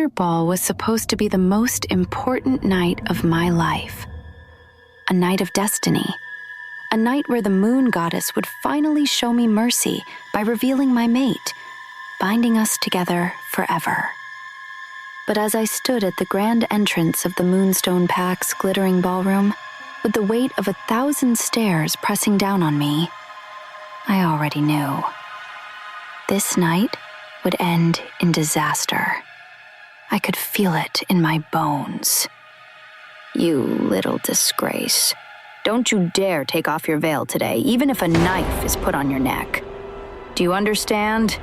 dinner ball was supposed to be the most important night of my life. A night of destiny. A night where the moon goddess would finally show me mercy by revealing my mate, binding us together forever. But as I stood at the grand entrance of the Moonstone Pack's glittering ballroom, with the weight of 1,000 stares pressing down on me, I already knew. This night would end in disaster. I could feel it in my bones. You little disgrace. Don't you dare take off your veil today, even if a knife is put on your neck. Do you understand?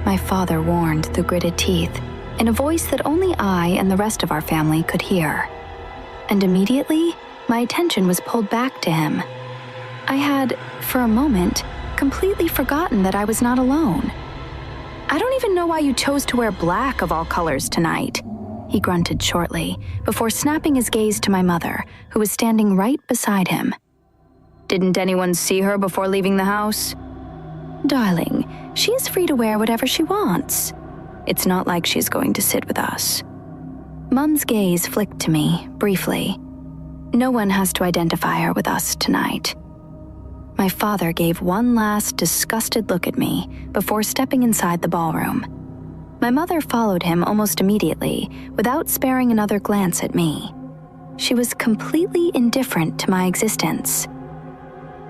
My father warned through gritted teeth, in a voice that only I and the rest of our family could hear. And immediately, my attention was pulled back to him. I had, for a moment, completely forgotten that I was not alone. "I don't even know why you chose to wear black of all colors tonight," he grunted shortly, before snapping his gaze to my mother, who was standing right beside him. "Didn't anyone see her before leaving the house?" "Darling, she is free to wear whatever she wants. It's not like she's going to sit with us." Mum's gaze flicked to me, briefly. "No one has to identify her with us tonight." My father gave one last disgusted look at me before stepping inside the ballroom. My mother followed him almost immediately, without sparing another glance at me. She was completely indifferent to my existence.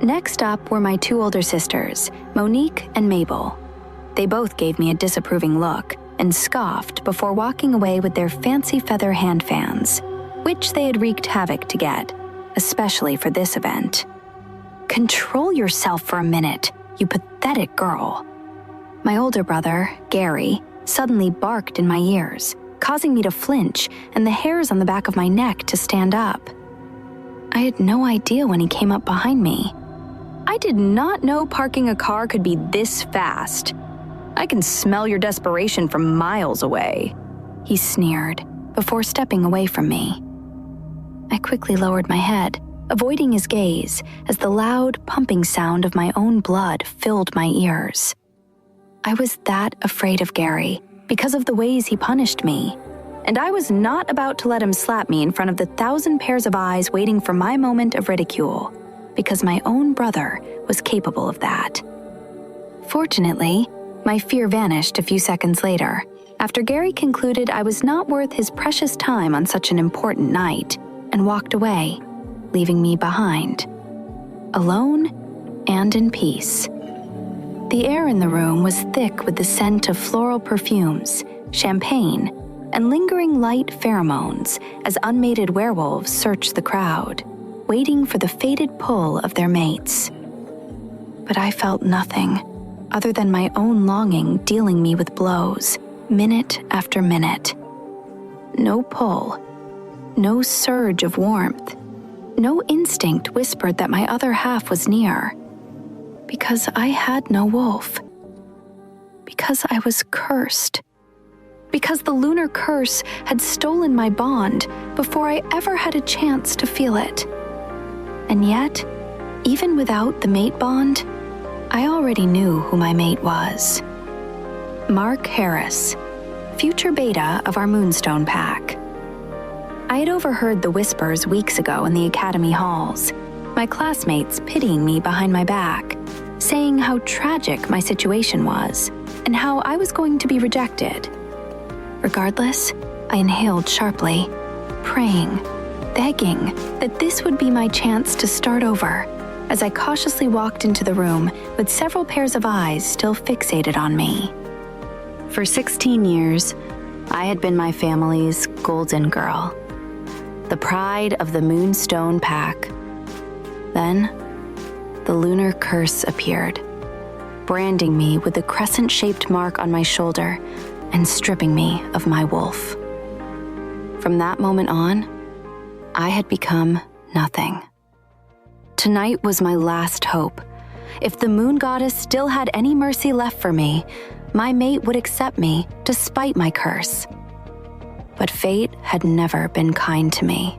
Next up were my 2 older sisters, Monique and Mabel. They both gave me a disapproving look and scoffed before walking away with their fancy feather hand fans, which they had wreaked havoc to get, especially for this event. "Control yourself for a minute, you pathetic girl." My older brother, Gary, suddenly barked in my ears, causing me to flinch and the hairs on the back of my neck to stand up. I had no idea when he came up behind me. "I did not know parking a car could be this fast. I can smell your desperation from miles away," he sneered before stepping away from me. I quickly lowered my head, avoiding his gaze as the loud, pumping sound of my own blood filled my ears. I was that afraid of Gary because of the ways he punished me, and I was not about to let him slap me in front of the 1,000 pairs of eyes waiting for my moment of ridicule, because my own brother was capable of that. Fortunately, my fear vanished a few seconds later, after Gary concluded I was not worth his precious time on such an important night, and walked away, leaving me behind, alone and in peace. The air in the room was thick with the scent of floral perfumes, champagne, and lingering light pheromones as unmated werewolves searched the crowd, waiting for the fated pull of their mates. But I felt nothing other than my own longing dealing me with blows, minute after minute. No pull, no surge of warmth, no instinct whispered that my other half was near. Because I had no wolf. Because I was cursed. Because the lunar curse had stolen my bond before I ever had a chance to feel it. And yet, even without the mate bond, I already knew who my mate was. Mark Harris, future beta of our Moonstone Pack. I had overheard the whispers weeks ago in the academy halls, my classmates pitying me behind my back, saying how tragic my situation was and how I was going to be rejected. Regardless, I inhaled sharply, praying, begging that this would be my chance to start over, as I cautiously walked into the room with several pairs of eyes still fixated on me. For 16 years, I had been my family's golden girl, the pride of the Moonstone Pack. Then, the lunar curse appeared, branding me with the crescent-shaped mark on my shoulder and stripping me of my wolf. From that moment on, I had become nothing. Tonight was my last hope. If the moon goddess still had any mercy left for me, my mate would accept me despite my curse. But fate had never been kind to me.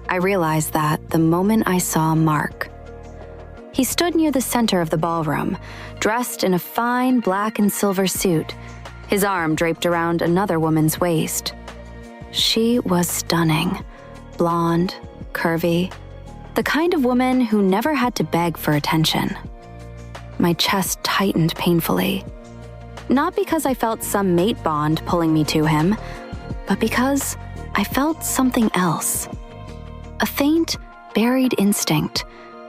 I realized that the moment I saw Mark. He stood near the center of the ballroom, dressed in a fine black and silver suit, his arm draped around another woman's waist. She was stunning, blonde, curvy, the kind of woman who never had to beg for attention. My chest tightened painfully, not because I felt some mate bond pulling me to him, but because I felt something else. A faint, buried instinct,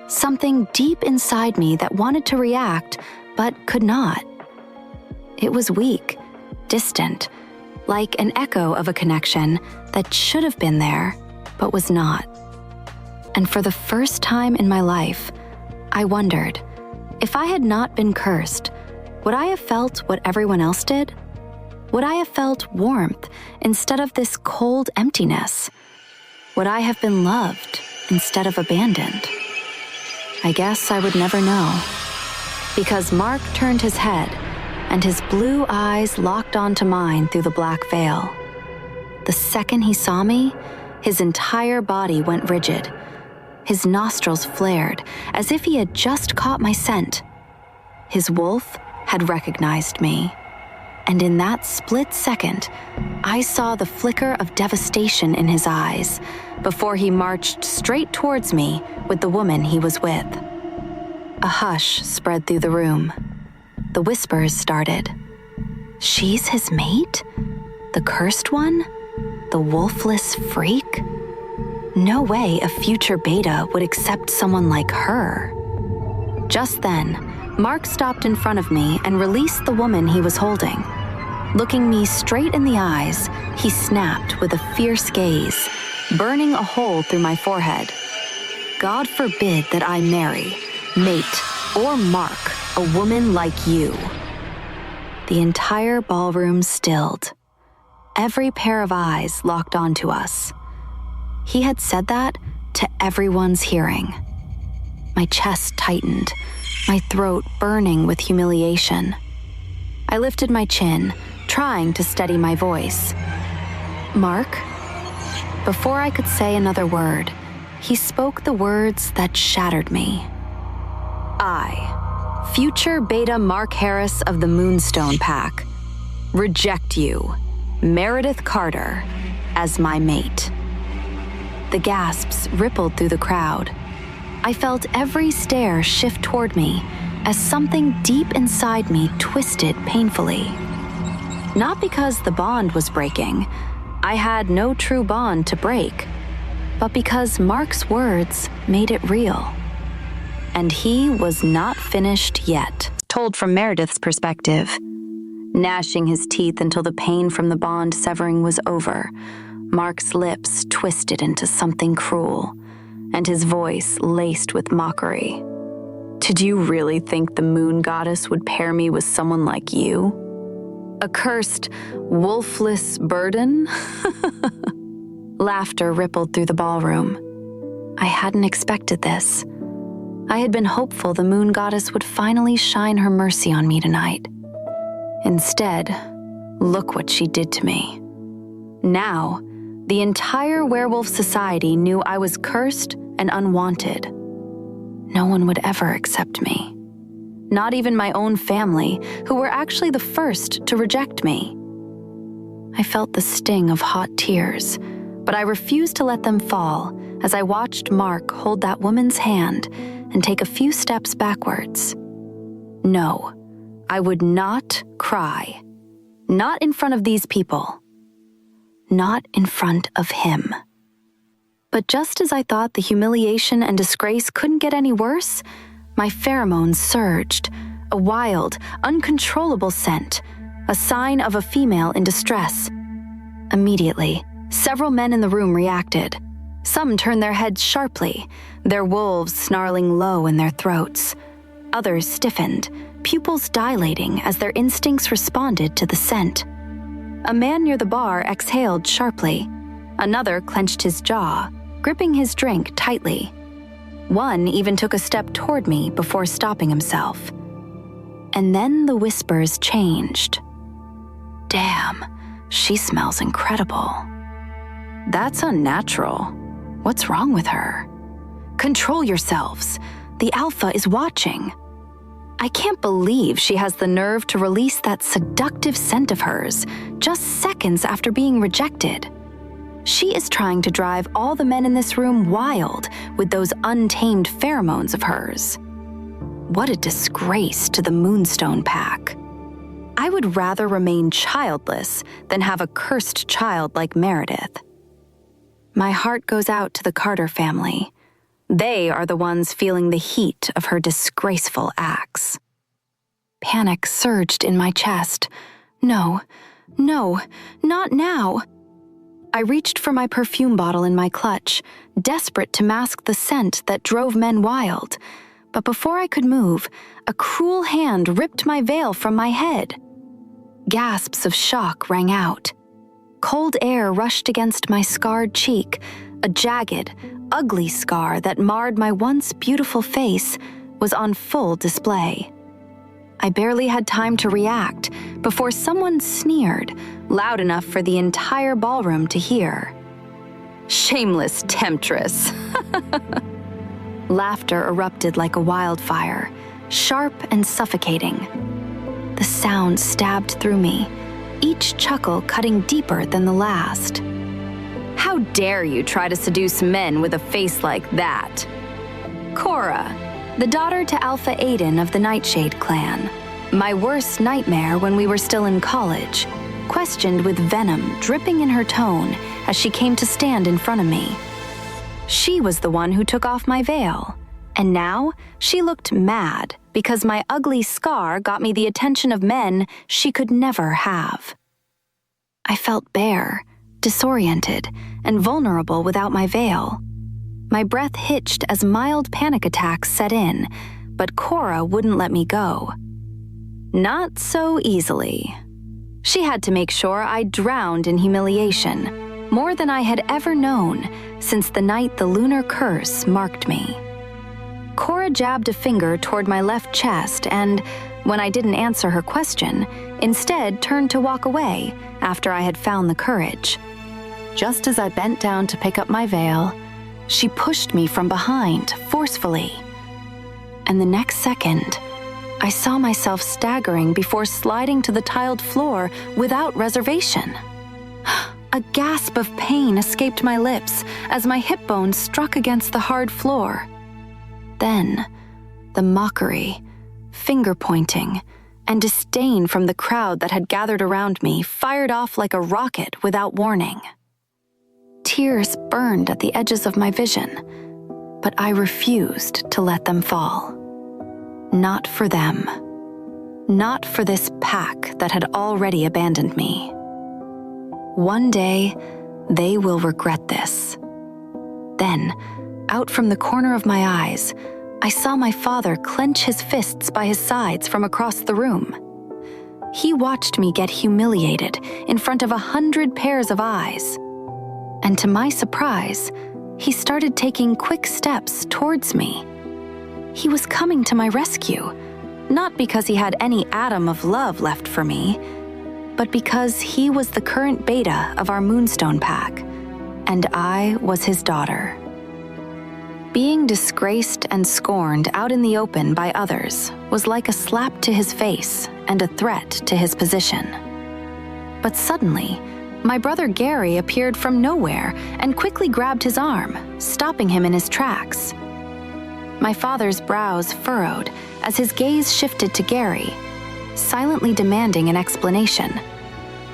something deep inside me that wanted to react but could not. It was weak, distant, like an echo of a connection that should have been there but was not. And for the first time in my life, I wondered, if I had not been cursed, would I have felt what everyone else did? Would I have felt warmth instead of this cold emptiness? Would I have been loved instead of abandoned? I guess I would never know. Because Mark turned his head, and his blue eyes locked onto mine through the black veil. The second he saw me, his entire body went rigid. His nostrils flared, as if he had just caught my scent. His wolf had recognized me. And in that split second, I saw the flicker of devastation in his eyes before he marched straight towards me with the woman he was with. A hush spread through the room. The whispers started. She's his mate? The cursed one? The wolfless freak? No way a future beta would accept someone like her. Just then, Mark stopped in front of me and released the woman he was holding. Looking me straight in the eyes, he snapped with a fierce gaze, burning a hole through my forehead. God forbid that I marry, mate, or mark a woman like you. The entire ballroom stilled. Every pair of eyes locked onto us. He had said that to everyone's hearing. My chest tightened, my throat burning with humiliation. I lifted my chin, trying to steady my voice. Mark? Before I could say another word, he spoke the words that shattered me. I, future beta Mark Harris of the Moonstone Pack, reject you, Meredith Carter, as my mate. The gasps rippled through the crowd. I felt every stare shift toward me as something deep inside me twisted painfully. Not because the bond was breaking. I had no true bond to break, but because Mark's words made it real. And he was not finished yet, told from Meredith's perspective. Gnashing his teeth until the pain from the bond severing was over, Mark's lips twisted into something cruel, and his voice laced with mockery. Did you really think the moon goddess would pair me with someone like you? A cursed, wolfless burden? Laughter rippled through the ballroom. I hadn't expected this. I had been hopeful the moon goddess would finally shine her mercy on me tonight. Instead, look what she did to me. Now, the entire werewolf society knew I was cursed and unwanted. No one would ever accept me. Not even my own family, who were actually the first to reject me. I felt the sting of hot tears, but I refused to let them fall as I watched Mark hold that woman's hand and take a few steps backwards. No, I would not cry. Not in front of these people. Not in front of him. But just as I thought the humiliation and disgrace couldn't get any worse, my pheromones surged, a wild, uncontrollable scent, a sign of a female in distress. Immediately, several men in the room reacted. Some turned their heads sharply, their wolves snarling low in their throats. Others stiffened, pupils dilating as their instincts responded to the scent. A man near the bar exhaled sharply. Another clenched his jaw, gripping his drink tightly. One even took a step toward me before stopping himself. And then the whispers changed. Damn, she smells incredible. That's unnatural. What's wrong with her? Control yourselves. The Alpha is watching. I can't believe she has the nerve to release that seductive scent of hers just seconds after being rejected. She is trying to drive all the men in this room wild with those untamed pheromones of hers. What a disgrace to the Moonstone Pack. I would rather remain childless than have a cursed child like Meredith. My heart goes out to the Carter family. They are the ones feeling the heat of her disgraceful acts. Panic surged in my chest. No, not now. I reached for my perfume bottle in my clutch, desperate to mask the scent that drove men wild. But before I could move, a cruel hand ripped my veil from my head. Gasps of shock rang out. Cold air rushed against my scarred cheek, a jagged, ugly scar that marred my once beautiful face was on full display. I barely had time to react before someone sneered, loud enough for the entire ballroom to hear. "Shameless temptress." Laughter erupted like a wildfire, sharp and suffocating. The sound stabbed through me, each chuckle cutting deeper than the last. "How dare you try to seduce men with a face like that?" Cora, the daughter to Alpha Aiden of the Nightshade clan, my worst nightmare when we were still in college, questioned with venom dripping in her tone as she came to stand in front of me. She was the one who took off my veil, and now she looked mad because my ugly scar got me the attention of men she could never have. I felt bare, disoriented, and vulnerable without my veil. My breath hitched as mild panic attacks set in, but Cora wouldn't let me go. Not so easily. She had to make sure I drowned in humiliation, more than I had ever known since the night the lunar curse marked me. Cora jabbed a finger toward my left chest and, when I didn't answer her question, instead turned to walk away after I had found the courage. Just as I bent down to pick up my veil, she pushed me from behind forcefully. And the next second, I saw myself staggering before sliding to the tiled floor without reservation. A gasp of pain escaped my lips as my hip bones struck against the hard floor. Then, the mockery, finger-pointing, and disdain from the crowd that had gathered around me fired off like a rocket without warning. Tears burned at the edges of my vision, but I refused to let them fall. Not for them. Not for this pack that had already abandoned me. One day, they will regret this. Then, out from the corner of my eyes, I saw my father clench his fists by his sides from across the room. He watched me get humiliated in front of 100 pairs of eyes. And to my surprise, he started taking quick steps towards me. He was coming to my rescue, not because he had any atom of love left for me, but because he was the current beta of our Moonstone Pack, and I was his daughter. Being disgraced and scorned out in the open by others was like a slap to his face and a threat to his position. But suddenly, my brother Gary appeared from nowhere and quickly grabbed his arm, stopping him in his tracks. My father's brows furrowed as his gaze shifted to Gary, silently demanding an explanation.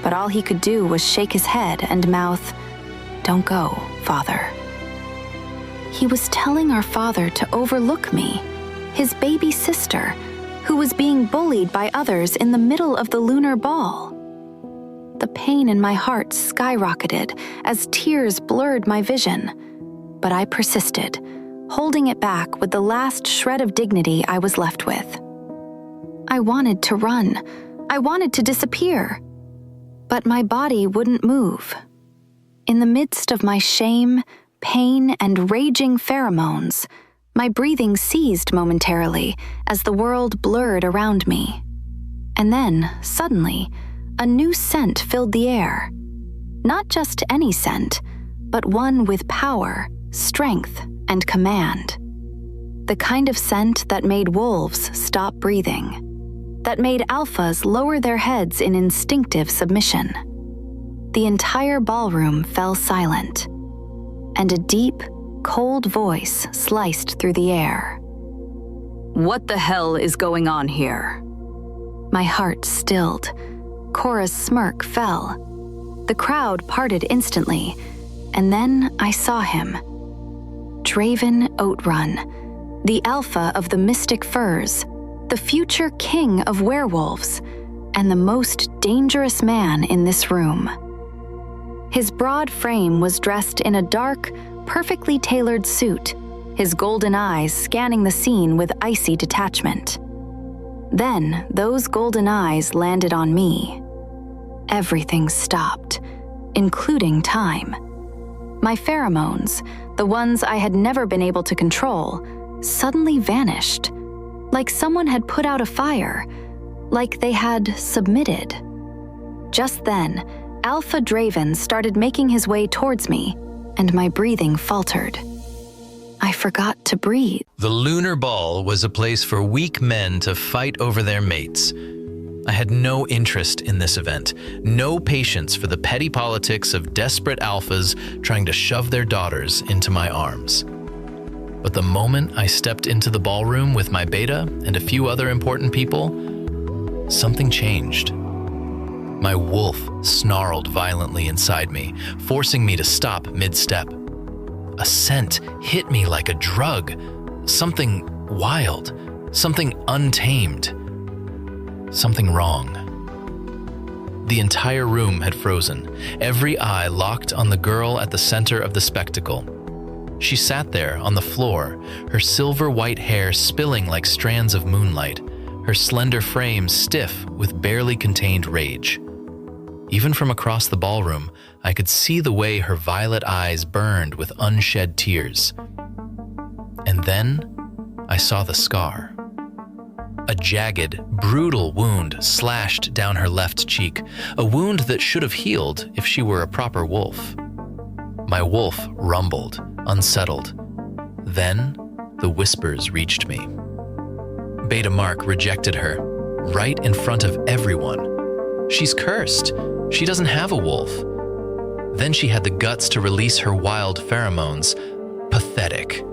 But all he could do was shake his head and mouth, "Don't go, Father." He was telling our father to overlook me, his baby sister, who was being bullied by others in the middle of the lunar ball. The pain in my heart skyrocketed as tears blurred my vision, but I persisted, holding it back with the last shred of dignity I was left with. I wanted to run. I wanted to disappear. But my body wouldn't move. In the midst of my shame, pain, and raging pheromones, my breathing ceased momentarily as the world blurred around me. And then, suddenly, a new scent filled the air. Not just any scent, but one with power, strength, and command. The kind of scent that made wolves stop breathing, that made alphas lower their heads in instinctive submission. The entire ballroom fell silent, and a deep, cold voice sliced through the air. What the hell is going on here? My heart stilled. Cora's smirk fell. The crowd parted instantly, and then I saw him. Draven Oatrun, the alpha of the Mystic Firs, the future king of werewolves, and the most dangerous man in this room. His broad frame was dressed in a dark, perfectly tailored suit, his golden eyes scanning the scene with icy detachment. Then those golden eyes landed on me. Everything stopped, including time. My pheromones, the ones I had never been able to control, suddenly vanished, like someone had put out a fire, like they had submitted. Just then, Alpha Draven started making his way towards me, and my breathing faltered. I forgot to breathe. The Lunar Ball was a place for weak men to fight over their mates. I had no interest in this event, no patience for the petty politics of desperate alphas trying to shove their daughters into my arms. But the moment I stepped into the ballroom with my beta and a few other important people, something changed. My wolf snarled violently inside me, forcing me to stop mid-step. A scent hit me like a drug, something wild, something untamed, something wrong. The entire room had frozen, every eye locked on the girl at the center of the spectacle. She sat there on the floor, her silver-white hair spilling like strands of moonlight, her slender frame stiff with barely contained rage. Even from across the ballroom, I could see the way her violet eyes burned with unshed tears. And then I saw the scar. A jagged, brutal wound slashed down her left cheek, a wound that should have healed if she were a proper wolf. My wolf rumbled, unsettled. Then the whispers reached me. Beta Mark rejected her, right in front of everyone. She's cursed. She doesn't have a wolf. Then she had the guts to release her wild pheromones. Pathetic.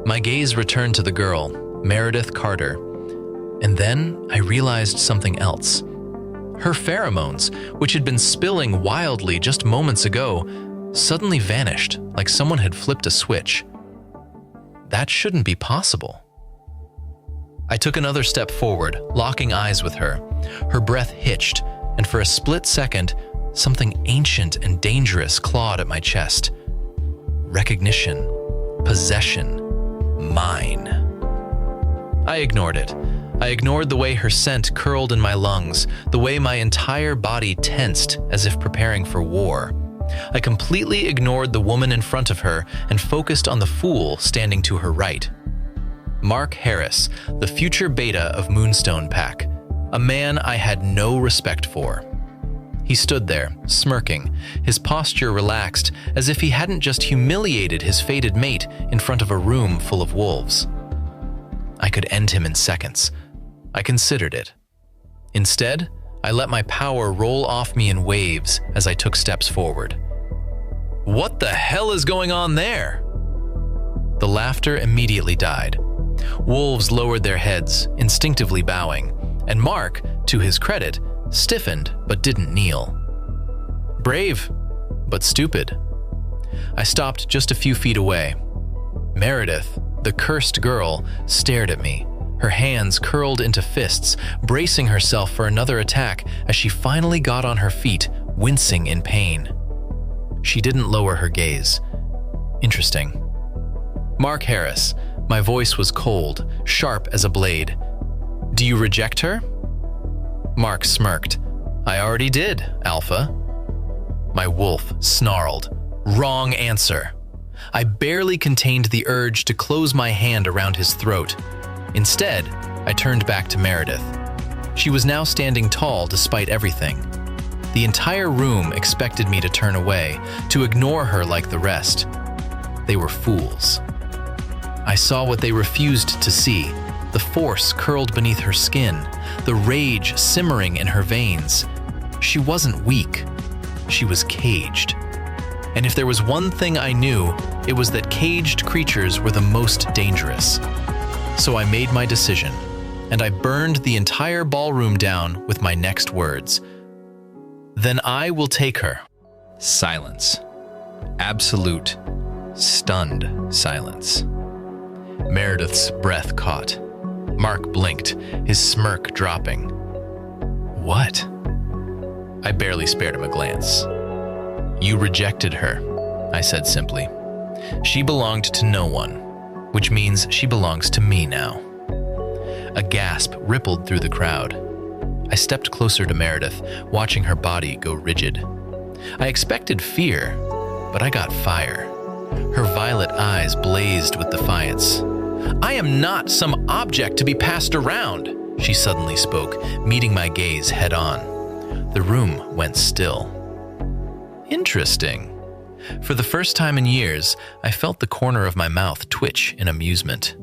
My gaze returned to the girl, Meredith Carter, and then I realized something else. Her pheromones, which had been spilling wildly just moments ago, suddenly vanished like someone had flipped a switch. That shouldn't be possible. I took another step forward, locking eyes with her. Her breath hitched, and for a split second, something ancient and dangerous clawed at my chest. Recognition, possession, mine. I ignored it. I ignored the way her scent curled in my lungs, the way my entire body tensed as if preparing for war. I completely ignored the woman in front of her and focused on the fool standing to her right. Mark Harris, the future beta of Moonstone Pack, a man I had no respect for. He stood there, smirking, his posture relaxed, as if he hadn't just humiliated his fated mate in front of a room full of wolves. I could end him in seconds. I considered it. Instead, I let my power roll off me in waves as I took steps forward. What the hell is going on there? The laughter immediately died. Wolves lowered their heads, instinctively bowing, and Mark, to his credit, stiffened but didn't kneel. Brave, but stupid. I stopped just a few feet away. Meredith, the cursed girl, stared at me, her hands curled into fists, bracing herself for another attack as she finally got on her feet, wincing in pain. She didn't lower her gaze. Interesting. Mark Harris, my voice was cold, sharp as a blade. Do you reject her? Mark smirked. I already did, Alpha. My wolf snarled. Wrong answer. I barely contained the urge to close my hand around his throat. Instead, I turned back to Meredith. She was now standing tall despite everything. The entire room expected me to turn away, to ignore her like the rest. They were fools. I saw what they refused to see, the force curled beneath her skin, the rage simmering in her veins. She wasn't weak. She was caged. And if there was one thing I knew, it was that caged creatures were the most dangerous. So I made my decision, and I burned the entire ballroom down with my next words. Then I will take her. Silence. Absolute, stunned silence. Meredith's breath caught. Mark blinked, his smirk dropping. What? I barely spared him a glance. You rejected her, I said simply. She belonged to no one, which means she belongs to me now. A gasp rippled through the crowd. I stepped closer to Meredith, watching her body go rigid. I expected fear, but I got fire. Her violet eyes blazed with defiance. I am not some object to be passed around, she suddenly spoke, meeting my gaze head on. The room went still. Interesting. For the first time in years, I felt the corner of my mouth twitch in amusement.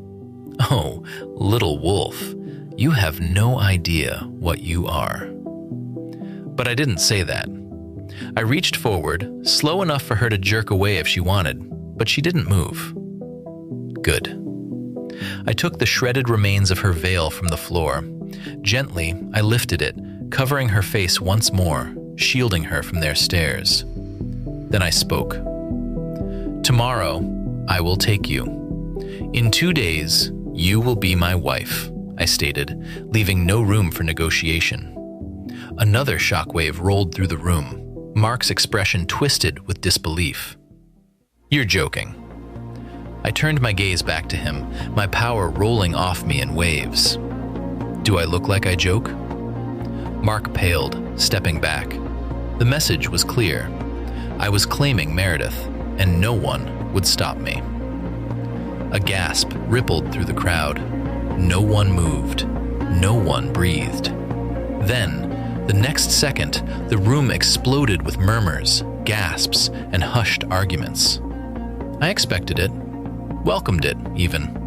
Oh, little wolf, you have no idea what you are. But I didn't say that. I reached forward, slow enough for her to jerk away if she wanted, but she didn't move. Good. I took the shredded remains of her veil from the floor. Gently, I lifted it, covering her face once more, shielding her from their stares. Then I spoke. Tomorrow, I will take you. In 2 days, you will be my wife, I stated, leaving no room for negotiation. Another shockwave rolled through the room. Mark's expression twisted with disbelief. You're joking. I turned my gaze back to him, my power rolling off me in waves. Do I look like I joke? Mark paled, stepping back. The message was clear. I was claiming Meredith, and no one would stop me. A gasp rippled through the crowd. No one moved. No one breathed. Then, the next second, the room exploded with murmurs, gasps, and hushed arguments. I expected it, welcomed it even.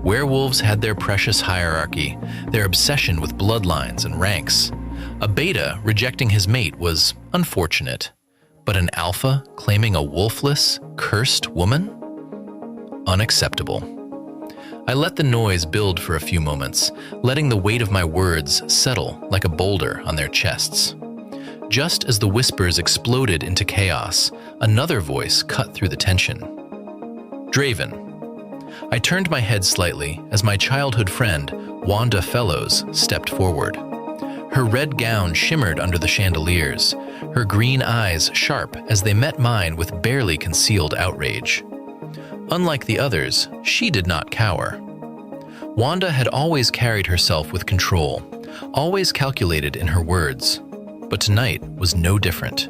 Werewolves had their precious hierarchy, their obsession with bloodlines and ranks. A beta rejecting his mate was unfortunate, but an alpha claiming a wolfless, cursed woman? Unacceptable. I let the noise build for a few moments, letting the weight of my words settle like a boulder on their chests. Just as the whispers exploded into chaos, another voice cut through the tension. Draven. I turned my head slightly as my childhood friend, Wanda Fellows, stepped forward. Her red gown shimmered under the chandeliers, her green eyes sharp as they met mine with barely concealed outrage. Unlike the others, she did not cower. Wanda had always carried herself with control, always calculated in her words, but tonight was no different.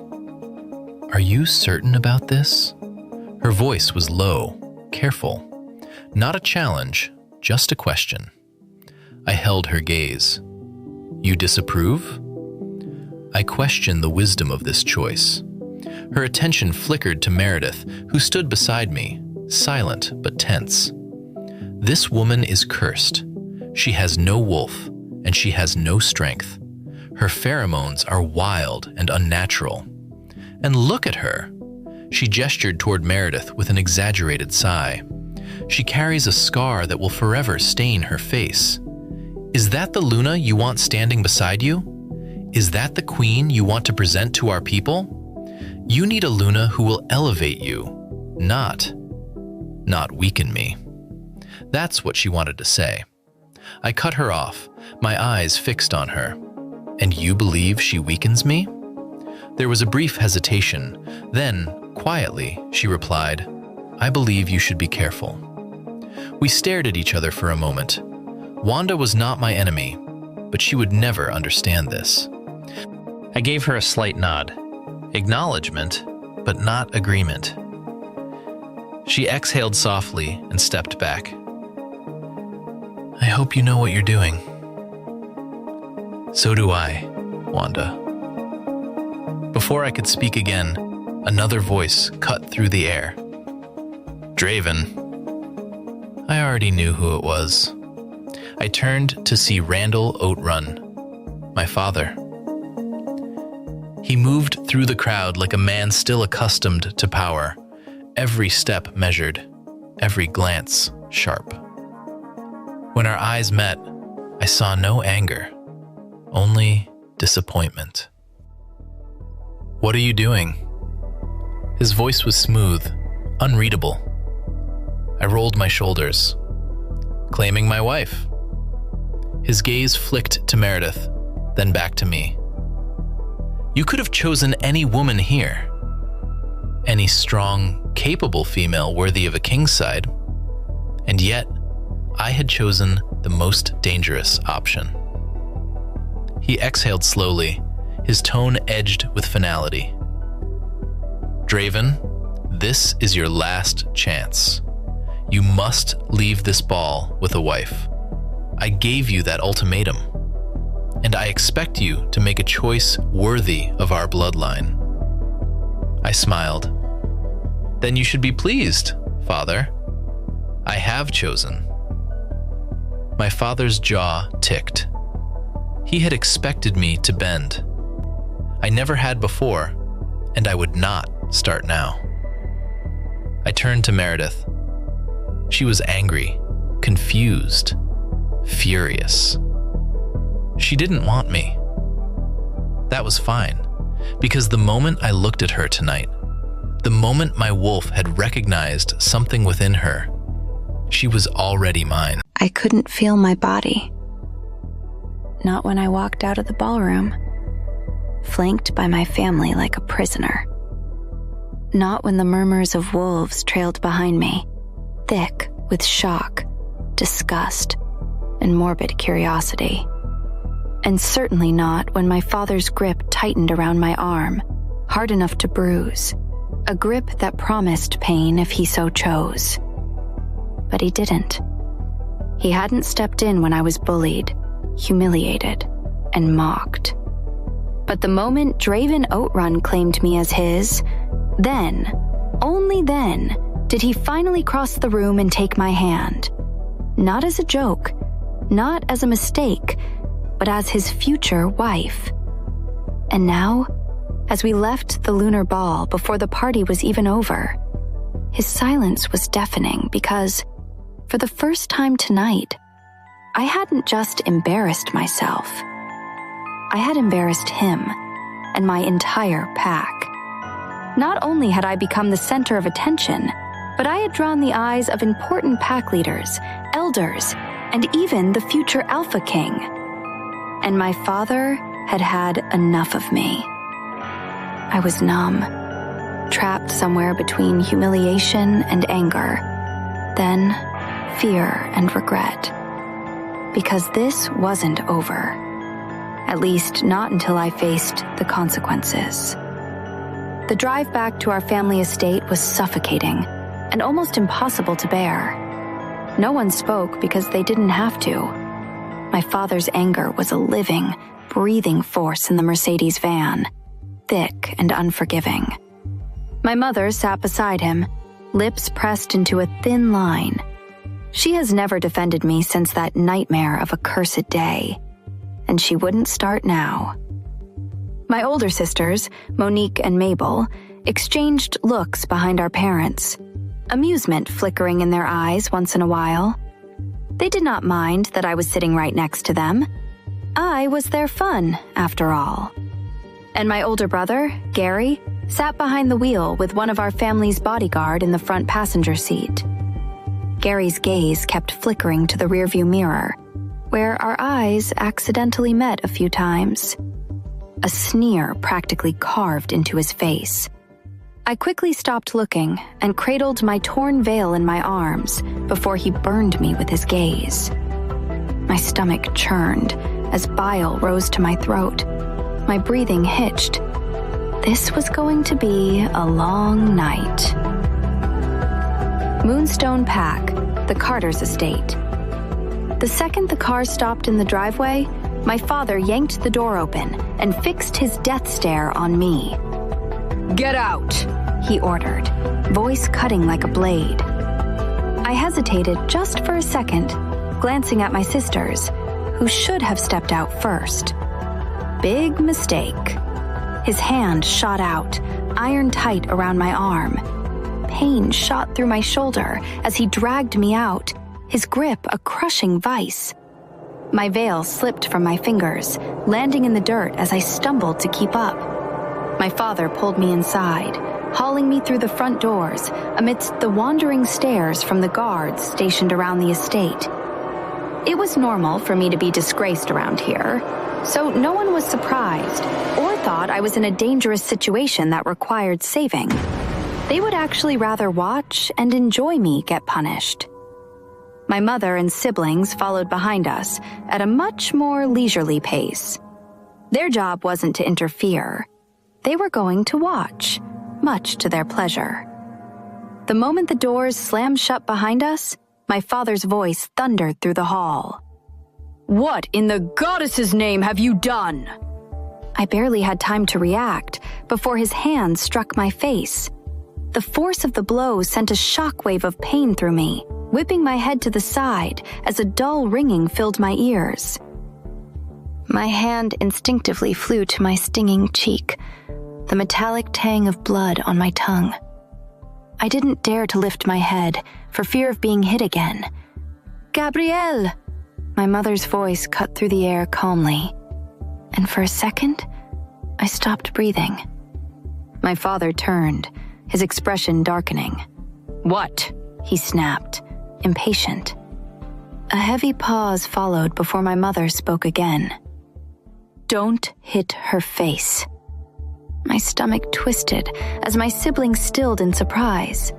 Are you certain about this? Her voice was low, careful. Not a challenge, just a question. I held her gaze. You disapprove? I question the wisdom of this choice. Her attention flickered to Meredith, who stood beside me, silent but tense. This woman is cursed. She has no wolf, and she has no strength. Her pheromones are wild and unnatural. And look at her. She gestured toward Meredith with an exaggerated sigh. She carries a scar that will forever stain her face. Is that the Luna you want standing beside you? Is that the queen you want to present to our people? You need a Luna who will elevate you, not weaken me. That's what she wanted to say. I cut her off, my eyes fixed on her. And you believe she weakens me? There was a brief hesitation. Then, quietly, she replied, I believe you should be careful. We stared at each other for a moment. Wanda was not my enemy, but she would never understand this. I gave her a slight nod. Acknowledgement, but not agreement. She exhaled softly and stepped back. I hope you know what you're doing. So do I, Wanda. Before I could speak again, another voice cut through the air. Draven. I already knew who it was. I turned to see Randall Outrun, my father. He moved through the crowd like a man still accustomed to power, every step measured, every glance sharp. When our eyes met, I saw no anger, only disappointment. "What are you doing?" His voice was smooth, unreadable. I rolled my shoulders. "Claiming my wife." His gaze flicked to Meredith, then back to me. "You could have chosen any woman here. Any strong, capable female worthy of a king's side. And yet, I had chosen the most dangerous option." He exhaled slowly, his tone edged with finality. "Draven, this is your last chance. You must leave this ball with a wife. I gave you that ultimatum, and I expect you to make a choice worthy of our bloodline." I smiled. "Then you should be pleased, Father. I have chosen." My father's jaw ticked. He had expected me to bend. I never had before, and I would not start now. I turned to Meredith. She was angry, confused, furious. She didn't want me. That was fine, because the moment I looked at her tonight, the moment my wolf had recognized something within her, she was already mine. I couldn't feel my body. Not when I walked out of the ballroom, flanked by my family like a prisoner. Not when the murmurs of wolves trailed behind me, thick with shock, disgust, and morbid curiosity. And certainly not when my father's grip tightened around my arm, hard enough to bruise, a grip that promised pain if he so chose. But he didn't. He hadn't stepped in when I was bullied, humiliated, and mocked. But the moment Draven Outrun claimed me as his, then, only then, did he finally cross the room and take my hand. Not as a joke, not as a mistake, but as his future wife. And now, as we left the lunar ball before the party was even over, his silence was deafening because, for the first time tonight, I hadn't just embarrassed myself. I had embarrassed him and my entire pack. Not only had I become the center of attention, but I had drawn the eyes of important pack leaders, elders, and even the future Alpha King. And my father had had enough of me. I was numb, trapped somewhere between humiliation and anger, then fear and regret. Because this wasn't over. At least not until I faced the consequences. The drive back to our family estate was suffocating and almost impossible to bear. No one spoke because they didn't have to. My father's anger was a living, breathing force in the Mercedes van, thick and unforgiving. My mother sat beside him, lips pressed into a thin line. She has never defended me since that nightmare of a cursed day, and she wouldn't start now. My older sisters, Monique and Mabel, exchanged looks behind our parents, amusement flickering in their eyes once in a while. They did not mind that I was sitting right next to them. I was their fun, after all. And my older brother, Gary, sat behind the wheel with one of our family's bodyguard in the front passenger seat. Gary's gaze kept flickering to the rearview mirror, where our eyes accidentally met a few times. A sneer practically carved into his face. I quickly stopped looking and cradled my torn veil in my arms before he burned me with his gaze. My stomach churned as bile rose to my throat. My breathing hitched. This was going to be a long night. Moonstone Pack, the Carter's estate. The second the car stopped in the driveway, my father yanked the door open and fixed his death stare on me. "Get out," he ordered, voice cutting like a blade. I hesitated just for a second, glancing at my sisters, who should have stepped out first. Big mistake. His hand shot out, iron tight around my arm. Pain shot through my shoulder as he dragged me out, his grip a crushing vice. My veil slipped from my fingers, landing in the dirt as I stumbled to keep up. My father pulled me inside, hauling me through the front doors amidst the wandering stares from the guards stationed around the estate. It was normal for me to be disgraced around here, so no one was surprised or thought I was in a dangerous situation that required saving. They would actually rather watch and enjoy me get punished. My mother and siblings followed behind us at a much more leisurely pace. Their job wasn't to interfere. They were going to watch, much to their pleasure. The moment the doors slammed shut behind us, my father's voice thundered through the hall. "What in the goddess's name have you done?" I barely had time to react before his hand struck my face. The force of the blow sent a shockwave of pain through me, whipping my head to the side as a dull ringing filled my ears. My hand instinctively flew to my stinging cheek, the metallic tang of blood on my tongue. I didn't dare to lift my head for fear of being hit again. "Gabrielle!" My mother's voice cut through the air calmly, and for a second, I stopped breathing. My father turned, his expression darkening. "What?" he snapped, impatient. A heavy pause followed before my mother spoke again. "Don't hit her face." My stomach twisted as my siblings stilled in surprise.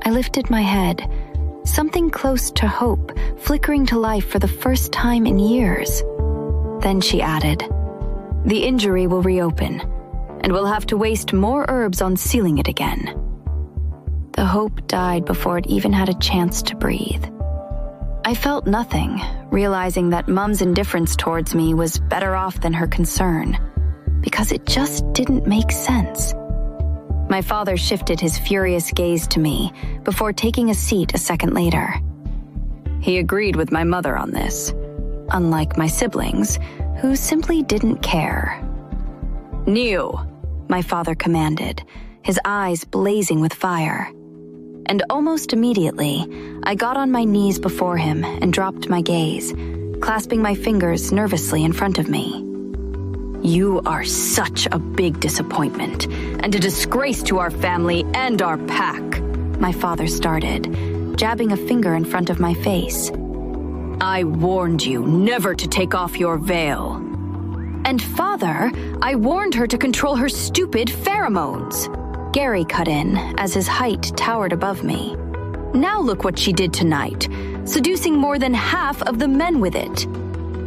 I lifted my head, something close to hope flickering to life for the first time in years. Then she added, "The injury will reopen, and we'll have to waste more herbs on sealing it again." The hope died before it even had a chance to breathe. I felt nothing, realizing that Mum's indifference towards me was better off than her concern, because it just didn't make sense. My father shifted his furious gaze to me before taking a seat a second later. He agreed with my mother on this, unlike my siblings, who simply didn't care. "Kneel," my father commanded, his eyes blazing with fire. And almost immediately, I got on my knees before him and dropped my gaze, clasping my fingers nervously in front of me. "You are such a big disappointment, and a disgrace to our family and our pack," my father started, jabbing a finger in front of my face. "I warned you never to take off your veil." "And father, I warned her to control her stupid pheromones," Gary cut in as his height towered above me. "Now look what she did tonight, seducing more than half of the men with it.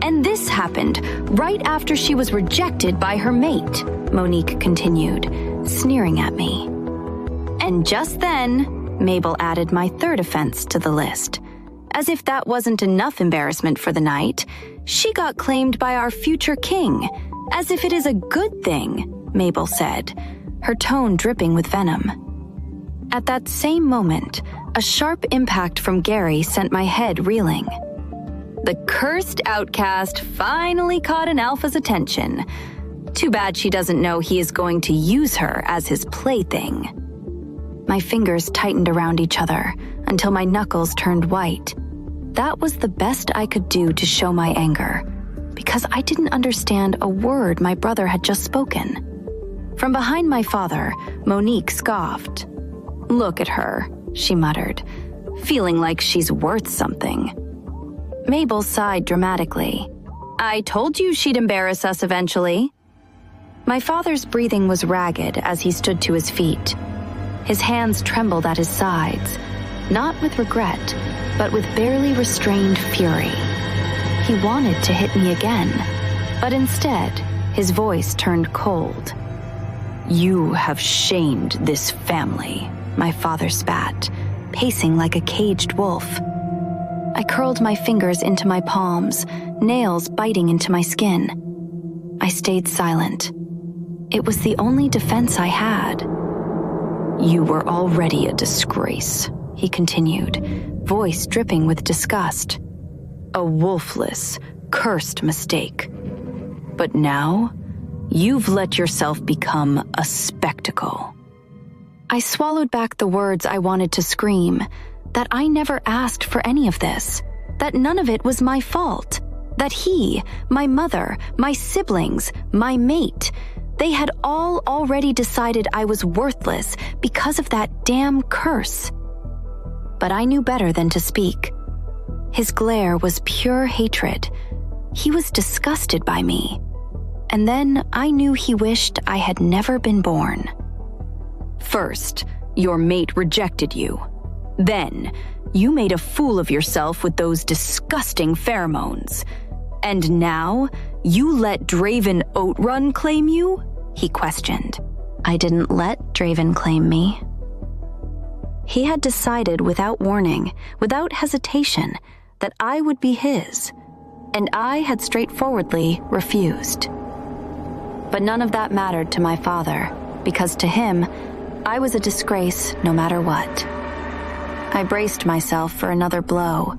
And this happened right after she was rejected by her mate," Monique continued, sneering at me. "And just then," Mabel added my third offense to the list. As if that wasn't enough embarrassment for the night, she got claimed by our future king, as if it is a good thing, Mabel said, her tone dripping with venom. At that same moment, a sharp impact from Gary sent my head reeling. The cursed outcast finally caught an alpha's attention. Too bad she doesn't know he is going to use her as his plaything. My fingers tightened around each other until my knuckles turned white. That was the best I could do to show my anger, because I didn't understand a word my brother had just spoken. From behind my father, Monique scoffed. "Look at her," she muttered, "feeling like she's worth something." Mabel sighed dramatically. "I told you she'd embarrass us eventually." My father's breathing was ragged as he stood to his feet. His hands trembled at his sides, not with regret, but with barely restrained fury. He wanted to hit me again, but instead, his voice turned cold. "You have shamed this family," my father spat, pacing like a caged wolf. I curled my fingers into my palms, nails biting into my skin. I stayed silent. It was the only defense I had. "You were already a disgrace," he continued, voice dripping with disgust. A wolfless, cursed mistake. But now, you've let yourself become a spectacle. I swallowed back the words I wanted to scream, that I never asked for any of this, that none of it was my fault, that he, my mother, my siblings, my mate, they had all already decided I was worthless because of that damn curse. But I knew better than to speak. His glare was pure hatred. He was disgusted by me. And then I knew he wished I had never been born. First, your mate rejected you. Then, you made a fool of yourself with those disgusting pheromones. And now, you let Draven Oatrun claim you? He questioned. I didn't let Draven claim me. He had decided without warning, without hesitation, that I would be his, and I had straightforwardly refused. But none of that mattered to my father, because to him, I was a disgrace no matter what. I braced myself for another blow,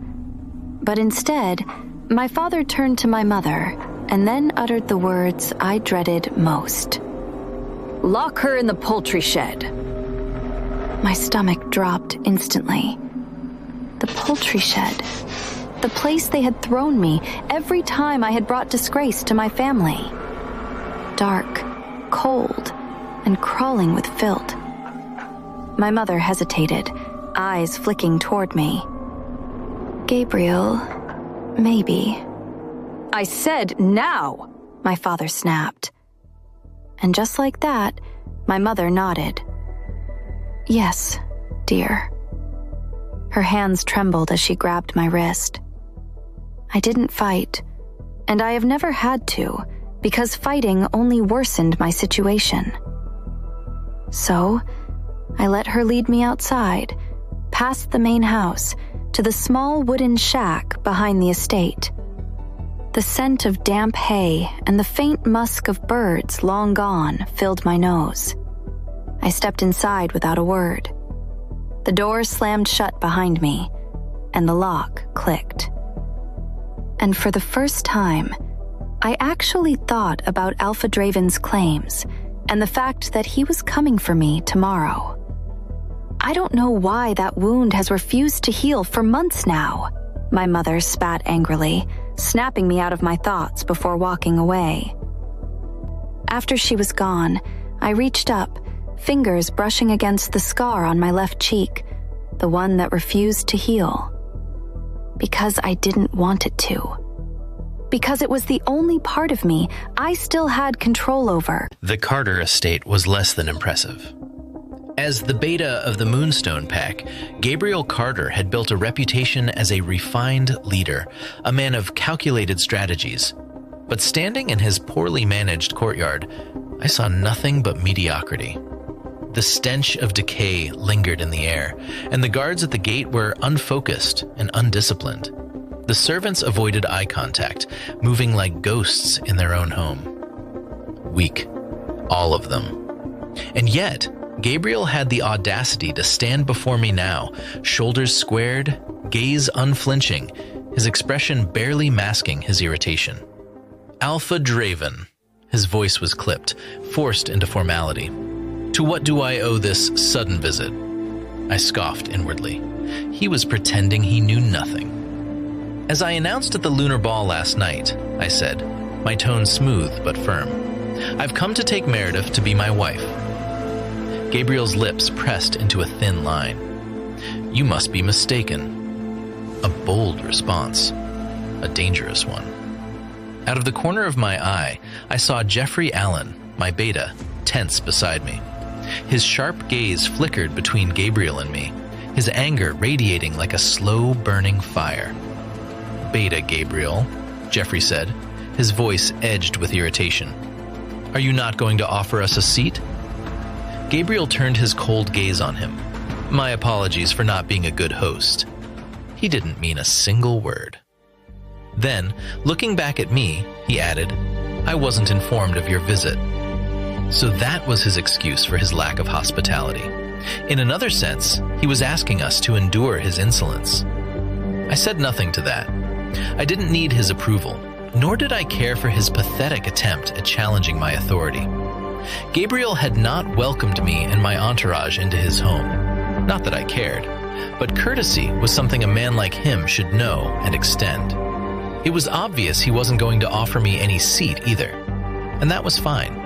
but instead, my father turned to my mother and then uttered the words I dreaded most. Lock her in the poultry shed. My stomach dropped instantly. The poultry shed. The place they had thrown me every time I had brought disgrace to my family. Dark, cold, and crawling with filth. My mother hesitated, eyes flicking toward me. Gabriel, maybe. I said now, my father snapped. And just like that, my mother nodded. Yes, dear. Her hands trembled as she grabbed my wrist. I didn't fight, and I have never had to, because fighting only worsened my situation. So, I let her lead me outside, past the main house, to the small wooden shack behind the estate. The scent of damp hay and the faint musk of birds long gone filled my nose. I stepped inside without a word. The door slammed shut behind me, and the lock clicked. And for the first time, I actually thought about Alpha Draven's claims and the fact that he was coming for me tomorrow. I don't know why that wound has refused to heal for months now, my mother spat angrily, snapping me out of my thoughts before walking away. After she was gone, I reached up, fingers brushing against the scar on my left cheek, the one that refused to heal. Because I didn't want it to. Because it was the only part of me I still had control over. The Carter estate was less than impressive. As the beta of the Moonstone Pack, Gabriel Carter had built a reputation as a refined leader, a man of calculated strategies. But standing in his poorly managed courtyard, I saw nothing but mediocrity. The stench of decay lingered in the air, and the guards at the gate were unfocused and undisciplined. The servants avoided eye contact, moving like ghosts in their own home. Weak, all of them. And yet, Gabriel had the audacity to stand before me now, shoulders squared, gaze unflinching, his expression barely masking his irritation. Alpha Draven, his voice was clipped, forced into formality. To what do I owe this sudden visit? I scoffed inwardly. He was pretending he knew nothing. As I announced at the Lunar Ball last night, I said, my tone smooth but firm, I've come to take Meredith to be my wife. Gabriel's lips pressed into a thin line. You must be mistaken. A bold response. A dangerous one. Out of the corner of my eye, I saw Jeffrey Allen, my beta, tense beside me. His sharp gaze flickered between Gabriel and me, his anger radiating like a slow-burning fire. Beta Gabriel, Jeffrey said, his voice edged with irritation. Are you not going to offer us a seat? Gabriel turned his cold gaze on him. My apologies for not being a good host. He didn't mean a single word. Then, looking back at me, he added, I wasn't informed of your visit. So that was his excuse for his lack of hospitality. In another sense, he was asking us to endure his insolence. I said nothing to that. I didn't need his approval, nor did I care for his pathetic attempt at challenging my authority. Gabriel had not welcomed me and my entourage into his home. Not that I cared, but courtesy was something a man like him should know and extend. It was obvious he wasn't going to offer me any seat either, and that was fine.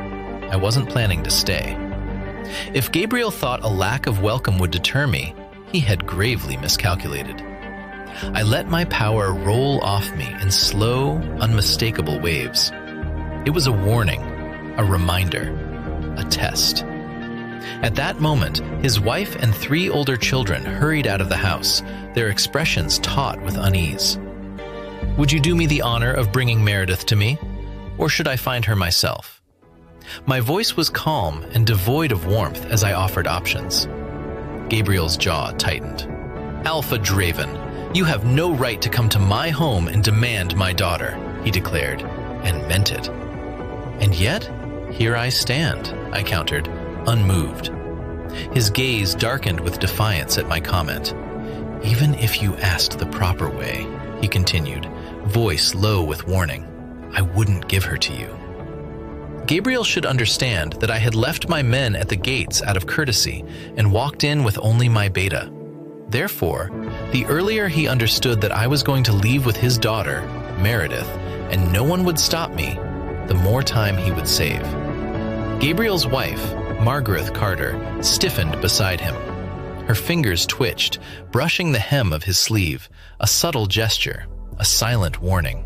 I wasn't planning to stay. If Gabriel thought a lack of welcome would deter me, he had gravely miscalculated. I let my power roll off me in slow, unmistakable waves. It was a warning, a reminder, a test. At that moment, his wife and 3 older children hurried out of the house, their expressions taut with unease. Would you do me the honor of bringing Meredith to me, or should I find her myself? My voice was calm and devoid of warmth as I offered options. Gabriel's jaw tightened. Alpha Draven, you have no right to come to my home and demand my daughter, he declared, and meant it. And yet, here I stand, I countered, unmoved. His gaze darkened with defiance at my comment. Even if you asked the proper way, he continued, voice low with warning, I wouldn't give her to you. Gabriel should understand that I had left my men at the gates out of courtesy and walked in with only my beta. Therefore, the earlier he understood that I was going to leave with his daughter, Meredith, and no one would stop me, the more time he would save. Gabriel's wife, Margaret Carter, stiffened beside him. Her fingers twitched, brushing the hem of his sleeve, a subtle gesture, a silent warning.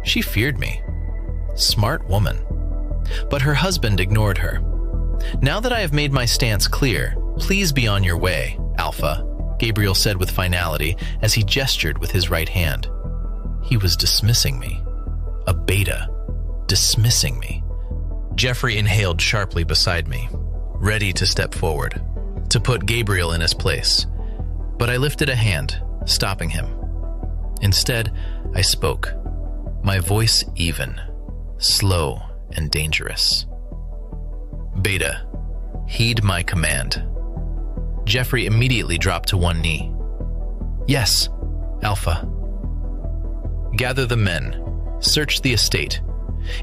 She feared me. Smart woman. But her husband ignored her. Now that I have made my stance clear, please be on your way, Alpha, Gabriel said with finality as he gestured with his right hand. He was dismissing me. A beta. Dismissing me. Jeffrey inhaled sharply beside me, ready to step forward, to put Gabriel in his place. But I lifted a hand, stopping him. Instead, I spoke, my voice even, slow and dangerous. Beta, heed my command. Jeffrey immediately dropped to one knee. Yes, Alpha. Gather the men. Search the estate.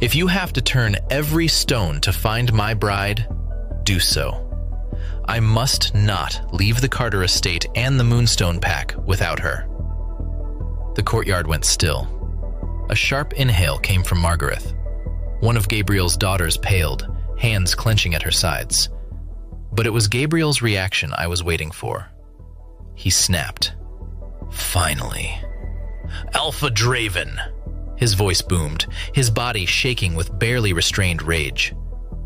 If you have to turn every stone to find my bride, do so. I must not leave the Carter estate and the Moonstone Pack without her. The courtyard went still. A sharp inhale came from Margaret. One of Gabriel's daughters paled, hands clenching at her sides. But it was Gabriel's reaction I was waiting for. He snapped. Finally. Alpha Draven! His voice boomed, his body shaking with barely restrained rage.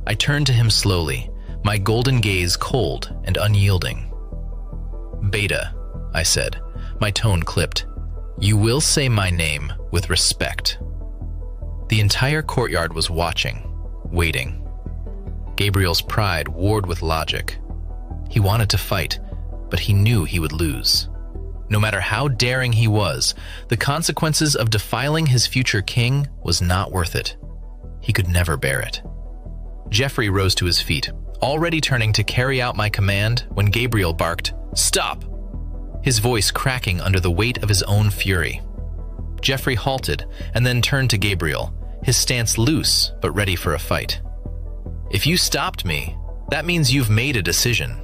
I turned to him slowly, my golden gaze cold and unyielding. Beta, I said, my tone clipped. You will say my name with respect. The entire courtyard was watching, waiting. Gabriel's pride warred with logic. He wanted to fight, but he knew he would lose. No matter how daring he was, the consequences of defiling his future king was not worth it. He could never bear it. Jeffrey rose to his feet, already turning to carry out my command when Gabriel barked, "Stop!" His voice cracking under the weight of his own fury. Jeffrey halted and then turned to Gabriel, his stance loose but ready for a fight. If you stopped me, that means you've made a decision,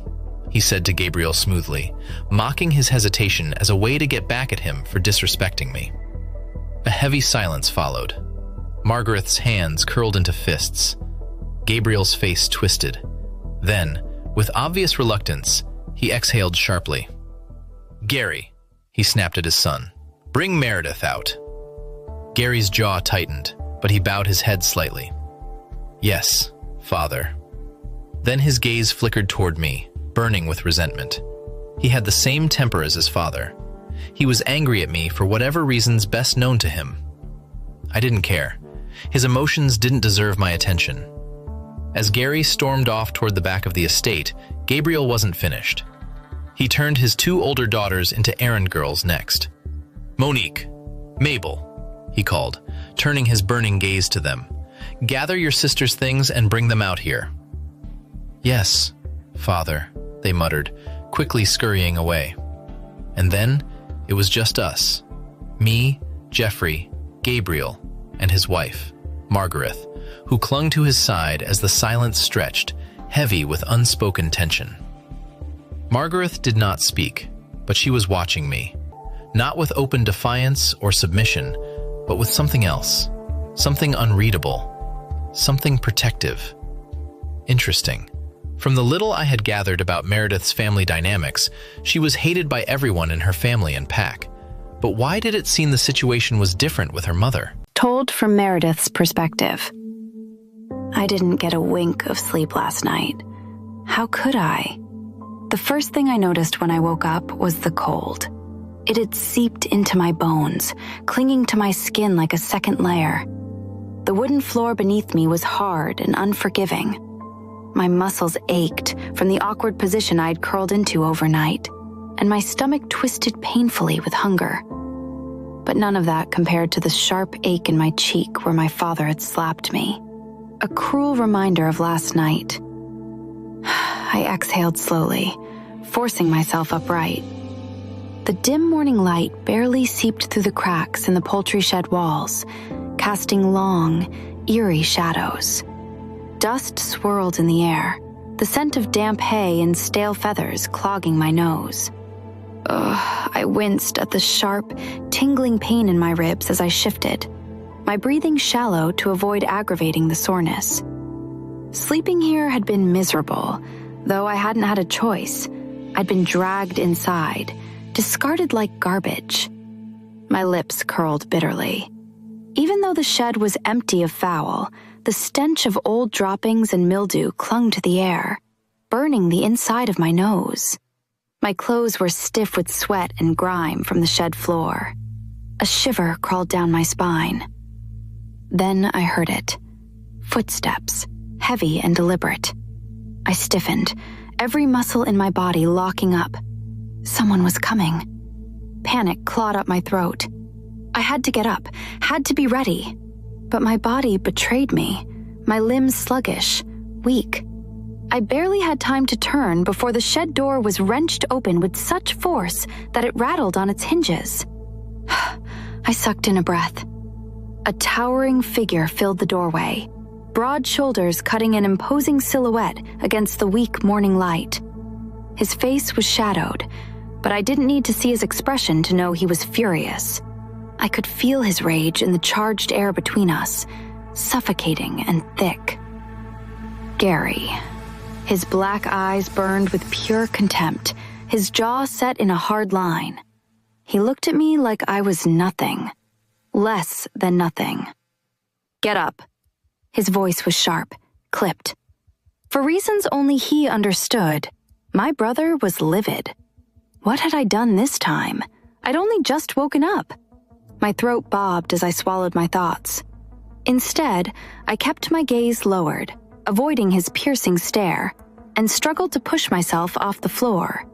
he said to Gabriel smoothly, mocking his hesitation as a way to get back at him for disrespecting me. A heavy silence followed. Margaret's hands curled into fists. Gabriel's face twisted. Then, with obvious reluctance, he exhaled sharply. Gary, he snapped at his son, bring Meredith out. Gary's jaw tightened, but he bowed his head slightly. Yes, father. Then his gaze flickered toward me, burning with resentment. He had the same temper as his father. He was angry at me for whatever reasons best known to him. I didn't care. His emotions didn't deserve my attention. As Gary stormed off toward the back of the estate, Gabriel wasn't finished. He turned his two older daughters into errand girls next. Monique, Mabel, he called, turning his burning gaze to them. Gather your sister's things and bring them out here. Yes, father, they muttered, quickly scurrying away. And then it was just us. Me, Jeffrey, Gabriel, and his wife, Margaret, who clung to his side as the silence stretched, heavy with unspoken tension. Margaret did not speak, but she was watching me, not with open defiance or submission, but with something else, something unreadable, something protective. Interesting. From the little I had gathered about Meredith's family dynamics, she was hated by everyone in her family and pack. But why did it seem the situation was different with her mother? Told from Meredith's perspective. I didn't get a wink of sleep last night. How could I? The first thing I noticed when I woke up was the cold. It had seeped into my bones, clinging to my skin like a second layer. The wooden floor beneath me was hard and unforgiving. My muscles ached from the awkward position I'd curled into overnight, and my stomach twisted painfully with hunger. But none of that compared to the sharp ache in my cheek where my father had slapped me. A cruel reminder of last night. I exhaled slowly, forcing myself upright. The dim morning light barely seeped through the cracks in the poultry shed walls, casting long, eerie shadows. Dust swirled in the air, the scent of damp hay and stale feathers clogging my nose. I winced at the sharp, tingling pain in my ribs as I shifted, my breathing shallow to avoid aggravating the soreness. Sleeping here had been miserable, though I hadn't had a choice. I'd been dragged inside, discarded like garbage. My lips curled bitterly. Even though the shed was empty of fowl, the stench of old droppings and mildew clung to the air, burning the inside of my nose. My clothes were stiff with sweat and grime from the shed floor. A shiver crawled down my spine. Then I heard it. Footsteps, heavy and deliberate. I stiffened, every muscle in my body locking up. Someone was coming. Panic clawed up my throat. I had to get up, had to be ready. But my body betrayed me, my limbs sluggish, weak. I barely had time to turn before the shed door was wrenched open with such force that it rattled on its hinges. I sucked in a breath. A towering figure filled the doorway, broad shoulders cutting an imposing silhouette against the weak morning light. His face was shadowed, but I didn't need to see his expression to know he was furious. I could feel his rage in the charged air between us, suffocating and thick. Gary. His black eyes burned with pure contempt, his jaw set in a hard line. He looked at me like I was nothing, less than nothing. Get up. His voice was sharp, clipped. For reasons only he understood, my brother was livid. What had I done this time? I'd only just woken up. My throat bobbed as I swallowed my thoughts. Instead, I kept my gaze lowered, avoiding his piercing stare, and struggled to push myself off the floor.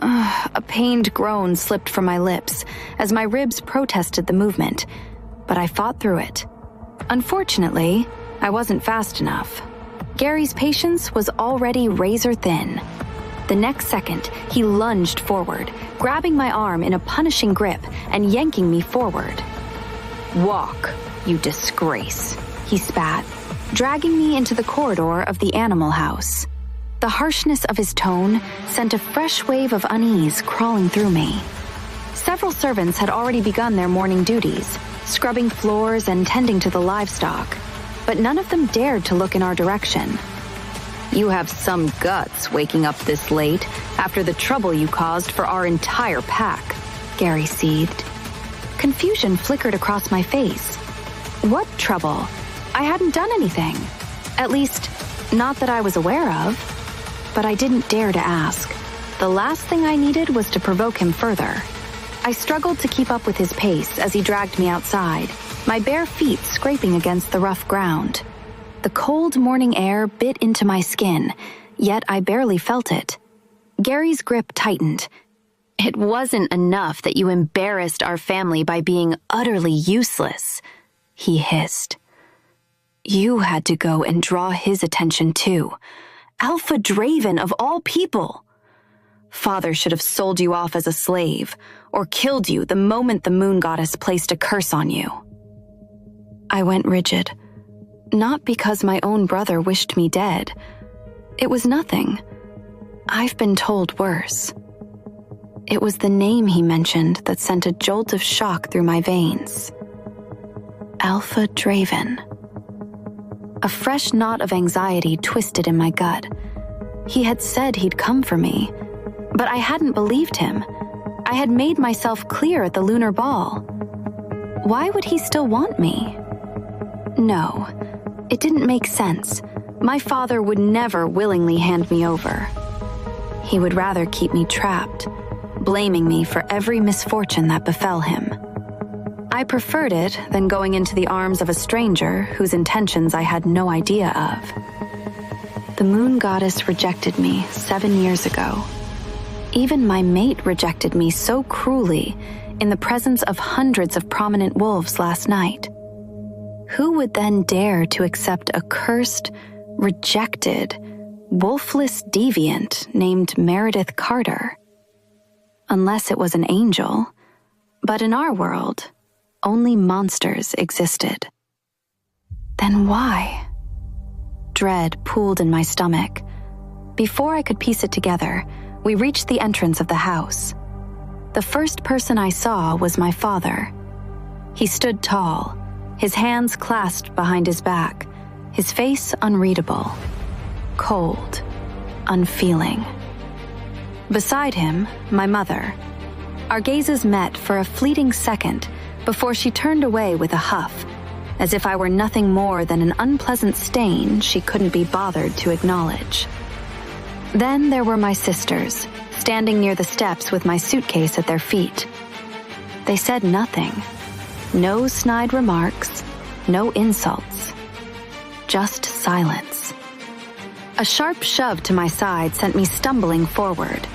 A pained groan slipped from my lips as my ribs protested the movement, but I fought through it. Unfortunately, I wasn't fast enough. Gary's patience was already razor thin. The next second, he lunged forward, grabbing my arm in a punishing grip and yanking me forward. Walk, you disgrace, he spat, dragging me into the corridor of the animal house. The harshness of his tone sent a fresh wave of unease crawling through me. Several servants had already begun their morning duties, scrubbing floors and tending to the livestock, but none of them dared to look in our direction. You have some guts waking up this late after the trouble you caused for our entire pack, Gary seethed. Confusion flickered across my face. What trouble? I hadn't done anything. At least, not that I was aware of. But I didn't dare to ask. The last thing I needed was to provoke him further. I struggled to keep up with his pace as he dragged me outside, my bare feet scraping against the rough ground. The cold morning air bit into my skin, yet I barely felt it. Gary's grip tightened. It wasn't enough that you embarrassed our family by being utterly useless, he hissed. You had to go and draw his attention too. Alpha Draven of all people. Father should have sold you off as a slave, or killed you the moment the moon goddess placed a curse on you. I went rigid, not because my own brother wished me dead. It was nothing. I've been told worse. It was the name he mentioned that sent a jolt of shock through my veins. Alpha Draven. A fresh knot of anxiety twisted in my gut. He had said he'd come for me, but I hadn't believed him. I had made myself clear at the lunar ball. Why would he still want me? No, it didn't make sense. My father would never willingly hand me over. He would rather keep me trapped, blaming me for every misfortune that befell him. I preferred it than going into the arms of a stranger whose intentions I had no idea of. The moon goddess rejected me 7 years ago. Even my mate rejected me so cruelly in the presence of hundreds of prominent wolves last night. Who would then dare to accept a cursed, rejected, wolfless deviant named Meredith Carter? Unless it was an angel. But in our world, only monsters existed. Then why? Dread pooled in my stomach. Before I could piece it together, we reached the entrance of the house. The first person I saw was my father. He stood tall, his hands clasped behind his back, his face unreadable, cold, unfeeling. Beside him, my mother. Our gazes met for a fleeting second before she turned away with a huff, as if I were nothing more than an unpleasant stain she couldn't be bothered to acknowledge. Then there were my sisters, standing near the steps with my suitcase at their feet. They said nothing. No snide remarks, no insults. Just silence. A sharp shove to my side sent me stumbling forward.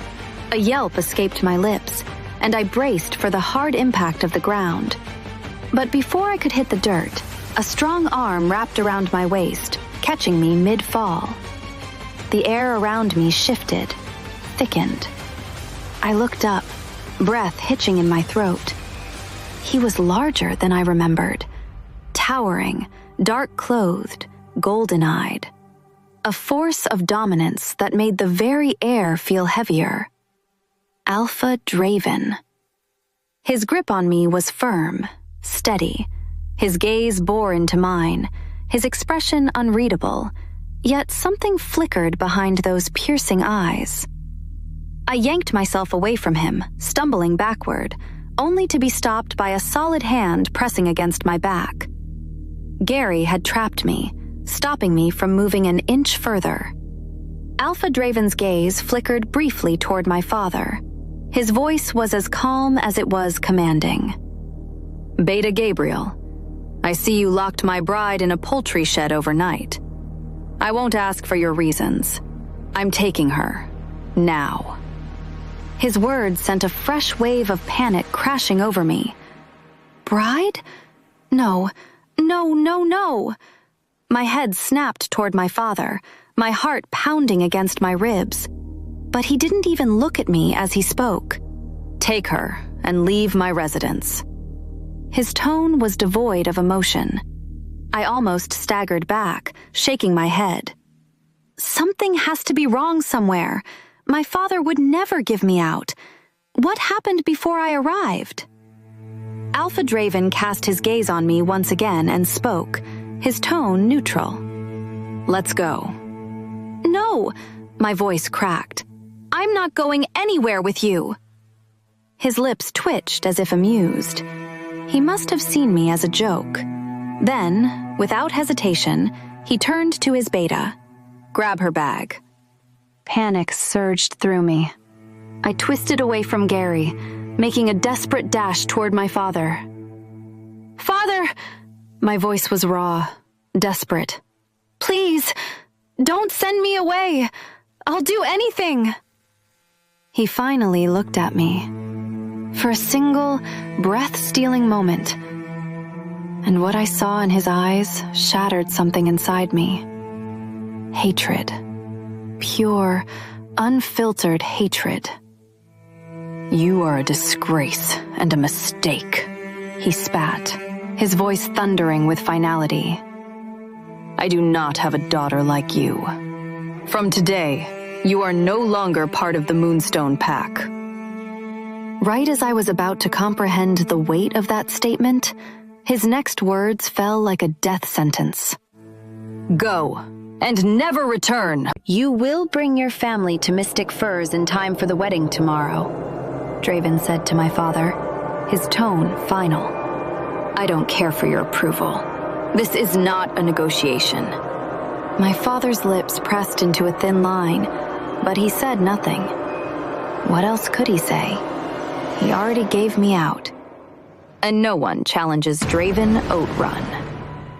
A yelp escaped my lips, and I braced for the hard impact of the ground. But before I could hit the dirt, a strong arm wrapped around my waist, catching me mid-fall. The air around me shifted, thickened. I looked up, breath hitching in my throat. He was larger than I remembered, towering, dark-clothed, golden-eyed. A force of dominance that made the very air feel heavier. Alpha Draven. His grip on me was firm, steady. His gaze bore into mine, his expression unreadable, yet something flickered behind those piercing eyes. I yanked myself away from him, stumbling backward, only to be stopped by a solid hand pressing against my back. Gary had trapped me, stopping me from moving an inch further. Alpha Draven's gaze flickered briefly toward my father. His voice was as calm as it was commanding. "Beta Gabriel, I see you locked my bride in a poultry shed overnight. I won't ask for your reasons. I'm taking her. Now." His words sent a fresh wave of panic crashing over me. Bride? No, no, no, no. My head snapped toward my father, my heart pounding against my ribs. But he didn't even look at me as he spoke. "Take her and leave my residence." His tone was devoid of emotion. I almost staggered back, shaking my head. Something has to be wrong somewhere. My father would never give me out. What happened before I arrived? Alpha Draven cast his gaze on me once again and spoke, his tone neutral. "Let's go." "No," my voice cracked. "I'm not going anywhere with you." His lips twitched as if amused. He must have seen me as a joke. Then, without hesitation, he turned to his beta. "Grab her bag." Panic surged through me. I twisted away from Gary, making a desperate dash toward my father. "Father!" My voice was raw, desperate. "Please, don't send me away. I'll do anything." He finally looked at me. For a single, breath-stealing moment. And what I saw in his eyes shattered something inside me. Hatred. Pure, unfiltered hatred. "You are a disgrace and a mistake," he spat, his voice thundering with finality. "I do not have a daughter like you. From today, you are no longer part of the Moonstone Pack." Right as I was about to comprehend the weight of that statement, his next words fell like a death sentence. "Go, and never return." "You will bring your family to Mystic Firs in time for the wedding tomorrow," Draven said to my father, his tone final. "I don't care for your approval. This is not a negotiation." My father's lips pressed into a thin line, but he said nothing. What else could he say? He already gave me out. And no one challenges Draven Oatrun.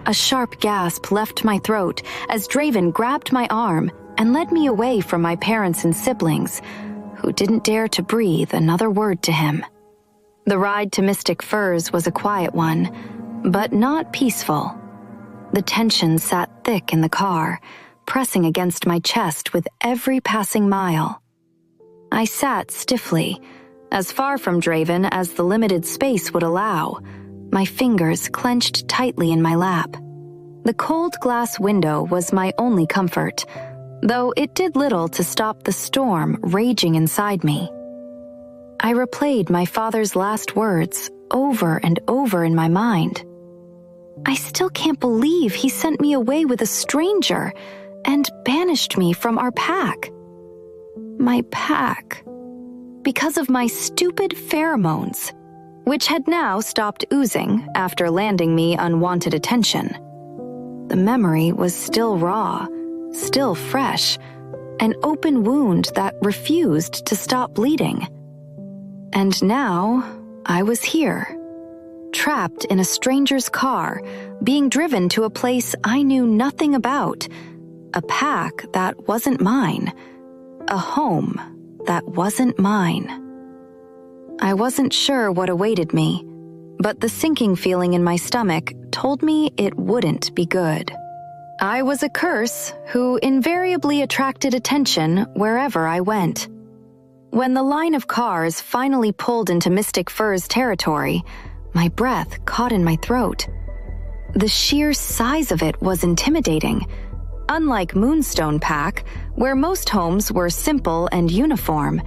A sharp gasp left my throat as Draven grabbed my arm and led me away from my parents and siblings, who didn't dare to breathe another word to him. The ride to Mystic Firs was a quiet one, but not peaceful. The tension sat thick in the car, pressing against my chest with every passing mile. I sat stiffly, as far from Draven as the limited space would allow, my fingers clenched tightly in my lap. The cold glass window was my only comfort, though it did little to stop the storm raging inside me. I replayed my father's last words over and over in my mind. I still can't believe he sent me away with a stranger and banished me from our pack. My pack. Because of my stupid pheromones, which had now stopped oozing after landing me unwanted attention. The memory was still raw, still fresh, an open wound that refused to stop bleeding. And now I was here, trapped in a stranger's car, being driven to a place I knew nothing about, a pack that wasn't mine, a home that wasn't mine. I wasn't sure what awaited me, but the sinking feeling in my stomach told me it wouldn't be good. I was a curse who invariably attracted attention wherever I went. When the line of cars finally pulled into Mystic Firs territory, my breath caught in my throat. The sheer size of it was intimidating. Unlike Moonstone Pack, where most homes were simple and uniform,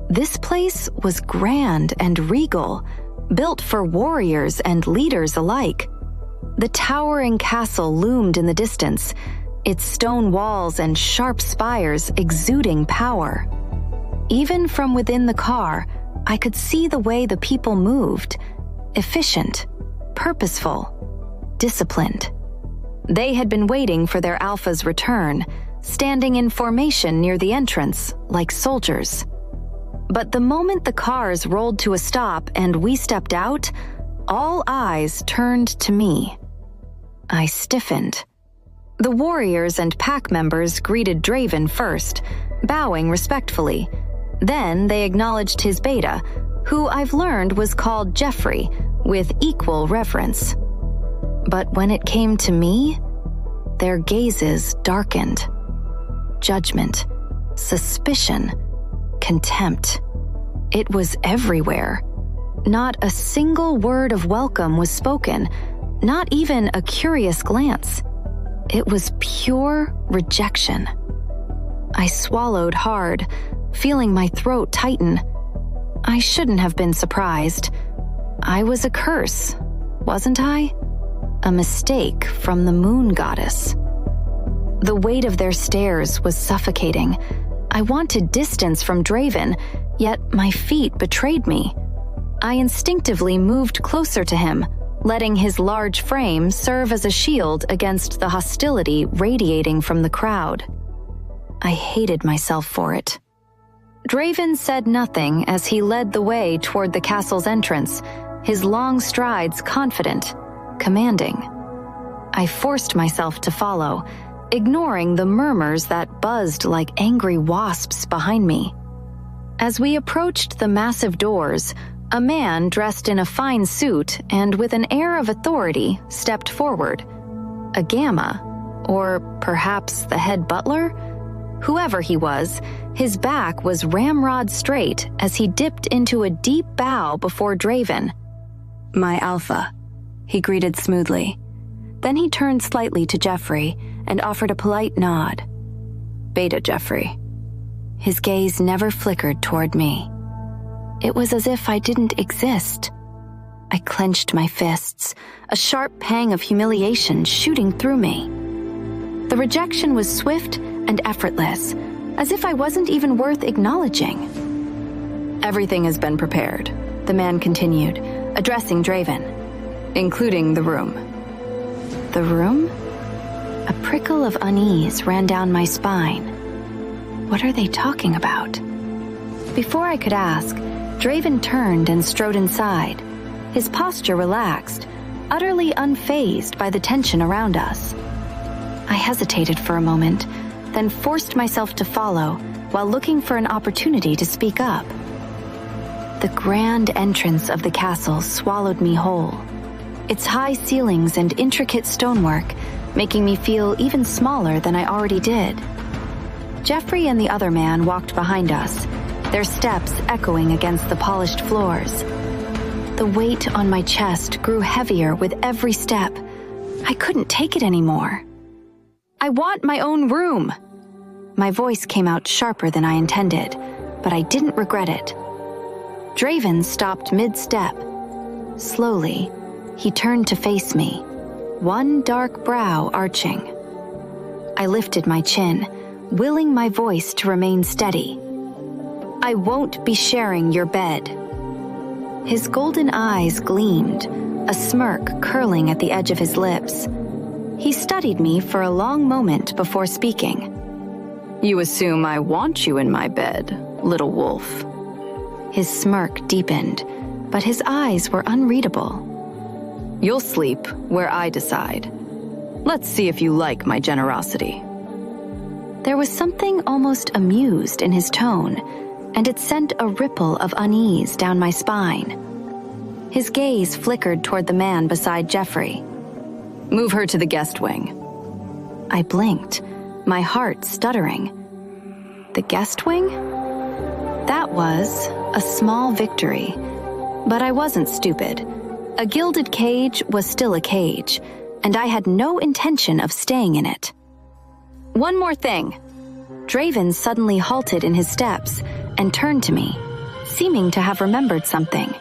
this place was grand and regal, built for warriors and leaders alike. The towering castle loomed in the distance, its stone walls and sharp spires exuding power. Even from within the car, I could see the way the people moved, efficient, purposeful, disciplined. They had been waiting for their alpha's return, standing in formation near the entrance, like soldiers. But the moment the cars rolled to a stop and we stepped out, all eyes turned to me. I stiffened. The warriors and pack members greeted Draven first, bowing respectfully. Then they acknowledged his beta, who I've learned was called Jeffrey, with equal reverence. But when it came to me, their gazes darkened. Judgment, suspicion, contempt. It was everywhere. Not a single word of welcome was spoken, not even a curious glance. It was pure rejection. I swallowed hard, feeling my throat tighten. I shouldn't have been surprised. I was a curse, wasn't I? A mistake from the moon goddess. The weight of their stares was suffocating. I wanted distance from Draven, yet my feet betrayed me. I instinctively moved closer to him, letting his large frame serve as a shield against the hostility radiating from the crowd. I hated myself for it. Draven said nothing as he led the way toward the castle's entrance, his long strides confident, commanding. I forced myself to follow, ignoring the murmurs that buzzed like angry wasps behind me. As we approached the massive doors, a man dressed in a fine suit and with an air of authority stepped forward. A Gamma, or perhaps the head butler? Whoever he was, his back was ramrod straight as he dipped into a deep bow before Draven. "My alpha," he greeted smoothly. Then he turned slightly to Jeffrey and offered a polite nod. "Beta, Jeffrey." His gaze never flickered toward me. It was as if I didn't exist. I clenched my fists, a sharp pang of humiliation shooting through me. The rejection was swift and effortless, as if I wasn't even worth acknowledging. "Everything has been prepared," the man continued, addressing Draven, "including the room." The room? A prickle of unease ran down my spine. What are they talking about? Before I could ask, Draven turned and strode inside, his posture relaxed, utterly unfazed by the tension around us. I hesitated for a moment, then forced myself to follow while looking for an opportunity to speak up. The grand entrance of the castle swallowed me whole, its high ceilings and intricate stonework making me feel even smaller than I already did. Jeffrey and the other man walked behind us, their steps echoing against the polished floors. The weight on my chest grew heavier with every step. I couldn't take it anymore. "I want my own room!" My voice came out sharper than I intended, but I didn't regret it. Draven stopped mid-step. Slowly, he turned to face me, one dark brow arching. I lifted my chin, willing my voice to remain steady. "I won't be sharing your bed." His golden eyes gleamed, a smirk curling at the edge of his lips. He studied me for a long moment before speaking. "You assume I want you in my bed, little wolf." His smirk deepened, but his eyes were unreadable. "You'll sleep where I decide. Let's see if you like my generosity." There was something almost amused in his tone, and it sent a ripple of unease down my spine. His gaze flickered toward the man beside Jeffrey. "Move her to the guest wing." I blinked, my heart stuttering. The guest wing? That was a small victory, but I wasn't stupid. A gilded cage was still a cage, and I had no intention of staying in it. "One more thing." Draven suddenly halted in his steps and turned to me, seeming to have remembered something.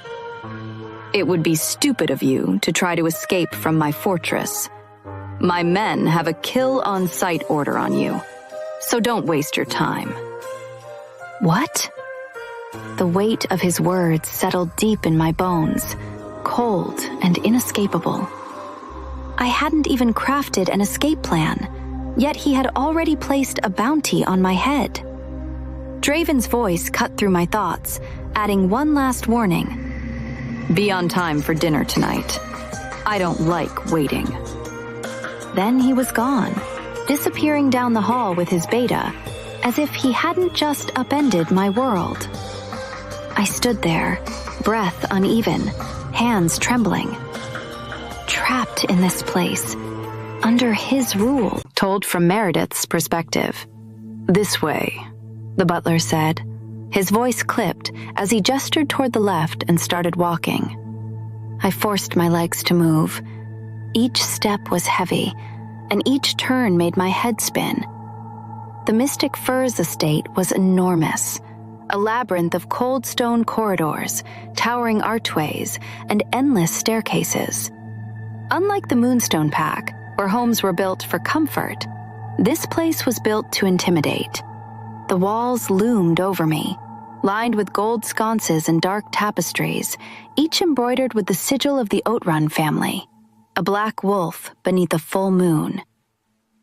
"It would be stupid of you to try to escape from my fortress. My men have a kill-on-sight order on you, so don't waste your time." What? The weight of his words settled deep in my bones, cold and inescapable. I hadn't even crafted an escape plan, yet he had already placed a bounty on my head. Draven's voice cut through my thoughts, adding one last warning. "Be on time for dinner tonight. I don't like waiting." Then he was gone, disappearing down the hall with his beta, as if he hadn't just upended my world. I stood there, breath uneven, hands trembling. Trapped in this place, under his rule, told from Meredith's perspective. "This way," the butler said. His voice clipped as he gestured toward the left and started walking. I forced my legs to move. Each step was heavy, and each turn made my head spin. The Mystic Firs estate was enormous, a labyrinth of cold stone corridors, towering archways, and endless staircases. Unlike the Moonstone Pack, where homes were built for comfort, this place was built to intimidate. The walls loomed over me, lined with gold sconces and dark tapestries, each embroidered with the sigil of the Outrun family, a black wolf beneath a full moon.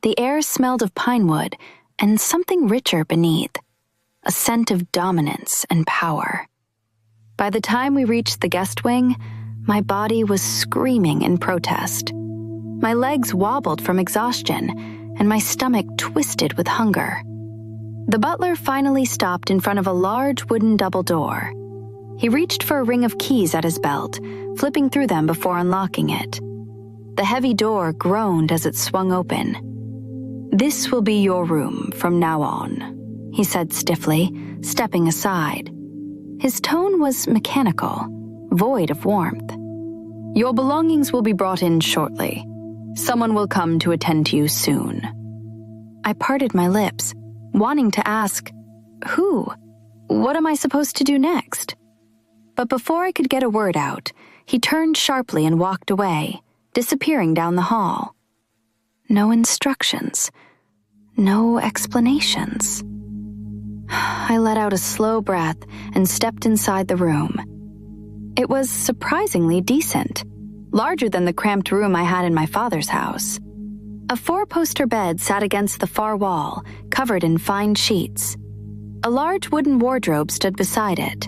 The air smelled of pinewood and something richer beneath, a scent of dominance and power. By the time we reached the guest wing, my body was screaming in protest. My legs wobbled from exhaustion, and my stomach twisted with hunger. The butler finally stopped in front of a large wooden double door. He reached for a ring of keys at his belt, flipping through them before unlocking it. The heavy door groaned as it swung open. "This will be your room from now on," he said stiffly, stepping aside. His tone was mechanical, void of warmth. "Your belongings will be brought in shortly. Someone will come to attend to you soon." I parted my lips, wanting to ask, "Who? What am I supposed to do next?" But before I could get a word out, he turned sharply and walked away, disappearing down the hall. No instructions. No explanations. I let out a slow breath and stepped inside the room. It was surprisingly decent, larger than the cramped room I had in my father's house. A 4-poster bed sat against the far wall, covered in fine sheets. A large wooden wardrobe stood beside it.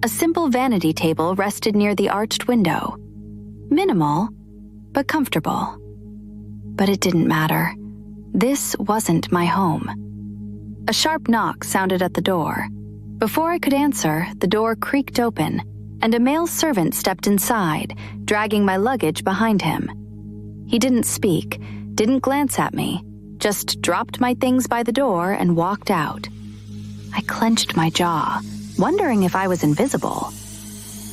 A simple vanity table rested near the arched window. Minimal, but comfortable. But it didn't matter. This wasn't my home. A sharp knock sounded at the door. Before I could answer, the door creaked open, and a male servant stepped inside, dragging my luggage behind him. He didn't speak, didn't glance at me, just dropped my things by the door and walked out. I clenched my jaw, wondering if I was invisible.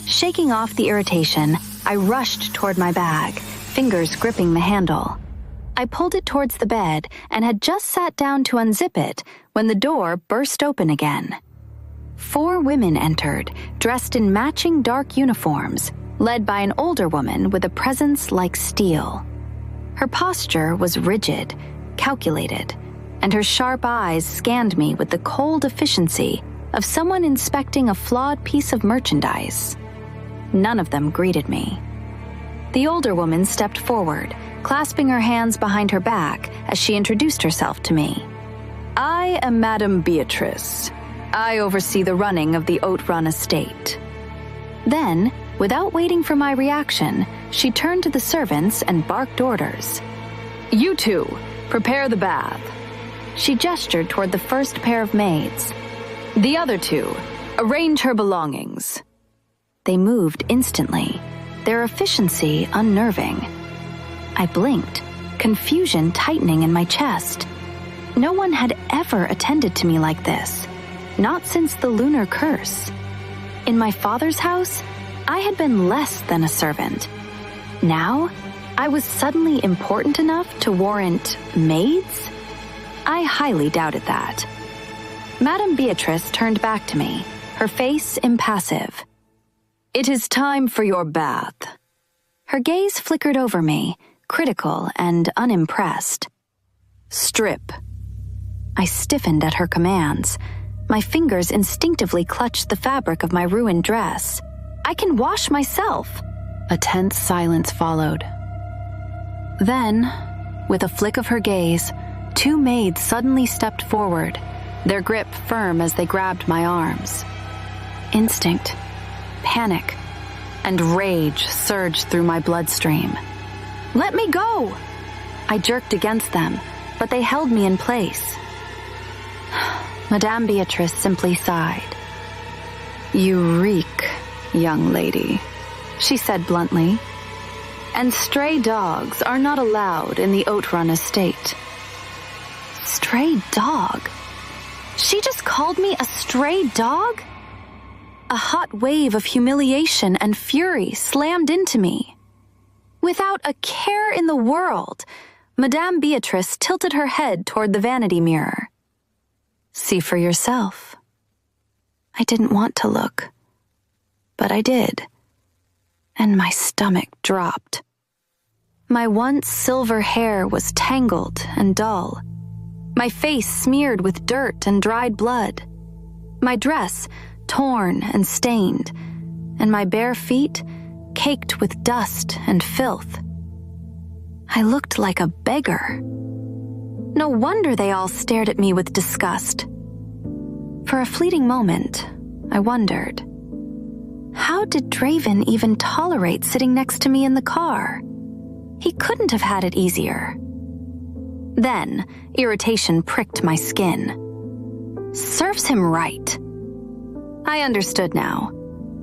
Shaking off the irritation, I rushed toward my bag, fingers gripping the handle. I pulled it towards the bed and had just sat down to unzip it when the door burst open again. 4 women entered, dressed in matching dark uniforms, led by an older woman with a presence like steel. Her posture was rigid, calculated, and her sharp eyes scanned me with the cold efficiency of someone inspecting a flawed piece of merchandise. None of them greeted me. The older woman stepped forward, clasping her hands behind her back as she introduced herself to me. "I am Madame Beatrice. I oversee the running of the Outrun estate." Then, without waiting for my reaction, she turned to the servants and barked orders. "You two, prepare the bath." She gestured toward the first pair of maids. "The other 2, arrange her belongings." They moved instantly, their efficiency unnerving. I blinked, confusion tightening in my chest. No one had ever attended to me like this, not since the lunar curse. In my father's house, I had been less than a servant. Now, I was suddenly important enough to warrant maids? I highly doubted that. Madame Beatrice turned back to me, her face impassive. "It is time for your bath." Her gaze flickered over me, critical and unimpressed. "Strip." I stiffened at her commands. My fingers instinctively clutched the fabric of my ruined dress. "I can wash myself." A tense silence followed. Then, with a flick of her gaze, 2 maids suddenly stepped forward, their grip firm as they grabbed my arms. Instinct, panic, and rage surged through my bloodstream. "Let me go!" I jerked against them, but they held me in place. Madame Beatrice simply sighed. "You reek, young lady," she said bluntly. "And stray dogs are not allowed in the Outrun estate." Stray dog? She just called me a stray dog? A hot wave of humiliation and fury slammed into me. Without a care in the world, Madame Beatrice tilted her head toward the vanity mirror. "See for yourself." I didn't want to look, but I did, and my stomach dropped. My once silver hair was tangled and dull, my face smeared with dirt and dried blood, my dress torn and stained, and my bare feet caked with dust and filth. I looked like a beggar. No wonder they all stared at me with disgust. For a fleeting moment, I wondered, how did Draven even tolerate sitting next to me in the car? He couldn't have had it easier. Then, irritation pricked my skin. Serves him right. I understood now.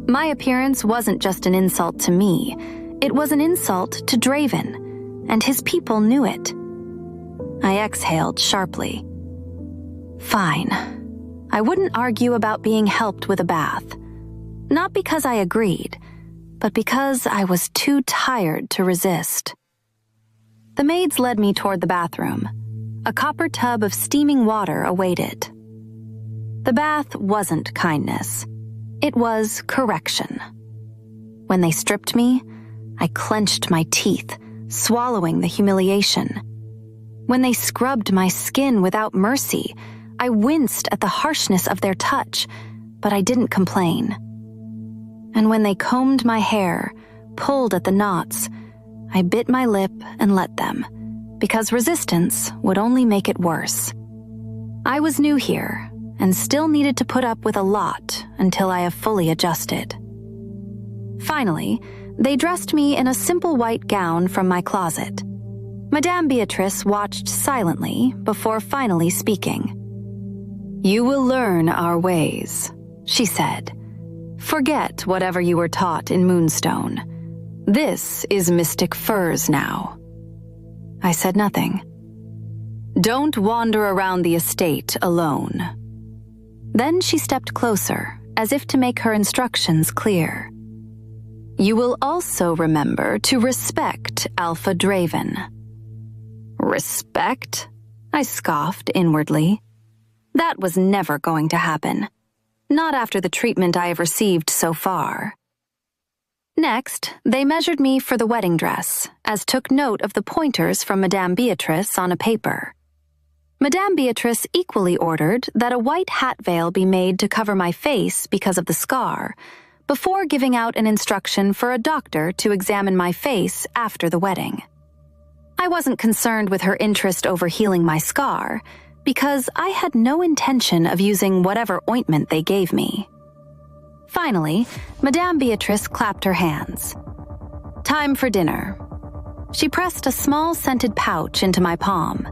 My appearance wasn't just an insult to me, it was an insult to Draven, and his people knew it. I exhaled sharply. Fine. I wouldn't argue about being helped with a bath. Not because I agreed, but because I was too tired to resist. The maids led me toward the bathroom. A copper tub of steaming water awaited. The bath wasn't kindness. It was correction. When they stripped me, I clenched my teeth, swallowing the humiliation. When they scrubbed my skin without mercy, I winced at the harshness of their touch, but I didn't complain. And when they combed my hair, pulled at the knots, I bit my lip and let them, because resistance would only make it worse. I was new here, and still needed to put up with a lot until I have fully adjusted. Finally, they dressed me in a simple white gown from my closet. Madame Beatrice watched silently before finally speaking. "You will learn our ways," she said. "Forget whatever you were taught in Moonstone. This is Mystic Firs now." I said nothing. "Don't wander around the estate alone." Then she stepped closer, as if to make her instructions clear. "You will also remember to respect Alpha Draven." Respect? I scoffed inwardly. That was never going to happen. Not after the treatment I have received so far. Next, they measured me for the wedding dress, as took note of the pointers from Madame Beatrice on a paper. Madame Beatrice equally ordered that a white hat veil be made to cover my face because of the scar, before giving out an instruction for a doctor to examine my face after the wedding. I wasn't concerned with her interest over healing my scar, because I had no intention of using whatever ointment they gave me. Finally, Madame Beatrice clapped her hands. "Time for dinner." She pressed a small scented pouch into my palm.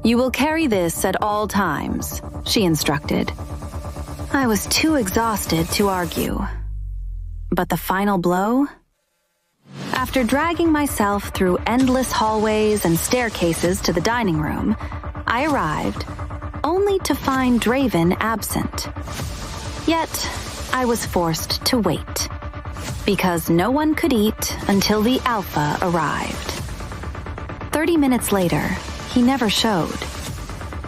"You will carry this at all times," she instructed. I was too exhausted to argue. But the final blow? After dragging myself through endless hallways and staircases to the dining room, I arrived, only to find Draven absent. Yet, I was forced to wait, because no one could eat until the Alpha arrived. 30 minutes later, he never showed.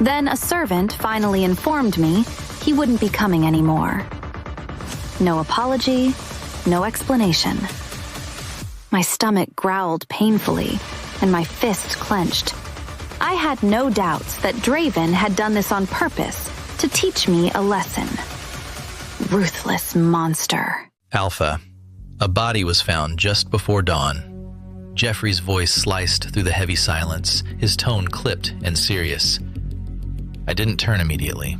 Then a servant finally informed me he wouldn't be coming anymore. No apology, no explanation. My stomach growled painfully, and my fists clenched. I had no doubts that Draven had done this on purpose to teach me a lesson. Ruthless monster. Alpha. A body was found just before dawn. Jeffrey's voice sliced through the heavy silence, his tone clipped and serious. I didn't turn immediately.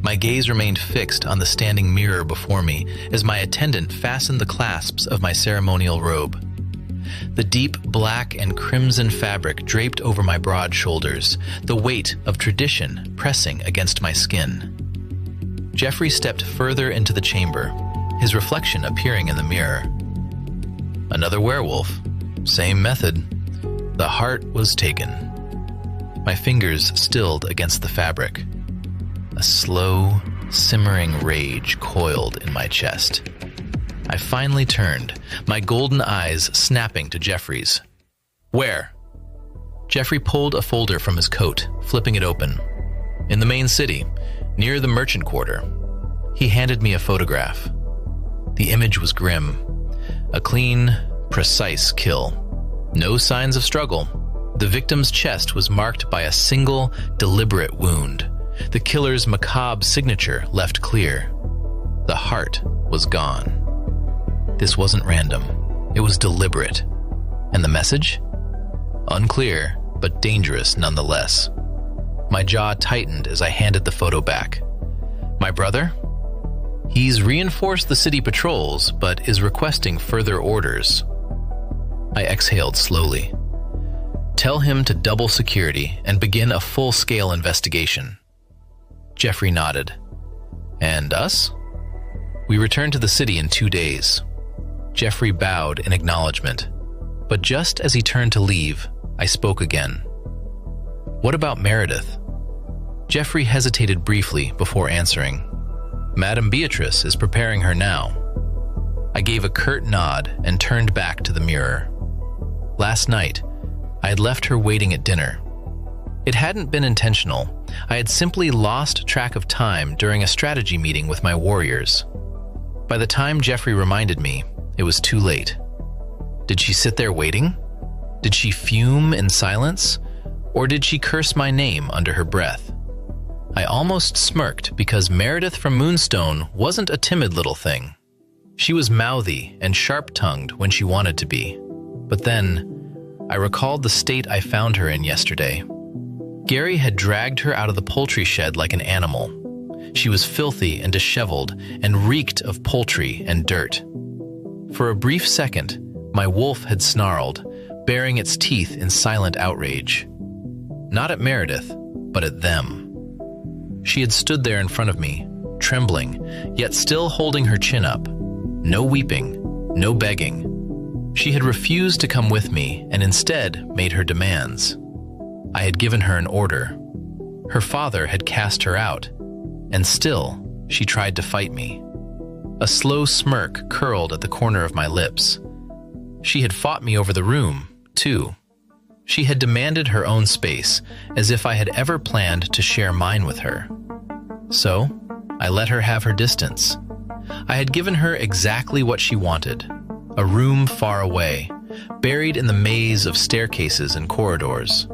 My gaze remained fixed on the standing mirror before me as my attendant fastened the clasps of my ceremonial robe. The deep black and crimson fabric draped over my broad shoulders, the weight of tradition pressing against my skin. Jeffrey stepped further into the chamber, his reflection appearing in the mirror. Another werewolf. Same method. The heart was taken. My fingers stilled against the fabric. A slow, simmering rage coiled in my chest. I finally turned, my golden eyes snapping to Jeffrey's. "Where?" Jeffrey pulled a folder from his coat, flipping it open. "In the main city, near the merchant quarter." He handed me a photograph. The image was grim. A clean, precise kill. No signs of struggle. The victim's chest was marked by a single, deliberate wound. The killer's macabre signature left clear. The heart was gone. This wasn't random. It was deliberate. And the message? Unclear, but dangerous nonetheless. My jaw tightened as I handed the photo back. My brother? He's reinforced the city patrols, but is requesting further orders. I exhaled slowly. Tell him to double security and begin a full-scale investigation. Jeffrey nodded. And us? We returned to the city in 2 days. Jeffrey bowed in acknowledgement, but just as he turned to leave, I spoke again. What about Meredith? Jeffrey hesitated briefly before answering. Madame Beatrice is preparing her now. I gave a curt nod and turned back to the mirror. Last night, I had left her waiting at dinner. It hadn't been intentional. I had simply lost track of time during a strategy meeting with my warriors. By the time Jeffrey reminded me, it was too late. Did she sit there waiting? Did she fume in silence? Or did she curse my name under her breath? I almost smirked because Meredith from Moonstone wasn't a timid little thing. She was mouthy and sharp-tongued when she wanted to be. But then, I recalled the state I found her in yesterday. Gary had dragged her out of the poultry shed like an animal. She was filthy and disheveled and reeked of poultry and dirt. For a brief second, my wolf had snarled, baring its teeth in silent outrage. Not at Meredith, but at them. She had stood there in front of me, trembling, yet still holding her chin up. No weeping, no begging. She had refused to come with me and instead made her demands. I had given her an order. Her father had cast her out, and still she tried to fight me. A slow smirk curled at the corner of my lips. She had fought me over the room, too. She had demanded her own space, as if I had ever planned to share mine with her. So, I let her have her distance. I had given her exactly what she wanted, a room far away, buried in the maze of staircases and corridors.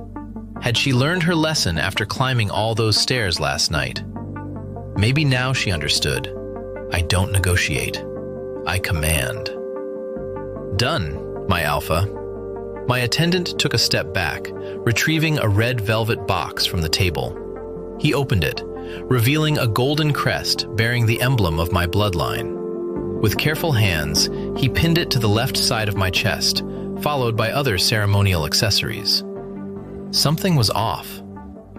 Had she learned her lesson after climbing all those stairs last night? Maybe now she understood. I don't negotiate. I command. Done, my alpha. My attendant took a step back, retrieving a red velvet box from the table. He opened it, revealing a golden crest bearing the emblem of my bloodline. With careful hands, he pinned it to the left side of my chest, followed by other ceremonial accessories. Something was off.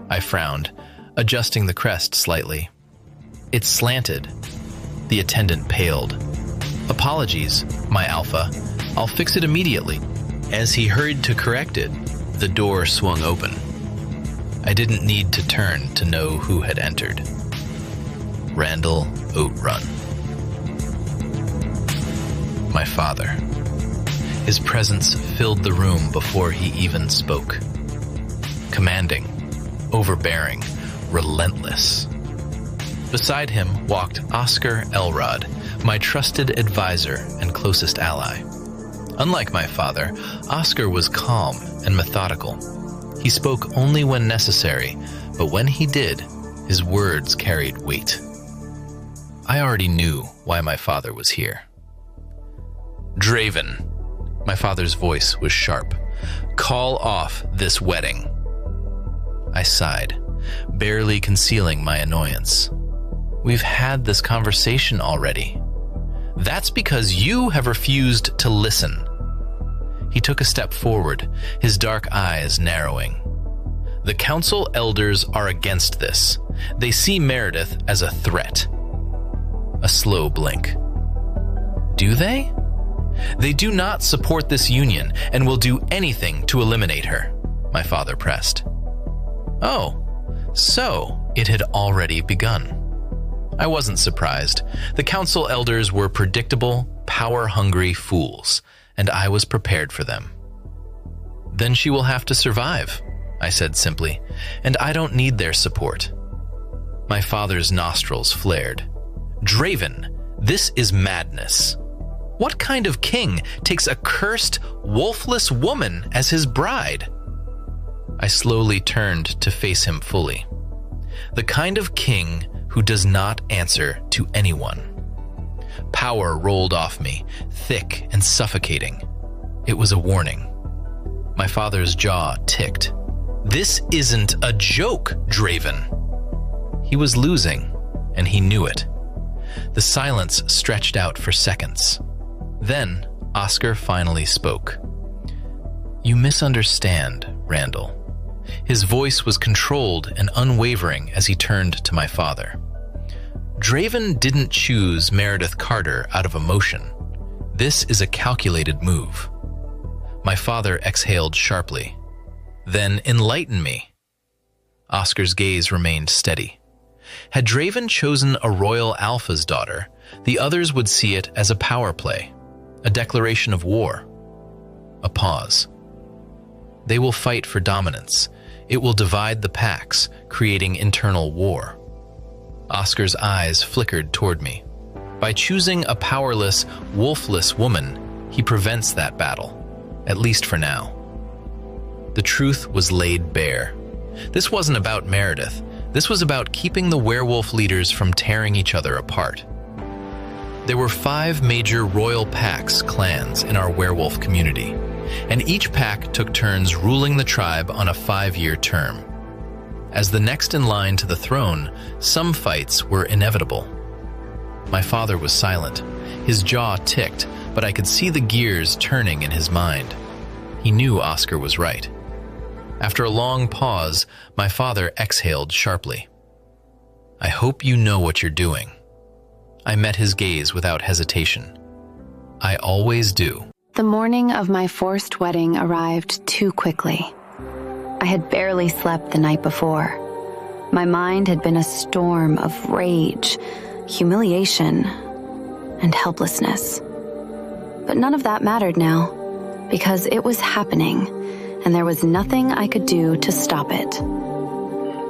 I frowned, adjusting the crest slightly. It slanted. The attendant paled. Apologies, my alpha. I'll fix it immediately. As he hurried to correct it, the door swung open. I didn't need to turn to know who had entered. Randall Oatrun. My father. His presence filled the room before he even spoke. Commanding, overbearing, relentless. Beside him walked Oscar Elrod, my trusted advisor and closest ally. Unlike my father, Oscar was calm and methodical. He spoke only when necessary, but when he did, his words carried weight. I already knew why my father was here. Draven. My father's voice was sharp. Call off this wedding. I sighed, barely concealing my annoyance. We've had this conversation already. That's because you have refused to listen. He took a step forward, his dark eyes narrowing. The council elders are against this. They see Meredith as a threat. A slow blink. Do they? They do not support this union and will do anything to eliminate her, my father pressed. Oh, so it had already begun. I wasn't surprised. The council elders were predictable, power-hungry fools, and I was prepared for them. Then she will have to survive, I said simply, and I don't need their support. My father's nostrils flared. Draven, this is madness. What kind of king takes a cursed, wolfless woman as his bride? I slowly turned to face him fully. The kind of king who does not answer to anyone. Power rolled off me, thick and suffocating. It was a warning. My father's jaw ticked. This isn't a joke, Draven. He was losing, and he knew it. The silence stretched out for seconds. Then, Oscar finally spoke. You misunderstand, Randall. His voice was controlled and unwavering as he turned to my father. Draven didn't choose Meredith Carter out of emotion. This is a calculated move. My father exhaled sharply. Then enlighten me. Oscar's gaze remained steady. Had Draven chosen a royal alpha's daughter, the others would see it as a power play, a declaration of war. A pause. They will fight for dominance. It will divide the packs, creating internal war. Oscar's eyes flickered toward me. By choosing a powerless, wolfless woman, he prevents that battle, at least for now. The truth was laid bare. This wasn't about Meredith. This was about keeping the werewolf leaders from tearing each other apart. There were 5 major royal packs, clans, in our werewolf community, and each pack took turns ruling the tribe on a 5-year term. As the next in line to the throne, some fights were inevitable. My father was silent. His jaw ticked, but I could see the gears turning in his mind. He knew Oscar was right. After a long pause, my father exhaled sharply. "I hope you know what you're doing." I met his gaze without hesitation. "I always do." The morning of my forced wedding arrived too quickly. I had barely slept the night before. My mind had been a storm of rage, humiliation, and helplessness. But none of that mattered now, because it was happening, and there was nothing I could do to stop it.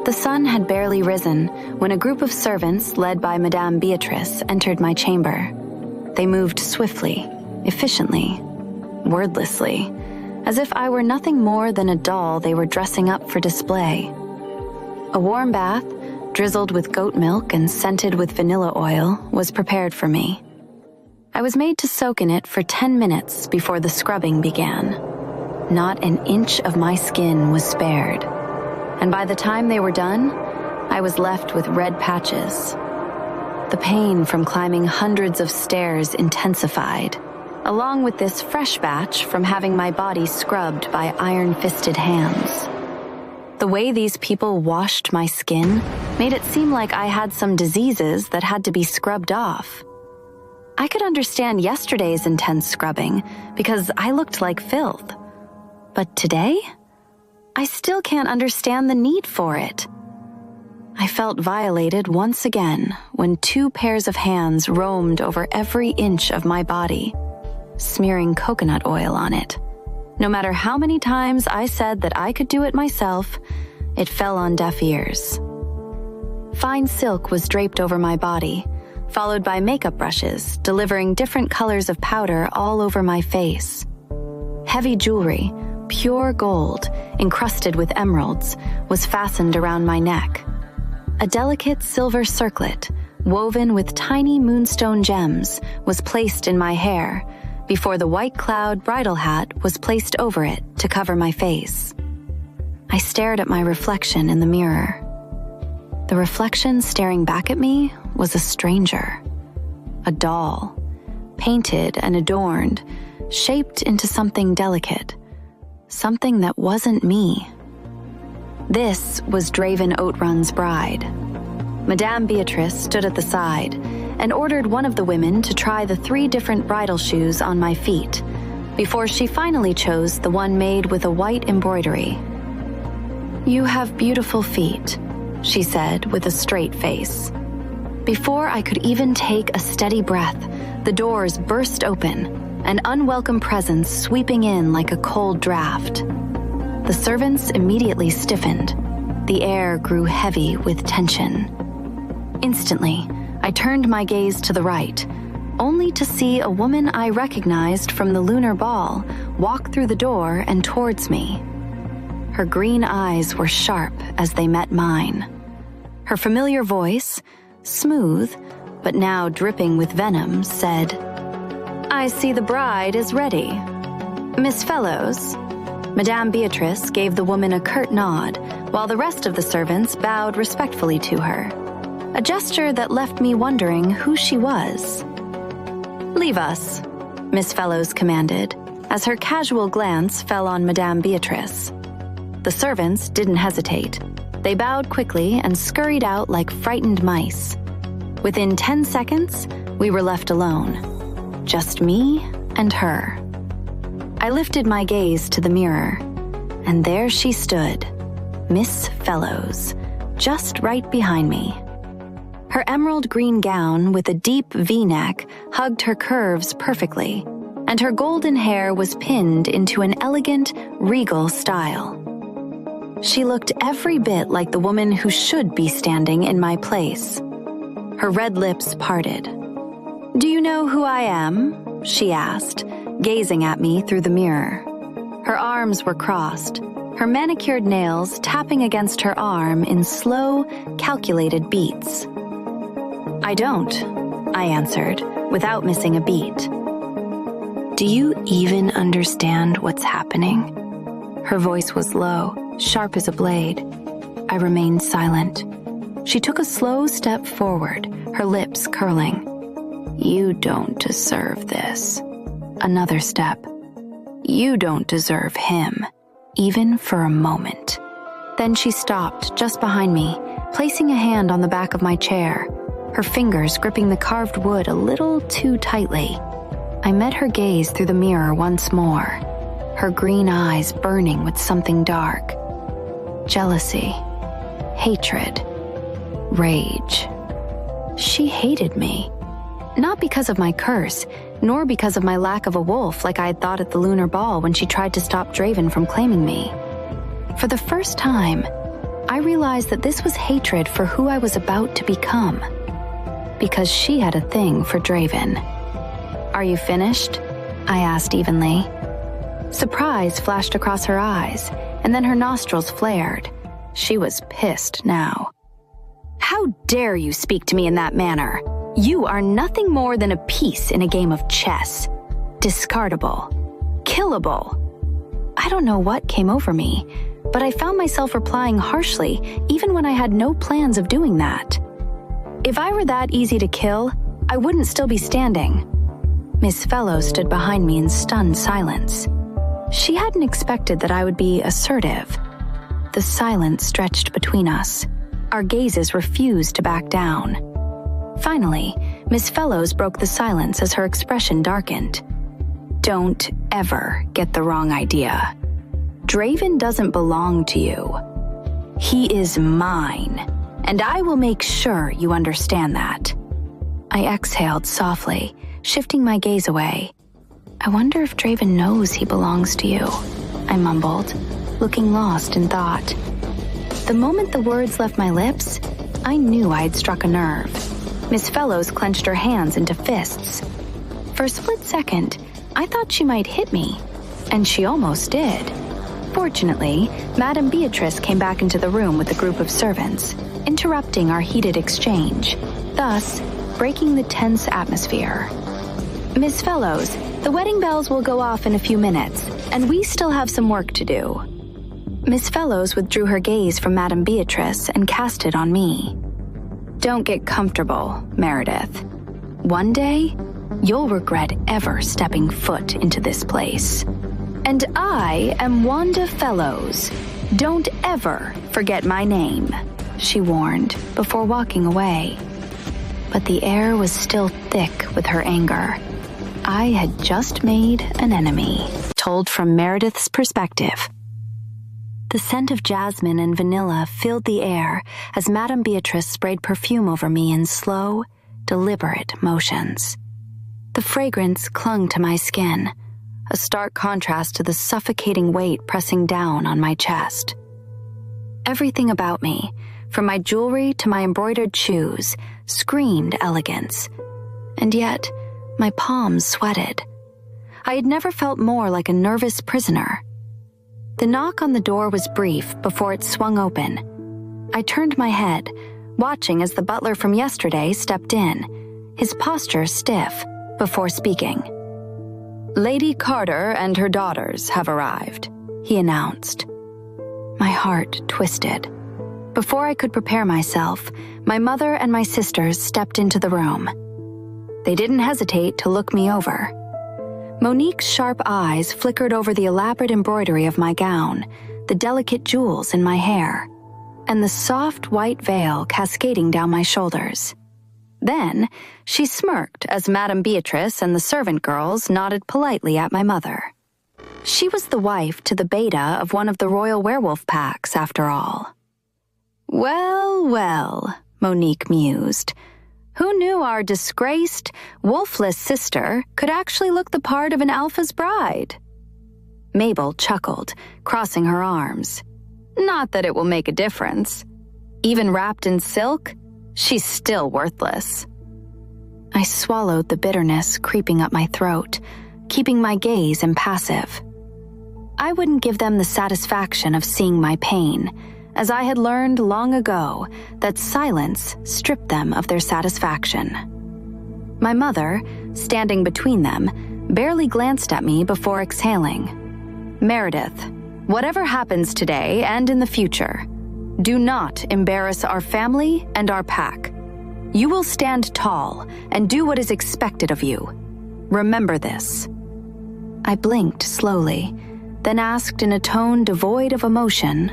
The sun had barely risen when a group of servants led by Madame Beatrice entered my chamber. They moved swiftly, efficiently, wordlessly, as if I were nothing more than a doll they were dressing up for display. A warm bath, drizzled with goat milk and scented with vanilla oil, was prepared for me. I was made to soak in it for 10 minutes before the scrubbing began. Not an inch of my skin was spared, and by the time they were done, I was left with red patches. The pain from climbing hundreds of stairs intensified, along with this fresh batch from having my body scrubbed by iron-fisted hands. The way these people washed my skin made it seem like I had some diseases that had to be scrubbed off. I could understand yesterday's intense scrubbing because I looked like filth. But today, I still can't understand the need for it. I felt violated once again when 2 pairs of hands roamed over every inch of my body, smearing coconut oil on it. No matter how many times I said that I could do it myself, it fell on deaf ears. Fine silk was draped over my body, followed by makeup brushes delivering different colors of powder all over my face. Heavy jewelry, pure gold, encrusted with emeralds, was fastened around my neck. A delicate silver circlet, woven with tiny moonstone gems, was placed in my hair before the white cloud bridal hat was placed over it to cover my face. I stared at my reflection in the mirror. The reflection staring back at me was a stranger, a doll, painted and adorned, shaped into something delicate, something that wasn't me. This was Draven Oatrun's bride. Madame Beatrice stood at the side and ordered one of the women to try the 3 different bridal shoes on my feet before she finally chose the one made with a white embroidery. "You have beautiful feet," she said with a straight face. Before I could even take a steady breath, the doors burst open, an unwelcome presence sweeping in like a cold draft. The servants immediately stiffened. The air grew heavy with tension. Instantly, I turned my gaze to the right, only to see a woman I recognized from the lunar ball walk through the door and towards me. Her green eyes were sharp as they met mine. Her familiar voice, smooth, but now dripping with venom, said, "I see the bride is ready. Miss Fellows." Madame Beatrice gave the woman a curt nod, while the rest of the servants bowed respectfully to her, a gesture that left me wondering who she was. "Leave us," Miss Fellows commanded, as her casual glance fell on Madame Beatrice. The servants didn't hesitate. They bowed quickly and scurried out like frightened mice. Within 10 seconds, we were left alone. Just me and her. I lifted my gaze to the mirror, and there she stood, Miss Fellows, just right behind me. Her emerald green gown with a deep V-neck hugged her curves perfectly, and her golden hair was pinned into an elegant, regal style. She looked every bit like the woman who should be standing in my place. Her red lips parted. "Do you know who I am?" she asked, gazing at me through the mirror. Her arms were crossed, her manicured nails tapping against her arm in slow, calculated beats. "I don't," I answered, without missing a beat. "Do you even understand what's happening?" Her voice was low, sharp as a blade. I remained silent. She took a slow step forward, her lips curling. "You don't deserve this." Another step. "You don't deserve him, even for a moment." Then she stopped just behind me, placing a hand on the back of my chair, her fingers gripping the carved wood a little too tightly. I met her gaze through the mirror once more, her green eyes burning with something dark. Jealousy, hatred, rage. She hated me. Not because of my curse, nor because of my lack of a wolf like I had thought at the lunar ball when she tried to stop Draven from claiming me. For the first time, I realized that this was hatred for who I was about to become. Because she had a thing for Draven. "Are you finished?" I asked evenly. Surprise flashed across her eyes, and then her nostrils flared. She was pissed now. "How dare you speak to me in that manner? You are nothing more than a piece in a game of chess. Discardable. Killable." I don't know what came over me, but I found myself replying harshly even when I had no plans of doing that. If I were that easy to kill, I wouldn't still be standing. Miss Fellows stood behind me in stunned silence. She hadn't expected that I would be assertive. The silence stretched between us. Our gazes refused to back down. Finally, Miss Fellows broke the silence as her expression darkened. "Don't ever get the wrong idea. Draven doesn't belong to you. He is mine, and I will make sure you understand that." I exhaled softly, shifting my gaze away. "I wonder if Draven knows he belongs to you," I mumbled, looking lost in thought. The moment the words left my lips, I knew I had struck a nerve. Miss Fellows clenched her hands into fists. For a split second, I thought she might hit me, and she almost did. Fortunately, Madame Beatrice came back into the room with a group of servants, interrupting our heated exchange, thus breaking the tense atmosphere. "Miss Fellows, the wedding bells will go off in a few minutes, and we still have some work to do." Miss Fellows withdrew her gaze from Madame Beatrice and cast it on me. "Don't get comfortable, Meredith. One day, you'll regret ever stepping foot into this place. And I am Wanda Fellows. Don't ever forget my name," she warned before walking away. But the air was still thick with her anger. I had just made an enemy, told from Meredith's perspective. The scent of jasmine and vanilla filled the air as Madame Beatrice sprayed perfume over me in slow, deliberate motions. The fragrance clung to my skin, a stark contrast to the suffocating weight pressing down on my chest. Everything about me, from my jewelry to my embroidered shoes, screamed elegance. And yet, my palms sweated. I had never felt more like a nervous prisoner. The knock on the door was brief before it swung open. I turned my head, watching as the butler from yesterday stepped in, his posture stiff, before speaking. "Lady Carter and her daughters have arrived," he announced. My heart twisted. Before I could prepare myself, my mother and my sisters stepped into the room. They didn't hesitate to look me over. Monique's sharp eyes flickered over the elaborate embroidery of my gown, the delicate jewels in my hair, and the soft white veil cascading down my shoulders. Then, she smirked as Madame Beatrice and the servant girls nodded politely at my mother. She was the wife to the beta of one of the royal werewolf packs, after all. Well, well, Monique mused. Who knew our disgraced, wolfless sister could actually look the part of an alpha's bride? Mabel chuckled, crossing her arms. Not that it will make a difference. Even wrapped in silk, she's still worthless. I swallowed the bitterness creeping up my throat, keeping my gaze impassive. I wouldn't give them the satisfaction of seeing my pain, as I had learned long ago that silence stripped them of their satisfaction. My mother, standing between them, barely glanced at me before exhaling. Meredith, whatever happens today and in the future, do not embarrass our family and our pack. You will stand tall and do what is expected of you. Remember this. I blinked slowly, then asked in a tone devoid of emotion,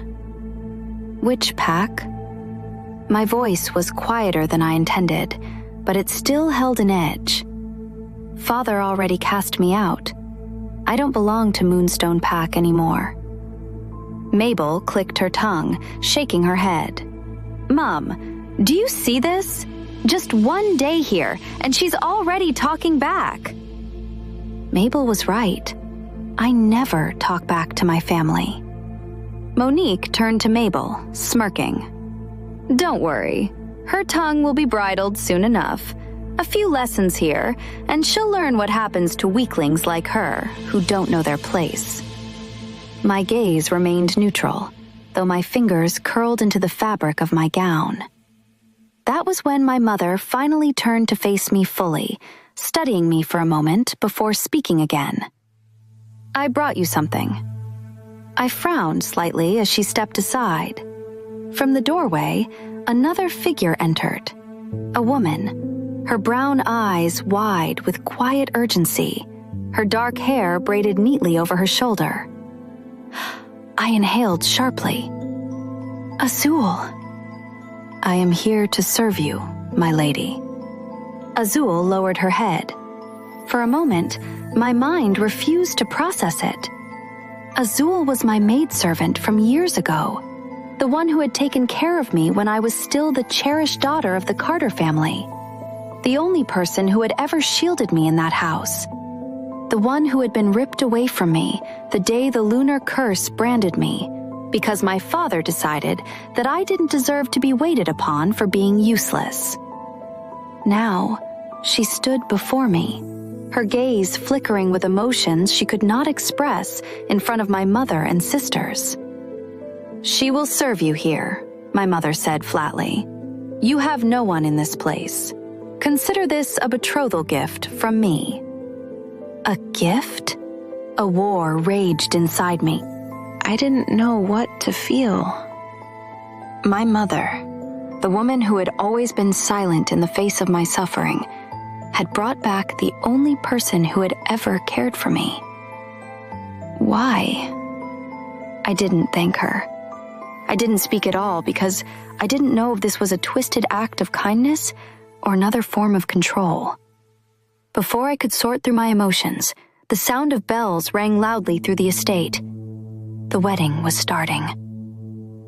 "Which pack?" My voice was quieter than I intended, but it still held an edge. Father already cast me out. I don't belong to Moonstone Pack anymore. Mabel clicked her tongue, shaking her head. Mom, do you see this? Just one day here, and she's already talking back. Mabel was right. I never talk back to my family. Monique turned to Mabel, smirking. Don't worry. Her tongue will be bridled soon enough. A few lessons here, and she'll learn what happens to weaklings like her who don't know their place. My gaze remained neutral, though my fingers curled into the fabric of my gown. That was when my mother finally turned to face me fully, studying me for a moment before speaking again. I brought you something. I frowned slightly as she stepped aside. From the doorway, another figure entered. A woman, her brown eyes wide with quiet urgency, her dark hair braided neatly over her shoulder. I inhaled sharply. Azul. I am here to serve you, my lady. Azul lowered her head. For a moment, my mind refused to process it. Azul was my maidservant from years ago, the one who had taken care of me when I was still the cherished daughter of the Carter family, the only person who had ever shielded me in that house, the one who had been ripped away from me the day the lunar curse branded me, because my father decided that I didn't deserve to be waited upon for being useless. Now, she stood before me, her gaze flickering with emotions she could not express in front of my mother and sisters. She will serve you here, my mother said flatly. You have no one in this place. Consider this a betrothal gift from me. A gift? A war raged inside me. I didn't know what to feel. My mother, the woman who had always been silent in the face of my suffering, had brought back the only person who had ever cared for me. Why? I didn't thank her. I didn't speak at all because I didn't know if this was a twisted act of kindness or another form of control. Before I could sort through my emotions, the sound of bells rang loudly through the estate. The wedding was starting.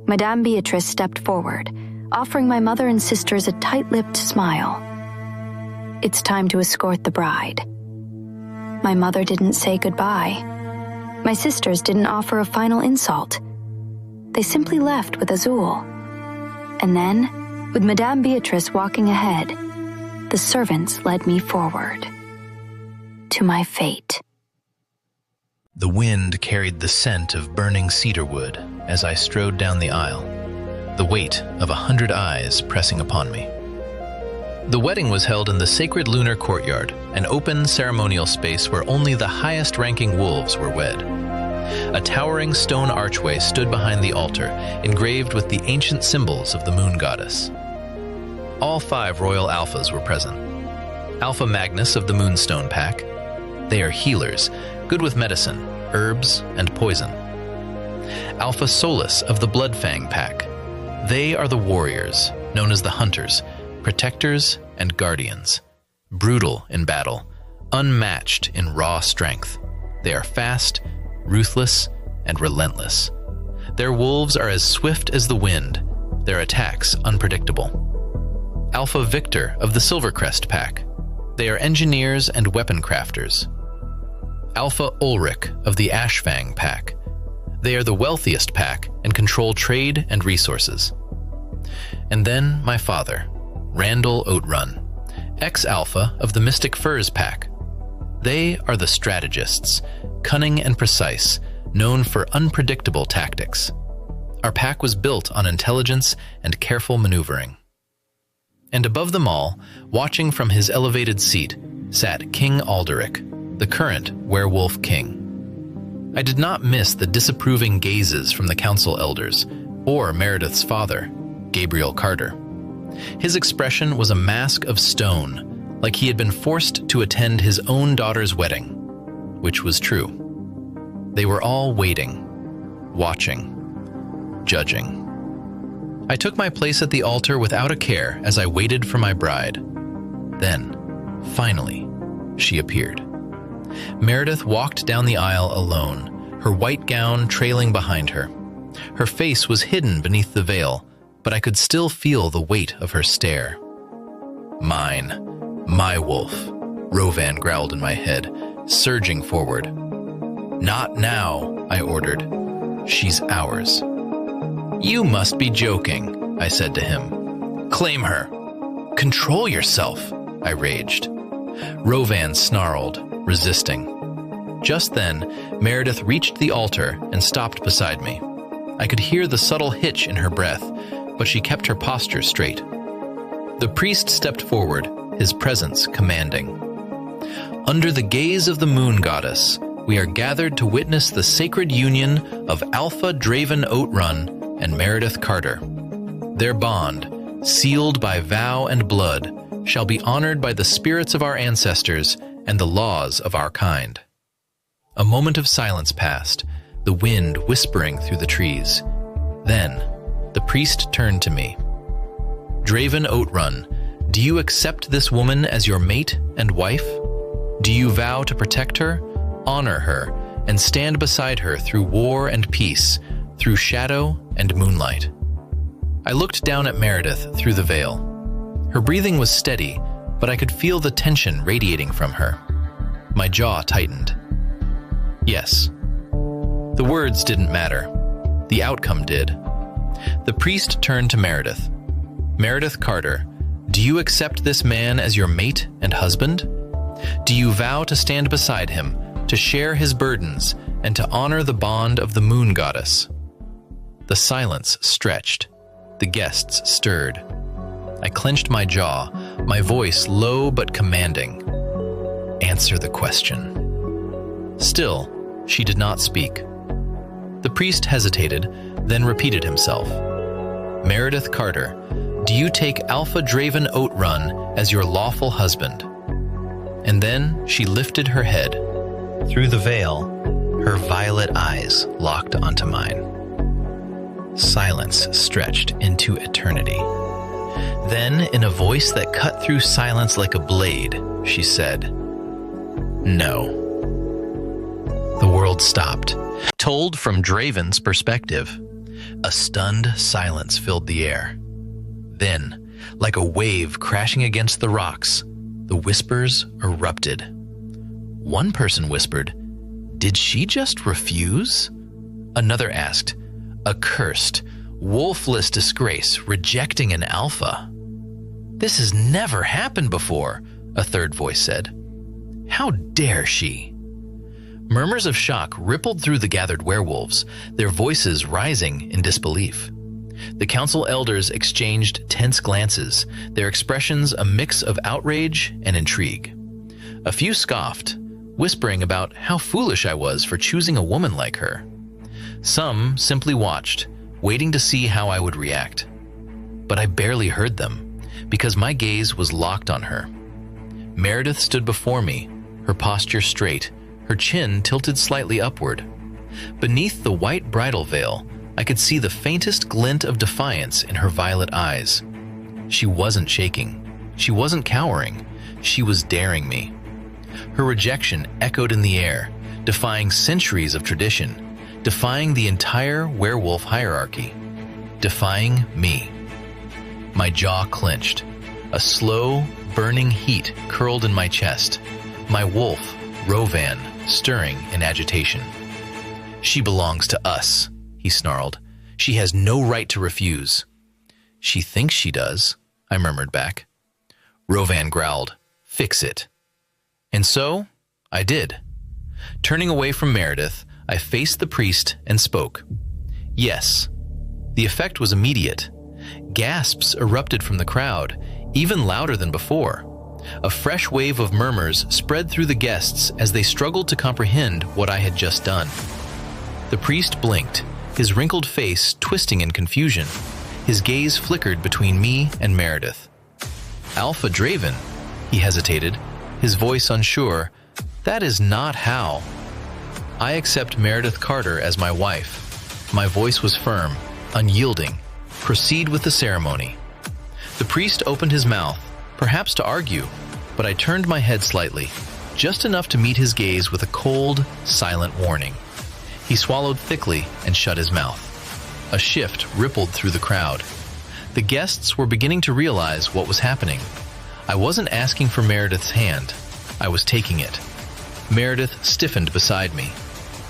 Madame Beatrice stepped forward, offering my mother and sisters a tight-lipped smile. It's time to escort the bride. My mother didn't say goodbye. My sisters didn't offer a final insult. They simply left with Azul. And then, with Madame Beatrice walking ahead, the servants led me forward. To my fate. The wind carried the scent of burning cedarwood as I strode down the aisle, the weight of 100 eyes pressing upon me. The wedding was held in the sacred lunar courtyard, an open ceremonial space where only the highest-ranking wolves were wed. A towering stone archway stood behind the altar, engraved with the ancient symbols of the moon goddess. All 5 royal alphas were present. Alpha Magnus of the Moonstone Pack. They are healers, good with medicine, herbs, and poison. Alpha Solus of the Bloodfang Pack. They are the warriors, known as the Hunters, protectors and guardians. Brutal in battle, unmatched in raw strength. They are fast, ruthless, and relentless. Their wolves are as swift as the wind, their attacks unpredictable. Alpha Victor of the Silvercrest Pack. They are engineers and weapon crafters. Alpha Ulrich of the Ashfang Pack. They are the wealthiest pack and control trade and resources. And then my father, Randall Oatrun, ex-Alpha of the Mystic Furs Pack. They are the strategists, cunning and precise, known for unpredictable tactics. Our pack was built on intelligence and careful maneuvering. And above them all, watching from his elevated seat, sat King Alderic, the current werewolf king. I did not miss the disapproving gazes from the council elders, or Meredith's father, Gabriel Carter. His expression was a mask of stone, like he had been forced to attend his own daughter's wedding, which was true. They were all waiting, watching, judging. I took my place at the altar without a care as I waited for my bride. Then, finally, she appeared. Meredith walked down the aisle alone, her white gown trailing behind her. Her face was hidden beneath the veil, but I could still feel the weight of her stare. "Mine, my wolf," Rovan growled in my head, surging forward. "Not now," I ordered. "She's ours." "You must be joking," I said to him. "Claim her." "Control yourself," I raged. Rovan snarled, resisting. Just then, Meredith reached the altar and stopped beside me. I could hear the subtle hitch in her breath, but she kept her posture straight. The priest stepped forward, his presence commanding. "Under the gaze of the moon goddess, we are gathered to witness the sacred union of Alpha Draven Oatrun and Meredith Carter. Their bond, sealed by vow and blood, shall be honored by the spirits of our ancestors and the laws of our kind." A moment of silence passed, the wind whispering through the trees. Then, the priest turned to me. "Draven Oatrun, do you accept this woman as your mate and wife? Do you vow to protect her, honor her, and stand beside her through war and peace, through shadow and moonlight?" I looked down at Meredith through the veil. Her breathing was steady, but I could feel the tension radiating from her. My jaw tightened. Yes. The words didn't matter. The outcome did. The priest turned to Meredith. "Meredith Carter, do you accept this man as your mate and husband? Do you vow to stand beside him, to share his burdens, and to honor the bond of the moon goddess?" The silence stretched. The guests stirred. I clenched my jaw, my voice low but commanding. "Answer the question." Still, she did not speak. The priest hesitated, then repeated himself. "Meredith Carter, do you take Alpha Draven Oatrun as your lawful husband?" And then she lifted her head. Through the veil, her violet eyes locked onto mine. Silence stretched into eternity. Then, in a voice that cut through silence like a blade, she said, "No." The world stopped. Told from Draven's perspective, a stunned silence filled the air. Then, like a wave crashing against the rocks, the whispers erupted. One person whispered, "Did she just refuse?" Another asked, "Accursed, wolfless disgrace, rejecting an alpha." "This has never happened before," a third voice said. "How dare she?" Murmurs of shock rippled through the gathered werewolves, their voices rising in disbelief. The council elders exchanged tense glances, their expressions a mix of outrage and intrigue. A few scoffed, whispering about how foolish I was for choosing a woman like her. Some simply watched, waiting to see how I would react. But I barely heard them, because my gaze was locked on her. Meredith stood before me, her posture straight, her chin tilted slightly upward. Beneath the white bridal veil, I could see the faintest glint of defiance in her violet eyes. She wasn't shaking. She wasn't cowering. She was daring me. Her rejection echoed in the air, defying centuries of tradition, defying the entire werewolf hierarchy, defying me. My jaw clenched. A slow, burning heat curled in my chest. My wolf, Rovan, stirring in agitation. "She belongs to us," he snarled. "She has no right to refuse." "She thinks she does," I murmured back. Rovan growled, "Fix it." And so, I did. Turning away from Meredith, I faced the priest and spoke. Yes, the effect was immediate. Gasps erupted from the crowd, even louder than before. A fresh wave of murmurs spread through the guests as they struggled to comprehend what I had just done. The priest blinked, his wrinkled face twisting in confusion. His gaze flickered between me and Meredith. "Alpha Draven," he hesitated, his voice unsure. "That is not how." "I accept Meredith Carter as my wife." My voice was firm, unyielding. "Proceed with the ceremony." The priest opened his mouth, perhaps to argue, but I turned my head slightly, just enough to meet his gaze with a cold, silent warning. He swallowed thickly and shut his mouth. A shift rippled through the crowd. The guests were beginning to realize what was happening. I wasn't asking for Meredith's hand. I was taking it. Meredith stiffened beside me.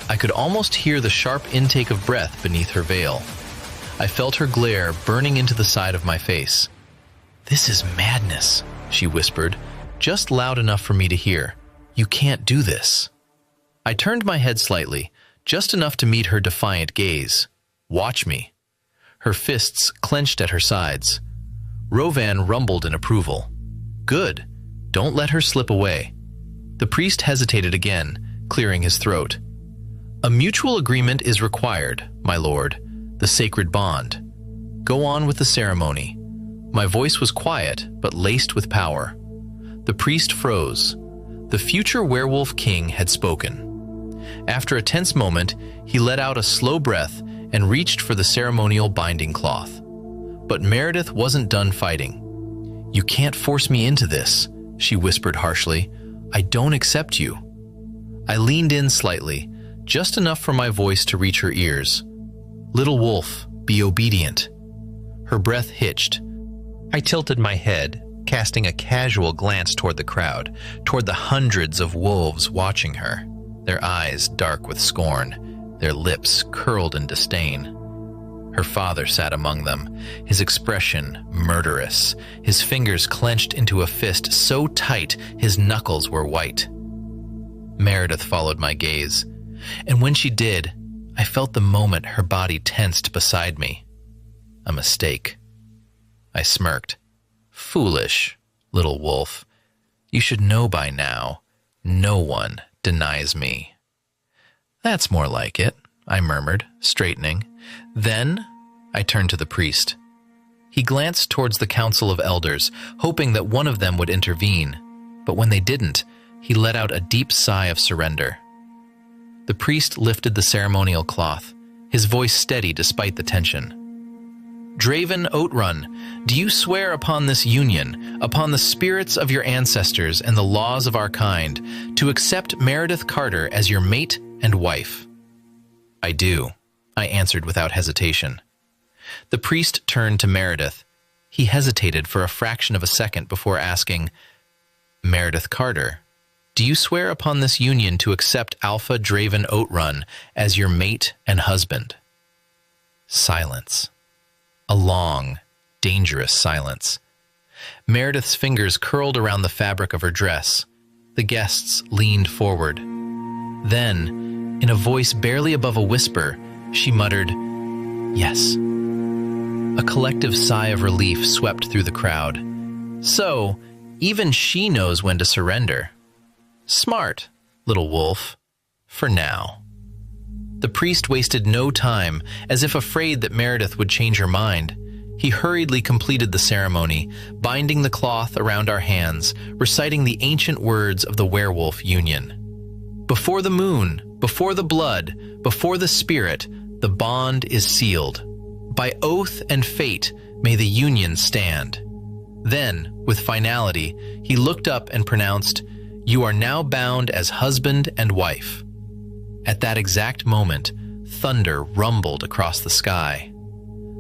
I could almost hear the sharp intake of breath beneath her veil. I felt her glare burning into the side of my face. "This is madness," she whispered, just loud enough for me to hear. "You can't do this." I turned my head slightly, just enough to meet her defiant gaze. "Watch me." Her fists clenched at her sides. Rovan rumbled in approval. "Good. Don't let her slip away." The priest hesitated again, clearing his throat. "A mutual agreement is required, my lord, the sacred bond. Go on with the ceremony." My voice was quiet, but laced with power. The priest froze. The future werewolf king had spoken. After a tense moment, he let out a slow breath and reached for the ceremonial binding cloth. But Meredith wasn't done fighting. "You can't force me into this," she whispered harshly. "I don't accept you." I leaned in slightly, just enough for my voice to reach her ears. "Little wolf, be obedient." Her breath hitched. I tilted my head, casting a casual glance toward the crowd, toward the hundreds of wolves watching her, their eyes dark with scorn, their lips curled in disdain. Her father sat among them, his expression murderous, his fingers clenched into a fist so tight his knuckles were white. Meredith followed my gaze, and when she did, I felt the moment her body tensed beside me. A mistake. I smirked. "Foolish, little wolf. You should know by now. No one denies me." "That's more like it," I murmured, straightening. Then I turned to the priest. He glanced towards the council of elders, hoping that one of them would intervene, but when they didn't, he let out a deep sigh of surrender. The priest lifted the ceremonial cloth, his voice steady despite the tension. "Draven Oatrun, do you swear upon this union, upon the spirits of your ancestors and the laws of our kind, to accept Meredith Carter as your mate and wife?" "I do," I answered without hesitation. The priest turned to Meredith. He hesitated for a fraction of a second before asking, "Meredith Carter, do you swear upon this union to accept Alpha Draven Oatrun as your mate and husband?" Silence. A long, dangerous silence. Meredith's fingers curled around the fabric of her dress. The guests leaned forward. Then, in a voice barely above a whisper, she muttered, "Yes." A collective sigh of relief swept through the crowd. So, even she knows when to surrender. Smart, little wolf. For now. The priest wasted no time, as if afraid that Meredith would change her mind. He hurriedly completed the ceremony, binding the cloth around our hands, reciting the ancient words of the werewolf union. "Before the moon, before the blood, before the spirit, the bond is sealed. By oath and fate may the union stand." Then, with finality, he looked up and pronounced, "You are now bound as husband and wife." At that exact moment, thunder rumbled across the sky.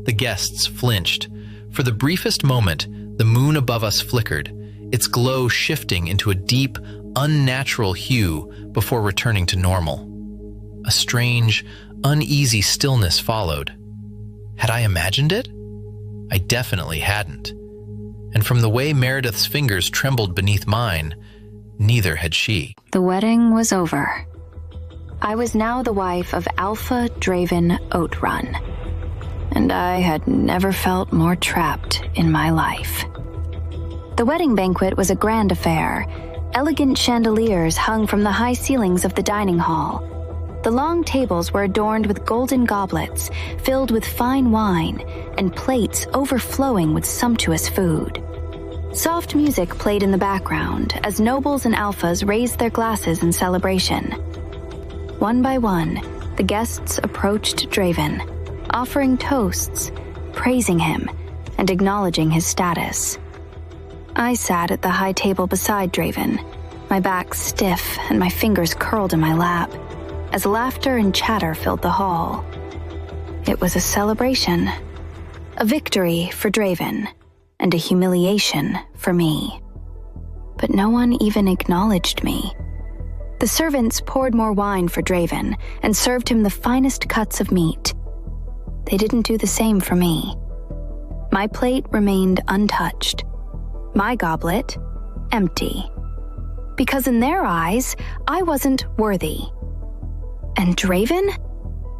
The guests flinched. For the briefest moment, the moon above us flickered, its glow shifting into a deep, unnatural hue before returning to normal. A strange, uneasy stillness followed. Had I imagined it? I definitely hadn't. And from the way Meredith's fingers trembled beneath mine, neither had she. The wedding was over. I was now the wife of Alpha Draven Oatrun, and I had never felt more trapped in my life. The wedding banquet was a grand affair. Elegant chandeliers hung from the high ceilings of the dining hall. The long tables were adorned with golden goblets filled with fine wine and plates overflowing with sumptuous food. Soft music played in the background as nobles and alphas raised their glasses in celebration. One by one, the guests approached Draven, offering toasts, praising him, and acknowledging his status. I sat at the high table beside Draven, my back stiff and my fingers curled in my lap, as laughter and chatter filled the hall. It was a celebration, a victory for Draven, and a humiliation for me. But no one even acknowledged me. The servants poured more wine for Draven and served him the finest cuts of meat. They didn't do the same for me. My plate remained untouched, my goblet empty, because in their eyes, I wasn't worthy. And Draven?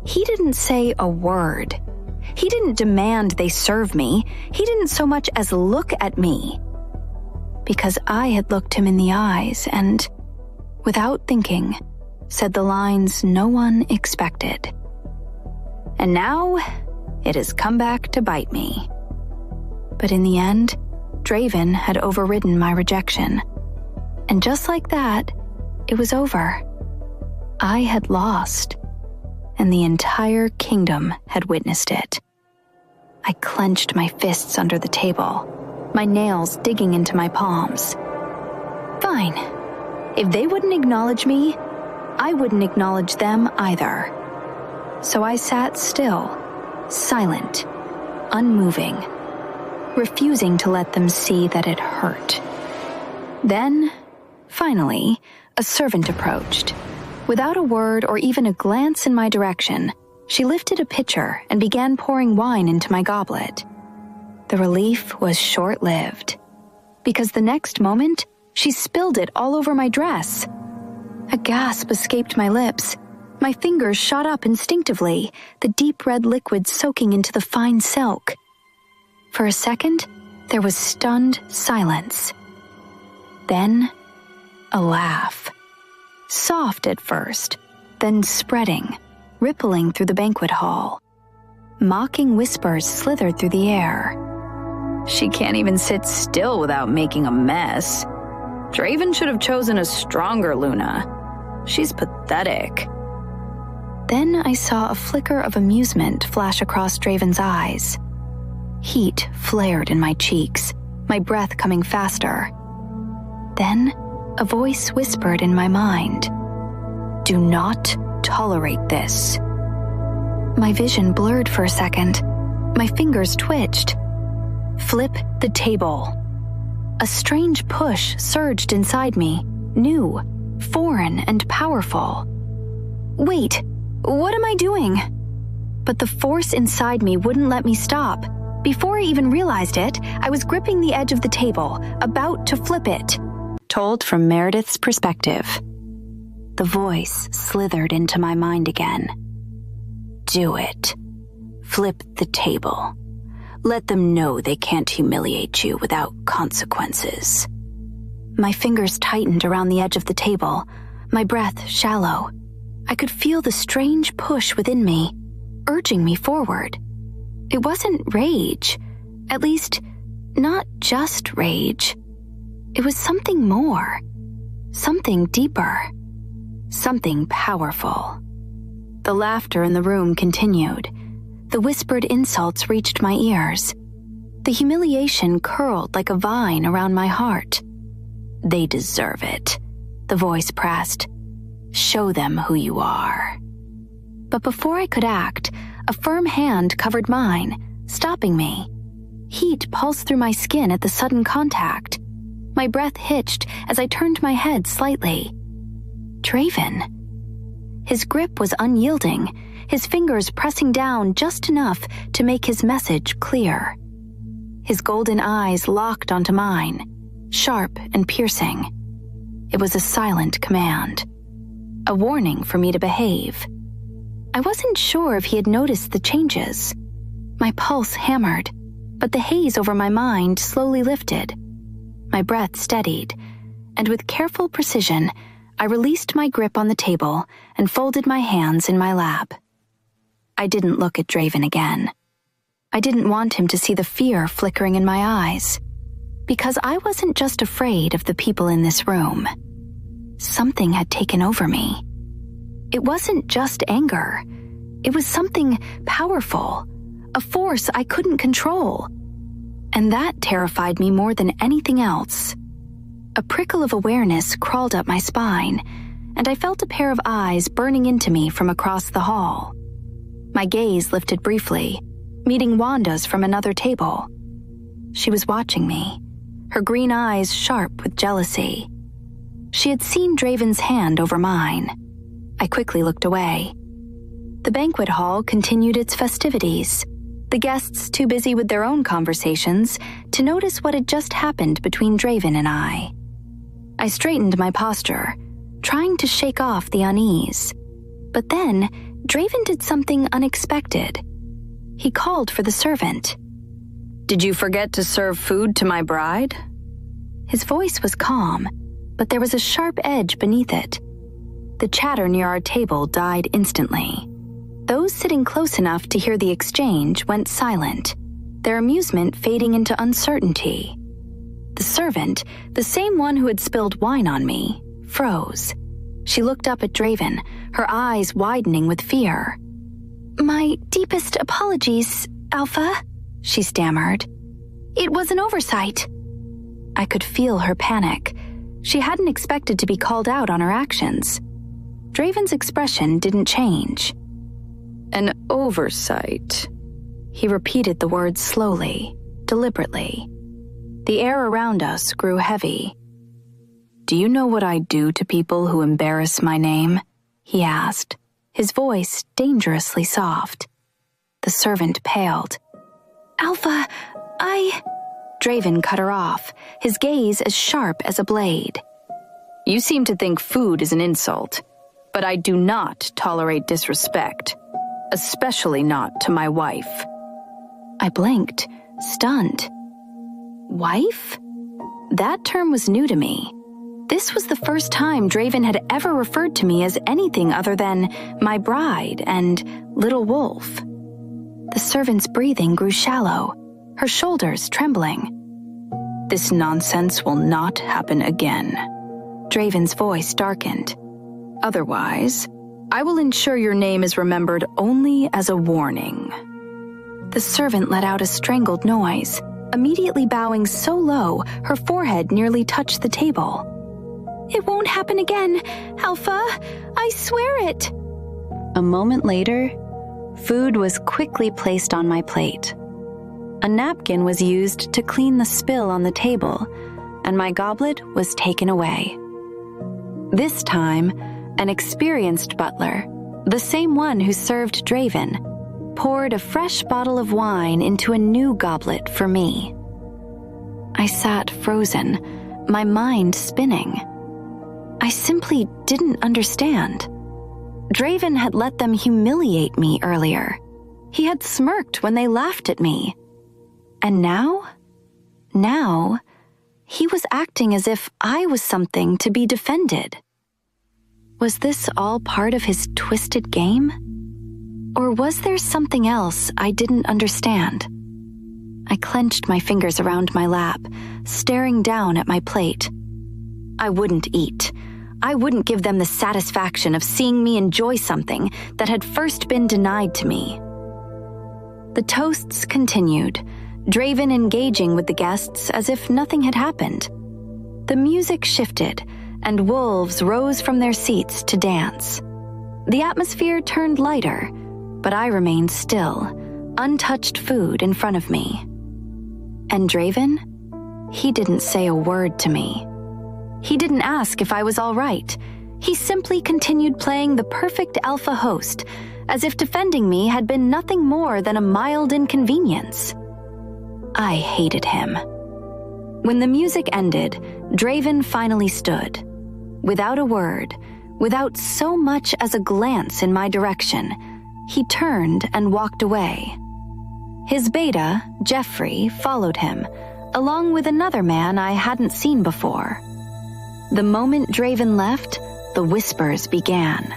He didn't say a word. He didn't demand they serve me. He didn't so much as look at me. Because I had looked him in the eyes and, without thinking, said the lines no one expected. And now, it has come back to bite me. But in the end, Draven had overridden my rejection. And just like that, it was over. I had lost, and the entire kingdom had witnessed it. I clenched my fists under the table, my nails digging into my palms. Fine. If they wouldn't acknowledge me, I wouldn't acknowledge them either. So I sat still, silent, unmoving, refusing to let them see that it hurt. Then, finally, a servant approached. Without a word or even a glance in my direction, she lifted a pitcher and began pouring wine into my goblet. The relief was short-lived, because the next moment, she spilled it all over my dress. A gasp escaped my lips. My fingers shot up instinctively, the deep red liquid soaking into the fine silk. For a second, there was stunned silence. Then, a laugh. Soft at first, then spreading, rippling through the banquet hall. Mocking whispers slithered through the air. She can't even sit still without making a mess. Draven should have chosen a stronger Luna. She's pathetic. Then I saw a flicker of amusement flash across Draven's eyes. Heat flared in my cheeks, my breath coming faster. Then, a voice whispered in my mind, "Do not tolerate this." My vision blurred for a second. My fingers twitched. Flip the table. A strange push surged inside me, new, foreign, and powerful. Wait, what am I doing? But the force inside me wouldn't let me stop. Before I even realized it, I was gripping the edge of the table, about to flip it. Told from Meredith's perspective. The voice slithered into my mind again. Do it. Flip the table. Let them know they can't humiliate you without consequences. My fingers tightened around the edge of the table, my breath shallow. I could feel the strange push within me, urging me forward. It wasn't rage, at least, not just rage. It was something more, something deeper, something powerful. The laughter in the room continued. The whispered insults reached my ears. The humiliation curled like a vine around my heart. They deserve it, the voice pressed. Show them who you are. But before I could act, a firm hand covered mine, stopping me. Heat pulsed through my skin at the sudden contact. My breath hitched as I turned my head slightly. Draven. His grip was unyielding, his fingers pressing down just enough to make his message clear. His golden eyes locked onto mine, sharp and piercing. It was a silent command, a warning for me to behave. I wasn't sure if he had noticed the changes. My pulse hammered, but the haze over my mind slowly lifted. My breath steadied, and with careful precision, I released my grip on the table and folded my hands in my lap. I didn't look at Draven again. I didn't want him to see the fear flickering in my eyes, because I wasn't just afraid of the people in this room. Something had taken over me. It wasn't just anger. It was something powerful, a force I couldn't control. And that terrified me more than anything else. A prickle of awareness crawled up my spine, and I felt a pair of eyes burning into me from across the hall. My gaze lifted briefly, meeting Wanda's from another table. She was watching me, her green eyes sharp with jealousy. She had seen Draven's hand over mine. I quickly looked away. The banquet hall continued its festivities, the guests too busy with their own conversations to notice what had just happened between Draven and I. I straightened my posture, trying to shake off the unease. But then, Draven did something unexpected. He called for the servant. "Did you forget to serve food to my bride?" His voice was calm, but there was a sharp edge beneath it. The chatter near our table died instantly. Those sitting close enough to hear the exchange went silent, their amusement fading into uncertainty. The servant, the same one who had spilled wine on me, froze. She looked up at Draven, her eyes widening with fear. "My deepest apologies, Alpha," she stammered. "It was an oversight." I could feel her panic. She hadn't expected to be called out on her actions. Draven's expression didn't change. "An oversight." He repeated the words slowly, deliberately. The air around us grew heavy. "Do you know what I do to people who embarrass my name?" he asked, his voice dangerously soft. The servant paled. "Alpha, Draven cut her off, his gaze as sharp as a blade. "You seem to think food is an insult, but I do not tolerate disrespect, especially not to my wife." I blinked, stunned. Wife? That term was new to me. This was the first time Draven had ever referred to me as anything other than my bride and little wolf. The servant's breathing grew shallow, her shoulders trembling. "This nonsense will not happen again." Draven's voice darkened. "Otherwise, I will ensure your name is remembered only as a warning." The servant let out a strangled noise, immediately bowing so low her forehead nearly touched the table. "It won't happen again, Alpha. I swear it." A moment later, food was quickly placed on my plate. A napkin was used to clean the spill on the table, and my goblet was taken away. This time, an experienced butler, the same one who served Draven, poured a fresh bottle of wine into a new goblet for me. I sat frozen, my mind spinning. I simply didn't understand. Draven had let them humiliate me earlier. He had smirked when they laughed at me. And now, he was acting as if I was something to be defended. Was this all part of his twisted game? Or was there something else I didn't understand? I clenched my fingers around my lap, staring down at my plate. I wouldn't eat. I wouldn't give them the satisfaction of seeing me enjoy something that had first been denied to me. The toasts continued, Draven engaging with the guests as if nothing had happened. The music shifted, and wolves rose from their seats to dance. The atmosphere turned lighter, but I remained still, untouched food in front of me. And Draven? He didn't say a word to me. He didn't ask if I was all right. He simply continued playing the perfect alpha host, as if defending me had been nothing more than a mild inconvenience. I hated him. When the music ended, Draven finally stood. Without a word, without so much as a glance in my direction, he turned and walked away. His beta, Jeffrey, followed him, along with another man I hadn't seen before. The moment Draven left, the whispers began.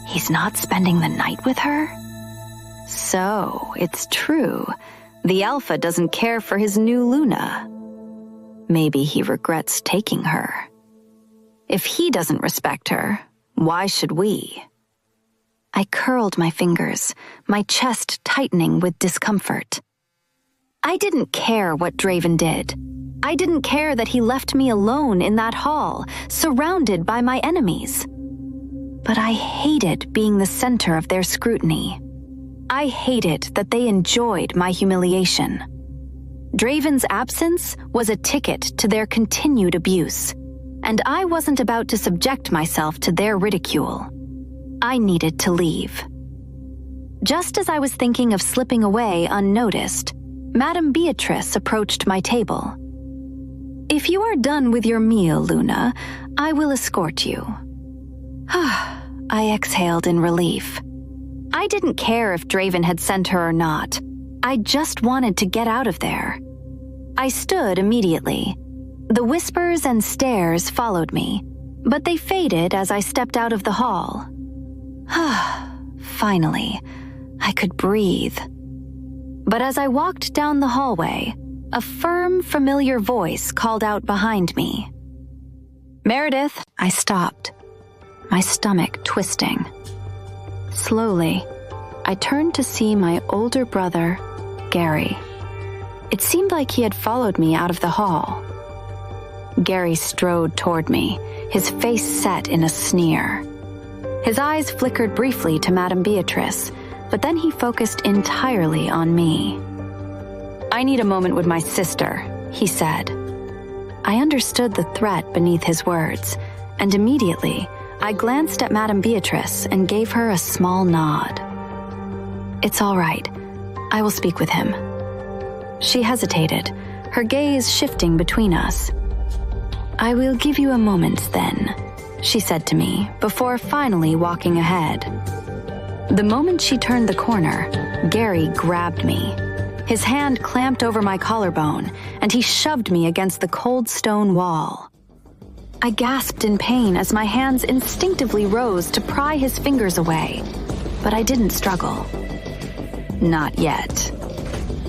He's not spending the night with her? So, it's true. The Alpha doesn't care for his new Luna. Maybe he regrets taking her. If he doesn't respect her, why should we? I curled my fingers, my chest tightening with discomfort. I didn't care what Draven did. I didn't care that he left me alone in that hall, surrounded by my enemies. But I hated being the center of their scrutiny. I hated that they enjoyed my humiliation. Draven's absence was a ticket to their continued abuse, and I wasn't about to subject myself to their ridicule. I needed to leave. Just as I was thinking of slipping away unnoticed, Madame Beatrice approached my table. "If you are done with your meal, Luna, I will escort you." I exhaled in relief. I didn't care if Draven had sent her or not. I just wanted to get out of there. I stood immediately. The whispers and stares followed me, but they faded as I stepped out of the hall. Finally, I could breathe. But as I walked down the hallway, a firm, familiar voice called out behind me. "Meredith!" I stopped, my stomach twisting. Slowly, I turned to see my older brother, Gary. It seemed like he had followed me out of the hall. Gary strode toward me, his face set in a sneer. His eyes flickered briefly to Madame Beatrice, but then he focused entirely on me. "I need a moment with my sister," he said. I understood the threat beneath his words, and immediately I glanced at Madame Beatrice and gave her a small nod. "It's all right. I will speak with him." She hesitated, her gaze shifting between us. "I will give you a moment then," she said to me, before finally walking ahead. The moment she turned the corner, Gary grabbed me. His hand clamped over my collarbone, and he shoved me against the cold stone wall. I gasped in pain as my hands instinctively rose to pry his fingers away, but I didn't struggle. Not yet.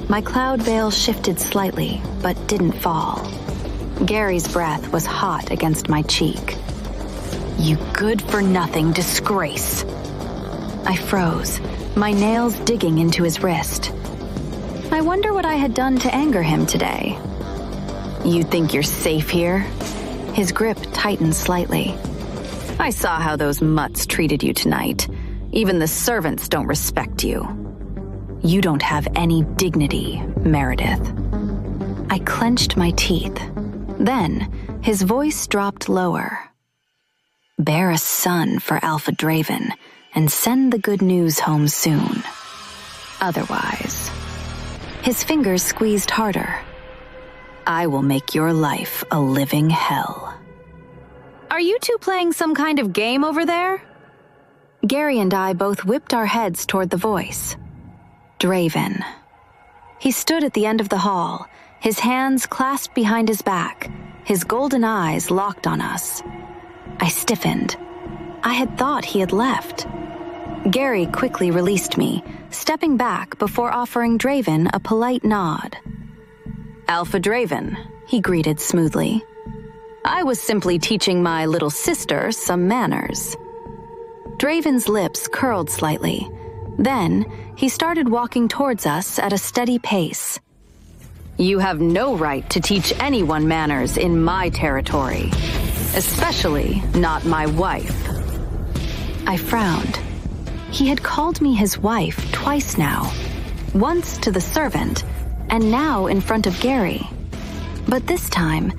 My cloud veil shifted slightly, but didn't fall. Gary's breath was hot against my cheek. "You good-for-nothing disgrace." I froze, my nails digging into his wrist. I wonder what I had done to anger him today. "You think you're safe here?" His grip tightened slightly. "I saw how those mutts treated you tonight. Even the servants don't respect you. You don't have any dignity, Meredith." I clenched my teeth. Then, his voice dropped lower. "Bear a son for Alpha Draven, and send the good news home soon. Otherwise..." His fingers squeezed harder. "I will make your life a living hell." "Are you two playing some kind of game over there?" Gary and I both whipped our heads toward the voice. Draven. He stood at the end of the hall, his hands clasped behind his back, his golden eyes locked on us. I stiffened. I had thought he had left. Gary quickly released me, stepping back before offering Draven a polite nod. "Alpha Draven," he greeted smoothly. "I was simply teaching my little sister some manners." Draven's lips curled slightly. Then, he started walking towards us at a steady pace. "You have no right to teach anyone manners in my territory." Especially not my wife. I frowned. He had called me his wife twice now. Once to the servant, and now in front of Gary. But this time,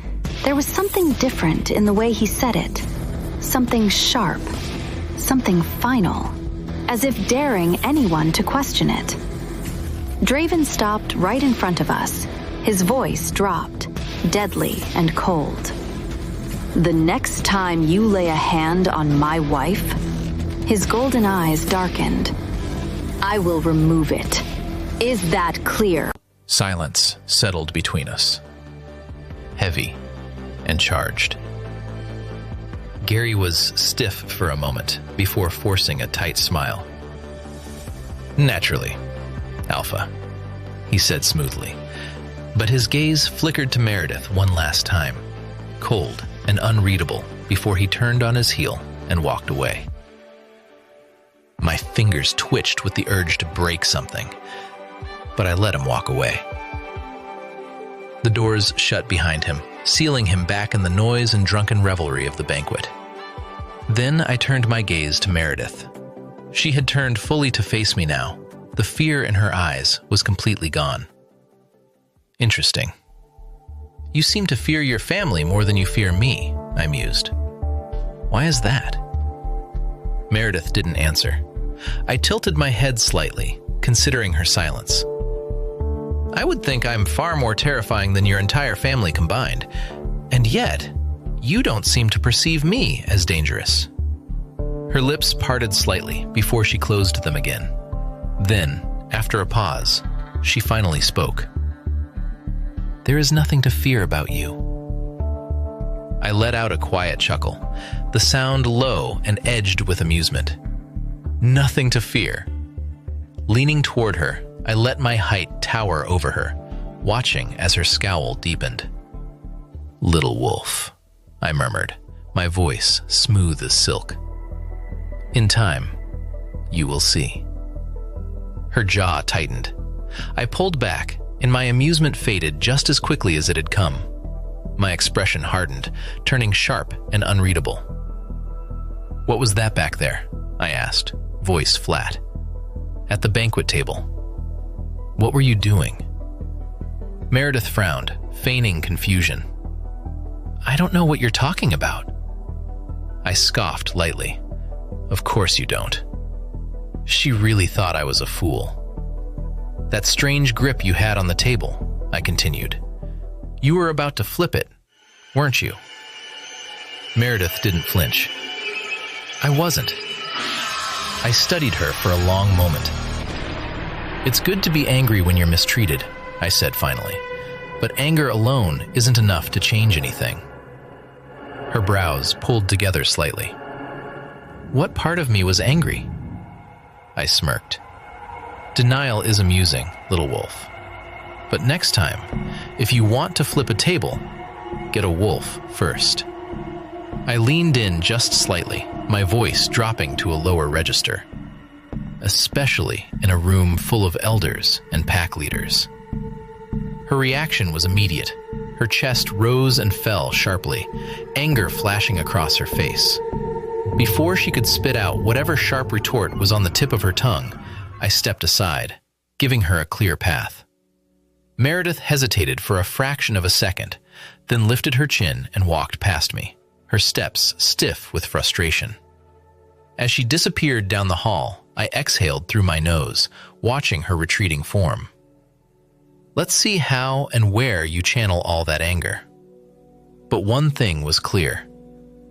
there was something different in the way he said it. Something sharp. Something final. As if daring anyone to question it. Draven stopped right in front of us. His voice dropped, deadly and cold. The next time you lay a hand on my wife, his golden eyes darkened. I will remove it. Is that clear? Silence settled between us. Heavy and charged. Gary was stiff for a moment before forcing a tight smile. Naturally, Alpha, he said smoothly, but his gaze flickered to Meredith one last time, cold and unreadable, before he turned on his heel and walked away. My fingers twitched with the urge to break something, but I let him walk away. The doors shut behind him, sealing him back in the noise and drunken revelry of the banquet. Then I turned my gaze to Meredith. She had turned fully to face me now. The fear in her eyes was completely gone. Interesting. You seem to fear your family more than you fear me, I mused. Why is that? Meredith didn't answer. I tilted my head slightly, considering her silence. I would think I'm far more terrifying than your entire family combined, and yet, you don't seem to perceive me as dangerous. Her lips parted slightly before she closed them again. Then, after a pause, she finally spoke. There is nothing to fear about you. I let out a quiet chuckle, the sound low and edged with amusement. Nothing to fear. Leaning toward her, I let my height tower over her, watching as her scowl deepened. Little wolf, I murmured, my voice smooth as silk. In time, you will see. Her jaw tightened. I pulled back, and my amusement faded just as quickly as it had come. My expression hardened, turning sharp and unreadable. What was that back there? I asked, voice flat. At the banquet table. What were you doing? Meredith frowned, feigning confusion. I don't know what you're talking about. I scoffed lightly. Of course you don't. She really thought I was a fool. That strange grip you had on the table, I continued. You were about to flip it, weren't you? Meredith didn't flinch. I wasn't. I studied her for a long moment. It's good to be angry when you're mistreated, I said finally, but anger alone isn't enough to change anything. Her brows pulled together slightly. What part of me was angry? I smirked. Denial is amusing, little wolf. But next time, if you want to flip a table, get a wolf first. I leaned in just slightly, my voice dropping to a lower register. Especially in a room full of elders and pack leaders. Her reaction was immediate. Her chest rose and fell sharply, anger flashing across her face. Before she could spit out whatever sharp retort was on the tip of her tongue, I stepped aside, giving her a clear path. Meredith hesitated for a fraction of a second, then lifted her chin and walked past me, her steps stiff with frustration. As she disappeared down the hall, I exhaled through my nose, watching her retreating form. Let's see how and where you channel all that anger. But one thing was clear.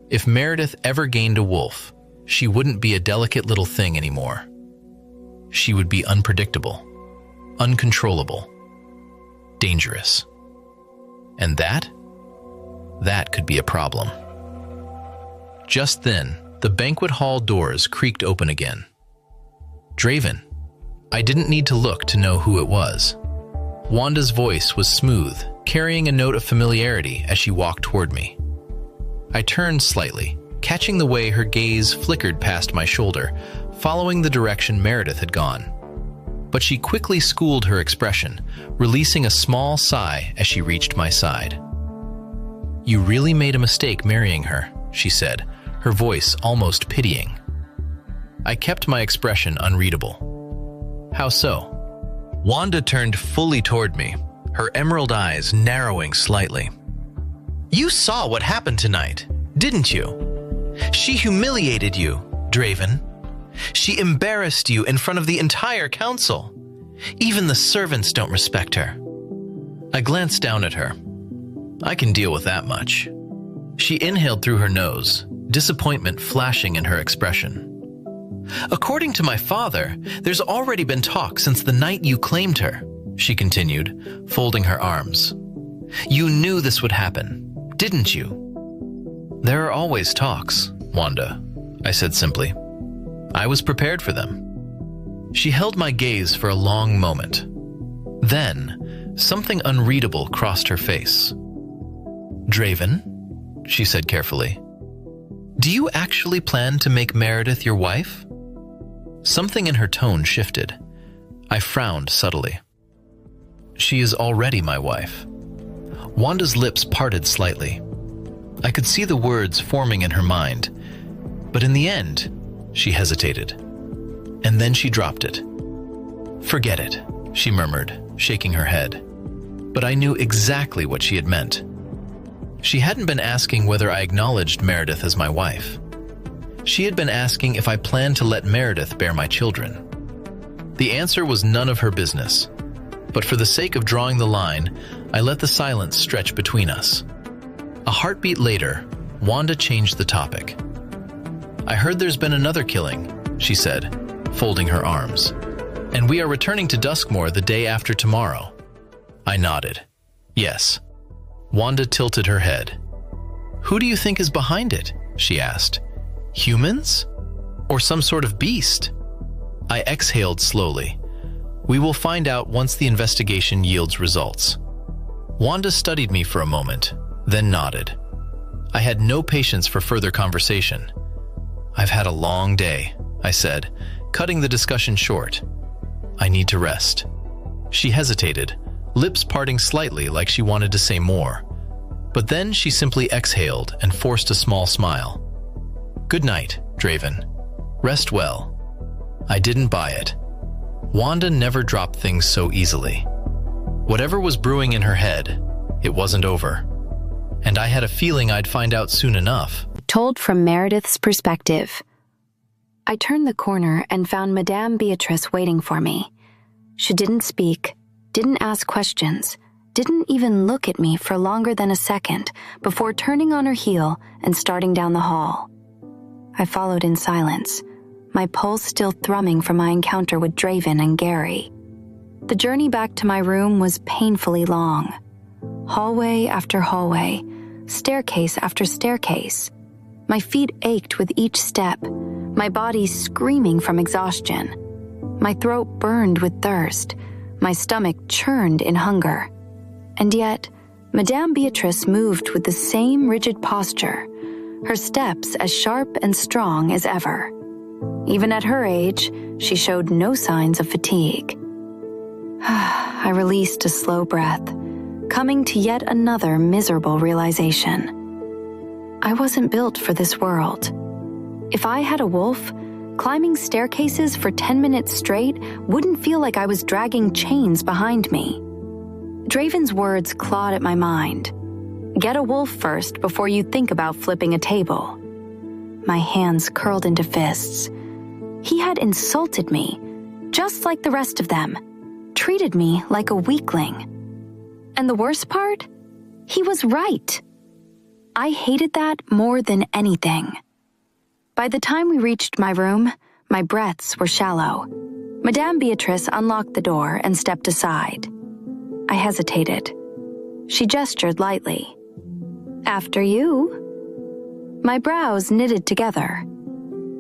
If Meredith ever gained a wolf, she wouldn't be a delicate little thing anymore. She would be unpredictable, uncontrollable, dangerous. And that could be a problem. Just then, the banquet hall doors creaked open again. Draven. I didn't need to look to know who it was. Wanda's voice was smooth, carrying a note of familiarity as she walked toward me. I turned slightly, catching the way her gaze flickered past my shoulder, following the direction Meredith had gone. But she quickly schooled her expression, releasing a small sigh as she reached my side. "You really made a mistake marrying her," she said, her voice almost pitying. I kept my expression unreadable. "How so?" Wanda turned fully toward me, her emerald eyes narrowing slightly. "You saw what happened tonight, didn't you? She humiliated you, Draven. She embarrassed you in front of the entire council. Even the servants don't respect her." I glanced down at her. "I can deal with that much." She inhaled through her nose, disappointment flashing in her expression. "According to my father, there's already been talk since the night you claimed her," she continued, folding her arms. "You knew this would happen, didn't you?" "There are always talks, Wanda," I said simply. "I was prepared for them." She held my gaze for a long moment. Then, something unreadable crossed her face. "Draven," she said carefully, "do you actually plan to make Meredith your wife?" Something in her tone shifted. I frowned subtly. "She is already my wife." Wanda's lips parted slightly. I could see the words forming in her mind, but in the end, she hesitated. And then she dropped it. "Forget it," she murmured, shaking her head. But I knew exactly what she had meant. She hadn't been asking whether I acknowledged Meredith as my wife. She had been asking if I planned to let Meredith bear my children. The answer was none of her business, but for the sake of drawing the line, I let the silence stretch between us. A heartbeat later, Wanda changed the topic. "I heard there's been another killing," she said, folding her arms. "And we are returning to Duskmoor the day after tomorrow." I nodded. "Yes." Wanda tilted her head. "Who do you think is behind it?" she asked. "Humans? Or some sort of beast?" I exhaled slowly. "We will find out once the investigation yields results." Wanda studied me for a moment, then nodded. I had no patience for further conversation. "I've had a long day," I said, cutting the discussion short. "I need to rest." She hesitated, lips parting slightly like she wanted to say more. But then she simply exhaled and forced a small smile. "Good night, Draven. Rest well." I didn't buy it. Wanda never dropped things so easily. Whatever was brewing in her head, it wasn't over. And I had a feeling I'd find out soon enough. Told from Meredith's perspective. I turned the corner and found Madame Beatrice waiting for me. She didn't speak, didn't ask questions, didn't even look at me for longer than a second before turning on her heel and starting down the hall. I followed in silence, my pulse still thrumming from my encounter with Draven and Gary. The journey back to my room was painfully long. Hallway after hallway, staircase after staircase. My feet ached with each step, my body screaming from exhaustion. My throat burned with thirst, my stomach churned in hunger. And yet, Madame Beatrice moved with the same rigid posture, her steps as sharp and strong as ever. Even at her age, she showed no signs of fatigue. I released a slow breath, coming to yet another miserable realization. I wasn't built for this world. If I had a wolf, climbing staircases for 10 minutes straight wouldn't feel like I was dragging chains behind me. Draven's words clawed at my mind. Get a wolf first before you think about flipping a table. My hands curled into fists. He had insulted me, just like the rest of them, treated me like a weakling. And the worst part? He was right. I hated that more than anything. By the time we reached my room, my breaths were shallow. Madame Beatrice unlocked the door and stepped aside. I hesitated. She gestured lightly. "After you." My brows knitted together.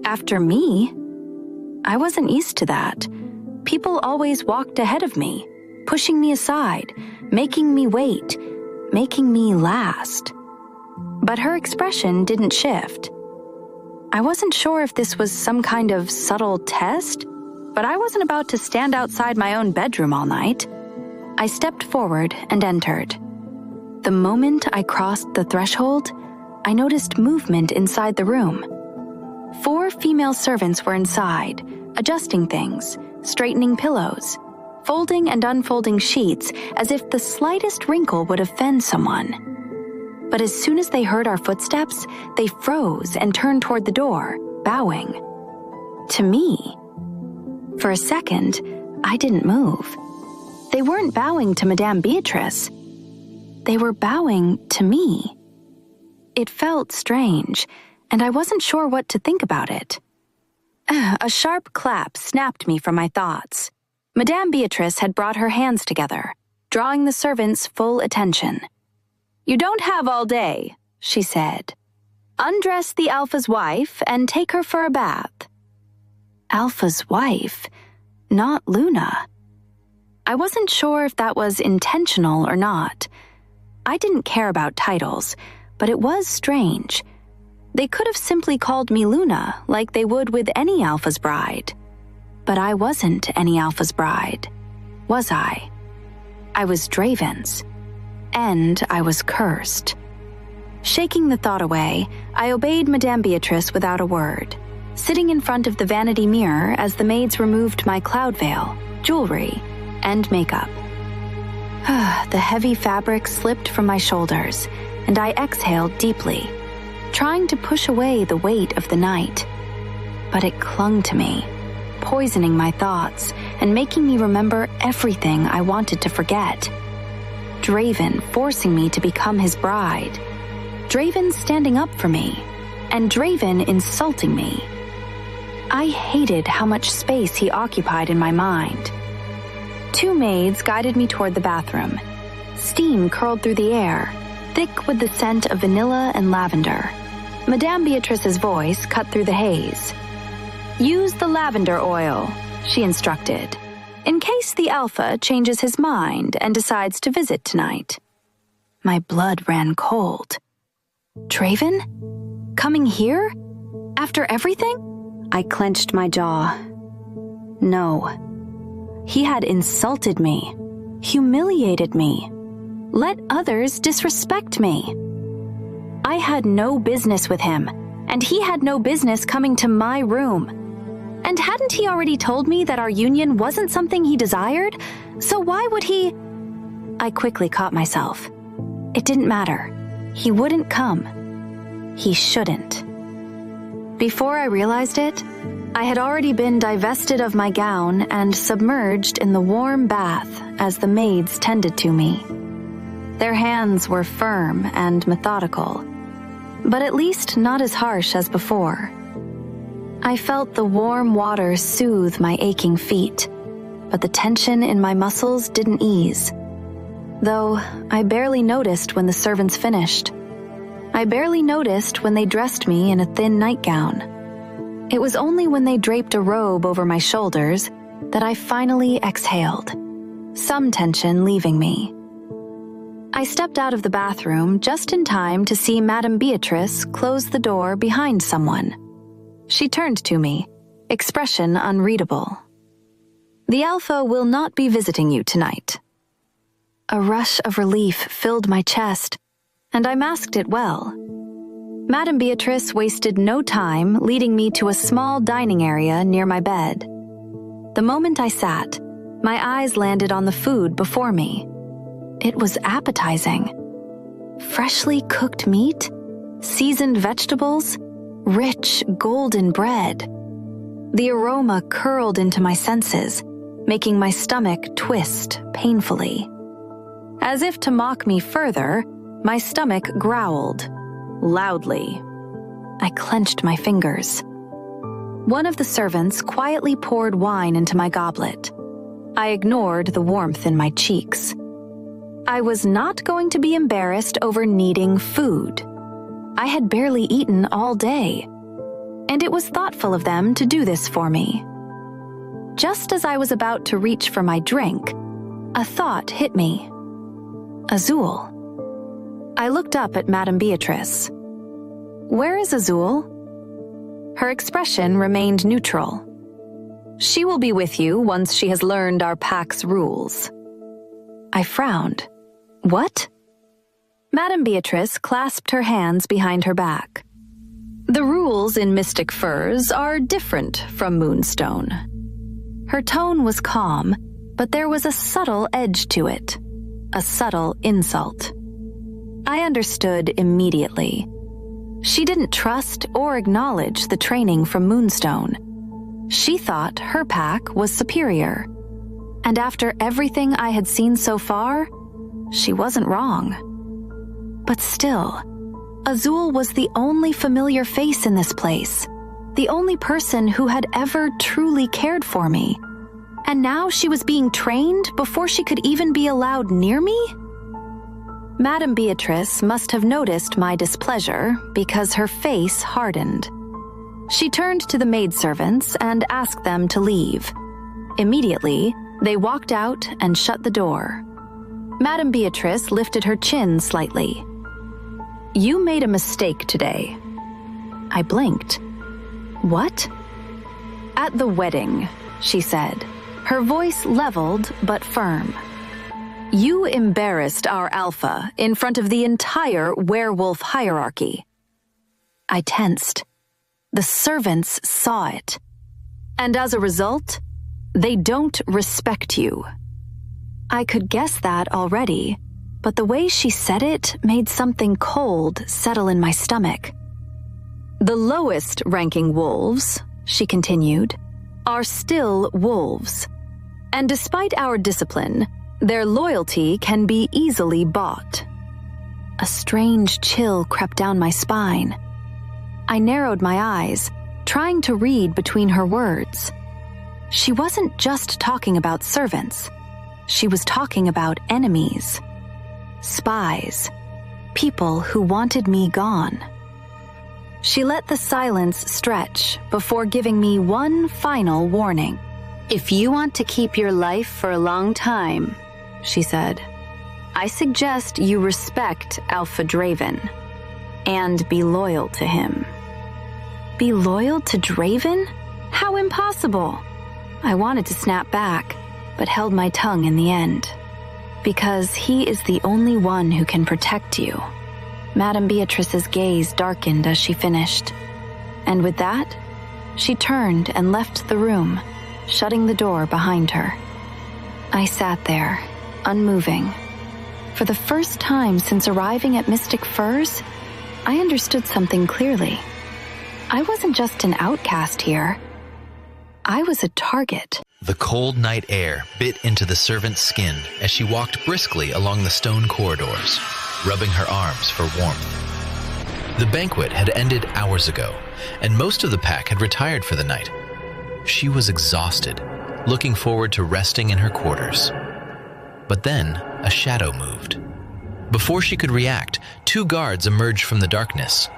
After me? I wasn't used to that. People always walked ahead of me, pushing me aside, making me wait, making me last. But her expression didn't shift. I wasn't sure if this was some kind of subtle test, but I wasn't about to stand outside my own bedroom all night. I stepped forward and entered. The moment I crossed the threshold, I noticed movement inside the room. 4 female servants were inside, adjusting things, straightening pillows, folding and unfolding sheets as if the slightest wrinkle would offend someone. But as soon as they heard our footsteps, they froze and turned toward the door, bowing. To me. For a second, I didn't move. They weren't bowing to Madame Beatrice. They were bowing to me. It felt strange, and I wasn't sure what to think about it. A sharp clap snapped me from my thoughts. Madame Beatrice had brought her hands together, drawing the servants' full attention. "You don't have all day," she said. "Undress the Alpha's wife and take her for a bath." Alpha's wife, not Luna. I wasn't sure if that was intentional or not. I didn't care about titles, but it was strange. They could have simply called me Luna, like they would with any Alpha's bride. But I wasn't any Alpha's bride, was I? I was Draven's, and I was cursed. Shaking the thought away, I obeyed Madame Beatrice without a word, sitting in front of the vanity mirror as the maids removed my cloud veil, jewelry, and makeup. The heavy fabric slipped from my shoulders, and I exhaled deeply, trying to push away the weight of the night. But it clung to me, poisoning my thoughts and making me remember everything I wanted to forget. Draven forcing me to become his bride. Draven standing up for me, and Draven insulting me. I hated how much space he occupied in my mind. 2 maids guided me toward the bathroom. Steam curled through the air, thick with the scent of vanilla and lavender. Madame Beatrice's voice cut through the haze. "Use the lavender oil," she instructed, "in case the Alpha changes his mind and decides to visit tonight." My blood ran cold. Draven? Coming here? After everything? I clenched my jaw. No. He had insulted me, humiliated me, let others disrespect me. I had no business with him, and he had no business coming to my room. And hadn't he already told me that our union wasn't something he desired? So why would he? I quickly caught myself. It didn't matter. He wouldn't come. He shouldn't. Before I realized it, I had already been divested of my gown and submerged in the warm bath as the maids tended to me. Their hands were firm and methodical, but at least not as harsh as before. I felt the warm water soothe my aching feet, but the tension in my muscles didn't ease. Though I barely noticed when the servants finished. I barely noticed when they dressed me in a thin nightgown. It was only when they draped a robe over my shoulders that I finally exhaled, some tension leaving me. I stepped out of the bathroom just in time to see Madame Beatrice close the door behind someone. She turned to me, expression unreadable. "The Alpha will not be visiting you tonight." A rush of relief filled my chest, and I masked it well. Madame Beatrice wasted no time leading me to a small dining area near my bed. The moment I sat, my eyes landed on the food before me. It was appetizing. Freshly cooked meat, seasoned vegetables, rich golden bread. The aroma curled into my senses, making my stomach twist painfully. As if to mock me further, my stomach growled, loudly. I clenched my fingers. One of the servants quietly poured wine into my goblet. I ignored the warmth in my cheeks. I was not going to be embarrassed over needing food. I had barely eaten all day, and it was thoughtful of them to do this for me. Just as I was about to reach for my drink, a thought hit me. Azul. I looked up at Madame Beatrice. "Where is Azul?" Her expression remained neutral. "She will be with you once she has learned our pack's rules." I frowned. "What?" Madame Beatrice clasped her hands behind her back. The rules in Mystic Firs are different from Moonstone. Her tone was calm, but there was a subtle edge to it, a subtle insult. I understood immediately. She didn't trust or acknowledge the training from Moonstone. She thought her pack was superior. And after everything I had seen so far, she wasn't wrong. But still, Azul was the only familiar face in this place, the only person who had ever truly cared for me. And now she was being trained before she could even be allowed near me? Madame Beatrice must have noticed my displeasure because her face hardened. She turned to the maidservants and asked them to leave. Immediately, they walked out and shut the door. Madame Beatrice lifted her chin slightly. "You made a mistake today." I blinked. "What?" "At the wedding," she said, her voice leveled but firm. "You embarrassed our alpha in front of the entire werewolf hierarchy." I tensed. The servants saw it. And as a result, they don't respect you. I could guess that already, but the way she said it made something cold settle in my stomach. "The lowest ranking wolves," she continued, "are still wolves. And despite our discipline, their loyalty can be easily bought." A strange chill crept down my spine. I narrowed my eyes, trying to read between her words. She wasn't just talking about servants. She was talking about enemies. Spies. People who wanted me gone. She let the silence stretch before giving me one final warning. "If you want to keep your life for a long time," she said, "I suggest you respect Alpha Draven and be loyal to him." Be loyal to Draven? How impossible! I wanted to snap back, but held my tongue in the end. "Because he is the only one who can protect you." Madame Beatrice's gaze darkened as she finished. And with that, she turned and left the room, shutting the door behind her. I sat there, unmoving. For the first time since arriving at Mystic Firs, I understood something clearly. I wasn't just an outcast here. I was a target. The cold night air bit into the servant's skin as she walked briskly along the stone corridors, rubbing her arms for warmth. The banquet had ended hours ago, and most of the pack had retired for the night. She was exhausted, looking forward to resting in her quarters. But then, a shadow moved. Before she could react, 2 guards emerged from the darkness.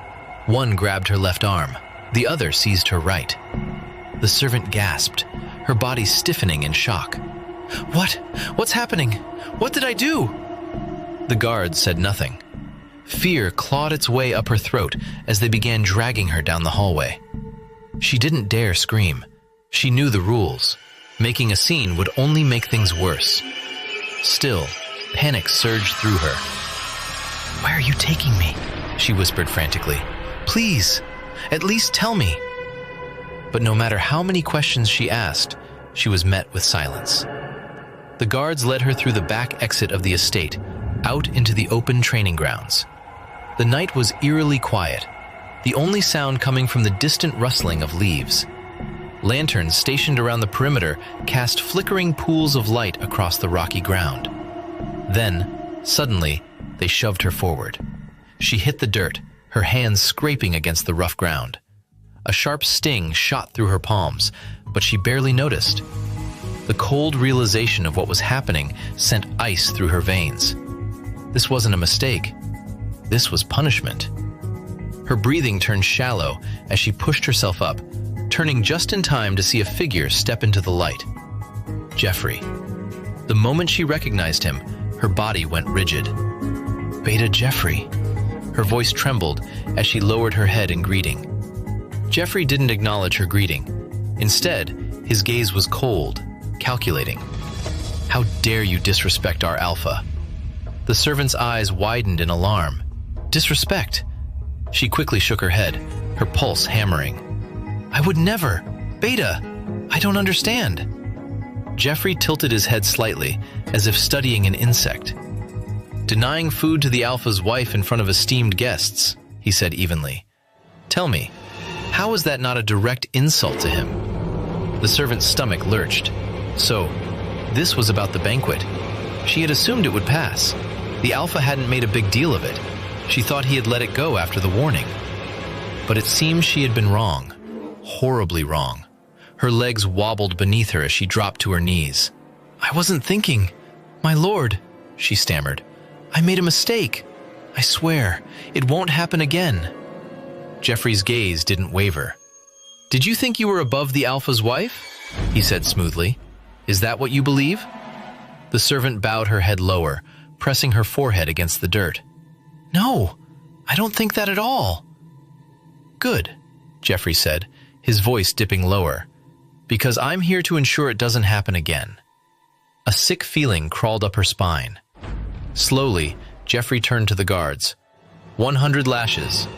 One grabbed her left arm, the other seized her right. The servant gasped, her body stiffening in shock. What's happening? What did I do?" The guards said nothing. Fear clawed its way up her throat as they began dragging her down the hallway. She didn't dare scream. She knew the rules. Making a scene would only make things worse. Still, panic surged through her. "Where are you taking me?" she whispered frantically. "Please, at least tell me." But no matter how many questions she asked, she was met with silence. The guards led her through the back exit of the estate, out into the open training grounds. The night was eerily quiet, the only sound coming from the distant rustling of leaves. Lanterns stationed around the perimeter cast flickering pools of light across the rocky ground. Then, suddenly, they shoved her forward. She hit the dirt, her hands scraping against the rough ground. A sharp sting shot through her palms, but she barely noticed. The cold realization of what was happening sent ice through her veins. This wasn't a mistake. This was punishment. Her breathing turned shallow as she pushed herself up, turning just in time to see a figure step into the light. Jeffrey. The moment she recognized him, her body went rigid. "Beta Jeffrey." Her voice trembled as she lowered her head in greeting. Jeffrey didn't acknowledge her greeting. Instead, his gaze was cold, calculating. "How dare you disrespect our alpha?" The servant's eyes widened in alarm. Disrespect. She quickly shook her head, her pulse hammering. I would never. Beta, I don't understand. Jeffrey tilted his head slightly, as if studying an insect. Denying food to the Alpha's wife in front of esteemed guests, he said evenly. Tell me, how is that not a direct insult to him? The servant's stomach lurched. So, this was about the banquet. She had assumed it would pass. The Alpha hadn't made a big deal of it. She thought he had let it go after the warning. But it seemed she had been wrong. Horribly wrong. Her legs wobbled beneath her as she dropped to her knees. I wasn't thinking. My lord, she stammered. I made a mistake. I swear, it won't happen again. Jeffrey's gaze didn't waver. Did you think you were above the Alpha's wife? He said smoothly. Is that what you believe? The servant bowed her head lower, pressing her forehead against the dirt. No, I don't think that at all. Good, Jeffrey said, his voice dipping lower. Because I'm here to ensure it doesn't happen again. A sick feeling crawled up her spine. Slowly, Jeffrey turned to the guards. 100 lashes.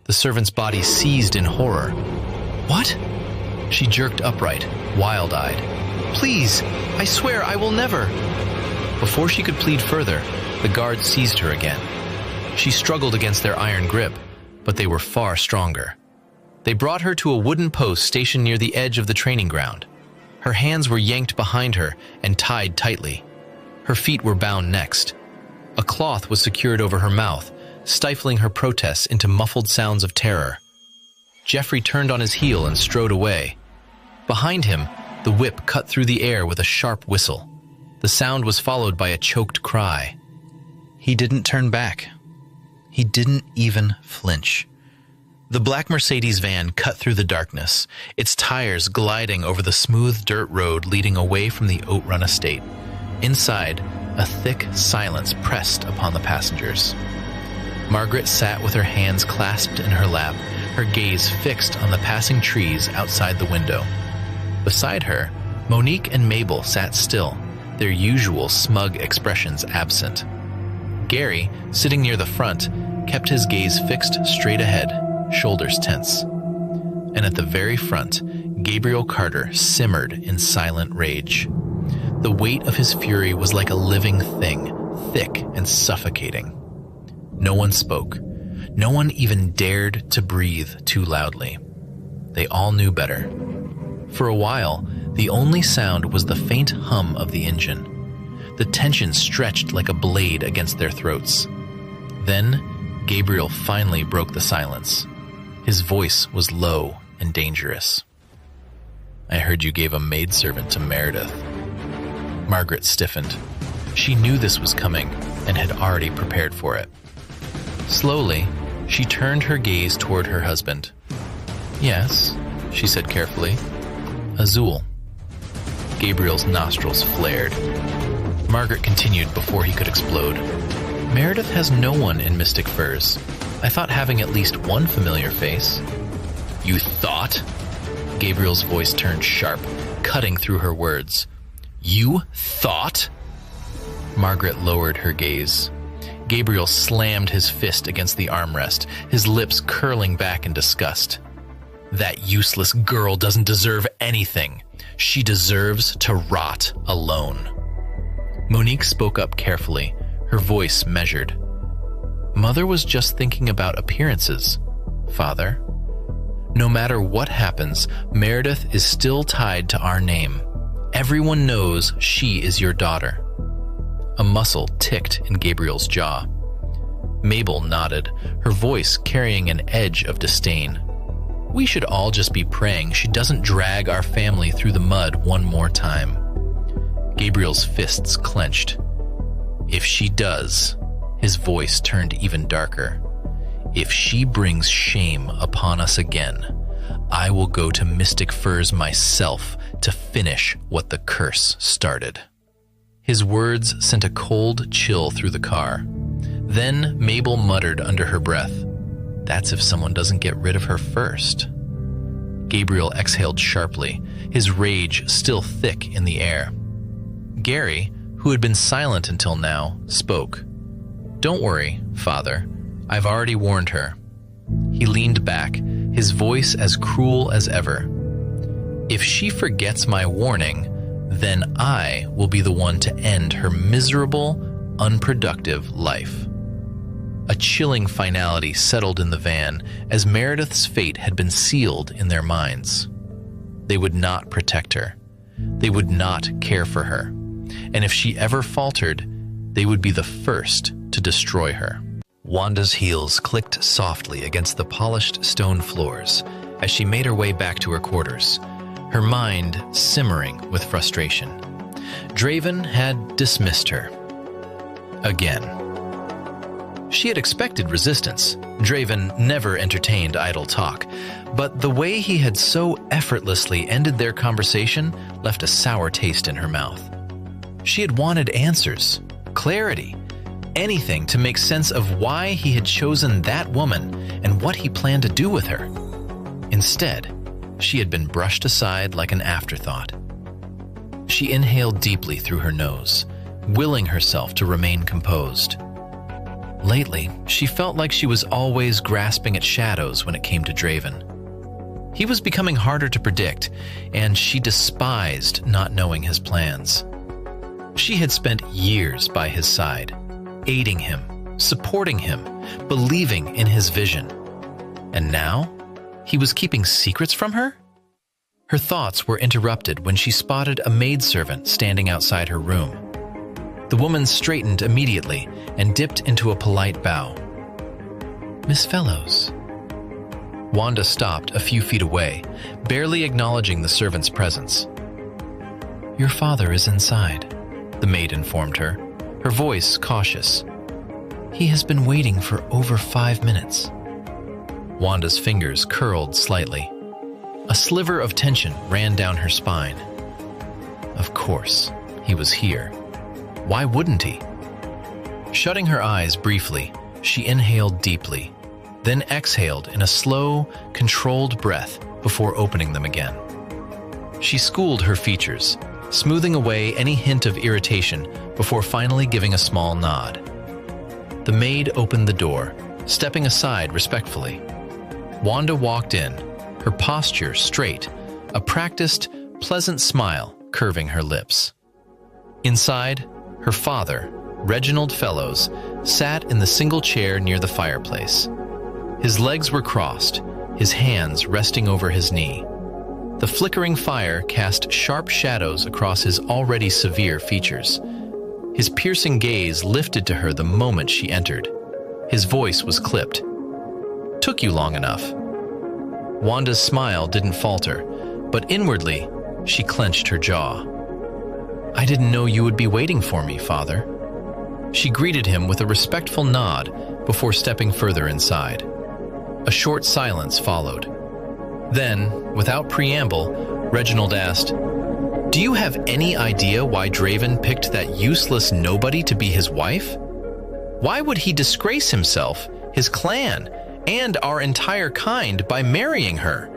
The servant's body seized in horror. What? She jerked upright, wild-eyed. Please, I swear I will never. Before she could plead further, the guards seized her again. She struggled against their iron grip, but they were far stronger. They brought her to a wooden post stationed near the edge of the training ground. Her hands were yanked behind her and tied tightly. Her feet were bound next. A cloth was secured over her mouth, stifling her protests into muffled sounds of terror. Jeffrey turned on his heel and strode away. Behind him, the whip cut through the air with a sharp whistle. The sound was followed by a choked cry. He didn't turn back. He didn't even flinch. The black Mercedes van cut through the darkness, its tires gliding over the smooth dirt road leading away from the Oatrun estate. Inside, a thick silence pressed upon the passengers. Margaret sat with her hands clasped in her lap, her gaze fixed on the passing trees outside the window. Beside her, Monique and Mabel sat still, their usual smug expressions absent. Gary, sitting near the front, kept his gaze fixed straight ahead, shoulders tense. And at the very front, Gabriel Carter simmered in silent rage. The weight of his fury was like a living thing, thick and suffocating. No one spoke. No one even dared to breathe too loudly. They all knew better. For a while, the only sound was the faint hum of the engine. The tension stretched like a blade against their throats. Then, Gabriel finally broke the silence. His voice was low and dangerous. I heard you gave a maidservant to Meredith. Margaret stiffened. She knew this was coming and had already prepared for it. Slowly, she turned her gaze toward her husband. Yes, she said carefully. Azul. Gabriel's nostrils flared. Margaret continued before he could explode. Meredith has no one in Mystic Firs. I thought having at least one familiar face. You thought? Gabriel's voice turned sharp, cutting through her words. You thought? Margaret lowered her gaze. Gabriel slammed his fist against the armrest, his lips curling back in disgust. That useless girl doesn't deserve anything. She deserves to rot alone. Monique spoke up carefully, her voice measured. Mother was just thinking about appearances, Father. No matter what happens, Meredith is still tied to our name. Everyone knows she is your daughter. A muscle ticked in Gabriel's jaw. Mabel nodded, her voice carrying an edge of disdain. We should all just be praying she doesn't drag our family through the mud one more time. Gabriel's fists clenched. If she does, his voice turned even darker. If she brings shame upon us again, I will go to Mystic Firs myself to finish what the curse started. His words sent a cold chill through the car. Then Mabel muttered under her breath, "That's if someone doesn't get rid of her first." Gabriel exhaled sharply, his rage still thick in the air. Gary, who had been silent until now, spoke. "Don't worry, Father. I've already warned her." He leaned back, his voice as cruel as ever. "If she forgets my warning, then I will be the one to end her miserable, unproductive life." A chilling finality settled in the van as Meredith's fate had been sealed in their minds. They would not protect her. They would not care for her. And if she ever faltered, they would be the first to destroy her. Wanda's heels clicked softly against the polished stone floors as she made her way back to her quarters, her mind simmering with frustration. Draven had dismissed her. Again. She had expected resistance. Draven never entertained idle talk, but the way he had so effortlessly ended their conversation left a sour taste in her mouth. She had wanted answers, clarity, anything to make sense of why he had chosen that woman and what he planned to do with her. Instead, she had been brushed aside like an afterthought. She inhaled deeply through her nose, willing herself to remain composed. Lately, she felt like she was always grasping at shadows when it came to Draven. He was becoming harder to predict, and she despised not knowing his plans. She had spent years by his side, aiding him, supporting him, believing in his vision. And now, he was keeping secrets from her? Her thoughts were interrupted when she spotted a maidservant standing outside her room. The woman straightened immediately and dipped into a polite bow. "Miss Fellows." Wanda stopped a few feet away, barely acknowledging the servant's presence. "Your father is inside," the maid informed her, her voice cautious. "He has been waiting for over 5 minutes." Wanda's fingers curled slightly. A sliver of tension ran down her spine. Of course, he was here. Why wouldn't he? Shutting her eyes briefly, she inhaled deeply, then exhaled in a slow, controlled breath before opening them again. She schooled her features, smoothing away any hint of irritation before finally giving a small nod. The maid opened the door, stepping aside respectfully. Wanda walked in, her posture straight, a practiced, pleasant smile curving her lips. Inside, her father, Reginald Fellows, sat in the single chair near the fireplace. His legs were crossed, his hands resting over his knee. The flickering fire cast sharp shadows across his already severe features. His piercing gaze lifted to her the moment she entered. His voice was clipped. "Took you long enough." Wanda's smile didn't falter, but inwardly, she clenched her jaw. "I didn't know you would be waiting for me, Father." She greeted him with a respectful nod before stepping further inside. A short silence followed. Then, without preamble, Reginald asked, "Do you have any idea why Draven picked that useless nobody to be his wife? Why would he disgrace himself, his clan, and our entire kind by marrying her?"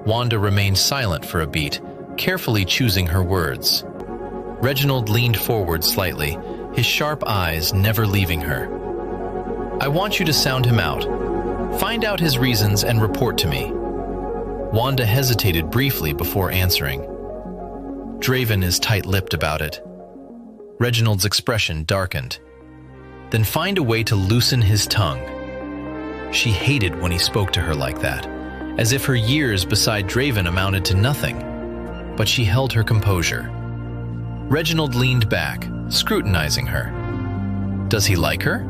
Wanda remained silent for a beat, carefully choosing her words. Reginald leaned forward slightly, his sharp eyes never leaving her. "I want you to sound him out. Find out his reasons and report to me." Wanda hesitated briefly before answering. "Draven is tight-lipped about it." Reginald's expression darkened. "Then find a way to loosen his tongue." She hated when he spoke to her like that, as if her years beside Draven amounted to nothing. But she held her composure. Reginald leaned back, scrutinizing her. "Does he like her?"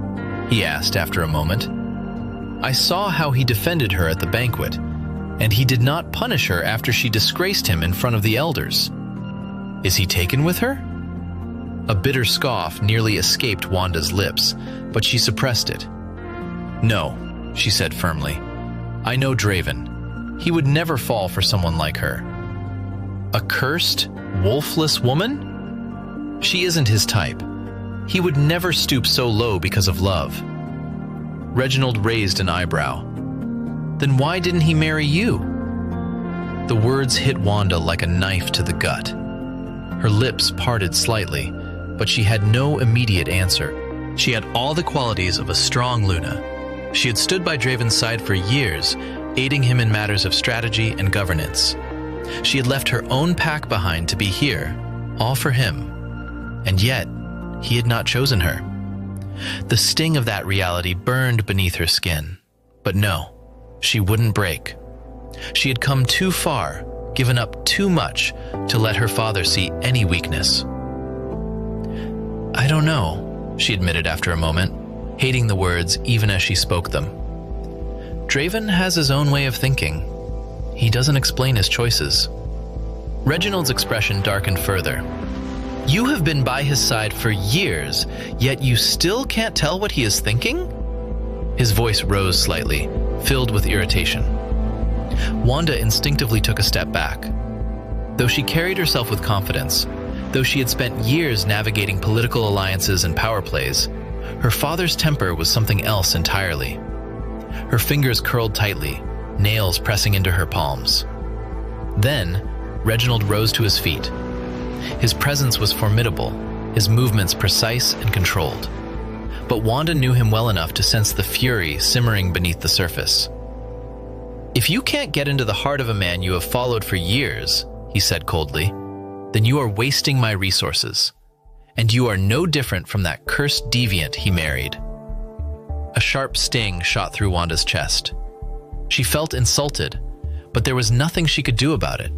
he asked after a moment. "I saw how he defended her at the banquet, and he did not punish her after she disgraced him in front of the elders. Is he taken with her?" A bitter scoff nearly escaped Wanda's lips, but she suppressed it. "No," she said firmly. "I know Draven. He would never fall for someone like her." "A cursed, wolfless woman?" "She isn't his type. He would never stoop so low because of love." Reginald raised an eyebrow. "Then why didn't he marry you?" The words hit Wanda like a knife to the gut. Her lips parted slightly, but she had no immediate answer. She had all the qualities of a strong Luna. She had stood by Draven's side for years, aiding him in matters of strategy and governance. She had left her own pack behind to be here, all for him. And yet, he had not chosen her. The sting of that reality burned beneath her skin. But no, she wouldn't break. She had come too far, given up too much to let her father see any weakness. "I don't know," she admitted after a moment, hating the words even as she spoke them. "Draven has his own way of thinking. He doesn't explain his choices." Reginald's expression darkened further. "You have been by his side for years, yet you still can't tell what he is thinking?" His voice rose slightly, filled with irritation. Wanda instinctively took a step back. Though she carried herself with confidence, though she had spent years navigating political alliances and power plays, her father's temper was something else entirely. Her fingers curled tightly, nails pressing into her palms. Then, Reginald rose to his feet. His presence was formidable, his movements precise and controlled. But Wanda knew him well enough to sense the fury simmering beneath the surface. "If you can't get into the heart of a man you have followed for years," he said coldly, "then you are wasting my resources. And you are no different from that cursed deviant he married." A sharp sting shot through Wanda's chest. She felt insulted, but there was nothing she could do about it.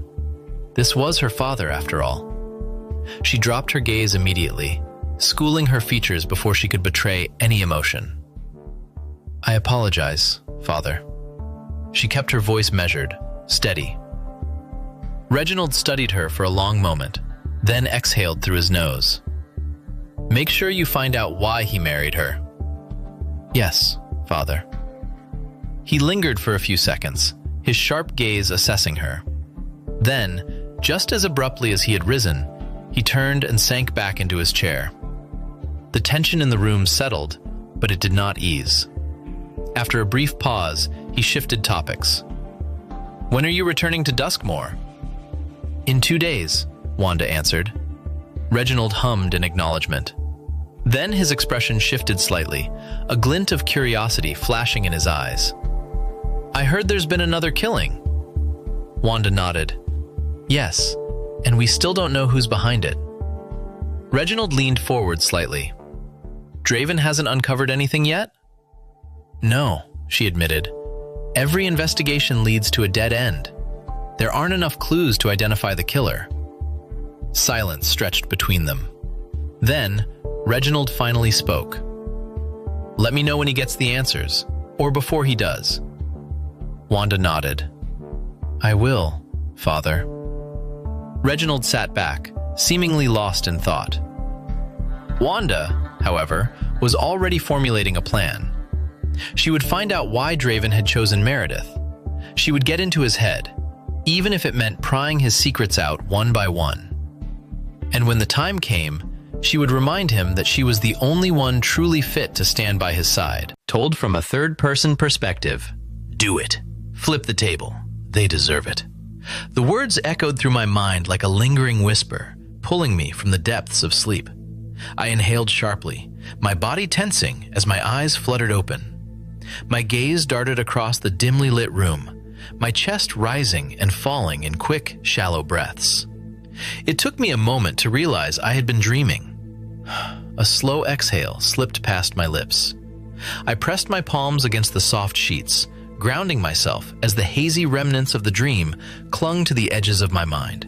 This was her father, after all. She dropped her gaze immediately, schooling her features before she could betray any emotion. "I apologize, Father." She kept her voice measured, steady. Reginald studied her for a long moment, then exhaled through his nose. "Make sure you find out why he married her." "Yes, Father." He lingered for a few seconds, his sharp gaze assessing her. Then, just as abruptly as he had risen, he turned and sank back into his chair. The tension in the room settled, but it did not ease. After a brief pause, he shifted topics. "When are you returning to Duskmoor?" "In 2 days," Wanda answered. Reginald hummed in acknowledgement. Then his expression shifted slightly, a glint of curiosity flashing in his eyes. "I heard there's been another killing." Wanda nodded. "Yes, and we still don't know who's behind it." Reginald leaned forward slightly. "Draven hasn't uncovered anything yet?" "No," she admitted. "Every investigation leads to a dead end. There aren't enough clues to identify the killer." Silence stretched between them. Then, Reginald finally spoke. "Let me know when he gets the answers, or before he does." Wanda nodded. "I will, Father." Reginald sat back, seemingly lost in thought. Wanda, however, was already formulating a plan. She would find out why Draven had chosen Meredith. She would get into his head, even if it meant prying his secrets out one by one. And when the time came, she would remind him that she was the only one truly fit to stand by his side. Told from a third-person perspective, "Do it. Flip the table. They deserve it." The words echoed through my mind like a lingering whisper, pulling me from the depths of sleep. I inhaled sharply, my body tensing as my eyes fluttered open. My gaze darted across the dimly lit room, my chest rising and falling in quick, shallow breaths. It took me a moment to realize I had been dreaming. A slow exhale slipped past my lips. I pressed my palms against the soft sheets, grounding myself as the hazy remnants of the dream clung to the edges of my mind.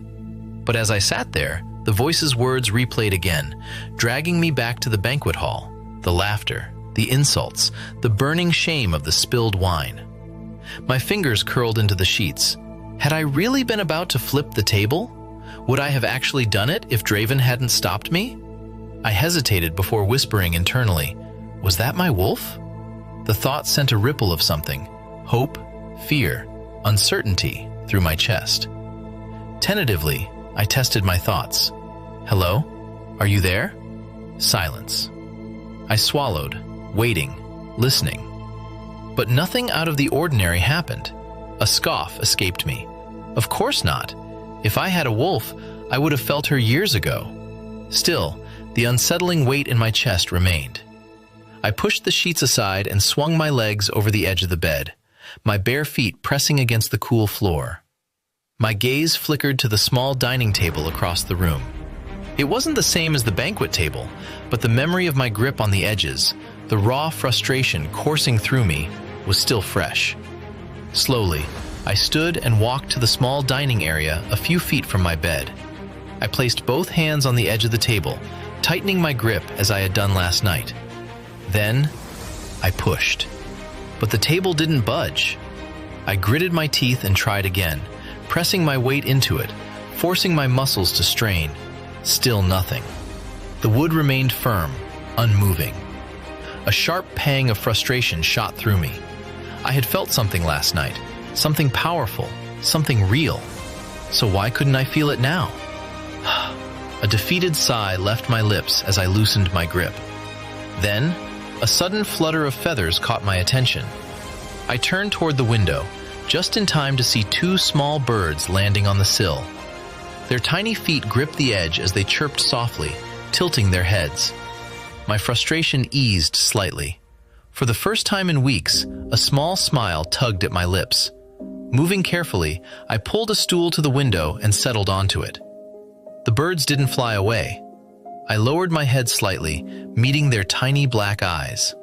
But as I sat there, the voice's words replayed again, dragging me back to the banquet hall, the laughter, the insults, the burning shame of the spilled wine. My fingers curled into the sheets. Had I really been about to flip the table? Would I have actually done it if Draven hadn't stopped me? I hesitated before whispering internally, "Was that my wolf?" The thought sent a ripple of something, hope, fear, uncertainty, through my chest. Tentatively, I tested my thoughts. "Hello? Are you there?" Silence. I swallowed, waiting, listening. But nothing out of the ordinary happened. A scoff escaped me. Of course not. If I had a wolf, I would have felt her years ago. Still, the unsettling weight in my chest remained. I pushed the sheets aside and swung my legs over the edge of the bed, my bare feet pressing against the cool floor. My gaze flickered to the small dining table across the room. It wasn't the same as the banquet table, but the memory of my grip on the edges, the raw frustration coursing through me, was still fresh. Slowly, I stood and walked to the small dining area a few feet from my bed. I placed both hands on the edge of the table, tightening my grip as I had done last night. Then, I pushed. But the table didn't budge. I gritted my teeth and tried again, pressing my weight into it, forcing my muscles to strain. Still nothing. The wood remained firm, unmoving. A sharp pang of frustration shot through me. I had felt something last night, something powerful, something real. So why couldn't I feel it now? A defeated sigh left my lips as I loosened my grip. Then, a sudden flutter of feathers caught my attention. I turned toward the window, just in time to see two small birds landing on the sill. Their tiny feet gripped the edge as they chirped softly, tilting their heads. My frustration eased slightly. For the first time in weeks, a small smile tugged at my lips. Moving carefully, I pulled a stool to the window and settled onto it. The birds didn't fly away. I lowered my head slightly, meeting their tiny black eyes.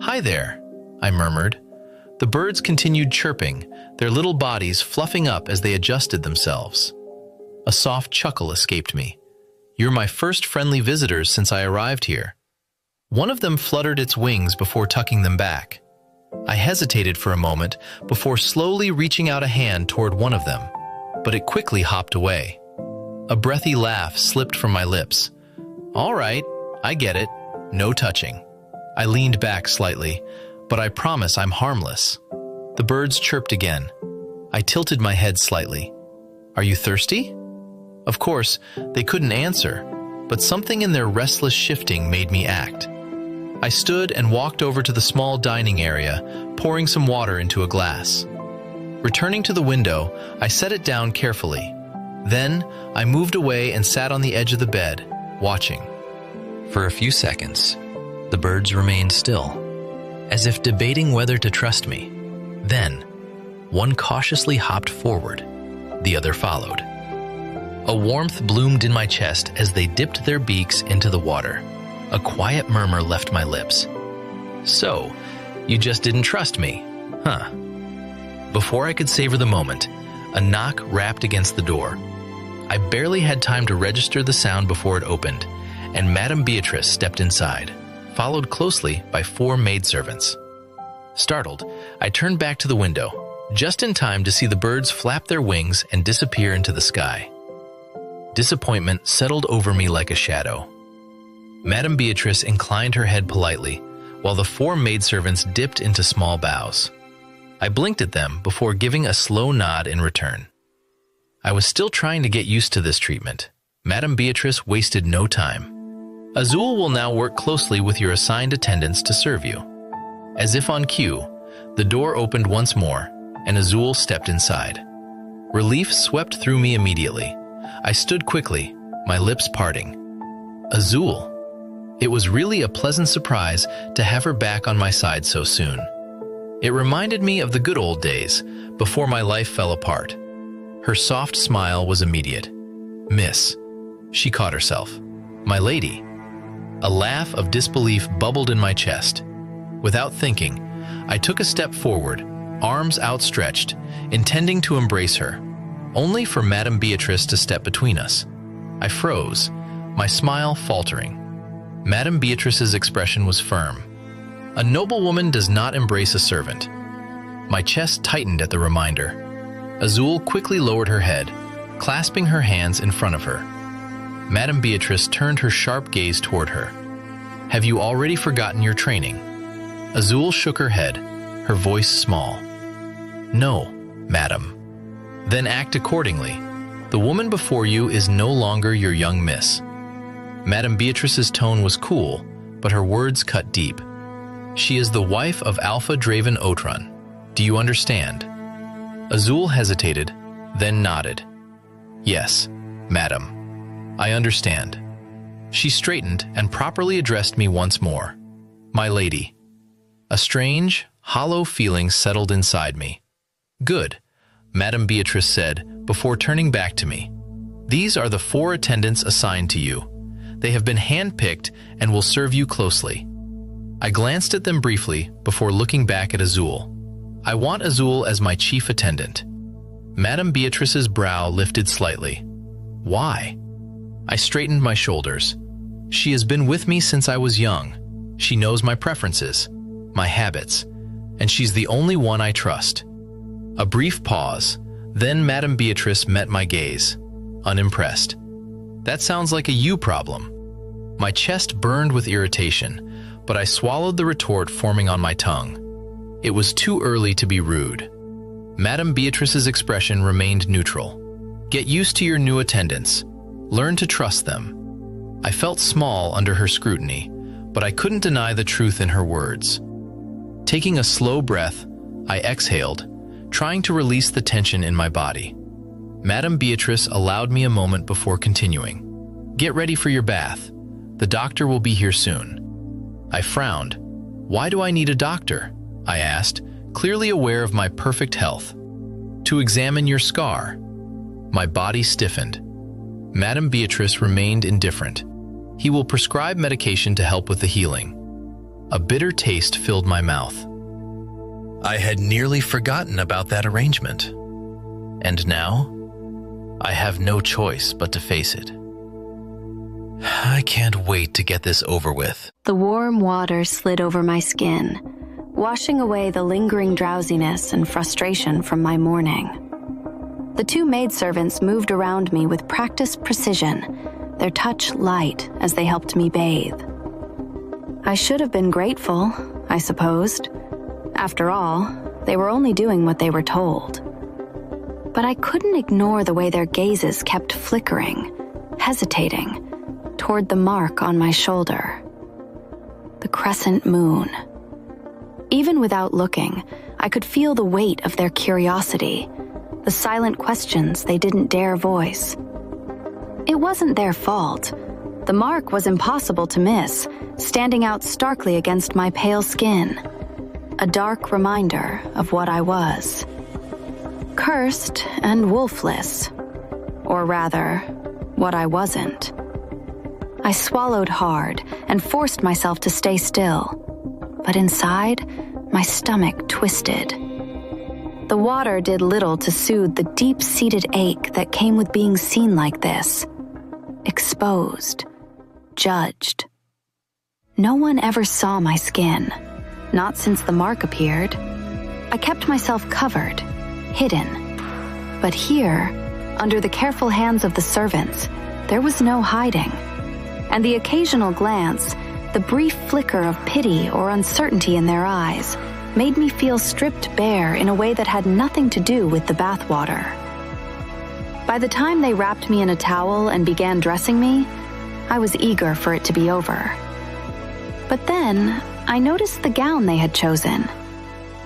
"Hi there," I murmured. The birds continued chirping, their little bodies fluffing up as they adjusted themselves. A soft chuckle escaped me. "You're my first friendly visitors since I arrived here." One of them fluttered its wings before tucking them back. I hesitated for a moment before slowly reaching out a hand toward one of them, but it quickly hopped away. A breathy laugh slipped from my lips. "All right, I get it. No touching." I leaned back slightly, "But I promise I'm harmless." The birds chirped again. I tilted my head slightly. "Are you thirsty?" Of course, they couldn't answer, but something in their restless shifting made me act. I stood and walked over to the small dining area, pouring some water into a glass. Returning to the window, I set it down carefully. Then, I moved away and sat on the edge of the bed, watching. For a few seconds, the birds remained still, as if debating whether to trust me. Then, one cautiously hopped forward. The other followed. A warmth bloomed in my chest as they dipped their beaks into the water. A quiet murmur left my lips. "So, you just didn't trust me, huh?" Before I could savor the moment, a knock rapped against the door. I barely had time to register the sound before it opened, and Madame Beatrice stepped inside, followed closely by 4 maidservants. Startled, I turned back to the window, just in time to see the birds flap their wings and disappear into the sky. Disappointment settled over me like a shadow. Madame Beatrice inclined her head politely, while the 4 maidservants dipped into small bows. I blinked at them before giving a slow nod in return. I was still trying to get used to this treatment. Madame Beatrice wasted no time. "Azul will now work closely with your assigned attendants to serve you." As if on cue, the door opened once more, and Azul stepped inside. Relief swept through me immediately. I stood quickly, my lips parting. Azul. It was really a pleasant surprise to have her back on my side so soon. It reminded me of the good old days, before my life fell apart. Her soft smile was immediate. "Miss." She caught herself. "My lady." A laugh of disbelief bubbled in my chest. Without thinking, I took a step forward, arms outstretched, intending to embrace her, only for Madame Beatrice to step between us. I froze, my smile faltering. Madame Beatrice's expression was firm. A noblewoman does not embrace a servant. My chest tightened at the reminder. Azul quickly lowered her head, clasping her hands in front of her. Madame Beatrice turned her sharp gaze toward her. "Have you already forgotten your training?" Azul shook her head, her voice small. "No, madam." "Then act accordingly. The woman before you is no longer your young miss." Madame Beatrice's tone was cool, but her words cut deep. "She is the wife of Alpha Draven Otran. Do you understand?" Azul hesitated, then nodded. "Yes, madam. I understand." She straightened and properly addressed me once more. My lady. A strange, hollow feeling settled inside me. Good, Madame Beatrice said before turning back to me. These are the 4 attendants assigned to you. They have been handpicked and will serve you closely. I glanced at them briefly before looking back at Azul. I want Azul as my chief attendant. Madame Beatrice's brow lifted slightly. Why? I straightened my shoulders. She has been with me since I was young. She knows my preferences, my habits, and she's the only one I trust. A brief pause, then Madame Beatrice met my gaze, unimpressed. That sounds like a you problem. My chest burned with irritation, but I swallowed the retort forming on my tongue. It was too early to be rude. Madame Beatrice's expression remained neutral. Get used to your new attendants. Learn to trust them. I felt small under her scrutiny, but I couldn't deny the truth in her words. Taking a slow breath, I exhaled, trying to release the tension in my body. Madame Beatrice allowed me a moment before continuing. Get ready for your bath. The doctor will be here soon. I frowned. Why do I need a doctor? I asked, clearly aware of my perfect health. To examine your scar. My body stiffened. Madame Beatrice remained indifferent. He will prescribe medication to help with the healing. A bitter taste filled my mouth. I had nearly forgotten about that arrangement. And now, I have no choice but to face it. I can't wait to get this over with. The warm water slid over my skin, washing away the lingering drowsiness and frustration from my morning. The 2 maidservants moved around me with practiced precision, their touch light as they helped me bathe. I should have been grateful, I supposed. After all, they were only doing what they were told. But I couldn't ignore the way their gazes kept flickering, hesitating, toward the mark on my shoulder. The crescent moon. Even without looking, I could feel the weight of their curiosity, the silent questions they didn't dare voice. It wasn't their fault. The mark was impossible to miss, standing out starkly against my pale skin. A dark reminder of what I was. Cursed and wolfless. Or rather, what I wasn't. I swallowed hard and forced myself to stay still. But inside, my stomach twisted. The water did little to soothe the deep-seated ache that came with being seen like this. Exposed. Judged. No one ever saw my skin. Not since the mark appeared. I kept myself covered, hidden. But here, under the careful hands of the servants, there was no hiding. And the occasional glance, the brief flicker of pity or uncertainty in their eyes, made me feel stripped bare in a way that had nothing to do with the bathwater. By the time they wrapped me in a towel and began dressing me, I was eager for it to be over. But then, I noticed the gown they had chosen.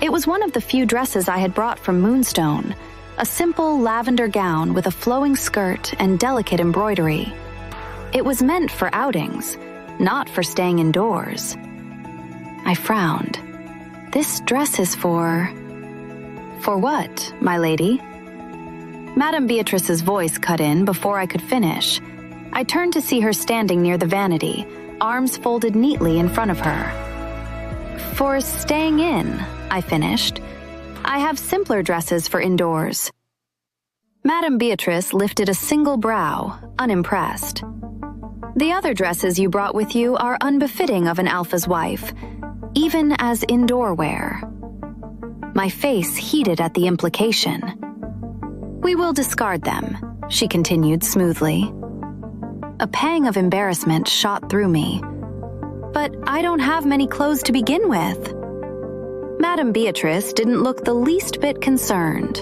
It was one of the few dresses I had brought from Moonstone, a simple lavender gown with a flowing skirt and delicate embroidery. It was meant for outings, not for staying indoors. I frowned. This dress is for... For what, my lady? Madame Beatrice's voice cut in before I could finish. I turned to see her standing near the vanity, arms folded neatly in front of her. For staying in, I finished. I have simpler dresses for indoors. Madame Beatrice lifted a single brow, unimpressed. The other dresses you brought with you are unbefitting of an alpha's wife, even as indoor wear. My face heated at the implication. We will discard them, she continued smoothly. A pang of embarrassment shot through me. But I don't have many clothes to begin with. Madame Beatrice didn't look the least bit concerned.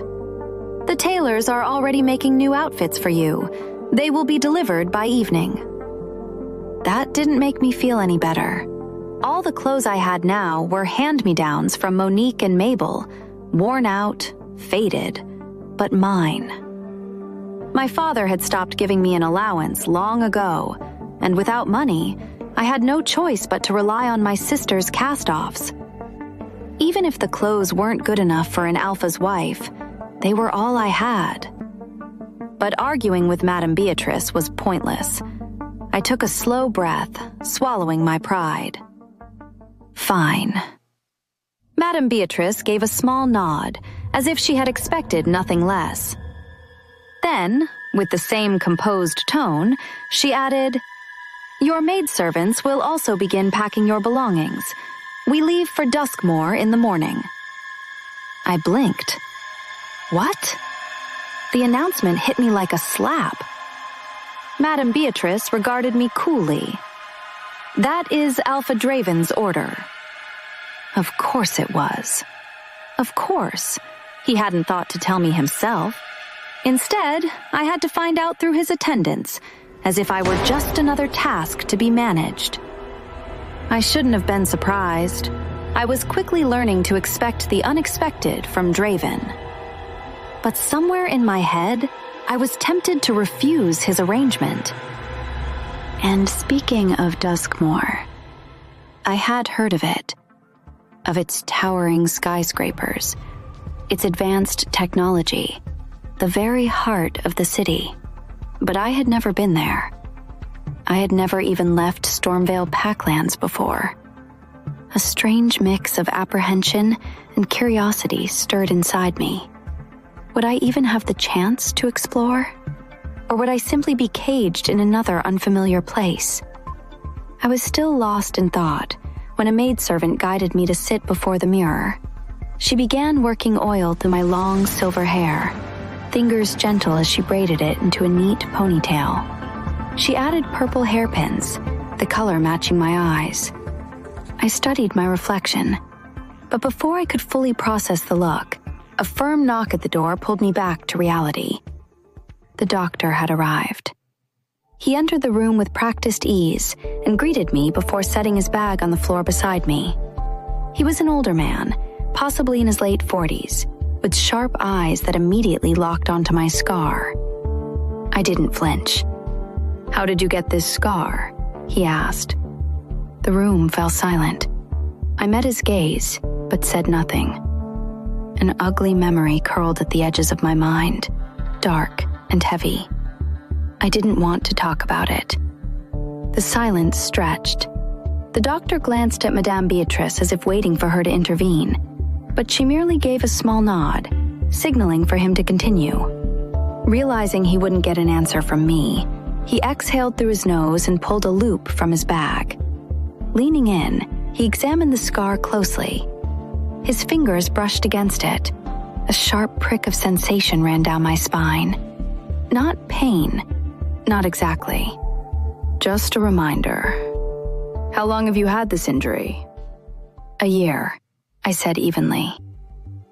The tailors are already making new outfits for you. They will be delivered by evening. That didn't make me feel any better. All the clothes I had now were hand-me-downs from Monique and Mabel, worn out, faded, but mine. My father had stopped giving me an allowance long ago, and without money, I had no choice but to rely on my sister's cast-offs. Even if the clothes weren't good enough for an alpha's wife, they were all I had. But arguing with Madame Beatrice was pointless. I took a slow breath, swallowing my pride. Fine. Madame Beatrice gave a small nod, as if she had expected nothing less. Then, with the same composed tone, she added, "Your maidservants will also begin packing your belongings. We leave for Duskmoor in the morning." I blinked. What? The announcement hit me like a slap. Madame Beatrice regarded me coolly. "That is Alpha Draven's order." Of course it was. Of course. He hadn't thought to tell me himself. Instead, I had to find out through his attendants, as if I were just another task to be managed. I shouldn't have been surprised. I was quickly learning to expect the unexpected from Draven. But somewhere in my head, I was tempted to refuse his arrangement. And speaking of Duskmoor, I had heard of it. Of its towering skyscrapers, its advanced technology, the very heart of the city. But I had never been there. I had never even left Stormvale Packlands before. A strange mix of apprehension and curiosity stirred inside me. Would I even have the chance to explore? Or would I simply be caged in another unfamiliar place? I was still lost in thought when a maidservant guided me to sit before the mirror. She began working oil through my long silver hair, fingers gentle as she braided it into a neat ponytail. She added purple hairpins, the color matching my eyes. I studied my reflection, but before I could fully process the look, a firm knock at the door pulled me back to reality. The doctor had arrived. He entered the room with practiced ease and greeted me before setting his bag on the floor beside me. He was an older man, possibly in his late 40s, with sharp eyes that immediately locked onto my scar. I didn't flinch. "How did you get this scar?" he asked. The room fell silent. I met his gaze, but said nothing. An ugly memory curled at the edges of my mind, dark and heavy. I didn't want to talk about it. The silence stretched. The doctor glanced at Madame Beatrice as if waiting for her to intervene, but she merely gave a small nod, signaling for him to continue. Realizing he wouldn't get an answer from me, he exhaled through his nose and pulled a loop from his bag. Leaning in, he examined the scar closely. His fingers brushed against it. A sharp prick of sensation ran down my spine. Not pain. Not exactly. Just a reminder. "How long have you had this injury?" "A year," I said evenly.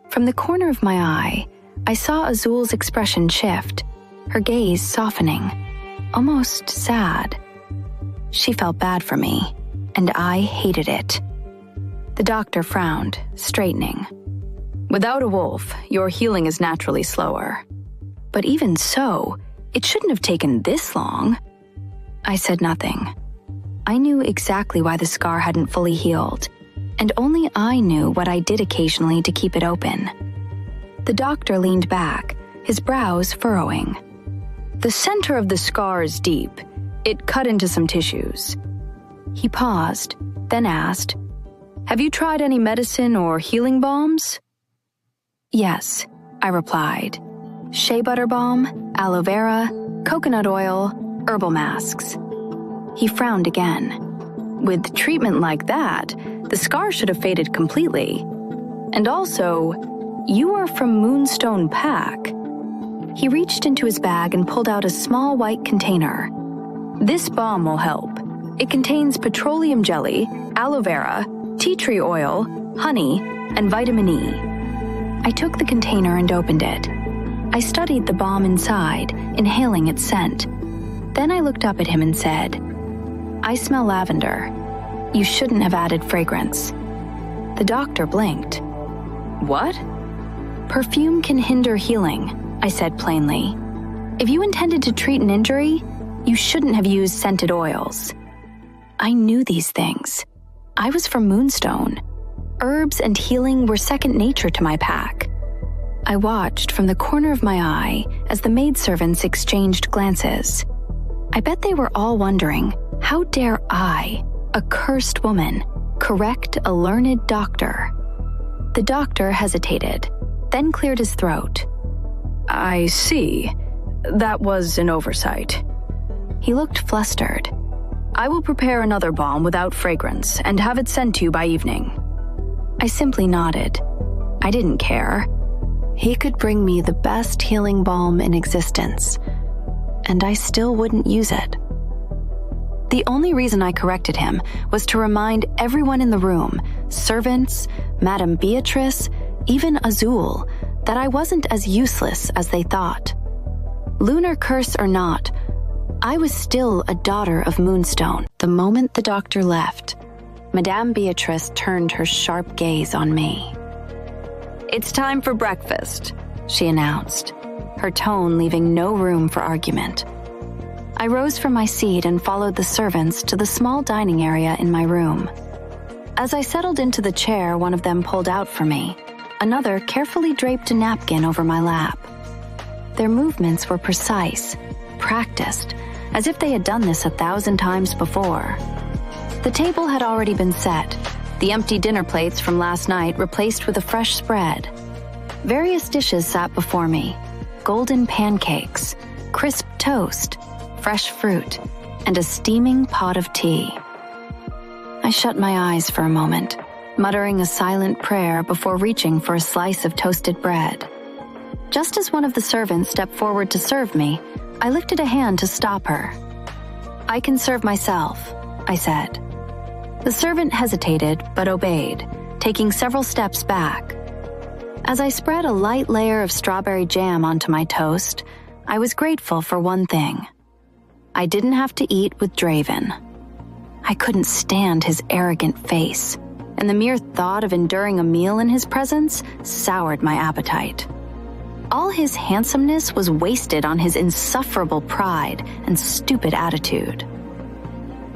From the corner of my eye, I saw Azul's expression shift, her gaze softening, almost sad. She felt bad for me, and I hated it. The doctor frowned, straightening. "Without a wolf, your healing is naturally slower. But even so, it shouldn't have taken this long." I said nothing. I knew exactly why the scar hadn't fully healed, and only I knew what I did occasionally to keep it open. The doctor leaned back, his brows furrowing. "The center of the scar is deep. It cut into some tissues." He paused, then asked, "Have you tried any medicine or healing balms?" "Yes," I replied. "Shea butter balm, aloe vera, coconut oil, herbal masks." He frowned again. "With treatment like that, the scar should have faded completely. And also, you are from Moonstone Pack." He reached into his bag and pulled out a small white container. "This balm will help. It contains petroleum jelly, aloe vera, tea tree oil, honey, and vitamin E." I took the container and opened it. I studied the balm inside, inhaling its scent. Then I looked up at him and said, "I smell lavender. You shouldn't have added fragrance." The doctor blinked. "What?" "Perfume can hinder healing," I said plainly. "If you intended to treat an injury, you shouldn't have used scented oils." I knew these things. I was from Moonstone. Herbs and healing were second nature to my pack. I watched from the corner of my eye as the maidservants exchanged glances. I bet they were all wondering, how dare I, a cursed woman, correct a learned doctor? The doctor hesitated, then cleared his throat. I see. That was an oversight. He looked flustered. I will prepare another balm without fragrance and have it sent to you by evening. I simply nodded. I didn't care. He could bring me the best healing balm in existence, and I still wouldn't use it. The only reason I corrected him was to remind everyone in the room, servants, Madame Beatrice, even Azul, that I wasn't as useless as they thought. Lunar curse or not, I was still a daughter of Moonstone. The moment the doctor left, Madame Beatrice turned her sharp gaze on me. It's time for breakfast, she announced, her tone leaving no room for argument. I rose from my seat and followed the servants to the small dining area in my room. As I settled into the chair one of them pulled out for me, another carefully draped a napkin over my lap. Their movements were precise, practiced, as if they had done this 1,000 times before. The table had already been set, the empty dinner plates from last night replaced with a fresh spread. Various dishes sat before me: golden pancakes, crisp toast, fresh fruit, and a steaming pot of tea. I shut my eyes for a moment, muttering a silent prayer before reaching for a slice of toasted bread. Just as one of the servants stepped forward to serve me, I lifted a hand to stop her. I can serve myself, I said. The servant hesitated but obeyed, taking several steps back. As I spread a light layer of strawberry jam onto my toast, I was grateful for one thing. I didn't have to eat with Draven. I couldn't stand his arrogant face, and the mere thought of enduring a meal in his presence soured my appetite. All his handsomeness was wasted on his insufferable pride and stupid attitude.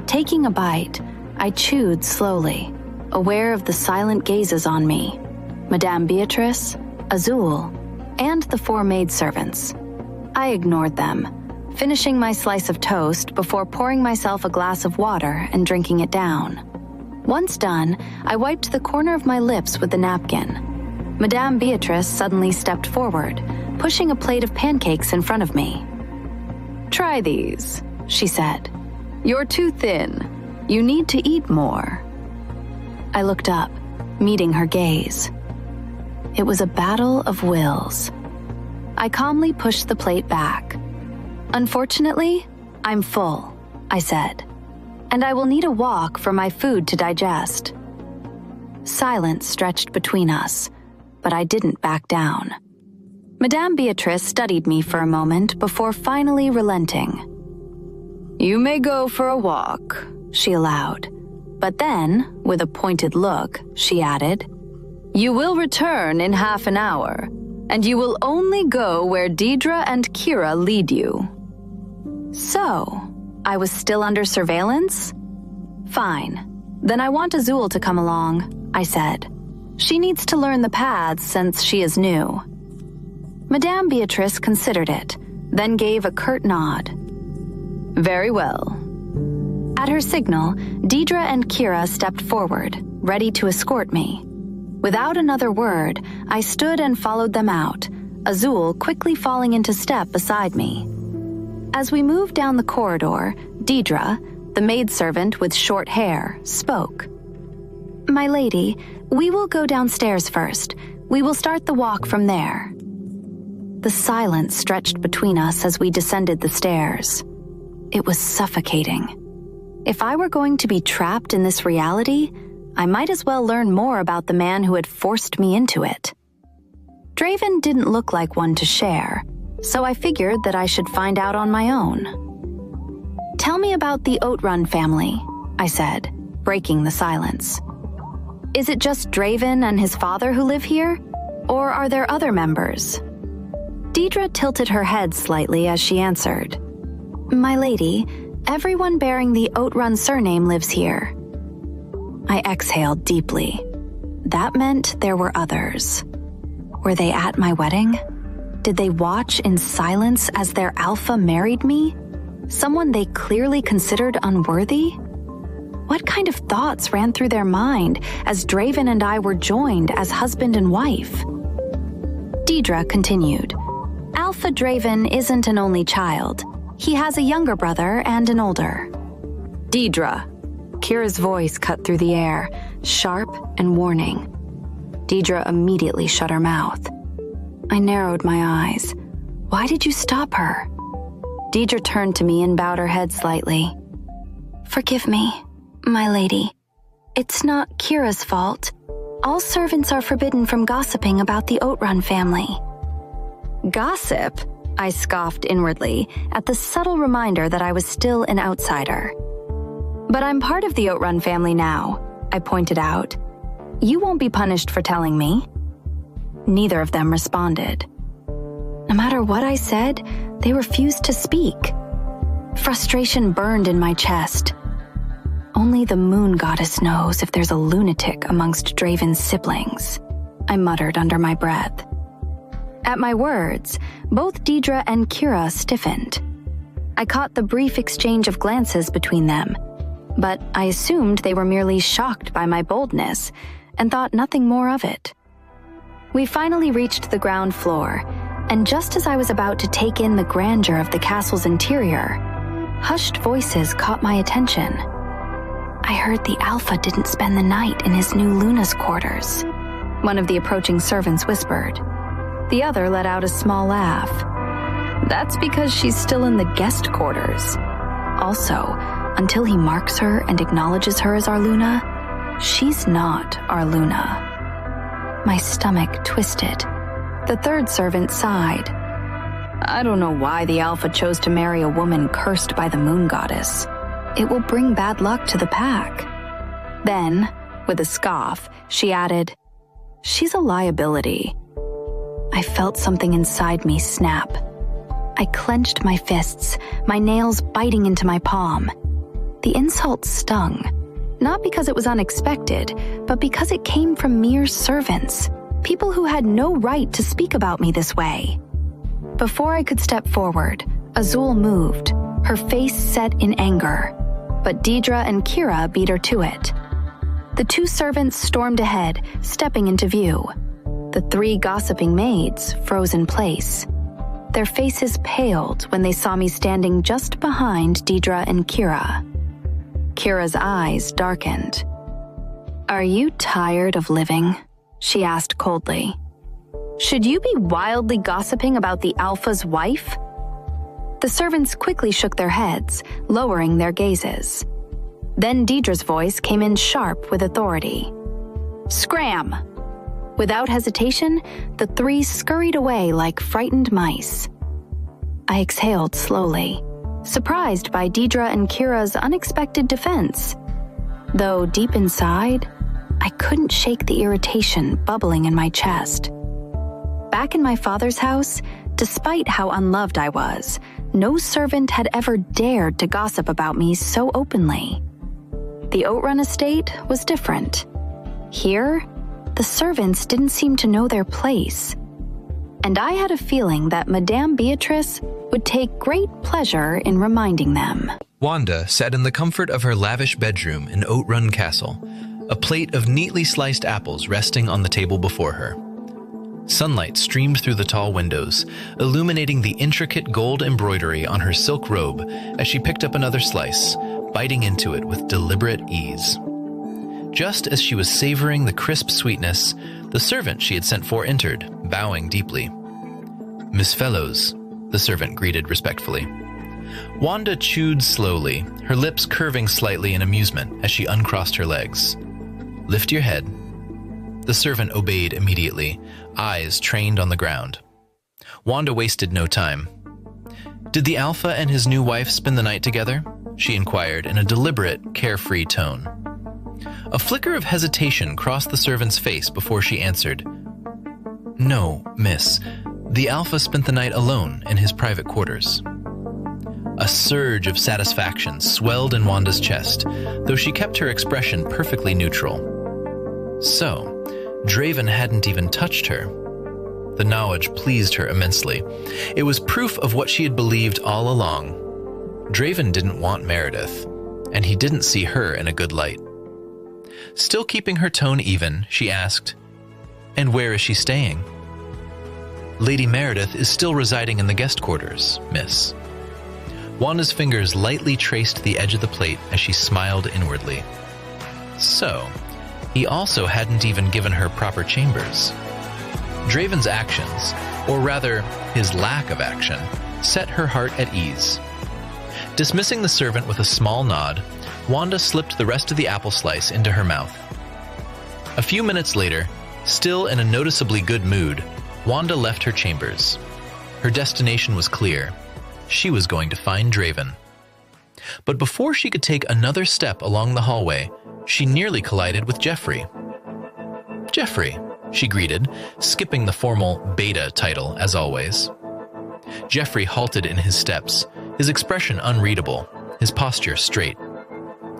Taking a bite, I chewed slowly, aware of the silent gazes on me, Madame Beatrice, Azul, and the 4 maidservants. I ignored them, finishing my slice of toast before pouring myself a glass of water and drinking it down. Once done, I wiped the corner of my lips with the napkin. Madame Beatrice suddenly stepped forward, pushing a plate of pancakes in front of me. "Try these," she said. "You're too thin. You need to eat more." I looked up, meeting her gaze. It was a battle of wills. I calmly pushed the plate back. "Unfortunately, I'm full," I said, "and I will need a walk for my food to digest." Silence stretched between us, but I didn't back down. Madame Beatrice studied me for a moment before finally relenting. "You may go for a walk," she allowed. But then, with a pointed look, she added, "You will return in half an hour, and you will only go where Deidre and Kira lead you." So, I was still under surveillance? Fine. Then I want Azul to come along, I said. She needs to learn the paths since she is new. Madame Beatrice considered it, then gave a curt nod. Very well. At her signal, Deidre and Kira stepped forward, ready to escort me. Without another word, I stood and followed them out, Azul quickly falling into step beside me. As we moved down the corridor, Deidre, the maidservant with short hair, spoke. "My lady, we will go downstairs first. We will start the walk from there." The silence stretched between us as we descended the stairs. It was suffocating. If I were going to be trapped in this reality, I might as well learn more about the man who had forced me into it. Draven didn't look like one to share, so I figured that I should find out on my own. "Tell me about the Oatrun family," I said, breaking the silence. "Is it just Draven and his father who live here, or are there other members?" Deidre tilted her head slightly as she answered. "My lady, Everyone bearing the Oatrun surname lives here. I exhaled deeply. That meant there were others. Were they at my wedding? Did they watch in silence as their alpha married me? Someone they clearly considered unworthy? What kind of thoughts ran through their mind as Draven and I were joined as husband and wife? Deidre continued. Alpha Draven isn't an only child. He has a younger brother and an older. Deidre. Kira's voice cut through the air, sharp and warning. Deidre immediately shut her mouth. I narrowed my eyes. Why did you stop her? Deidre turned to me and bowed her head slightly. Forgive me, my lady. It's not Kira's fault. All servants are forbidden from gossiping about the Oatrun family. Gossip? I scoffed inwardly at the subtle reminder that I was still an outsider. But I'm part of the Oatrun family now, I pointed out. You won't be punished for telling me. Neither of them responded. No matter what I said, they refused to speak. Frustration burned in my chest. Only the moon goddess knows if there's a lunatic amongst Draven's siblings, I muttered under my breath. At my words, both Deidre and Kira stiffened. I caught the brief exchange of glances between them, but I assumed they were merely shocked by my boldness and thought nothing more of it. We finally reached the ground floor, and just as I was about to take in the grandeur of the castle's interior, hushed voices caught my attention. I heard the Alpha didn't spend the night in his new Luna's quarters, one of the approaching servants whispered. The other let out a small laugh. That's because she's still in the guest quarters. Also, until he marks her and acknowledges her as our Luna, she's not our Luna. My stomach twisted. The third servant sighed. I don't know why the Alpha chose to marry a woman cursed by the moon goddess. It will bring bad luck to the pack. Then, with a scoff, she added, She's a liability. I felt something inside me snap. I clenched my fists, my nails biting into my palm. The insult stung, not because it was unexpected, but because it came from mere servants, people who had no right to speak about me this way. Before I could step forward, Azul moved, her face set in anger, but Deidre and Kira beat her to it. The two servants stormed ahead, stepping into view. The three gossiping maids froze in place. Their faces paled when they saw me standing just behind Deidre and Kira. Kira's eyes darkened. Are you tired of living? She asked coldly. Should you be wildly gossiping about the Alpha's wife? The servants quickly shook their heads, lowering their gazes. Then Deidre's voice came in sharp with authority. Scram! Without hesitation, the three scurried away like frightened mice. I exhaled slowly, surprised by Deidre and Kira's unexpected defense. Though deep inside, I couldn't shake the irritation bubbling in my chest. Back in my father's house, despite how unloved I was, no servant had ever dared to gossip about me so openly. The Oatrun estate was different. Here, the servants didn't seem to know their place. And I had a feeling that Madame Beatrice would take great pleasure in reminding them. Wanda sat in the comfort of her lavish bedroom in Oatrun Castle, a plate of neatly sliced apples resting on the table before her. Sunlight streamed through the tall windows, illuminating the intricate gold embroidery on her silk robe as she picked up another slice, biting into it with deliberate ease. Just as she was savoring the crisp sweetness, the servant she had sent for entered, bowing deeply. Miss Fellows, the servant greeted respectfully. Wanda chewed slowly, her lips curving slightly in amusement as she uncrossed her legs. Lift your head. The servant obeyed immediately, eyes trained on the ground. Wanda wasted no time. Did the Alpha and his new wife spend the night together? She inquired in a deliberate, carefree tone. A flicker of hesitation crossed the servant's face before she answered. No, miss. The Alpha spent the night alone in his private quarters. A A surge of satisfaction swelled in Wanda's chest, though she kept her expression perfectly neutral. So, Draven hadn't even touched her. The knowledge pleased her immensely. It was proof of what she had believed all along. Draven didn't want Meredith, and he didn't see her in a good light. Still keeping her tone even, she asked, "And where is she staying?" "Lady Meredith is still residing in the guest quarters, miss." Wanda's fingers lightly traced the edge of the plate as she smiled inwardly. So, he also hadn't even given her proper chambers. Draven's actions, or rather, his lack of action, set her heart at ease. Dismissing the servant with a small nod, Wanda slipped the rest of the apple slice into her mouth. A few minutes later, still in a noticeably good mood, Wanda left her chambers. Her destination was clear. She was going to find Draven. But before she could take another step along the hallway, she nearly collided with Jeffrey. "Jeffrey," she greeted, skipping the formal beta title as always. Jeffrey halted in his steps, his expression unreadable, his posture straight.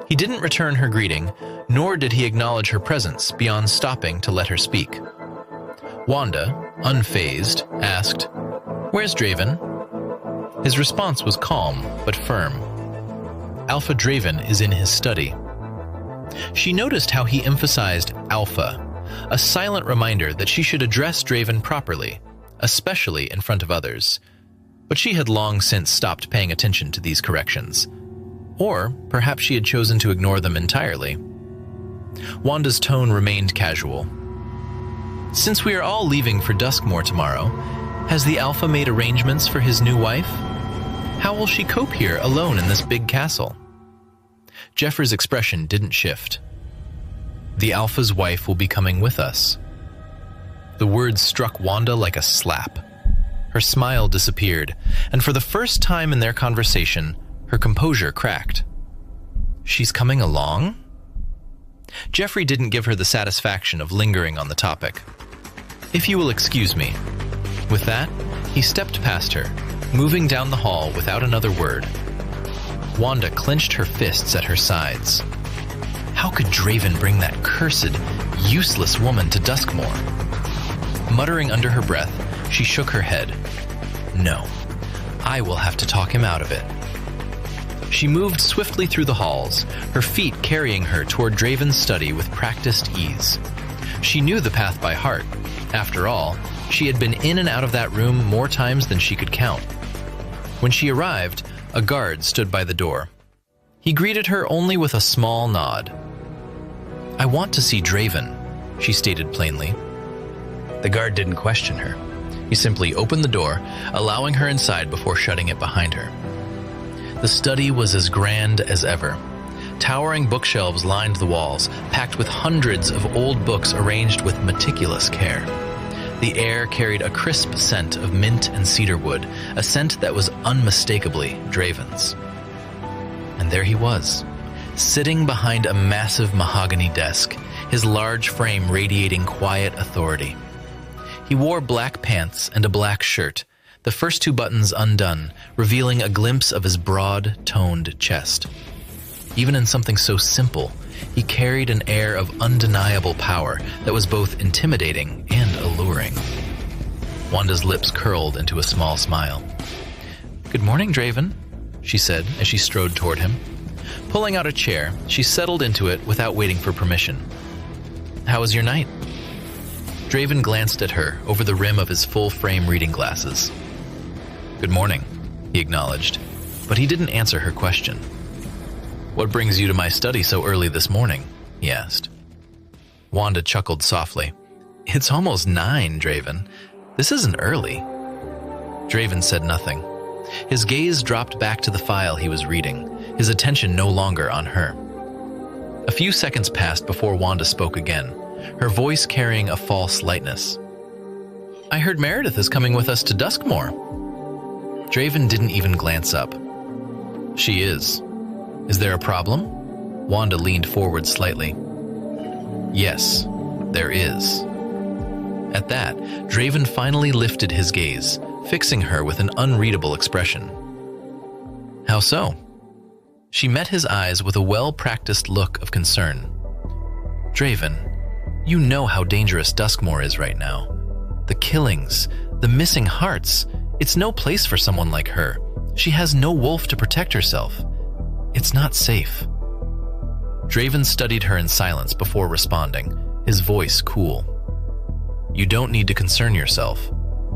He didn't return her greeting, nor did he acknowledge her presence beyond stopping to let her speak. Wanda, unfazed, asked, "Where's Draven?" His response was calm but firm. "Alpha Draven is in his study." She noticed how he emphasized Alpha, a silent reminder that she should address Draven properly, especially in front of others. But she had long since stopped paying attention to these corrections. Or perhaps she had chosen to ignore them entirely. Wanda's tone remained casual. "Since we are all leaving for Duskmoor tomorrow, has the Alpha made arrangements for his new wife? How will she cope here alone in this big castle?" Jeffrey's expression didn't shift. "The Alpha's wife will be coming with us." The words struck Wanda like a slap. Her smile disappeared, and for the first time in their conversation, her composure cracked. "She's coming along?" Jeffrey didn't give her the satisfaction of lingering on the topic. "If you will excuse me." With that, he stepped past her, moving down the hall without another word. Wanda clenched her fists at her sides. How could Draven bring that cursed, useless woman to Duskmoor? Muttering under her breath, she shook her head. "No, I will have to talk him out of it." She moved swiftly through the halls, her feet carrying her toward Draven's study with practiced ease. She knew the path by heart. After all, she had been in and out of that room more times than she could count. When she arrived, a guard stood by the door. He greeted her only with a small nod. "I want to see Draven," she stated plainly. The guard didn't question her. He simply opened the door, allowing her inside before shutting it behind her. The study was as grand as ever. Towering bookshelves lined the walls, packed with hundreds of old books arranged with meticulous care. The air carried a crisp scent of mint and cedarwood, a scent that was unmistakably Draven's. And there he was, sitting behind a massive mahogany desk, his large frame radiating quiet authority. He wore black pants and a black shirt, the first two buttons undone, revealing a glimpse of his broad, toned chest. Even in something so simple, he carried an air of undeniable power that was both intimidating and alluring. Wanda's lips curled into a small smile. "Good morning, Draven," she said as she strode toward him. Pulling out a chair, she settled into it without waiting for permission. "How was your night?" Draven glanced at her over the rim of his full-frame reading glasses. "Good morning," he acknowledged, but he didn't answer her question. "What brings you to my study so early this morning?" he asked. Wanda chuckled softly. "It's almost 9, Draven. This isn't early." Draven said nothing. His gaze dropped back to the file he was reading, his attention no longer on her. A few seconds passed before Wanda spoke again, her voice carrying a false lightness. "I heard Meredith is coming with us to Duskmoor." Draven didn't even glance up. "She is. Is there a problem?" Wanda leaned forward slightly. "Yes, there is." At that, Draven finally lifted his gaze, fixing her with an unreadable expression. How so? She met his eyes with a well-practiced look of concern. Draven, you know how dangerous Duskmoor is right now. The killings, the missing hearts, it's no place for someone like her. She has no wolf to protect herself. It's not safe. Draven studied her in silence before responding, his voice cool. You don't need to concern yourself.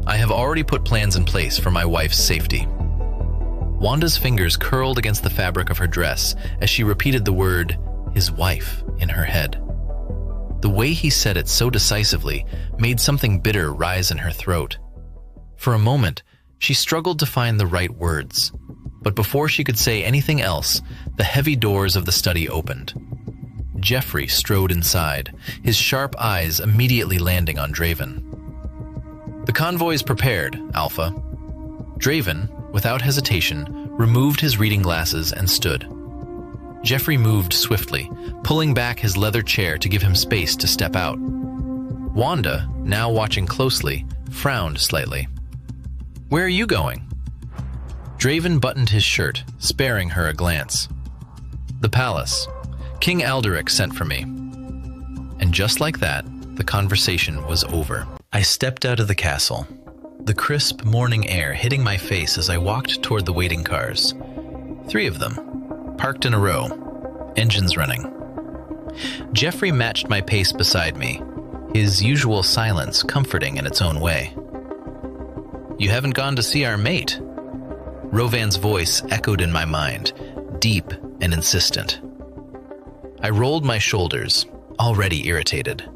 I have already put plans in place for my wife's safety. Wanda's fingers curled against the fabric of her dress as she repeated the word, his wife, in her head. The way he said it so decisively made something bitter rise in her throat. For a moment, she struggled to find the right words, but before she could say anything else, the heavy doors of the study opened. Jeffrey strode inside, his sharp eyes immediately landing on Draven. The convoy is prepared, Alpha. Draven, without hesitation, removed his reading glasses and stood. Jeffrey moved swiftly, pulling back his leather chair to give him space to step out. Wanda, now watching closely, frowned slightly. Where are you going? Draven buttoned his shirt, sparing her a glance. The palace. King Alderic sent for me. And just like that, the conversation was over. I stepped out of the castle, the crisp morning air hitting my face as I walked toward the waiting cars. 3 of them, parked in a row, engines running. Jeffrey matched my pace beside me, his usual silence comforting in its own way. You haven't gone to see our mate? Rovan's voice echoed in my mind, deep and insistent. I rolled my shoulders, already irritated.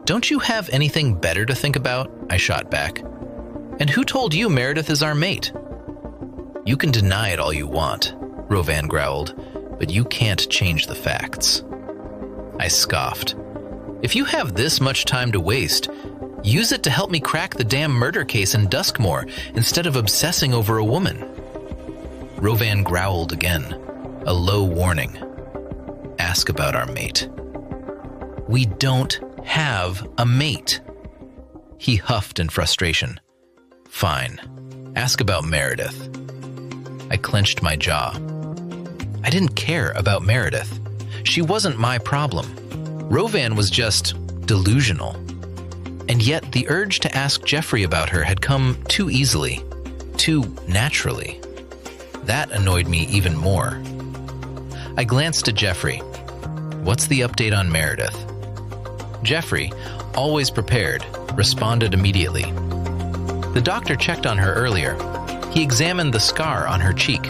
Don't you have anything better to think about? I shot back. And who told you Meredith is our mate? You can deny it all you want, Rovan growled, but you can't change the facts. I scoffed. If you have this much time to waste, use it to help me crack the damn murder case in Duskmoor instead of obsessing over a woman. Rovan growled again, a low warning. Ask about our mate. We don't have a mate. He huffed in frustration. Fine. Ask about Meredith. I clenched my jaw. I didn't care about Meredith. She wasn't my problem. Rovan was just delusional. And yet the urge to ask Jeffrey about her had come too easily, too naturally. That annoyed me even more. I glanced at Jeffrey. What's the update on Meredith? Jeffrey, always prepared, responded immediately. The doctor checked on her earlier. He examined the scar on her cheek.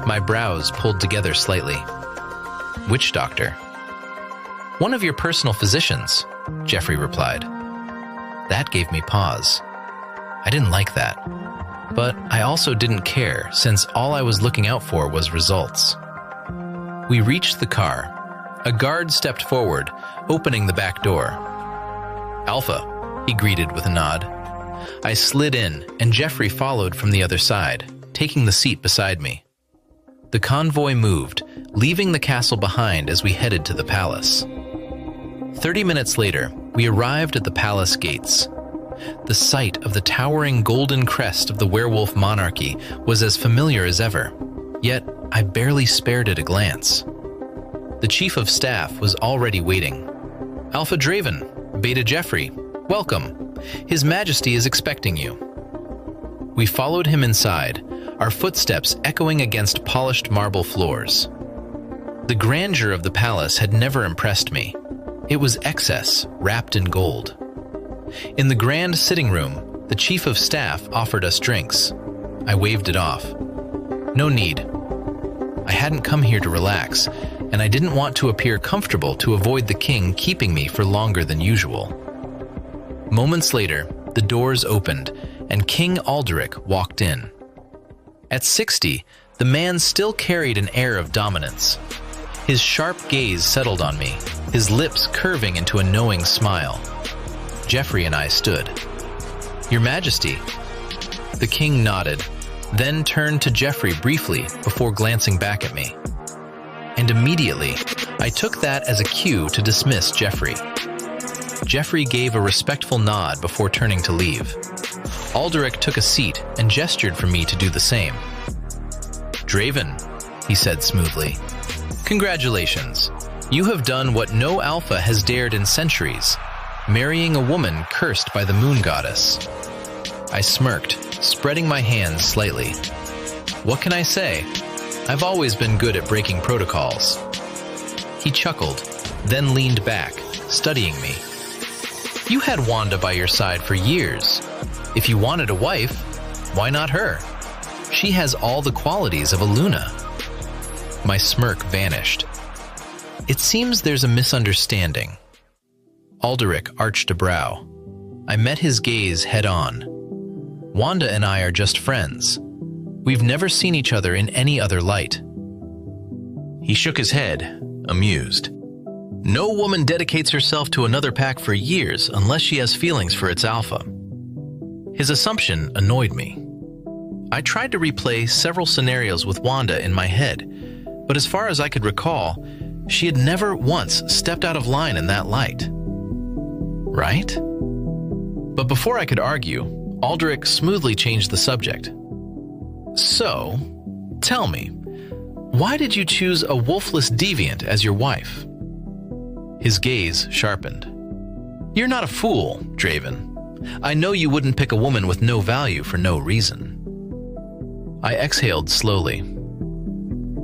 My brows pulled together slightly. Which doctor? One of your personal physicians, Jeffrey replied. That gave me pause. I didn't like that. But I also didn't care, since all I was looking out for was results. We reached the car. A guard stepped forward, opening the back door. Alpha, he greeted with a nod. I slid in, and Jeffrey followed from the other side, taking the seat beside me. The convoy moved, leaving the castle behind as we headed to the palace. 30 minutes later, we arrived at the palace gates. The sight of the towering golden crest of the werewolf monarchy was as familiar as ever, yet I barely spared it a glance. The chief of staff was already waiting. Alpha Draven, Beta Jeffrey, welcome. His Majesty is expecting you. We followed him inside, our footsteps echoing against polished marble floors. The grandeur of the palace had never impressed me. It was excess, wrapped in gold. In the grand sitting room, the chief of staff offered us drinks. I waved it off. No need. I hadn't come here to relax, and I didn't want to appear comfortable to avoid the king keeping me for longer than usual. Moments later, the doors opened, and King Alderic walked in. At 60, the man still carried an air of dominance. His sharp gaze settled on me, his lips curving into a knowing smile. Jeffrey and I stood. Your Majesty. The king nodded, then turned to Jeffrey briefly before glancing back at me. And immediately, I took that as a cue to dismiss Jeffrey. Jeffrey gave a respectful nod before turning to leave. Alderic took a seat and gestured for me to do the same. Draven, he said smoothly. Congratulations. You have done what no alpha has dared in centuries, marrying a woman cursed by the moon goddess. I smirked, spreading my hands slightly. What can I say? I've always been good at breaking protocols. He chuckled, then leaned back, studying me. You had Wanda by your side for years. If you wanted a wife, why not her? She has all the qualities of a Luna. My smirk vanished. It seems there's a misunderstanding. Alderic arched a brow. I met his gaze head-on. Wanda and I are just friends. We've never seen each other in any other light. He shook his head, amused. No woman dedicates herself to another pack for years unless she has feelings for its alpha. His assumption annoyed me. I tried to replay several scenarios with Wanda in my head, but as far as I could recall, she had never once stepped out of line in that light. Right? But before I could argue, Alderic smoothly changed the subject. So, tell me, why did you choose a wolfless deviant as your wife? His gaze sharpened. You're not a fool, Draven. I know you wouldn't pick a woman with no value for no reason. I exhaled slowly.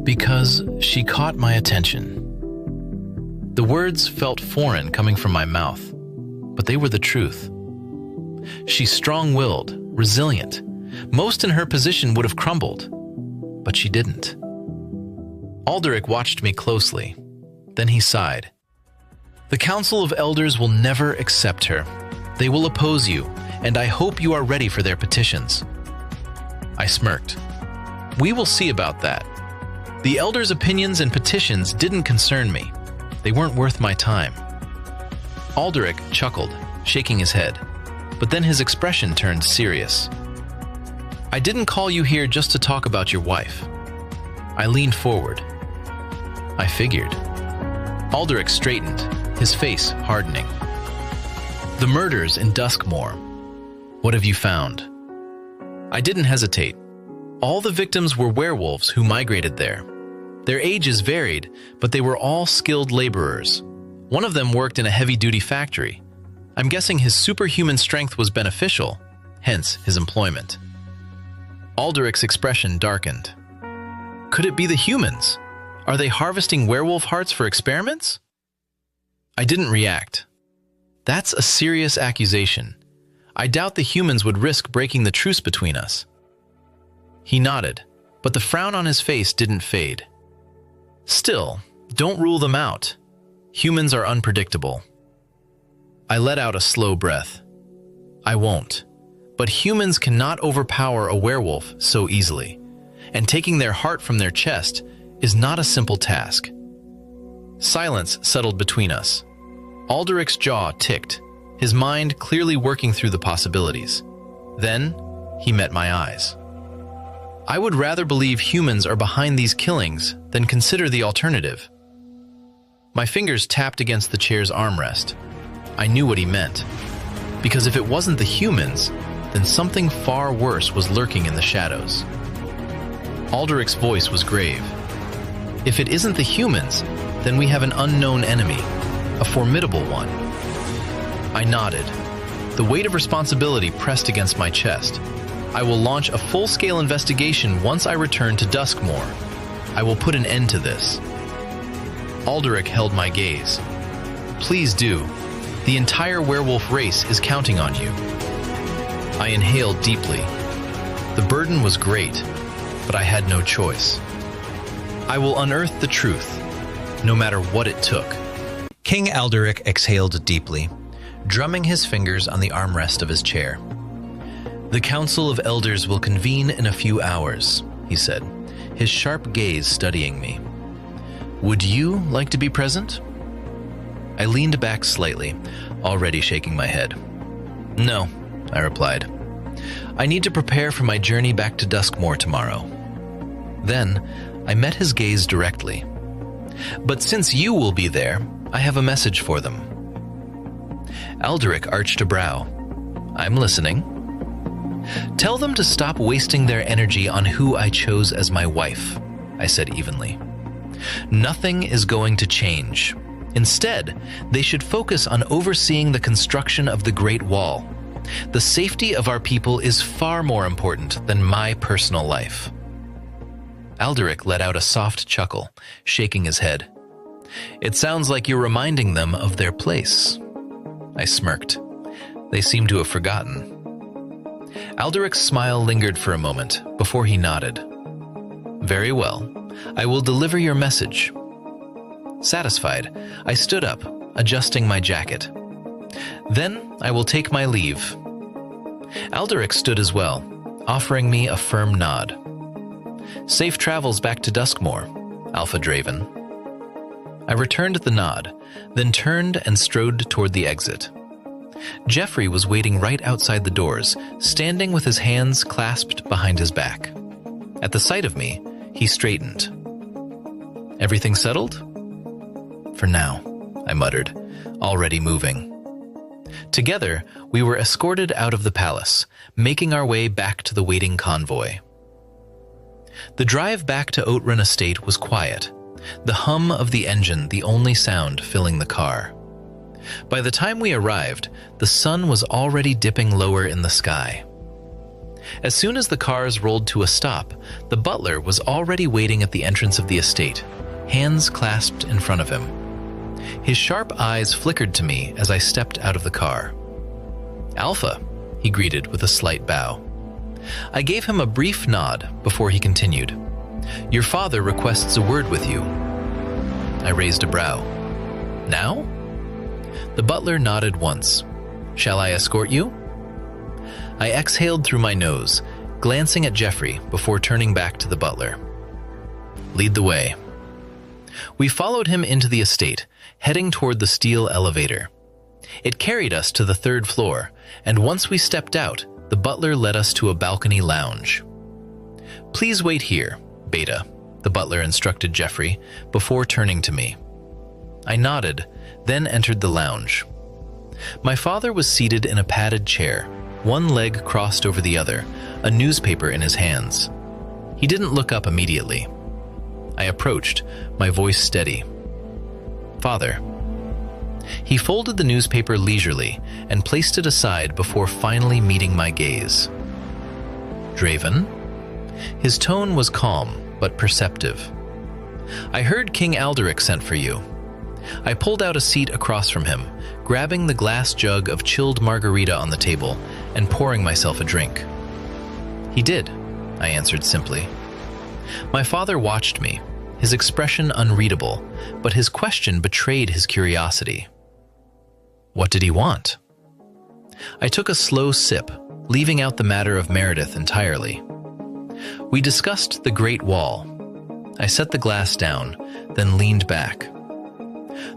Because she caught my attention. The words felt foreign coming from my mouth, but they were the truth. She's strong-willed, resilient. Most in her position would have crumbled, but she didn't. Alderic watched me closely. Then he sighed. The Council of Elders will never accept her. They will oppose you, and I hope you are ready for their petitions. I smirked. We will see about that. The Elders' opinions and petitions didn't concern me. They weren't worth my time. Alderic chuckled, shaking his head, but then his expression turned serious. I didn't call you here just to talk about your wife. I leaned forward. I figured. Alderic straightened, his face hardening. The murders in Duskmoor. What have you found? I didn't hesitate. All the victims were werewolves who migrated there. Their ages varied, but they were all skilled laborers. One of them worked in a heavy-duty factory. I'm guessing his superhuman strength was beneficial, hence his employment. Alderic's expression darkened. Could it be the humans? Are they harvesting werewolf hearts for experiments? I didn't react. That's a serious accusation. I doubt the humans would risk breaking the truce between us. He nodded, but the frown on his face didn't fade. Still, don't rule them out. Humans are unpredictable. I let out a slow breath. I won't. But humans cannot overpower a werewolf so easily, and taking their heart from their chest is not a simple task. Silence settled between us. Alderic's jaw ticked, his mind clearly working through the possibilities. Then, he met my eyes. I would rather believe humans are behind these killings than consider the alternative. My fingers tapped against the chair's armrest. I knew what he meant. Because if it wasn't the humans, then something far worse was lurking in the shadows. Alderic's voice was grave. If it isn't the humans, then we have an unknown enemy, a formidable one. I nodded. The weight of responsibility pressed against my chest. I will launch a full-scale investigation once I return to Duskmoor. I will put an end to this. Alderic held my gaze. Please do. The entire werewolf race is counting on you. I inhaled deeply. The burden was great, but I had no choice. I will unearth the truth, no matter what it took. King Alderic exhaled deeply, drumming his fingers on the armrest of his chair. The Council of Elders will convene in a few hours, he said, his sharp gaze studying me. Would you like to be present? I leaned back slightly, already shaking my head. No, I replied. I need to prepare for my journey back to Duskmoor tomorrow. Then, I met his gaze directly. But since you will be there, I have a message for them. Alderic arched a brow. I'm listening. "Tell them to stop wasting their energy on who I chose as my wife," I said evenly. "Nothing is going to change. Instead, they should focus on overseeing the construction of the Great Wall. The safety of our people is far more important than my personal life." Alderic let out a soft chuckle, shaking his head. "It sounds like you're reminding them of their place." I smirked. They seemed to have forgotten. Alderic's smile lingered for a moment before he nodded. "Very well. I will deliver your message." Satisfied, I stood up, adjusting my jacket. "Then I will take my leave." Alderic stood as well, offering me a firm nod. "Safe travels back to Duskmoor, Alpha Draven." I returned the nod, then turned and strode toward the exit. Jeffrey was waiting right outside the doors, standing with his hands clasped behind his back. At the sight of me, he straightened. "Everything settled?" "For now," I muttered, already moving. Together, we were escorted out of the palace, making our way back to the waiting convoy. The drive back to Oatran Estate was quiet, the hum of the engine the only sound filling the car. By the time we arrived, the sun was already dipping lower in the sky. As soon as the cars rolled to a stop, the butler was already waiting at the entrance of the estate, hands clasped in front of him. His sharp eyes flickered to me as I stepped out of the car. "Alpha," he greeted with a slight bow. I gave him a brief nod before he continued. "Your father requests a word with you." I raised a brow. "Now?" The butler nodded once. "Shall I escort you?" I exhaled through my nose, glancing at Jeffrey before turning back to the butler. "Lead the way." We followed him into the estate, heading toward the steel elevator. It carried us to the 3rd floor, and once we stepped out, the butler led us to a balcony lounge. "Please wait here, Beta," the butler instructed Jeffrey before turning to me. I nodded, then entered the lounge. My father was seated in a padded chair, one leg crossed over the other, a newspaper in his hands. He didn't look up immediately. I approached, my voice steady. "Father." He folded the newspaper leisurely and placed it aside before finally meeting my gaze. "Draven?" His tone was calm, but perceptive. "I heard King Alderic sent for you." I pulled out a seat across from him, grabbing the glass jug of chilled margarita on the table and pouring myself a drink. "He did," I answered simply. My father watched me, his expression unreadable, but his question betrayed his curiosity. "What did he want?" I took a slow sip, leaving out the matter of Meredith entirely. We discussed the Great Wall. I set the glass down, then leaned back.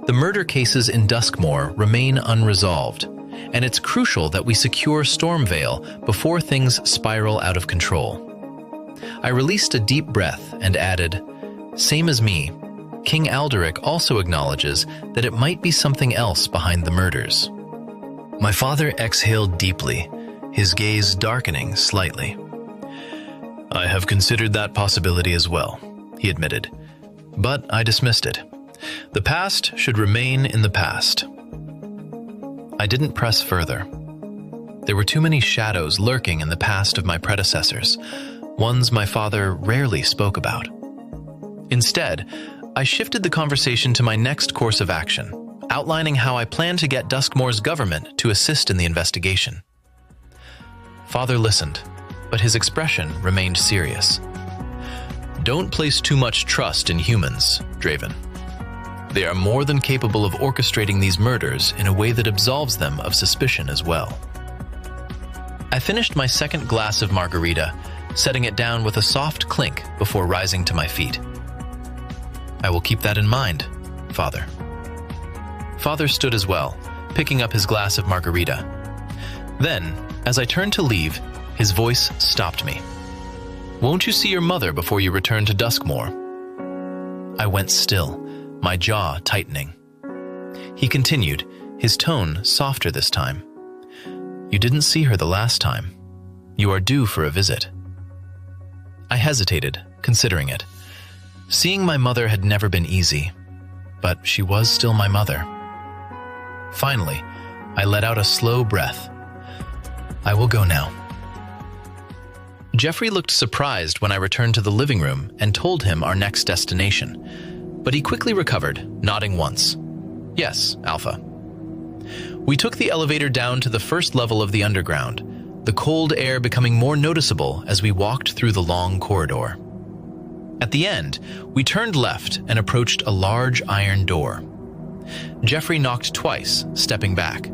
The murder cases in Duskmoor remain unresolved, and it's crucial that we secure Stormvale before things spiral out of control. I released a deep breath and added, "Same as me, King Alderic also acknowledges that it might be something else behind the murders." My father exhaled deeply, his gaze darkening slightly. "I have considered that possibility as well," he admitted, but I dismissed it. The past should remain in the past. I didn't press further. There were too many shadows lurking in the past of my predecessors, ones my father rarely spoke about. Instead, I shifted the conversation to my next course of action, outlining how I plan to get Duskmoor's government to assist in the investigation. Father listened, but his expression remained serious. "Don't place too much trust in humans, Draven. They are more than capable of orchestrating these murders in a way that absolves them of suspicion as well." I finished my second glass of margarita, setting it down with a soft clink before rising to my feet. "I will keep that in mind, Father." Father stood as well, picking up his glass of margarita. Then, as I turned to leave, his voice stopped me. "Won't you see your mother before you return to Duskmoor?" I went still, my jaw tightening. He continued, his tone softer this time. "You didn't see her the last time. You are due for a visit." I hesitated, considering it. Seeing my mother had never been easy, but she was still my mother. Finally, I let out a slow breath. "I will go now." Jeffrey looked surprised when I returned to the living room and told him our next destination, but he quickly recovered, nodding once. "Yes, Alpha." We took the elevator down to the first level of the underground, the cold air becoming more noticeable as we walked through the long corridor. At the end, we turned left and approached a large iron door. Jeffrey knocked twice, stepping back.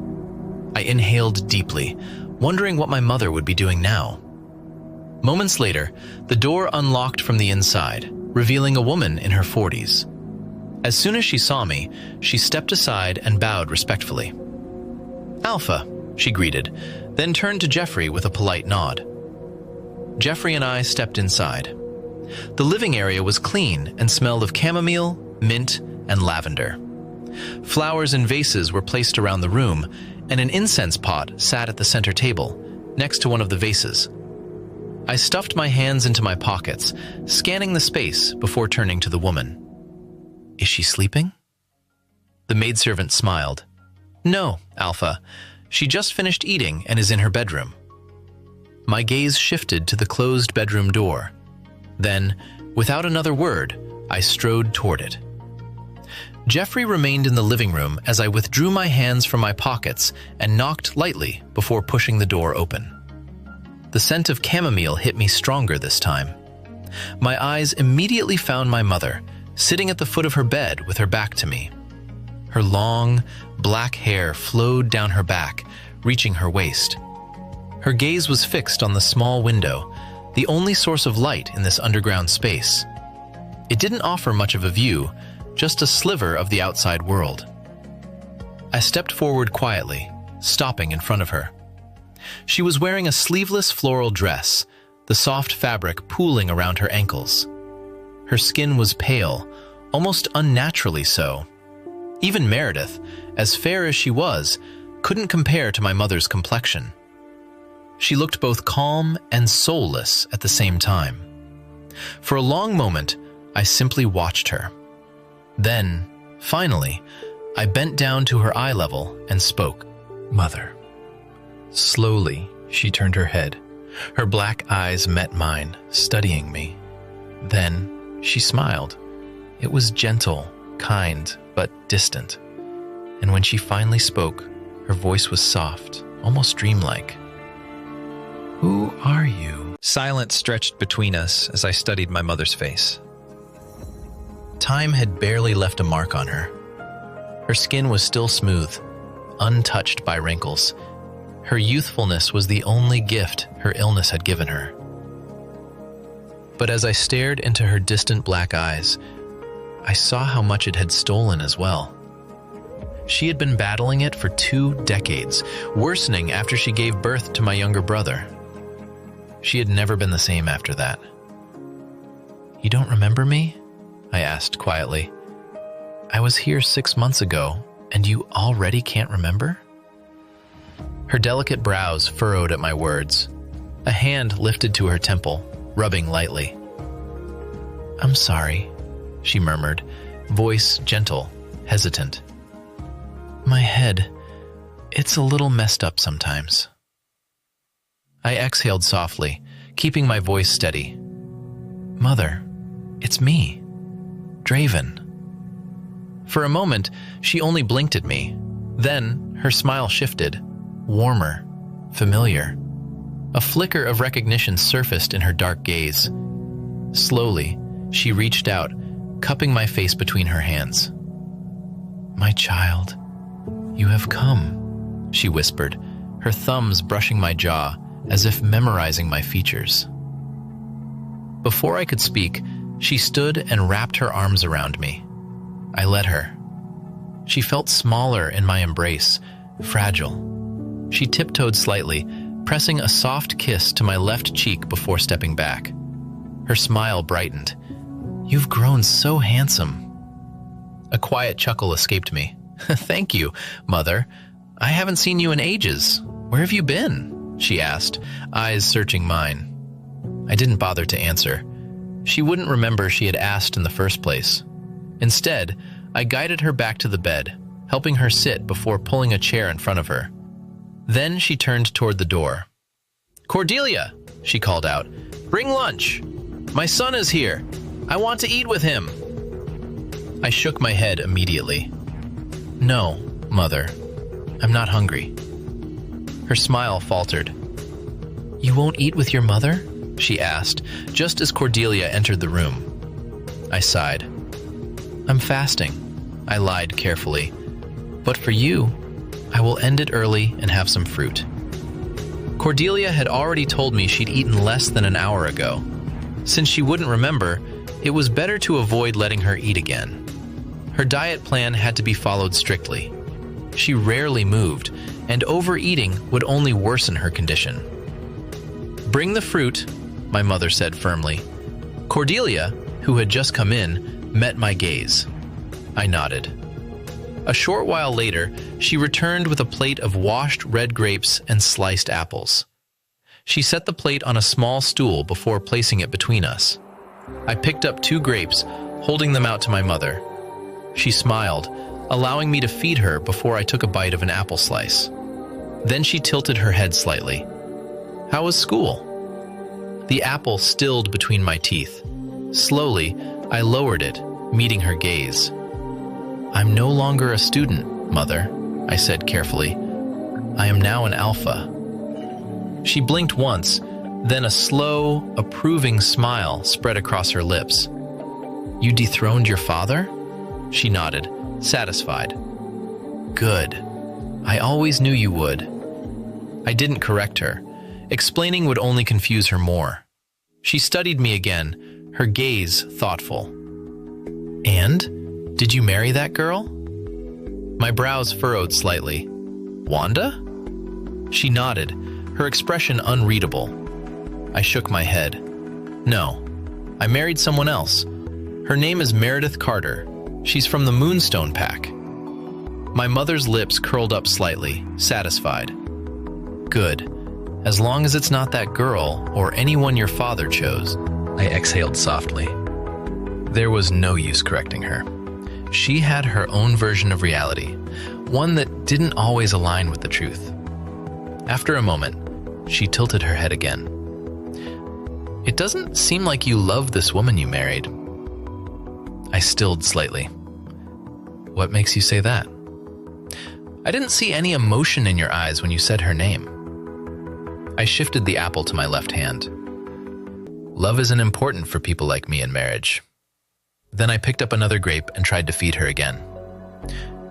I inhaled deeply, wondering what my mother would be doing now. Moments later, the door unlocked from the inside, revealing a woman in her 40s. As soon as she saw me, she stepped aside and bowed respectfully. "Alpha," she greeted, then turned to Jeffrey with a polite nod. Jeffrey and I stepped inside. The living area was clean and smelled of chamomile, mint, and lavender. Flowers in vases were placed around the room, and an incense pot sat at the center table, next to one of the vases. I stuffed my hands into my pockets, scanning the space before turning to the woman. "Is she sleeping?" The maidservant smiled. "No, Alpha. She just finished eating and is in her bedroom." My gaze shifted to the closed bedroom door. Then, without another word, I strode toward it. Jeffrey remained in the living room as I withdrew my hands from my pockets and knocked lightly before pushing the door open. The scent of chamomile hit me stronger this time. My eyes immediately found my mother, sitting at the foot of her bed with her back to me. Her long, black hair flowed down her back, reaching her waist. Her gaze was fixed on the small window, the only source of light in this underground space. It didn't offer much of a view, just a sliver of the outside world. I stepped forward quietly, stopping in front of her. She was wearing a sleeveless floral dress, the soft fabric pooling around her ankles. Her skin was pale, almost unnaturally so. Even Meredith, as fair as she was, couldn't compare to my mother's complexion. She looked both calm and soulless at the same time. For a long moment, I simply watched her. Then, finally, I bent down to her eye level and spoke. "Mother." Slowly, she turned her head. Her black eyes met mine, studying me. Then, she smiled. It was gentle, kind, but distant. And when she finally spoke, her voice was soft, almost dreamlike. "Who are you?" Silence stretched between us as I studied my mother's face. Time had barely left a mark on her. Her skin was still smooth, untouched by wrinkles. Her youthfulness was the only gift her illness had given her. But as I stared into her distant black eyes, I saw how much it had stolen as well. She had been battling it for 2 decades, worsening after she gave birth to my younger brother. She had never been the same after that. "You don't remember me?" I asked quietly. "I was here 6 months ago, and you already can't remember?" Her delicate brows furrowed at my words. A hand lifted to her temple, rubbing lightly. "I'm sorry," she murmured, voice gentle, hesitant. "My head, it's a little messed up sometimes." I exhaled softly, keeping my voice steady. "Mother, it's me, Draven." For a moment, she only blinked at me. Then her smile shifted, warmer, familiar. A flicker of recognition surfaced in her dark gaze. Slowly, she reached out, cupping my face between her hands. "My child, you have come," she whispered, her thumbs brushing my jaw as if memorizing my features. Before I could speak, she stood and wrapped her arms around me. I let her. She felt smaller in my embrace, fragile. She tiptoed slightly, pressing a soft kiss to my left cheek before stepping back. Her smile brightened. "You've grown so handsome." A quiet chuckle escaped me. "Thank you, Mother. I haven't seen you in ages. Where have you been?" she asked, eyes searching mine. I didn't bother to answer. She wouldn't remember she had asked in the first place. Instead, I guided her back to the bed, helping her sit before pulling a chair in front of her. Then she turned toward the door. "Cordelia," she called out, "bring lunch. My son is here. I want to eat with him." I shook my head immediately. "No, Mother. I'm not hungry." Her smile faltered. "You won't eat with your mother?" she asked, just as Cordelia entered the room. I sighed. "I'm fasting," I lied carefully. "But for you, I will end it early and have some fruit." Cordelia had already told me she'd eaten less than an hour ago. Since she wouldn't remember, it was better to avoid letting her eat again. Her diet plan had to be followed strictly. She rarely moved, and overeating would only worsen her condition. "Bring the fruit," my mother said firmly. Cordelia, who had just come in, met my gaze. I nodded. A short while later, she returned with a plate of washed red grapes and sliced apples. She set the plate on a small stool before placing it between us. I picked up 2 grapes, holding them out to my mother. She smiled, allowing me to feed her before I took a bite of an apple slice. Then she tilted her head slightly. "How was school?" The apple stilled between my teeth. Slowly, I lowered it, meeting her gaze. "I'm no longer a student, Mother," I said carefully. "I am now an alpha." She blinked once, then a slow, approving smile spread across her lips. "You dethroned your father?" She nodded, satisfied. "Good. I always knew you would." I didn't correct her. Explaining would only confuse her more. She studied me again, her gaze thoughtful. "And? Did you marry that girl?" My brows furrowed slightly. "Wanda?" She nodded, her expression unreadable. I shook my head. "No, I married someone else. Her name is Meredith Carter. She's from the Moonstone Pack." My mother's lips curled up slightly, satisfied. "Good. As long as it's not that girl or anyone your father chose." I exhaled softly. There was no use correcting her. She had her own version of reality, one that didn't always align with the truth. After a moment, she tilted her head again. "It doesn't seem like you love this woman you married." I stilled slightly. "What makes you say that?" "I didn't see any emotion in your eyes when you said her name." I shifted the apple to my left hand. "Love isn't important for people like me in marriage." Then I picked up another grape and tried to feed her again.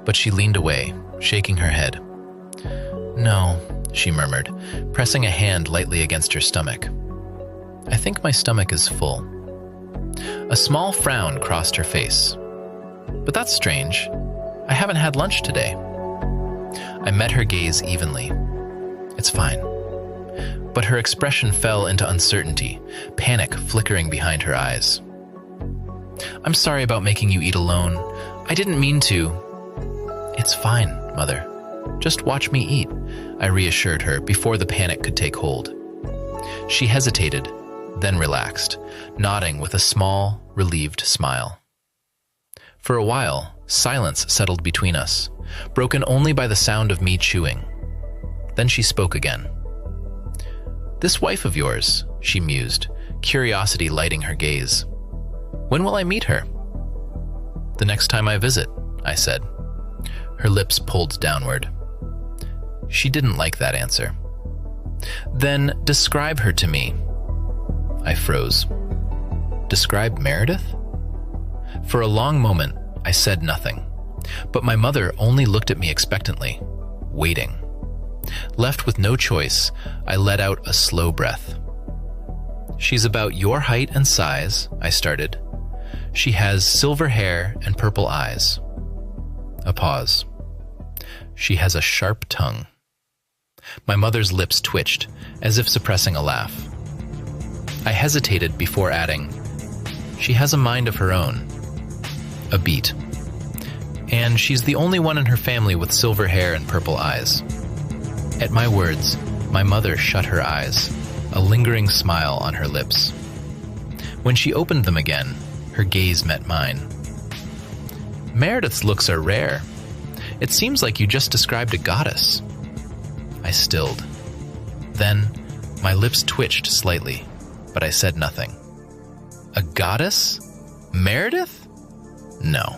But she leaned away, shaking her head. "No," she murmured, pressing a hand lightly against her stomach. "I think my stomach is full." A small frown crossed her face. "But that's strange. I haven't had lunch today." I met her gaze evenly. "It's fine." But her expression fell into uncertainty, panic flickering behind her eyes. "I'm sorry about making you eat alone. I didn't mean to." "It's fine, Mother. Just watch me eat," I reassured her before the panic could take hold. She hesitated, then relaxed, nodding with a small, relieved smile. For a while, silence settled between us, broken only by the sound of me chewing. Then she spoke again. "This wife of yours," she mused, curiosity lighting her gaze. "When will I meet her?" "The next time I visit," I said. Her lips pulled downward. She didn't like that answer. "Then describe her to me." I froze. "Describe Meredith?" For a long moment, I said nothing, but my mother only looked at me expectantly, waiting. Left with no choice, I let out a slow breath. "She's about your height and size," I started. "She has silver hair and purple eyes." A pause. "She has a sharp tongue." My mother's lips twitched, as if suppressing a laugh. I hesitated before adding, "She has a mind of her own." A beat. "And she's the only one in her family with silver hair and purple eyes." At my words, My mother shut her eyes, a lingering smile on her lips. When she opened them again, her gaze met mine. Meredith's looks are rare. It seems like you just described a goddess. I stilled. Then, my lips twitched slightly, but I said nothing. A goddess? Meredith? No.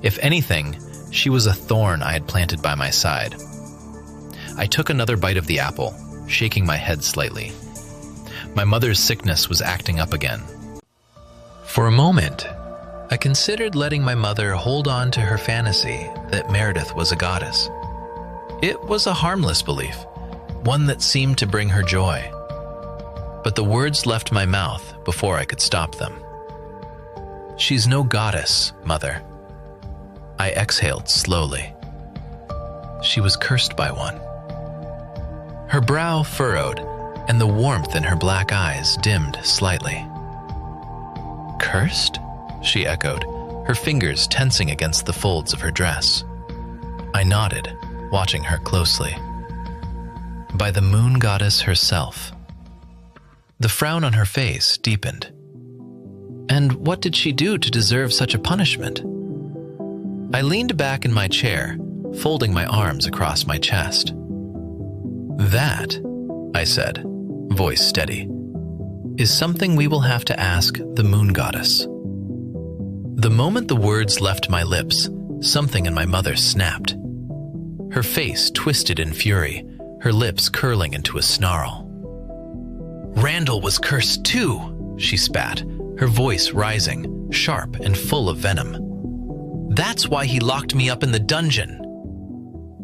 If anything, she was a thorn I had planted by my side. I took another bite of the apple, shaking my head slightly. My mother's sickness was acting up again. For a moment, I considered letting my mother hold on to her fantasy that Meredith was a goddess. It was a harmless belief, one that seemed to bring her joy. But the words left my mouth before I could stop them. She's no goddess, Mother. I exhaled slowly. She was cursed by one. Her brow furrowed, and the warmth in her black eyes dimmed slightly. Cursed? She echoed, her fingers tensing against the folds of her dress. I nodded, watching her closely. By the moon goddess herself. The frown on her face deepened. And what did she do to deserve such a punishment? I leaned back in my chair, folding my arms across my chest. That, I said, voice steady, is something we will have to ask the moon goddess. The moment the words left my lips, something in my mother snapped. Her face twisted in fury, her lips curling into a snarl. Randall was cursed too, she spat, her voice rising, sharp and full of venom. That's why he locked me up in the dungeon.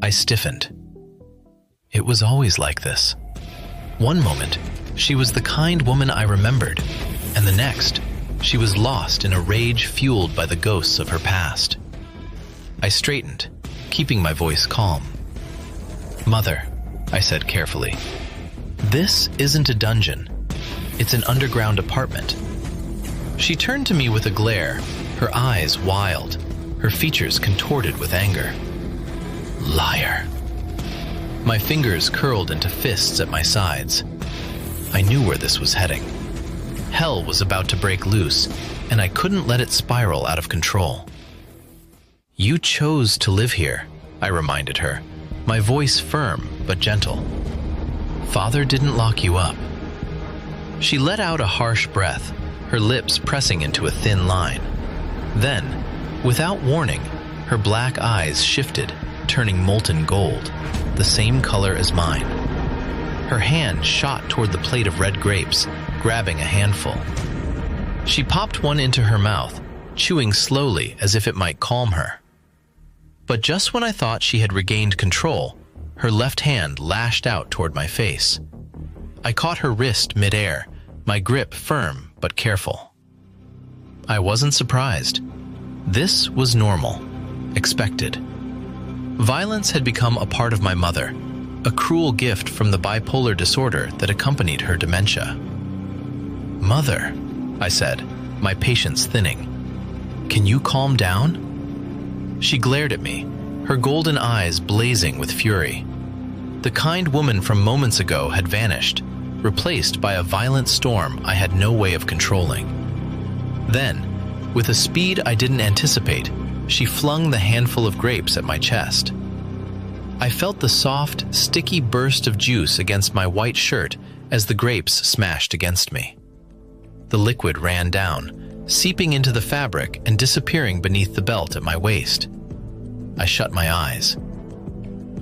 I stiffened. It was always like this. One moment, she was the kind woman I remembered, and the next, she was lost in a rage fueled by the ghosts of her past. I straightened, keeping my voice calm. Mother, I said carefully, this isn't a dungeon. It's an underground apartment. She turned to me with a glare, her eyes wild, her features contorted with anger. Liar. My fingers curled into fists at my sides. I knew where this was heading. Hell was about to break loose, and I couldn't let it spiral out of control. You chose to live here, I reminded her, my voice firm but gentle. Father didn't lock you up. She let out a harsh breath, her lips pressing into a thin line. Then, without warning, her black eyes shifted, turning molten gold, the same color as mine. Her hand shot toward the plate of red grapes, grabbing a handful. She popped one into her mouth, chewing slowly as if it might calm her. But just when I thought she had regained control, her left hand lashed out toward my face. I caught her wrist midair, my grip firm but careful. I wasn't surprised. This was normal, expected. Violence had become a part of my mother, a cruel gift from the bipolar disorder that accompanied her dementia. Mother, I said, my patience thinning, can you calm down? She glared at me, her golden eyes blazing with fury. The kind woman from moments ago had vanished, replaced by a violent storm I had no way of controlling. Then, with a speed I didn't anticipate, she flung the handful of grapes at my chest. I felt the soft, sticky burst of juice against my white shirt as the grapes smashed against me. The liquid ran down, seeping into the fabric and disappearing beneath the belt at my waist. I shut my eyes.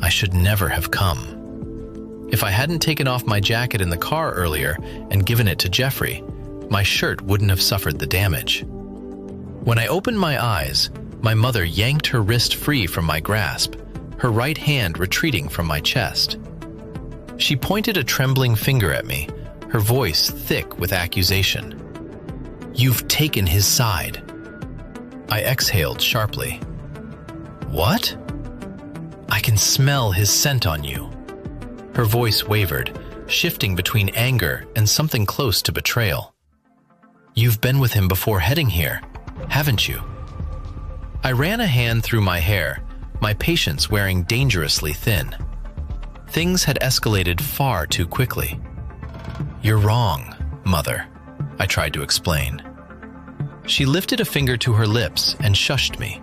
I should never have come. If I hadn't taken off my jacket in the car earlier and given it to Jeffrey, my shirt wouldn't have suffered the damage. When I opened my eyes, my mother yanked her wrist free from my grasp, her right hand retreating from my chest. She pointed a trembling finger at me, her voice thick with accusation. You've taken his side. I exhaled sharply. What? I can smell his scent on you. Her voice wavered, shifting between anger and something close to betrayal. You've been with him before heading here, haven't you? I ran a hand through my hair, my patience wearing dangerously thin. things had escalated far too quickly. "You're wrong, Mother," I tried to explain. She lifted a finger to her lips and shushed me.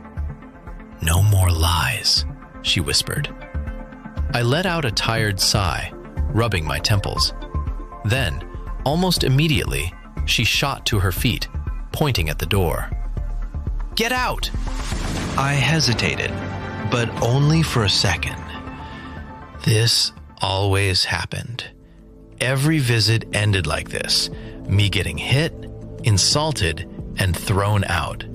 "No more lies," she whispered. I let out a tired sigh, rubbing my temples. Then, almost immediately, she shot to her feet, pointing at the door. "Get out!" I hesitated, but only for a second. This always happened. Every visit ended like this, me getting hit, insulted, and thrown out.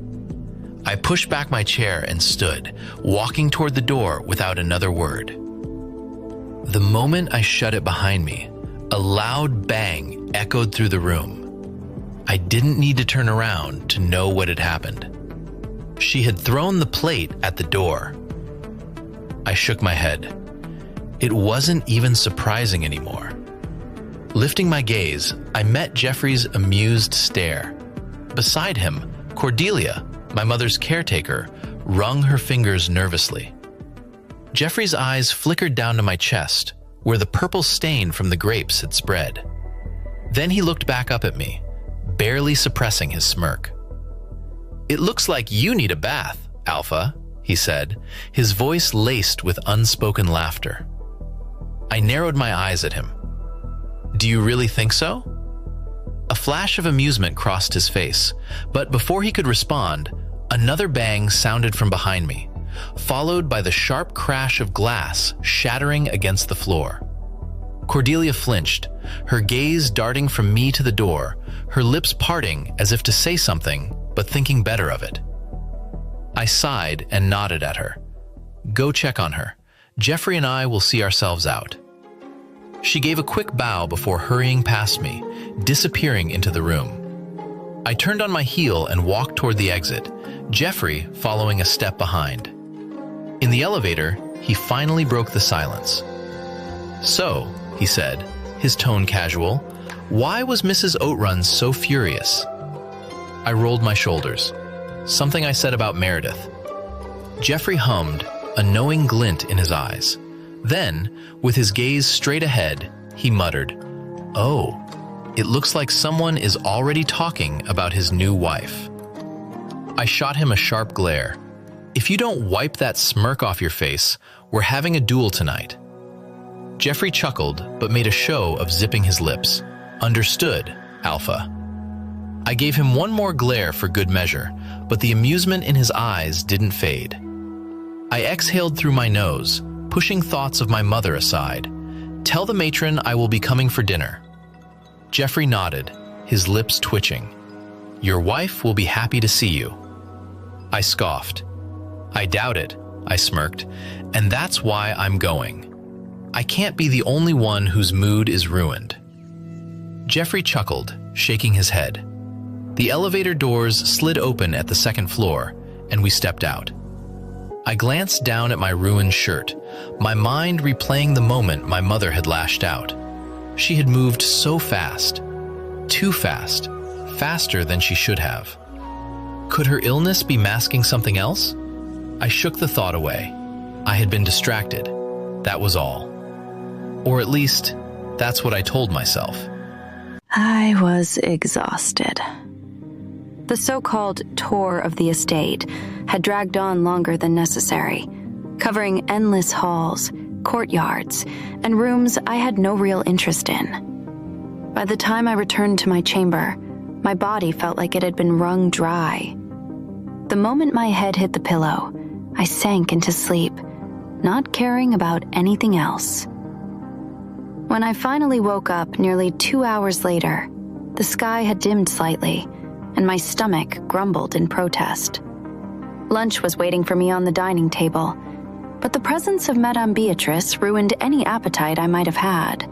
I pushed back my chair and stood, walking toward the door without another word. The moment I shut it behind me, a loud bang echoed through the room. I didn't need to turn around to know what had happened. She had thrown the plate at the door. I shook my head. It wasn't even surprising anymore. Lifting my gaze, I met Jeffrey's amused stare. Beside him, Cordelia, my mother's caretaker, wrung her fingers nervously. Jeffrey's eyes flickered down to my chest, where the purple stain from the grapes had spread. Then he looked back up at me, barely suppressing his smirk. "It looks like you need a bath, Alpha," he said, his voice laced with unspoken laughter. I narrowed my eyes at him. "Do you really think so?" A flash of amusement crossed his face, but before he could respond, another bang sounded from behind me, followed by the sharp crash of glass shattering against the floor. Cordelia flinched, her gaze darting from me to the door, her lips parting as if to say something, but thinking better of it. I sighed and nodded at her. "Go check on her. Jeffrey and I will see ourselves out." She gave a quick bow before hurrying past me, disappearing into the room. I turned on my heel and walked toward the exit, Jeffrey following a step behind. In the elevator, he finally broke the silence. "So," he said, his tone casual, "why was Mrs. Outrun so furious?" I rolled my shoulders. Something I said about Meredith. Jeffrey hummed, a knowing glint in his eyes. Then, with his gaze straight ahead, he muttered, "Oh, it looks like someone is already talking about his new wife." I shot him a sharp glare. "If you don't wipe that smirk off your face, we're having a duel tonight." Jeffrey chuckled, but made a show of zipping his lips. "Understood, Alpha." I gave him one more glare for good measure, but the amusement in his eyes didn't fade. I exhaled through my nose, pushing thoughts of my mother aside. "Tell the matron I will be coming for dinner." Jeffrey nodded, his lips twitching. "Your wife will be happy to see you." I scoffed. "I doubt it," I smirked, "and that's why I'm going. I can't be the only one whose mood is ruined." Jeffrey chuckled, shaking his head. The elevator doors slid open at the second floor, and we stepped out. I glanced down at my ruined shirt, my mind replaying the moment my mother had lashed out. She had moved so fast, too fast, faster than she should have. Could her illness be masking something else? I shook the thought away. I had been distracted. That was all. Or at least, that's what I told myself. I was exhausted. The so-called tour of the estate had dragged on longer than necessary, covering endless halls, courtyards, and rooms I had no real interest in. By the time I returned to my chamber, my body felt like it had been wrung dry. The moment my head hit the pillow, I sank into sleep, not caring about anything else. When I finally woke up nearly 2 hours later, the sky had dimmed slightly, and my stomach grumbled in protest. Lunch was waiting for me on the dining table, but the presence of Madame Beatrice ruined any appetite I might have had.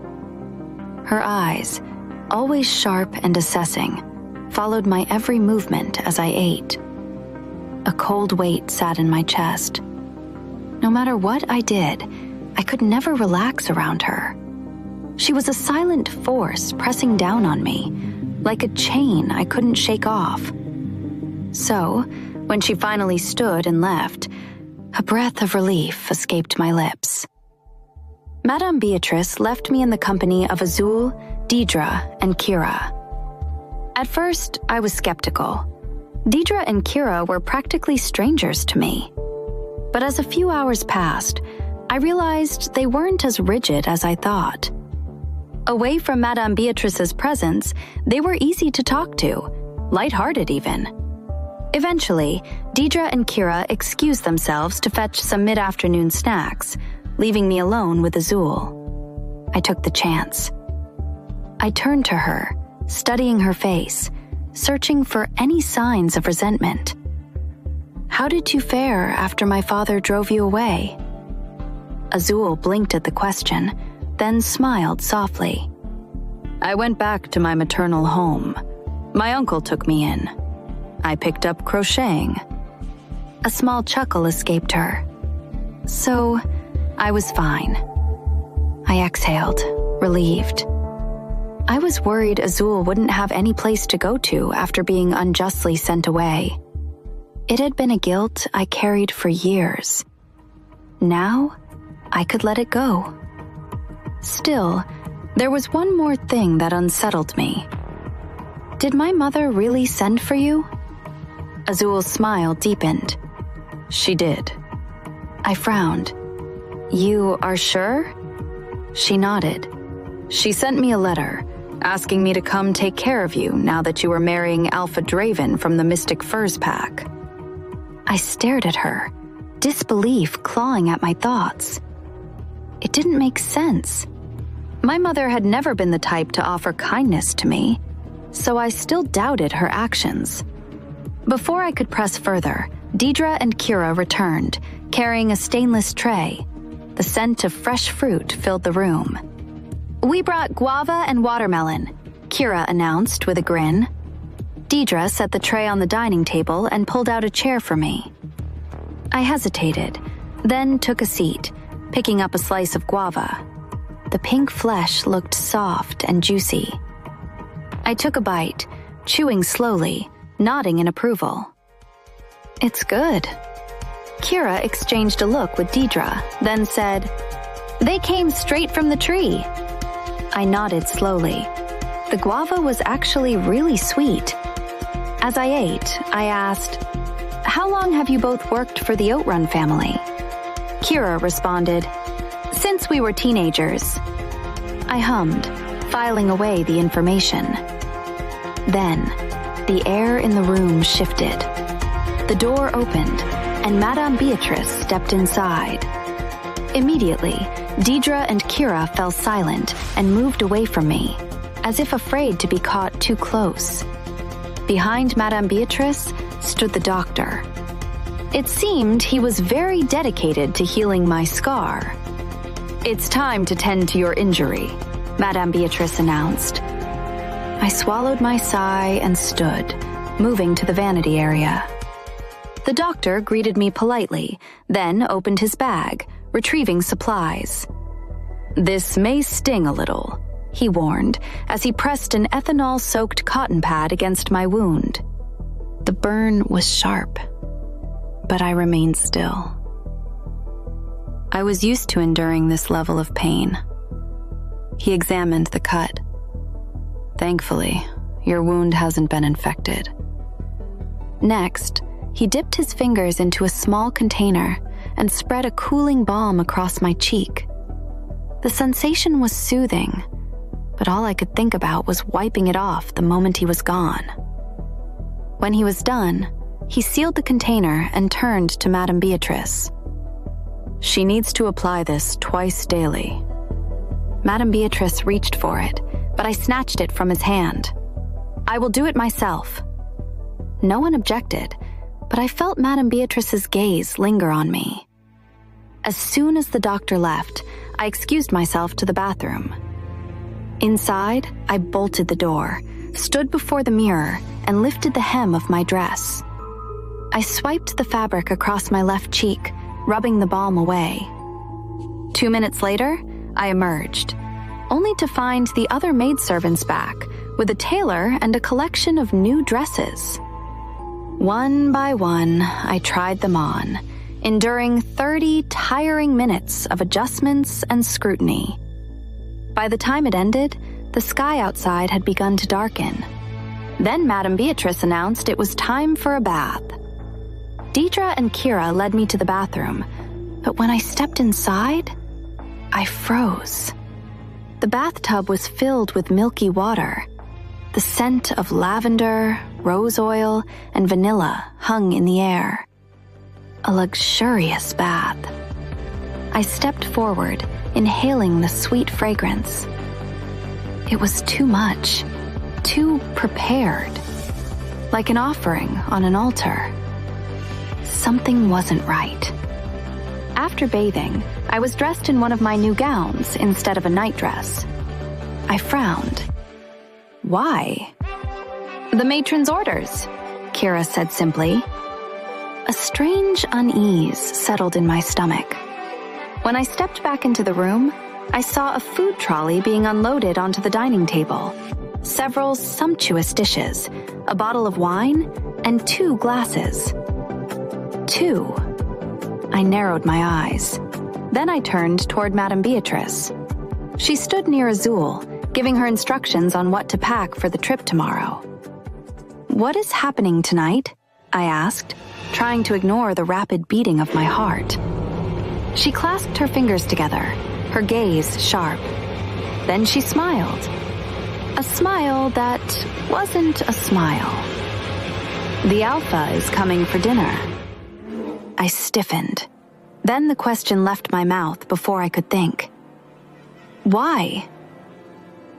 Her eyes, always sharp and assessing, followed my every movement as I ate. A cold weight sat in my chest. No matter what I did, I could never relax around her. She was a silent force pressing down on me, like a chain I couldn't shake off. So, when she finally stood and left, a breath of relief escaped my lips. Madame Beatrice left me in the company of Azul, Deidre, and Kira. At first, I was skeptical. Deidre and Kira were practically strangers to me. But as a few hours passed, I realized they weren't as rigid as I thought. Away from Madame Beatrice's presence, they were easy to talk to, lighthearted even. Eventually, Deidre and Kira excused themselves to fetch some mid-afternoon snacks, leaving me alone with Azul. I took the chance. I turned to her, studying her face, searching for any signs of resentment. "How did you fare after my father drove you away?" Azul blinked at the question, then smiled softly. "I went back to my maternal home. My uncle took me in. I picked up crocheting." A small chuckle escaped her. "So, I was fine." I exhaled, relieved. I was worried Azul wouldn't have any place to go to after being unjustly sent away. It had been a guilt I carried for years. Now, I could let it go. Still, there was one more thing that unsettled me. "Did my mother really send for you?" Azul's smile deepened. "She did." I frowned. "You are sure?" She nodded. "She sent me a letter, asking me to come take care of you now that you were marrying Alpha Draven from the Mystic Furs pack." I stared at her, disbelief clawing at my thoughts. It didn't make sense. My mother had never been the type to offer kindness to me, so I still doubted her actions. Before I could press further, Deidre and Kira returned, carrying a stainless tray. The scent of fresh fruit filled the room. "We brought guava and watermelon," Kira announced with a grin. Deidre set the tray on the dining table and pulled out a chair for me. I hesitated, then took a seat, picking up a slice of guava. The pink flesh looked soft and juicy. I took a bite, chewing slowly, nodding in approval. "It's good." Kira exchanged a look with Deidre, then said, "They came straight from the tree." I nodded slowly. The guava was actually really sweet. As I ate, I asked, "How long have you both worked for the Outrun family?" Kira responded, "Since we were teenagers." I hummed, filing away the information. Then, the air in the room shifted. The door opened, and Madame Beatrice stepped inside. Immediately, Deidre and Kira fell silent and moved away from me, as if afraid to be caught too close. Behind Madame Beatrice stood the doctor. It seemed he was very dedicated to healing my scar. "It's time to tend to your injury," Madame Beatrice announced. I swallowed my sigh and stood, moving to the vanity area. The doctor greeted me politely, then opened his bag, retrieving supplies. "This may sting a little," he warned as he pressed an ethanol-soaked cotton pad against my wound. The burn was sharp, but I remained still. I was used to enduring this level of pain. He examined the cut. "Thankfully, your wound hasn't been infected." Next, he dipped his fingers into a small container and spread a cooling balm across my cheek. The sensation was soothing, but all I could think about was wiping it off the moment he was gone. When he was done, he sealed the container and turned to Madame Beatrice. "She needs to apply this twice daily." Madame Beatrice reached for it, but I snatched it from his hand. "I will do it myself." No one objected, but I felt Madame Beatrice's gaze linger on me. As soon as the doctor left, I excused myself to the bathroom. Inside, I bolted the door, stood before the mirror, and lifted the hem of my dress. I swiped the fabric across my left cheek, rubbing the balm away. 2 minutes later, I emerged, only to find the other maidservants back with a tailor and a collection of new dresses. One by one, I tried them on, enduring 30 tiring minutes of adjustments and scrutiny. By the time it ended, the sky outside had begun to darken. Then Madame Beatrice announced it was time for a bath. Deidre and Kira led me to the bathroom, but when I stepped inside, I froze. The bathtub was filled with milky water. The scent of lavender, rose oil, and vanilla hung in the air. A luxurious bath. I stepped forward, inhaling the sweet fragrance. It was too much, too prepared, like an offering on an altar. Something wasn't right. After bathing, I was dressed in one of my new gowns instead of a nightdress. I frowned. Why? The matron's orders, Kira said simply. A strange unease settled in my stomach. When I stepped back into the room, I saw a food trolley being unloaded onto the dining table. Several sumptuous dishes, a bottle of wine, and 2 glasses. 2. I narrowed my eyes. Then I turned toward Madame Beatrice. She stood near Azul, giving her instructions on what to pack for the trip tomorrow. "What is happening tonight?" I asked, trying to ignore the rapid beating of my heart. She clasped her fingers together, her gaze sharp. Then she smiled. A smile that wasn't a smile. "The Alpha is coming for dinner." I stiffened. Then the question left my mouth before I could think. Why?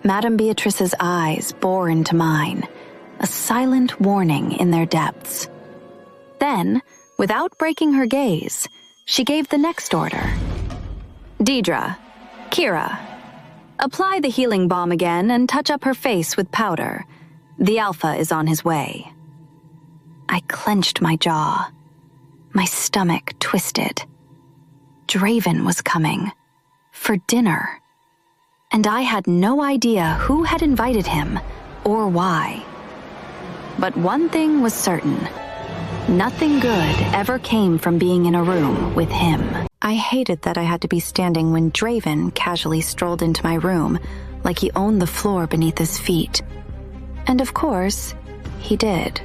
Madame Beatrice's eyes bore into mine, a silent warning in their depths. Then, without breaking her gaze, she gave the next order. "Deidre, Kira, apply the healing balm again and touch up her face with powder. The Alpha is on his way." I clenched my jaw. My stomach twisted. Draven was coming. For dinner. And I had no idea who had invited him or why. But one thing was certain. Nothing good ever came from being in a room with him. I hated that I had to be standing when Draven casually strolled into my room like he owned the floor beneath his feet. And of course, he did.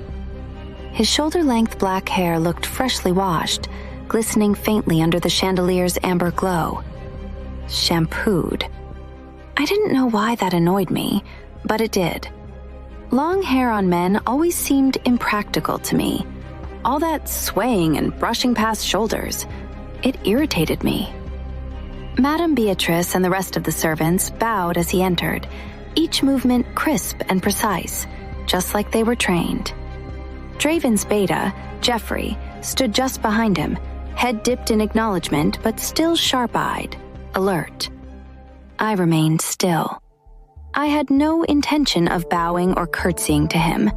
His shoulder-length black hair looked freshly washed, glistening faintly under the chandelier's amber glow. Shampooed. I didn't know why that annoyed me, but it did. Long hair on men always seemed impractical to me. All that swaying and brushing past shoulders, it irritated me. Madame Beatrice and the rest of the servants bowed as he entered, each movement crisp and precise, just like they were trained. Draven's beta, Jeffrey, stood just behind him, head dipped in acknowledgement but still sharp-eyed, alert. I remained still. I had no intention of bowing or curtsying to him.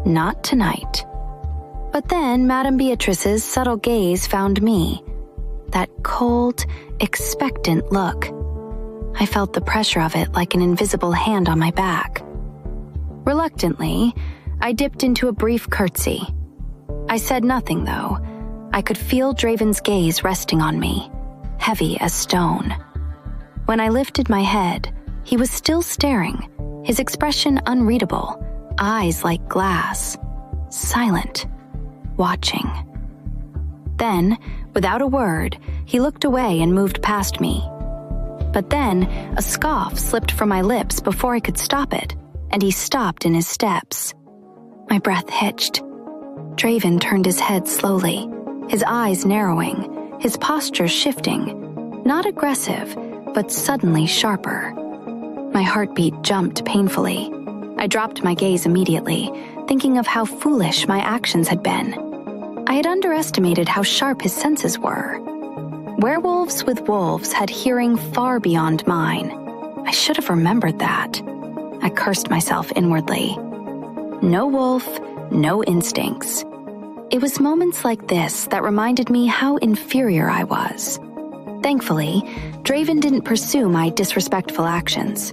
Not tonight. But then Madame Beatrice's subtle gaze found me. That cold, expectant look. I felt the pressure of it like an invisible hand on my back. Reluctantly, I dipped into a brief curtsy. I said nothing, though. I could feel Draven's gaze resting on me, heavy as stone. When I lifted my head, he was still staring, his expression unreadable, eyes like glass, silent, watching. Then, without a word, he looked away and moved past me. But then, a scoff slipped from my lips before I could stop it, and he stopped in his steps. My breath hitched. Draven turned his head slowly, his eyes narrowing, his posture shifting, not aggressive, but suddenly sharper. My heartbeat jumped painfully. I dropped my gaze immediately, thinking of how foolish my actions had been. I had underestimated how sharp his senses were. Werewolves with wolves had hearing far beyond mine. I should have remembered that. I cursed myself inwardly. No wolf, no instincts. It was moments like this that reminded me how inferior I was. Thankfully, Draven didn't pursue my disrespectful actions.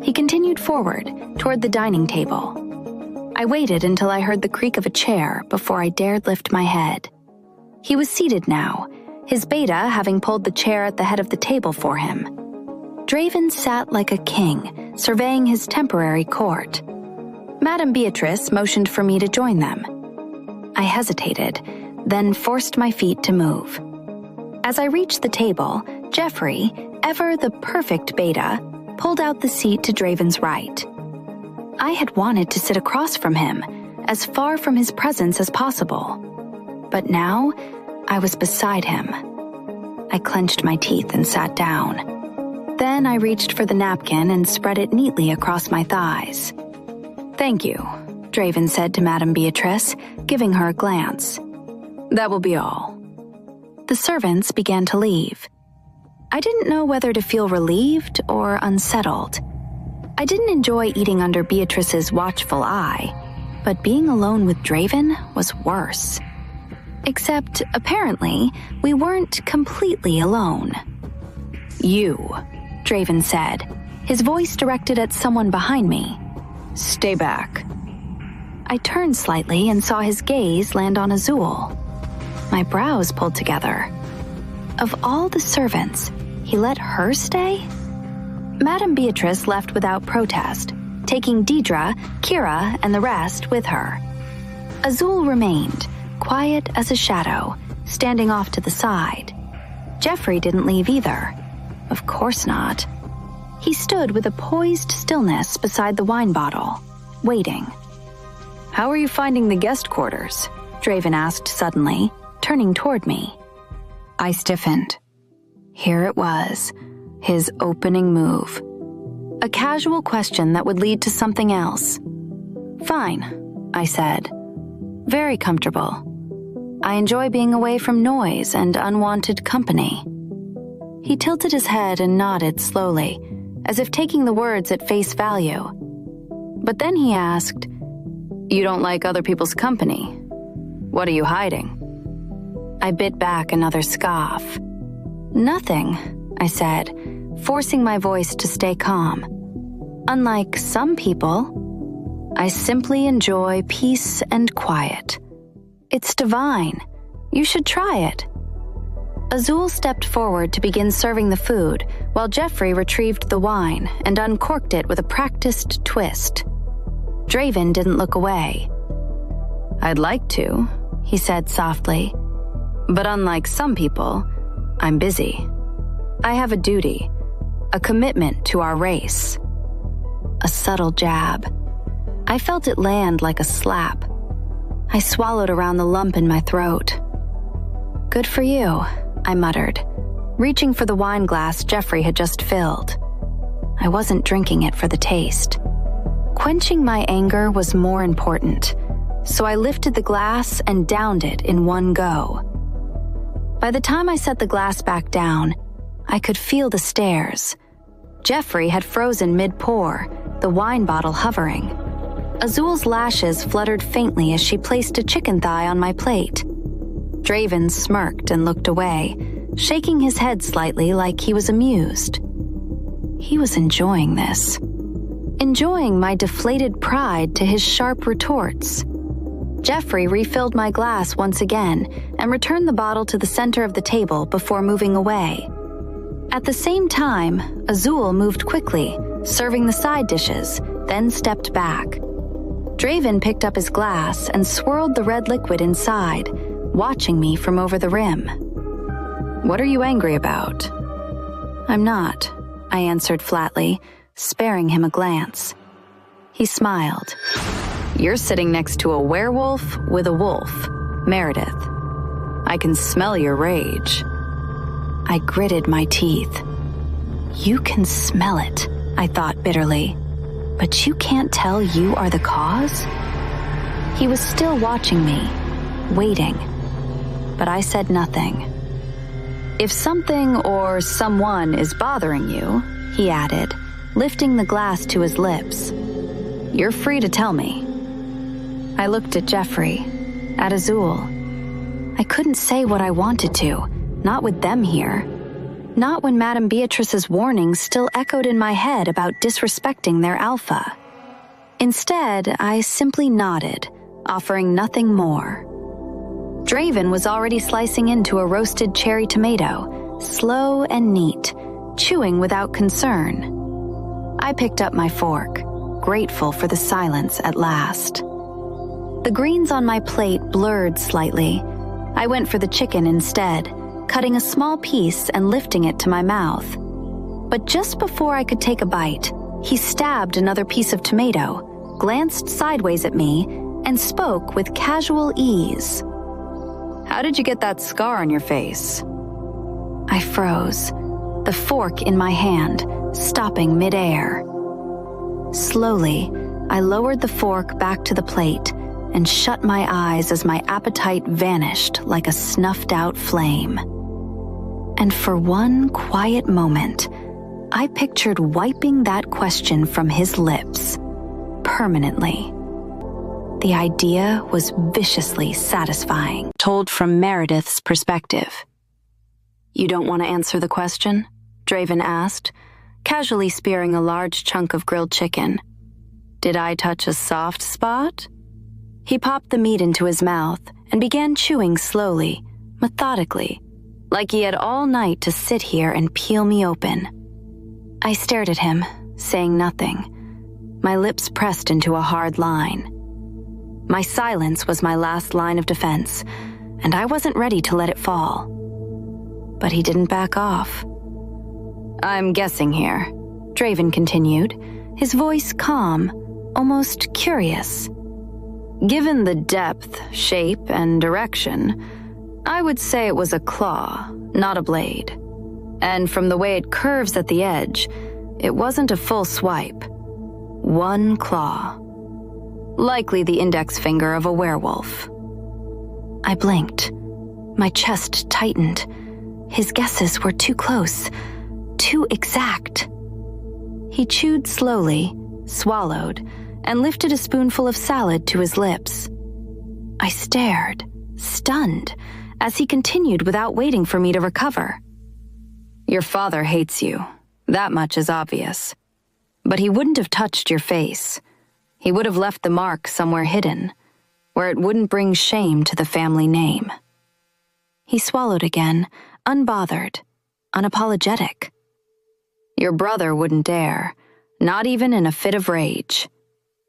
He continued forward, toward the dining table. I waited until I heard the creak of a chair before I dared lift my head. He was seated now, his beta having pulled the chair at the head of the table for him. Draven sat like a king, surveying his temporary court. Madame Beatrice motioned for me to join them. I hesitated, then forced my feet to move. As I reached the table, Jeffrey, ever the perfect beta, pulled out the seat to Draven's right. I had wanted to sit across from him, as far from his presence as possible. But now, I was beside him. I clenched my teeth and sat down. Then I reached for the napkin and spread it neatly across my thighs. "Thank you," Draven said to Madame Beatrice, giving her a glance. "That will be all." The servants began to leave. I didn't know whether to feel relieved or unsettled. I didn't enjoy eating under Beatrice's watchful eye, but being alone with Draven was worse. Except, apparently, we weren't completely alone. "You," Draven said, his voice directed at someone behind me. "Stay back." I turned slightly and saw his gaze land on Azul. My brows pulled together. Of all the servants, he let her stay? Madame Beatrice left without protest, taking Deidre, Kira, and the rest with her. Azul remained, quiet as a shadow, standing off to the side. Jeffrey didn't leave either. Of course not. He stood with a poised stillness beside the wine bottle, waiting. "How are you finding the guest quarters?" Draven asked suddenly, turning toward me. I stiffened. Here it was, his opening move. A casual question that would lead to something else. "Fine," I said. "Very comfortable. I enjoy being away from noise and unwanted company." He tilted his head and nodded slowly, as if taking the words at face value. But then he asked, "You don't like other people's company? What are you hiding?" I bit back another scoff. "Nothing," I said, forcing my voice to stay calm. "Unlike some people, I simply enjoy peace and quiet. It's divine. You should try it." Azul stepped forward to begin serving the food, while Jeffrey retrieved the wine and uncorked it with a practiced twist. Draven didn't look away. "I'd like to," he said softly. "But unlike some people, I'm busy. I have a duty, a commitment to our race." A subtle jab. I felt it land like a slap. I swallowed around the lump in my throat. "Good for you," I muttered, reaching for the wine glass Jeffrey had just filled. I wasn't drinking it for the taste. Quenching my anger was more important, so I lifted the glass and downed it in one go. By the time I set the glass back down, I could feel the stares. Jeffrey had frozen mid-pour, the wine bottle hovering. Azul's lashes fluttered faintly as she placed a chicken thigh on my plate. Draven smirked and looked away, shaking his head slightly like he was amused. He was enjoying this. Enjoying my deflated pride to his sharp retorts. Jeffrey refilled my glass once again and returned the bottle to the center of the table before moving away. At the same time, Azul moved quickly, serving the side dishes, then stepped back. Draven picked up his glass and swirled the red liquid inside, watching me from over the rim. "What are you angry about?" "I'm not," I answered flatly, sparing him a glance. He smiled. "You're sitting next to a werewolf with a wolf, Meredith. I can smell your rage." I gritted my teeth. "You can smell it," I thought bitterly. "But you can't tell you are the cause?" He was still watching me, waiting. But I said nothing. "If something or someone is bothering you," he added, lifting the glass to his lips, "you're free to tell me." I looked at Jeffrey, at Azul. I couldn't say what I wanted to, not with them here. Not when Madame Beatrice's warnings still echoed in my head about disrespecting their alpha. Instead, I simply nodded, offering nothing more. Draven was already slicing into a roasted cherry tomato, slow and neat, chewing without concern. I picked up my fork, grateful for the silence at last. The greens on my plate blurred slightly. I went for the chicken instead, cutting a small piece and lifting it to my mouth. But just before I could take a bite, he stabbed another piece of tomato, glanced sideways at me, and spoke with casual ease. "How did you get that scar on your face?" I froze, the fork in my hand, stopping midair. Slowly, I lowered the fork back to the plate and shut my eyes as my appetite vanished like a snuffed-out flame. And for one quiet moment, I pictured wiping that question from his lips, permanently. The idea was viciously satisfying, told from Meredith's perspective. "You don't want to answer the question?" Draven asked, casually spearing a large chunk of grilled chicken. "Did I touch a soft spot?" He popped the meat into his mouth and began chewing slowly, methodically, like he had all night to sit here and peel me open. I stared at him, saying nothing, my lips pressed into a hard line. My silence was my last line of defense, and I wasn't ready to let it fall. But he didn't back off. "I'm guessing here," Draven continued, his voice calm, almost curious. "Given the depth, shape, and direction, I would say it was a claw, not a blade. And from the way it curves at the edge, it wasn't a full swipe. One claw. Likely the index finger of a werewolf." I blinked. My chest tightened. His guesses were too close, too exact. He chewed slowly, swallowed, and lifted a spoonful of salad to his lips. I stared, stunned, as he continued without waiting for me to recover. "Your father hates you. That much is obvious. But he wouldn't have touched your face. He would have left the mark somewhere hidden, where it wouldn't bring shame to the family name." He swallowed again, unbothered, unapologetic. "Your brother wouldn't dare, not even in a fit of rage.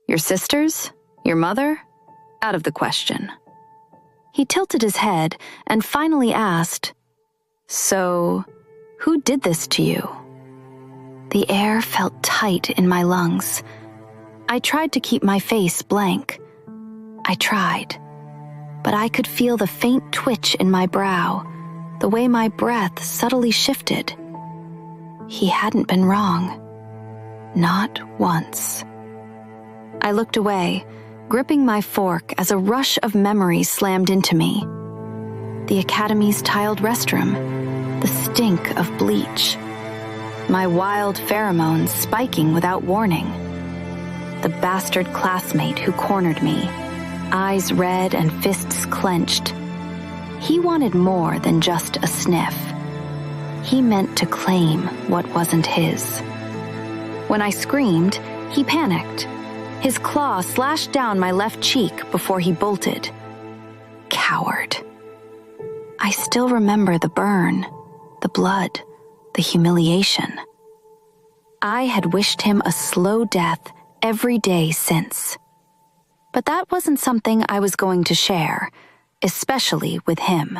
Your sisters? Your mother? Out of the question." He tilted his head and finally asked, "So, who did this to you?" The air felt tight in my lungs. I tried to keep my face blank. I tried, but I could feel the faint twitch in my brow, the way my breath subtly shifted. He hadn't been wrong. Not once. I looked away, gripping my fork as a rush of memories slammed into me. The Academy's tiled restroom, the stink of bleach, my wild pheromones spiking without warning, the bastard classmate who cornered me, eyes red and fists clenched. He wanted more than just a sniff. He meant to claim what wasn't his. When I screamed, he panicked. His claw slashed down my left cheek before he bolted. Coward. I still remember the burn, the blood, the humiliation. I had wished him a slow death every day since. But that wasn't something I was going to share, especially with him.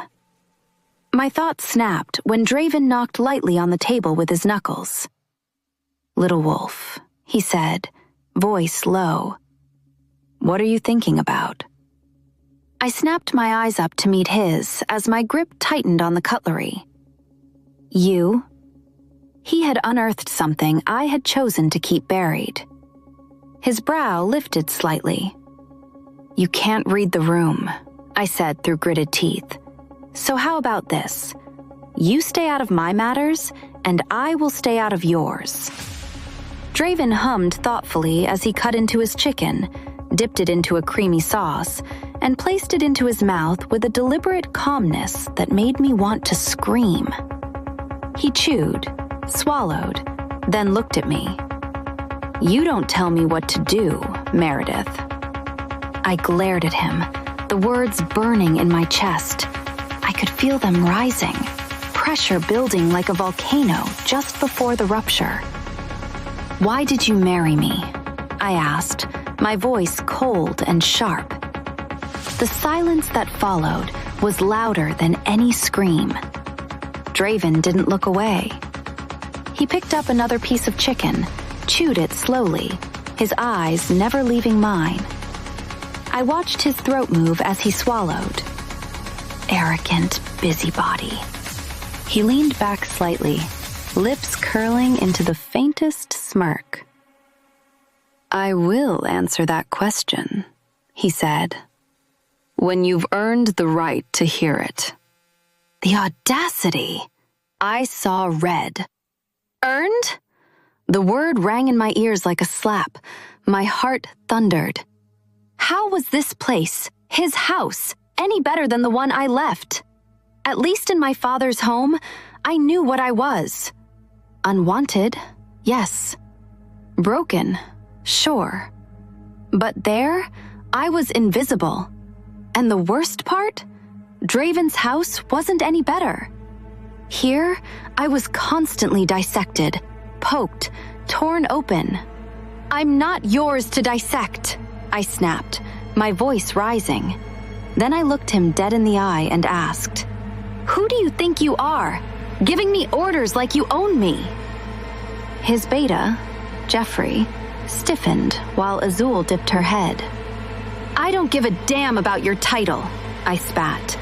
My thoughts snapped when Draven knocked lightly on the table with his knuckles. "Little wolf," he said, voice low. "What are you thinking about?" I snapped my eyes up to meet his as my grip tightened on the cutlery. "You?" He had unearthed something I had chosen to keep buried. His brow lifted slightly. "You can't read the room," I said through gritted teeth. "So how about this? You stay out of my matters, and I will stay out of yours." Draven hummed thoughtfully as he cut into his chicken, dipped it into a creamy sauce, and placed it into his mouth with a deliberate calmness that made me want to scream. He chewed, swallowed, then looked at me. "You don't tell me what to do, Meredith." I glared at him, the words burning in my chest. I could feel them rising, pressure building like a volcano just before the rupture. "Why did you marry me?" I asked, my voice cold and sharp. The silence that followed was louder than any scream. Draven didn't look away. He picked up another piece of chicken, chewed it slowly, his eyes never leaving mine. I watched his throat move as he swallowed. Arrogant busybody. He leaned back slightly, lips curling into the faintest smirk. "I will answer that question," he said, "when you've earned the right to hear it." The audacity! I saw red. Earned? The word rang in my ears like a slap. My heart thundered. How was this place, his house, any better than the one I left? At least in my father's home, I knew what I was. Unwanted, yes. Broken, sure. But there, I was invisible. And the worst part? Draven's house wasn't any better. Here, I was constantly dissected, poked, torn open. "I'm not yours to dissect," I snapped, my voice rising. Then I looked him dead in the eye and asked, "Who do you think you are, giving me orders like you own me?" His beta, Jeffrey, stiffened while Azul dipped her head. "I don't give a damn about your title," I spat.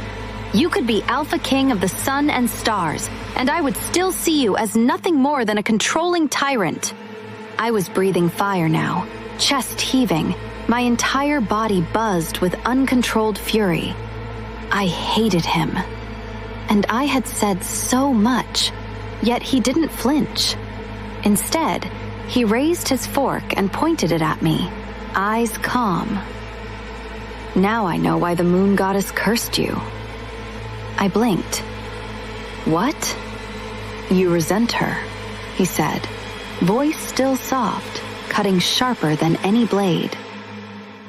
"You could be Alpha King of the Sun and Stars, and I would still see you as nothing more than a controlling tyrant." I was breathing fire now, chest heaving, my entire body buzzed with uncontrolled fury. I hated him. And I had said so much, yet he didn't flinch. Instead, he raised his fork and pointed it at me, eyes calm. "Now I know why the moon goddess cursed you." I blinked. "What?" "You resent her," he said, voice still soft, cutting sharper than any blade.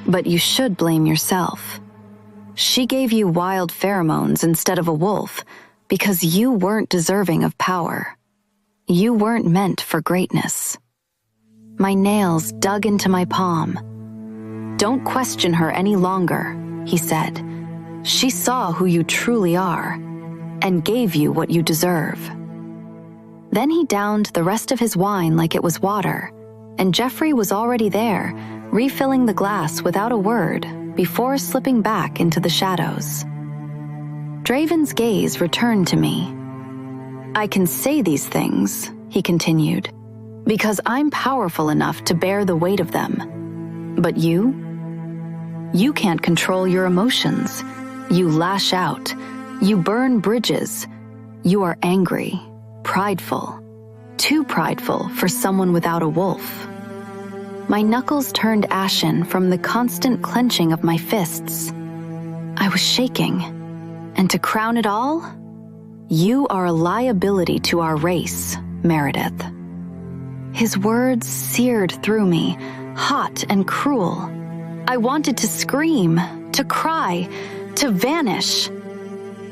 "But you should blame yourself. She gave you wild pheromones instead of a wolf because you weren't deserving of power. You weren't meant for greatness." My nails dug into my palm. "Don't question her any longer," he said. "She saw who you truly are and gave you what you deserve." Then he downed the rest of his wine like it was water, and Jeffrey was already there, refilling the glass without a word before slipping back into the shadows. Draven's gaze returned to me. "I can say these things," he continued, "because I'm powerful enough to bear the weight of them. But you? You can't control your emotions. You lash out. You burn bridges. You are angry, prideful, too prideful for someone without a wolf." My knuckles turned ashen from the constant clenching of my fists. I was shaking. And to crown it all, you are a liability to our race, Meredith. His words seared through me, hot and cruel. I wanted to scream, to cry, to vanish.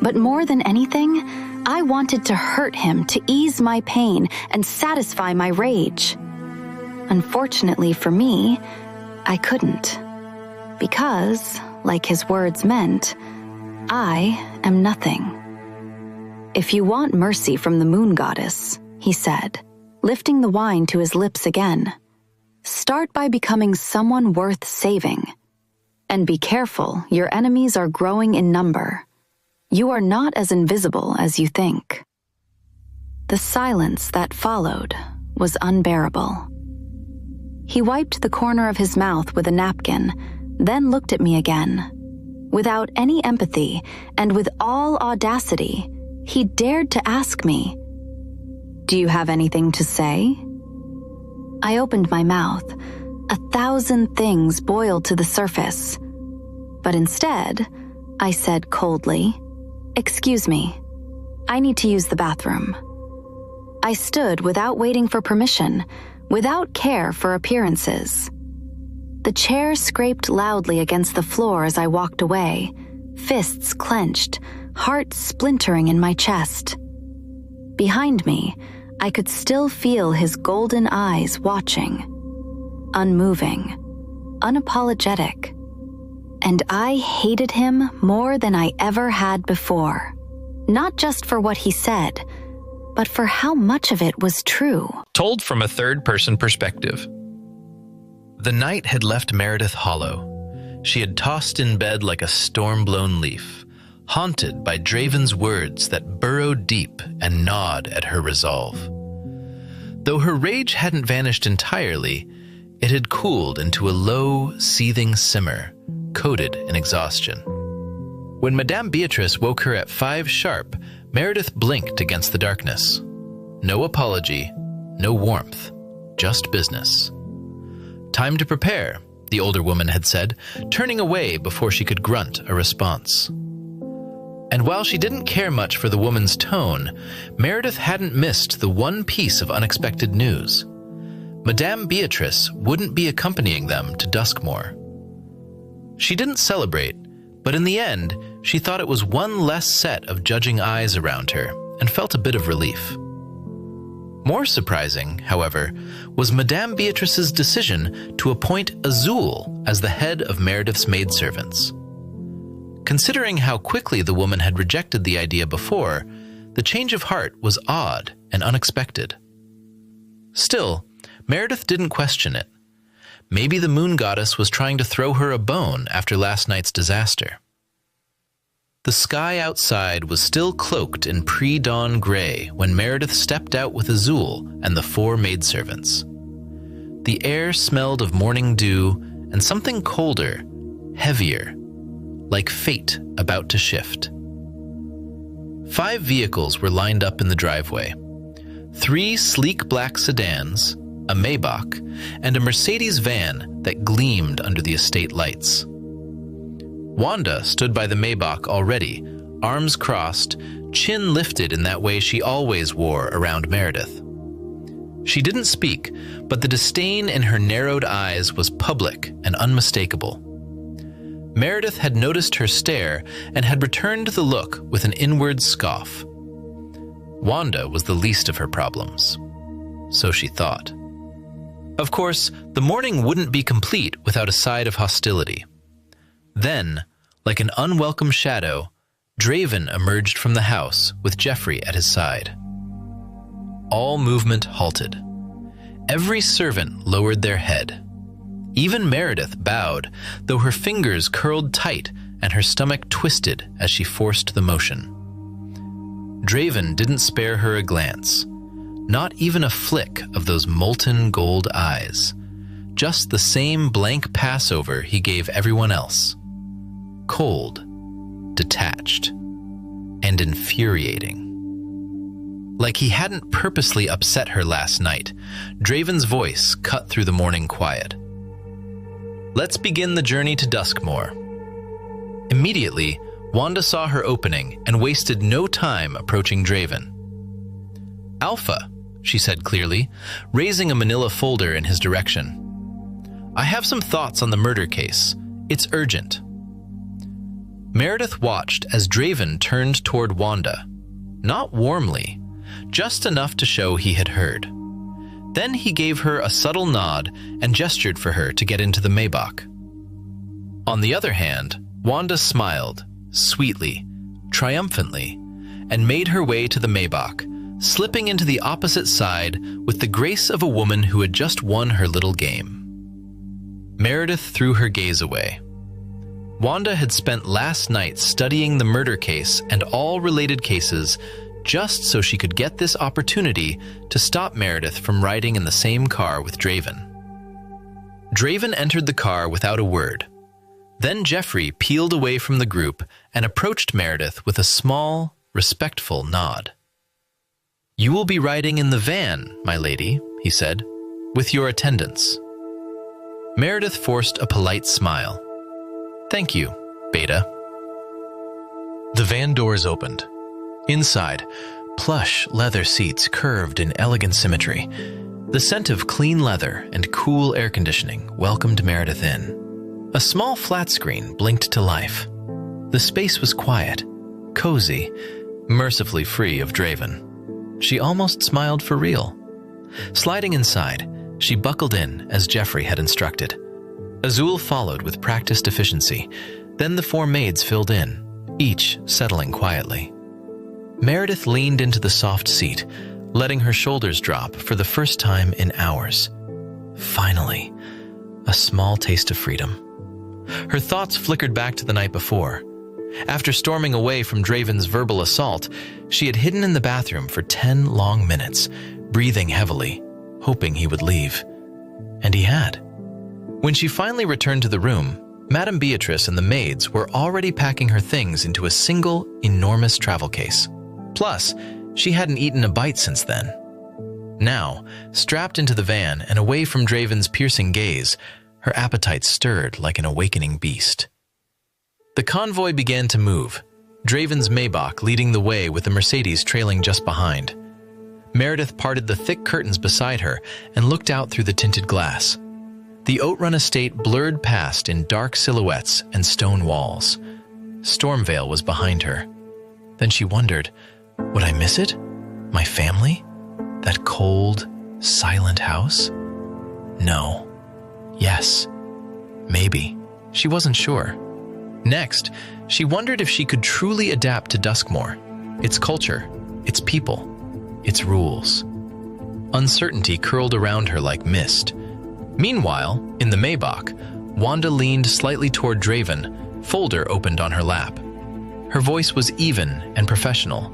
But more than anything, I wanted to hurt him to ease my pain and satisfy my rage. Unfortunately for me, I couldn't. Because, like his words meant, I am nothing. "If you want mercy from the moon goddess," he said, lifting the wine to his lips again, "start by becoming someone worth saving. And be careful, your enemies are growing in number. You are not as invisible as you think." The silence that followed was unbearable. He wiped the corner of his mouth with a napkin, then looked at me again. Without any empathy, and with all audacity, he dared to ask me, "Do you have anything to say?" I opened my mouth. 1,000 things boiled to the surface. But instead, I said coldly, "Excuse me, I need to use the bathroom." I stood without waiting for permission, without care for appearances. The chair scraped loudly against the floor as I walked away, fists clenched, heart splintering in my chest. Behind me, I could still feel his golden eyes watching, unmoving, unapologetic. And I hated him more than I ever had before, not just for what he said, but for how much of it was true. Told from a third-person perspective. The night had left Meredith hollow. She had tossed in bed like a storm-blown leaf, haunted by Draven's words that burrowed deep and gnawed at her resolve. Though her rage hadn't vanished entirely, it had cooled into a low, seething simmer, coated in exhaustion. When Madame Beatrice woke her at 5 sharp, Meredith blinked against the darkness. No apology, no warmth, just business. Time to prepare, the older woman had said, turning away before she could grunt a response. And while she didn't care much for the woman's tone, Meredith hadn't missed the one piece of unexpected news. Madame Beatrice wouldn't be accompanying them to Duskmore. She didn't celebrate, but in the end, she thought it was one less set of judging eyes around her and felt a bit of relief. More surprising, however, was Madame Beatrice's decision to appoint Azul as the head of Meredith's maidservants. Considering how quickly the woman had rejected the idea before, the change of heart was odd and unexpected. Still, Meredith didn't question it. Maybe the moon goddess was trying to throw her a bone after last night's disaster. The sky outside was still cloaked in pre-dawn gray when Meredith stepped out with Azul and the 4 maidservants. The air smelled of morning dew and something colder, heavier, like fate about to shift. 5 vehicles were lined up in the driveway. 3 sleek black sedans, a Maybach, and a Mercedes van that gleamed under the estate lights. Wanda stood by the Maybach already, arms crossed, chin lifted in that way she always wore around Meredith. She didn't speak, but the disdain in her narrowed eyes was public and unmistakable. Meredith had noticed her stare and had returned the look with an inward scoff. Wanda was the least of her problems. So she thought. Of course, the morning wouldn't be complete without a side of hostility. Then, like an unwelcome shadow, Draven emerged from the house with Jeffrey at his side. All movement halted. Every servant lowered their head. Even Meredith bowed, though her fingers curled tight and her stomach twisted as she forced the motion. Draven didn't spare her a glance, not even a flick of those molten gold eyes, just the same blank passover he gave everyone else. Cold, detached, and infuriating. Like he hadn't purposely upset her last night, Draven's voice cut through the morning quiet. Let's begin the journey to Duskmore. Immediately, Wanda saw her opening and wasted no time approaching Draven. Alpha, she said clearly, raising a manila folder in his direction. I have some thoughts on the murder case. It's urgent. Meredith watched as Draven turned toward Wanda, not warmly, just enough to show he had heard. Then he gave her a subtle nod and gestured for her to get into the Maybach. On the other hand, Wanda smiled, sweetly, triumphantly, and made her way to the Maybach, slipping into the opposite side with the grace of a woman who had just won her little game. Meredith threw her gaze away. Wanda had spent last night studying the murder case and all related cases just so she could get this opportunity to stop Meredith from riding in the same car with Draven. Draven entered the car without a word. Then Jeffrey peeled away from the group and approached Meredith with a small, respectful nod. You will be riding in the van, my lady, he said, with your attendants. Meredith forced a polite smile. Thank you, Beta. The van doors opened. Inside, plush leather seats curved in elegant symmetry. The scent of clean leather and cool air conditioning welcomed Meredith in. A small flat screen blinked to life. The space was quiet, cozy, mercifully free of Draven. She almost smiled for real. Sliding inside, she buckled in as Jeffrey had instructed. Azul followed with practiced efficiency. Then the 4 maids filled in, each settling quietly. Meredith leaned into the soft seat, letting her shoulders drop for the first time in hours. Finally, a small taste of freedom. Her thoughts flickered back to the night before. After storming away from Draven's verbal assault, she had hidden in the bathroom for 10 long minutes, breathing heavily, hoping he would leave. And he had. When she finally returned to the room, Madame Beatrice and the maids were already packing her things into a single, enormous travel case. Plus, she hadn't eaten a bite since then. Now, strapped into the van and away from Draven's piercing gaze, her appetite stirred like an awakening beast. The convoy began to move, Draven's Maybach leading the way with the Mercedes trailing just behind. Meredith parted the thick curtains beside her and looked out through the tinted glass. The Outrun estate blurred past in dark silhouettes and stone walls. Stormvale was behind her. Then she wondered, would I miss it? My family? That cold, silent house? No. Yes. Maybe. She wasn't sure. Next, she wondered if she could truly adapt to Duskmore, its culture, its people, its rules. Uncertainty curled around her like mist. Meanwhile, in the Maybach, Wanda leaned slightly toward Draven, folder opened on her lap. Her voice was even and professional,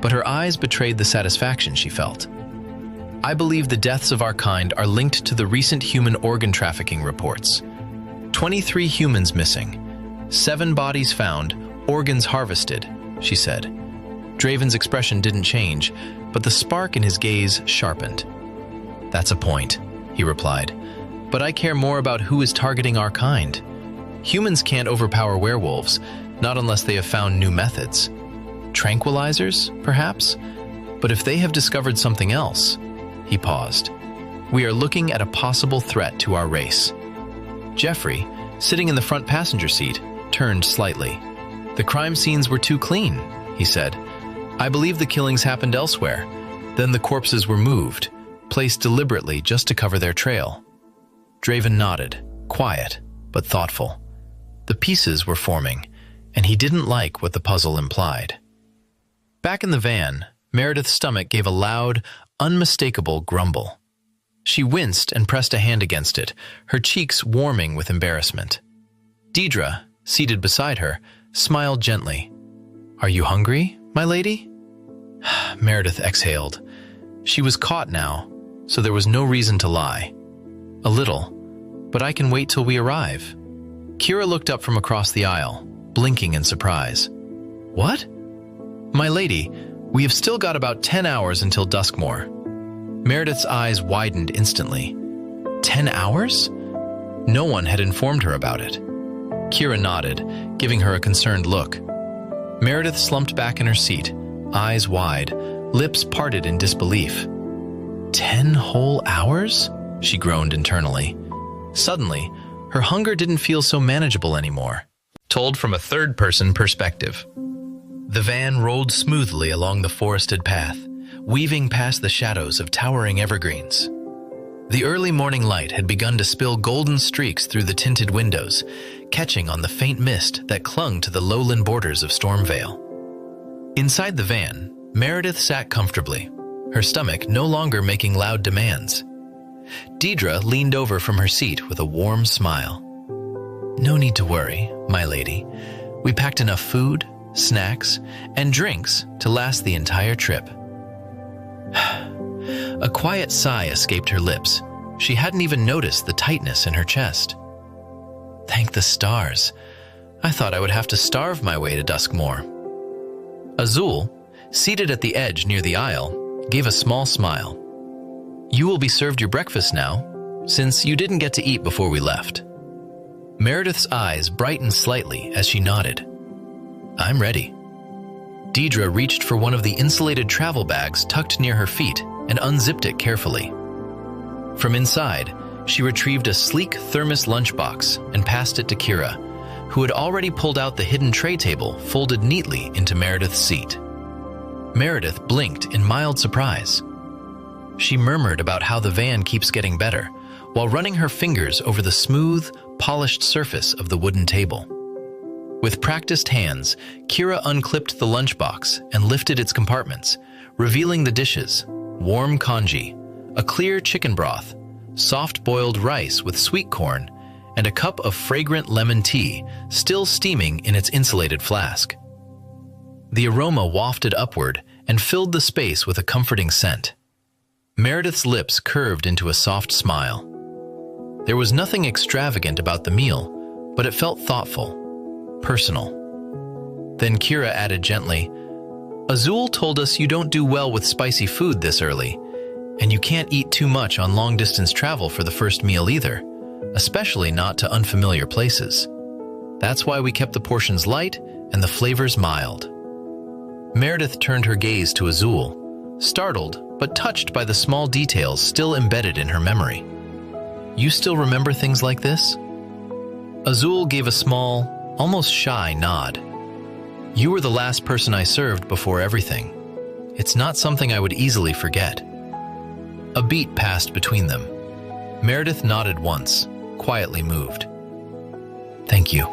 but her eyes betrayed the satisfaction she felt. I believe the deaths of our kind are linked to the recent human organ trafficking reports. 23 humans missing, 7 bodies found, organs harvested, she said. Draven's expression didn't change, but the spark in his gaze sharpened. That's a point, he replied. But I care more about who is targeting our kind. Humans can't overpower werewolves, not unless they have found new methods. Tranquilizers, perhaps? But if they have discovered something else, he paused. We are looking at a possible threat to our race. Jeffrey, sitting in the front passenger seat, turned slightly. The crime scenes were too clean, he said. I believe the killings happened elsewhere. Then the corpses were moved, placed deliberately just to cover their trail. Draven nodded, quiet, but thoughtful. The pieces were forming, and he didn't like what the puzzle implied. Back in the van, Meredith's stomach gave a loud, unmistakable grumble. She winced and pressed a hand against it, her cheeks warming with embarrassment. Deidre, seated beside her, smiled gently. Are you hungry, my lady? Meredith exhaled. She was caught now, so there was no reason to lie. A little, but I can wait till we arrive. Kira looked up from across the aisle, blinking in surprise. What? My lady, we have still got about 10 hours until Duskmore. Meredith's eyes widened instantly. 10 hours? No one had informed her about it. Kira nodded, giving her a concerned look. Meredith slumped back in her seat, eyes wide, lips parted in disbelief. 10 whole hours? She groaned internally. Suddenly, her hunger didn't feel so manageable anymore. Told from a third-person perspective. The van rolled smoothly along the forested path, weaving past the shadows of towering evergreens. The early morning light had begun to spill golden streaks through the tinted windows, catching on the faint mist that clung to the lowland borders of Stormvale. Inside the van, Meredith sat comfortably, her stomach no longer making loud demands. Deidre leaned over from her seat with a warm smile. No need to worry, my lady. We packed enough food, snacks, and drinks to last the entire trip. A quiet sigh escaped her lips. She hadn't even noticed the tightness in her chest. Thank the stars. I thought I would have to starve my way to Duskmore. Azul, seated at the edge near the aisle, gave a small smile. You will be served your breakfast now, since you didn't get to eat before we left. Meredith's eyes brightened slightly as she nodded. I'm ready. Deidre reached for one of the insulated travel bags tucked near her feet and unzipped it carefully. From inside, she retrieved a sleek thermos lunchbox and passed it to Kira, who had already pulled out the hidden tray table folded neatly into Meredith's seat. Meredith blinked in mild surprise. She murmured about how the van keeps getting better, while running her fingers over the smooth, polished surface of the wooden table. With practiced hands, Kira unclipped the lunchbox and lifted its compartments, revealing the dishes: warm congee, a clear chicken broth, soft-boiled rice with sweet corn, and a cup of fragrant lemon tea still steaming in its insulated flask. The aroma wafted upward and filled the space with a comforting scent. Meredith's lips curved into a soft smile. There was nothing extravagant about the meal, but it felt thoughtful, personal. Then Kira added gently, "Azul told us you don't do well with spicy food this early, and you can't eat too much on long-distance travel for the first meal either, especially not to unfamiliar places. That's why we kept the portions light and the flavors mild." Meredith turned her gaze to Azul, startled but touched by the small details still embedded in her memory. "You still remember things like this?" Azul gave a small, almost shy nod. "You were the last person I served before everything. It's not something I would easily forget." A beat passed between them. Meredith nodded once, quietly moved. "Thank you."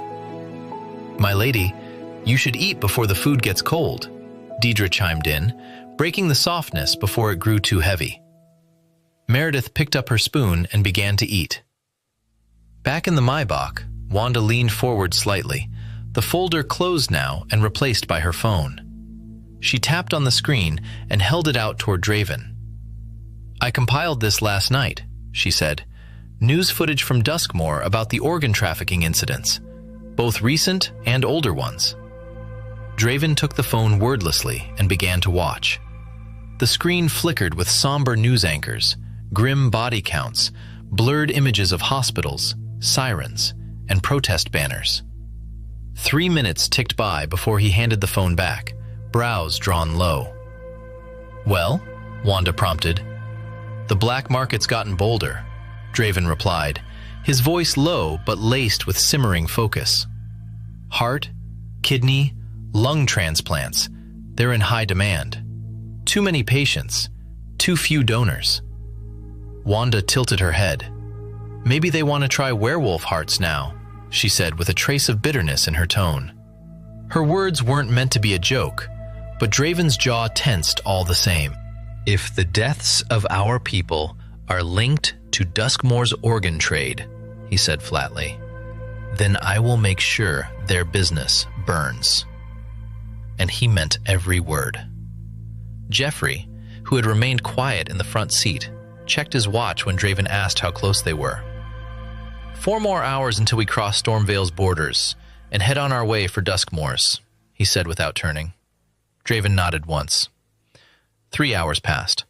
"My lady, you should eat before the food gets cold," Deidre chimed in, breaking the softness before it grew too heavy. Meredith picked up her spoon and began to eat. Back in the Maybach, Wanda leaned forward slightly, the folder closed now and replaced by her phone. She tapped on the screen and held it out toward Draven. "I compiled this last night," she said. "News footage from Duskmore about the organ trafficking incidents, both recent and older ones." Draven took the phone wordlessly and began to watch. The screen flickered with somber news anchors, grim body counts, blurred images of hospitals, sirens, and protest banners. 3 minutes ticked by before he handed the phone back, brows drawn low. "Well?" Wanda prompted. "The black market's gotten bolder," Draven replied, his voice low but laced with simmering focus. "Heart, kidney, lung transplants, they're in high demand. Too many patients, too few donors." Wanda tilted her head. "Maybe they want to try werewolf hearts now," she said with a trace of bitterness in her tone. Her words weren't meant to be a joke, but Draven's jaw tensed all the same. "If the deaths of our people are linked to Duskmore's organ trade," he said flatly, "then I will make sure their business burns." And he meant every word. Jeffrey, who had remained quiet in the front seat, checked his watch when Draven asked how close they were. 4 more hours until we cross Stormvale's borders and head on our way for Duskmore's," he said without turning. Draven nodded once. 3 hours passed.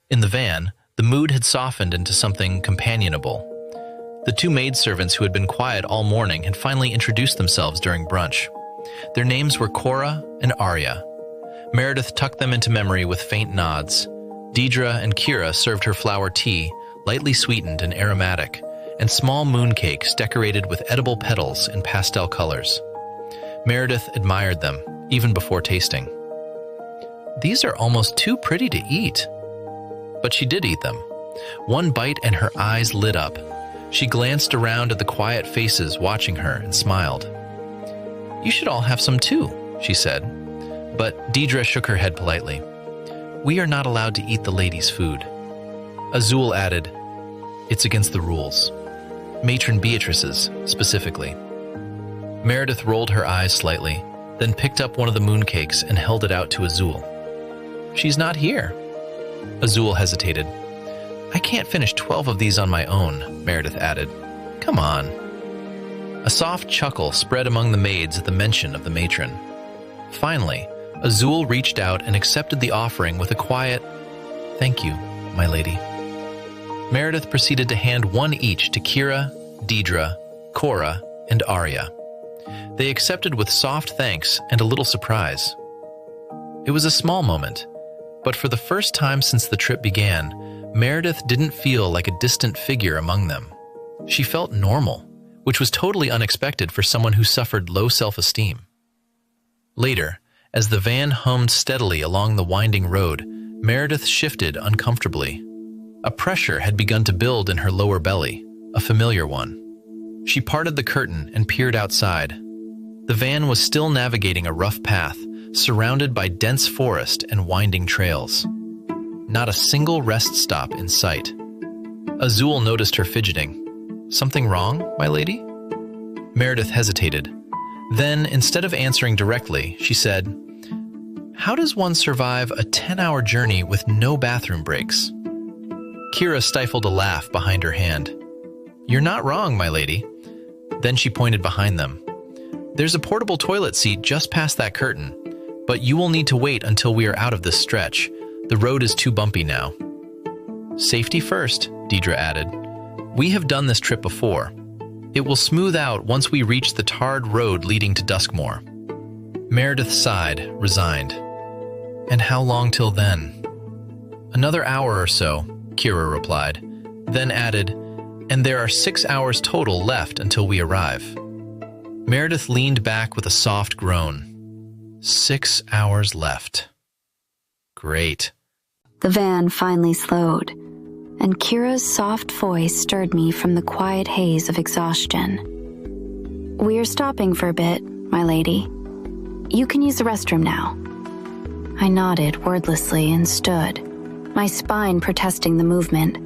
In the van, the mood had softened into something companionable. The 2 maidservants who had been quiet all morning had finally introduced themselves during brunch. Their names were Cora and Arya. Meredith tucked them into memory with faint nods. Deidre and Kira served her flower tea, lightly sweetened and aromatic, and small mooncakes decorated with edible petals in pastel colors. Meredith admired them, even before tasting. "These are almost too pretty to eat." But she did eat them. One bite and her eyes lit up. She glanced around at the quiet faces watching her and smiled. "You should all have some too," she said. But Deidre shook her head politely. "We are not allowed to eat the ladies' food." Azul added, "It's against the rules. Matron Beatrice's, specifically." Meredith rolled her eyes slightly, then picked up one of the mooncakes and held it out to Azul. "She's not here." Azul hesitated. "I can't finish 12 of these on my own," Meredith added. "Come on." A soft chuckle spread among the maids at the mention of the matron. Finally, Azul reached out and accepted the offering with a quiet, "Thank you, my lady." Meredith proceeded to hand one each to Kira, Deidre, Cora, and Arya. They accepted with soft thanks and a little surprise. It was a small moment, but for the first time since the trip began, Meredith didn't feel like a distant figure among them. She felt normal, which was totally unexpected for someone who suffered low self-esteem. Later, as the van hummed steadily along the winding road, Meredith shifted uncomfortably. A pressure had begun to build in her lower belly, a familiar one. She parted the curtain and peered outside. The van was still navigating a rough path, surrounded by dense forest and winding trails. Not a single rest stop in sight. Azul noticed her fidgeting. "Something wrong, my lady?" Meredith hesitated. Then, instead of answering directly, she said, "How does one survive a 10-hour journey with no bathroom breaks?" Kira stifled a laugh behind her hand. "You're not wrong, my lady." Then she pointed behind them. "There's a portable toilet seat just past that curtain, but you will need to wait until we are out of this stretch. The road is too bumpy now." "Safety first," Deidre added. "We have done this trip before. It will smooth out once we reach the tarred road leading to Duskmore." Meredith sighed, resigned. "And how long till then?" "Another hour or so," Kira replied, then added, "And there are 6 hours total left until we arrive." Meredith leaned back with a soft groan. 6 hours left. Great. The van finally slowed, and Kira's soft voice stirred me from the quiet haze of exhaustion. "We are stopping for a bit, my lady. You can use the restroom now." I nodded wordlessly and stood, my spine protesting the movement.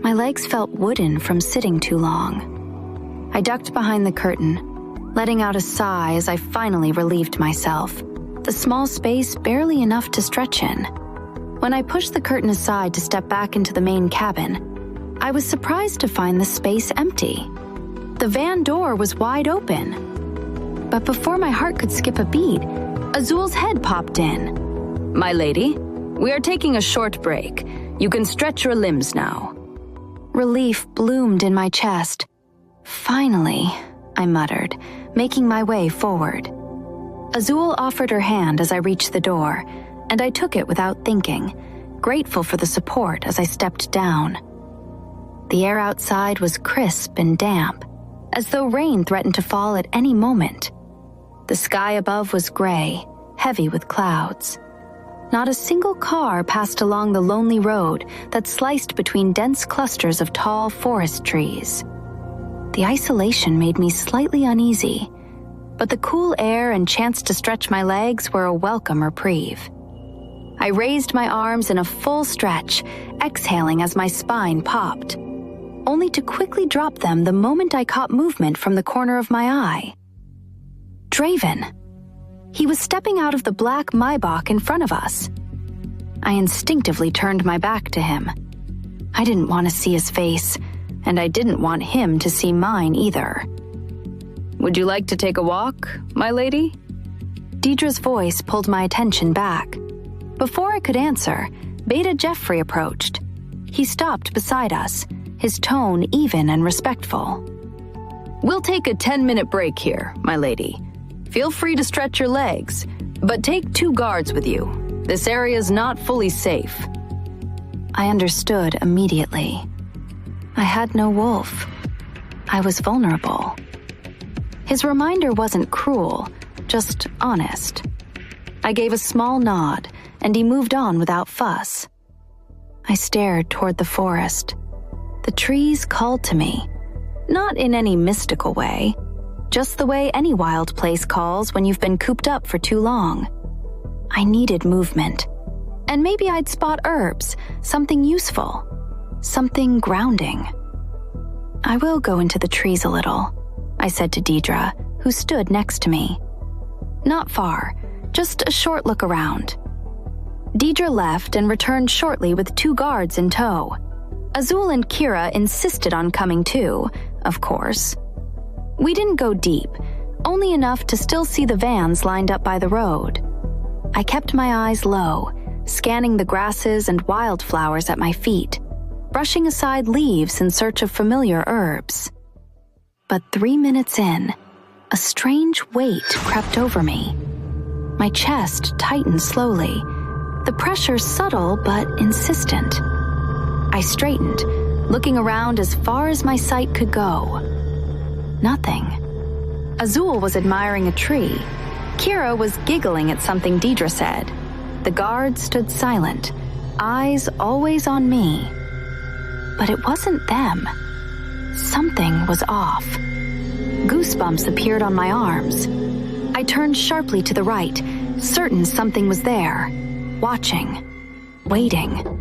My legs felt wooden from sitting too long. I ducked behind the curtain, letting out a sigh as I finally relieved myself, the small space barely enough to stretch in. When I pushed the curtain aside to step back into the main cabin, I was surprised to find the space empty. The van door was wide open. But before my heart could skip a beat, Azul's head popped in. "My lady, we are taking a short break. You can stretch your limbs now." Relief bloomed in my chest. "Finally," I muttered, making my way forward. Azul offered her hand as I reached the door, and I took it without thinking, grateful for the support as I stepped down. The air outside was crisp and damp, as though rain threatened to fall at any moment. The sky above was gray, heavy with clouds. Not a single car passed along the lonely road that sliced between dense clusters of tall forest trees. The isolation made me slightly uneasy, but the cool air and chance to stretch my legs were a welcome reprieve. I raised my arms in a full stretch, exhaling as my spine popped, only to quickly drop them the moment I caught movement from the corner of my eye. Draven. He was stepping out of the black Maybach in front of us. I instinctively turned my back to him. I didn't want to see his face, and I didn't want him to see mine either. "Would you like to take a walk, my lady?" Deidre's voice pulled my attention back. Before I could answer, Beta Jeffrey approached. He stopped beside us, his tone even and respectful. "We'll take a 10-minute break here, my lady. Feel free to stretch your legs, but take 2 guards with you. This area's not fully safe." I understood immediately. I had no wolf. I was vulnerable. His reminder wasn't cruel, just honest. I gave a small nod, and he moved on without fuss. I stared toward the forest. The trees called to me, not in any mystical way, just the way any wild place calls when you've been cooped up for too long. I needed movement, and maybe I'd spot herbs, something useful, something grounding. "I will go into the trees a little," I said to Deidre, who stood next to me. "Not far, just a short look around." Deidre left and returned shortly with 2 guards in tow. Azul and Kira insisted on coming too, of course. We didn't go deep, only enough to still see the vans lined up by the road. I kept my eyes low, scanning the grasses and wildflowers at my feet, brushing aside leaves in search of familiar herbs. But 3 minutes in, a strange weight crept over me. My chest tightened slowly, the pressure subtle but insistent. I I straightened, looking around as far as my sight could go. Nothing. Azul was admiring a tree. Kira was giggling at something Deidre said. The guards stood silent, eyes always on me. But it wasn't them. Something was off. Goosebumps appeared on my arms. I turned sharply to the right, certain something was there, watching, waiting.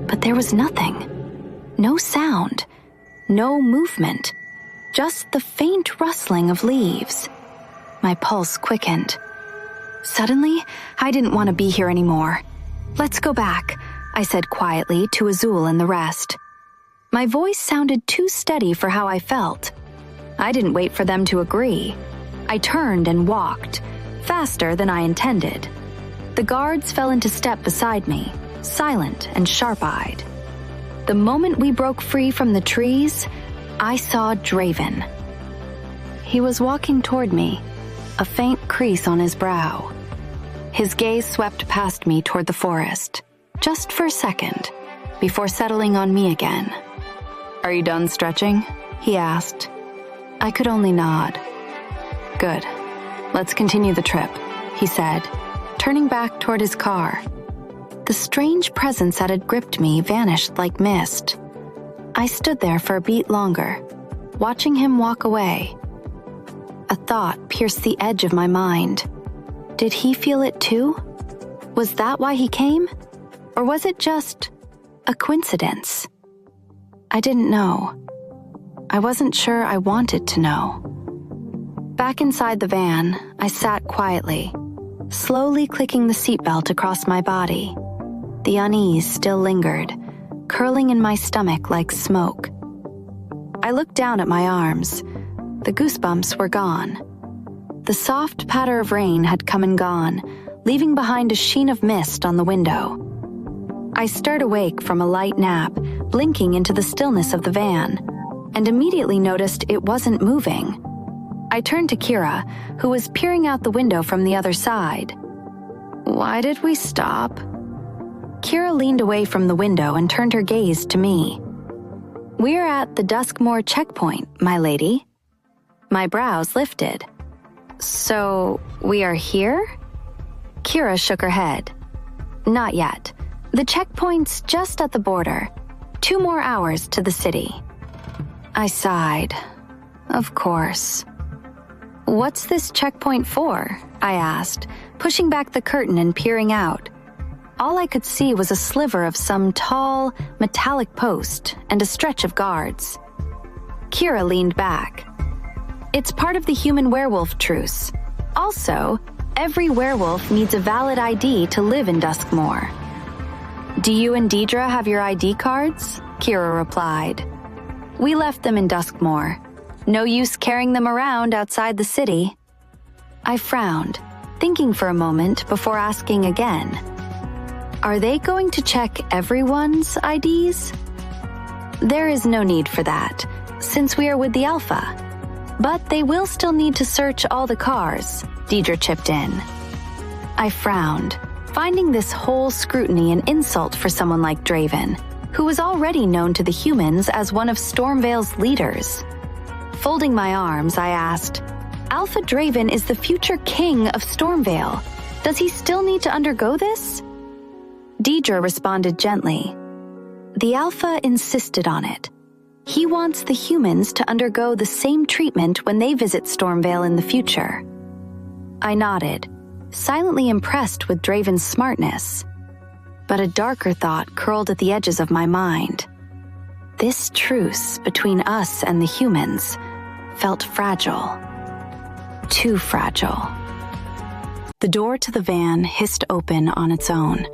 But there was nothing. No sound, no movement, just the faint rustling of leaves. My pulse quickened. Suddenly, I didn't want to be here anymore. "Let's go back," I said quietly to Azul and the rest. My voice sounded too steady for how I felt. I didn't wait for them to agree. I turned and walked, faster than I intended. The guards fell into step beside me, silent and sharp-eyed. The moment we broke free from the trees, I saw Draven. He was walking toward me, a faint crease on his brow. His gaze swept past me toward the forest, just for a second, before settling on me again. "Are you done stretching?" he asked. I could only nod. "Good. Let's continue the trip," he said, turning back toward his car. The strange presence that had gripped me vanished like mist. I stood there for a beat longer, watching him walk away. A thought pierced the edge of my mind. Did he feel it too? Was that why he came? Or was it just a coincidence? I didn't know. I wasn't sure I wanted to know. Back inside the van, I sat quietly, slowly clicking the seatbelt across my body. The unease still lingered, curling in my stomach like smoke. I looked down at my arms. The goosebumps were gone. The soft patter of rain had come and gone, leaving behind a sheen of mist on the window. I stirred awake from a light nap, blinking into the stillness of the van, and immediately noticed it wasn't moving. I turned to Kira, who was peering out the window from the other side. "Why did we stop?" Kira leaned away from the window and turned her gaze to me. "We're at the Duskmoor checkpoint, my lady." My brows lifted. "So, we are here?" Kira shook her head. "Not yet. The checkpoint's just at the border. 2 more hours to the city." I sighed. Of course. "What's this checkpoint for?" I asked, pushing back the curtain and peering out. All I could see was a sliver of some tall, metallic post and a stretch of guards. Kira leaned back. "It's part of the human-werewolf truce. Also, every werewolf needs a valid ID to live in Duskmoor." "Do you and Deidre have your ID cards?" Kira replied. "We left them in Duskmoor. No use carrying them around outside the city." I frowned, thinking for a moment before asking again. "Are they going to check everyone's IDs?" "There is no need for that, since we are with the Alpha. But they will still need to search all the cars," Deidre chipped in. I frowned, finding this whole scrutiny an insult for someone like Draven, who was already known to the humans as one of Stormvale's leaders. Folding my arms, I asked, "Alpha Draven is the future king of Stormvale. Does he still need to undergo this?" Deidre responded gently. "The Alpha insisted on it. He wants the humans to undergo the same treatment when they visit Stormvale in the future." I nodded, silently impressed with Draven's smartness. But a darker thought curled at the edges of my mind. This truce between us and the humans felt fragile. Too fragile. The door to the van hissed open on its own,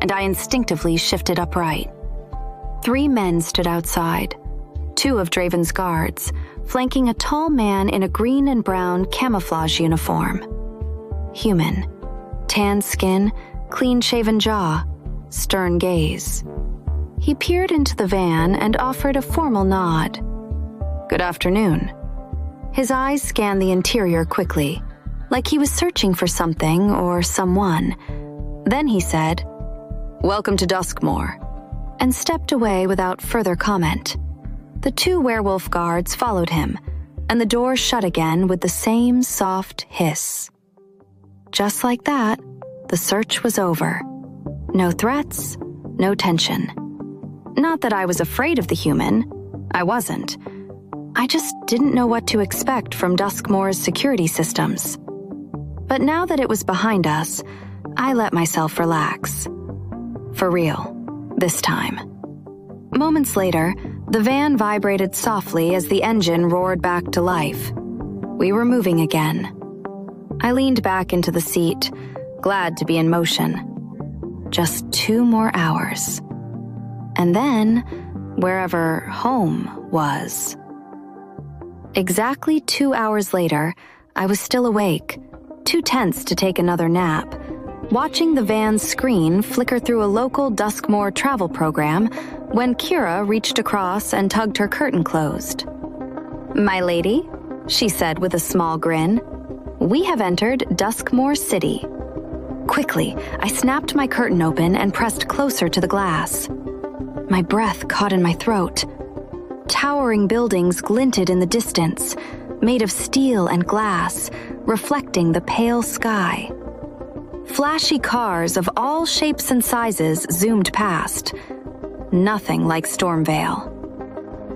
and I instinctively shifted upright. 3 men stood outside, 2 of Draven's guards, flanking a tall man in a green and brown camouflage uniform. Human. Tan skin, clean-shaven jaw, stern gaze. He peered into the van and offered a formal nod. "Good afternoon." His eyes scanned the interior quickly, like he was searching for something or someone. Then he said, "Welcome to Duskmoor. and stepped away without further comment. The 2 werewolf guards followed him, and the door shut again with the same soft hiss. Just like that, the search was over. No threats, no tension. Not that I was afraid of the human. I wasn't. I just didn't know what to expect from Duskmoor's security systems. But now that it was behind us, I let myself relax. For real, this time. Moments later, the van vibrated softly as the engine roared back to life. We were moving again. I leaned back into the seat, glad to be in motion. Just 2 more hours. And then, wherever home was. Exactly 2 hours later, I was still awake, too tense to take another nap, watching the van's screen flicker through a local Duskmoor travel program when Kira reached across and tugged her curtain closed. "My lady," she said with a small grin, "we have entered Duskmoor City." Quickly, I snapped my curtain open and pressed closer to the glass. My breath caught in my throat. Towering buildings glinted in the distance, made of steel and glass, reflecting the pale sky. Flashy cars of all shapes and sizes zoomed past. Nothing like Stormvale.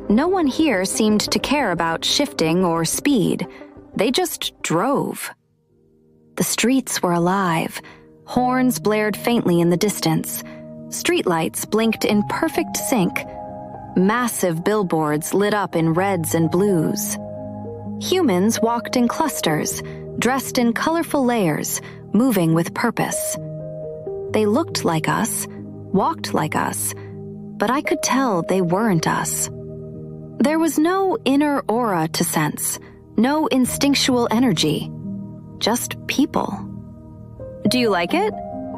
No one here seemed to care about shifting or speed. They just drove. The streets were alive. Horns blared faintly in the distance. Streetlights blinked in perfect sync. Massive billboards lit up in reds and blues. Humans walked in clusters, dressed in colorful layers, moving with purpose. They looked like us, walked like us, but I could tell they weren't us. There was no inner aura to sense, no instinctual energy, just people. "Do you like it?"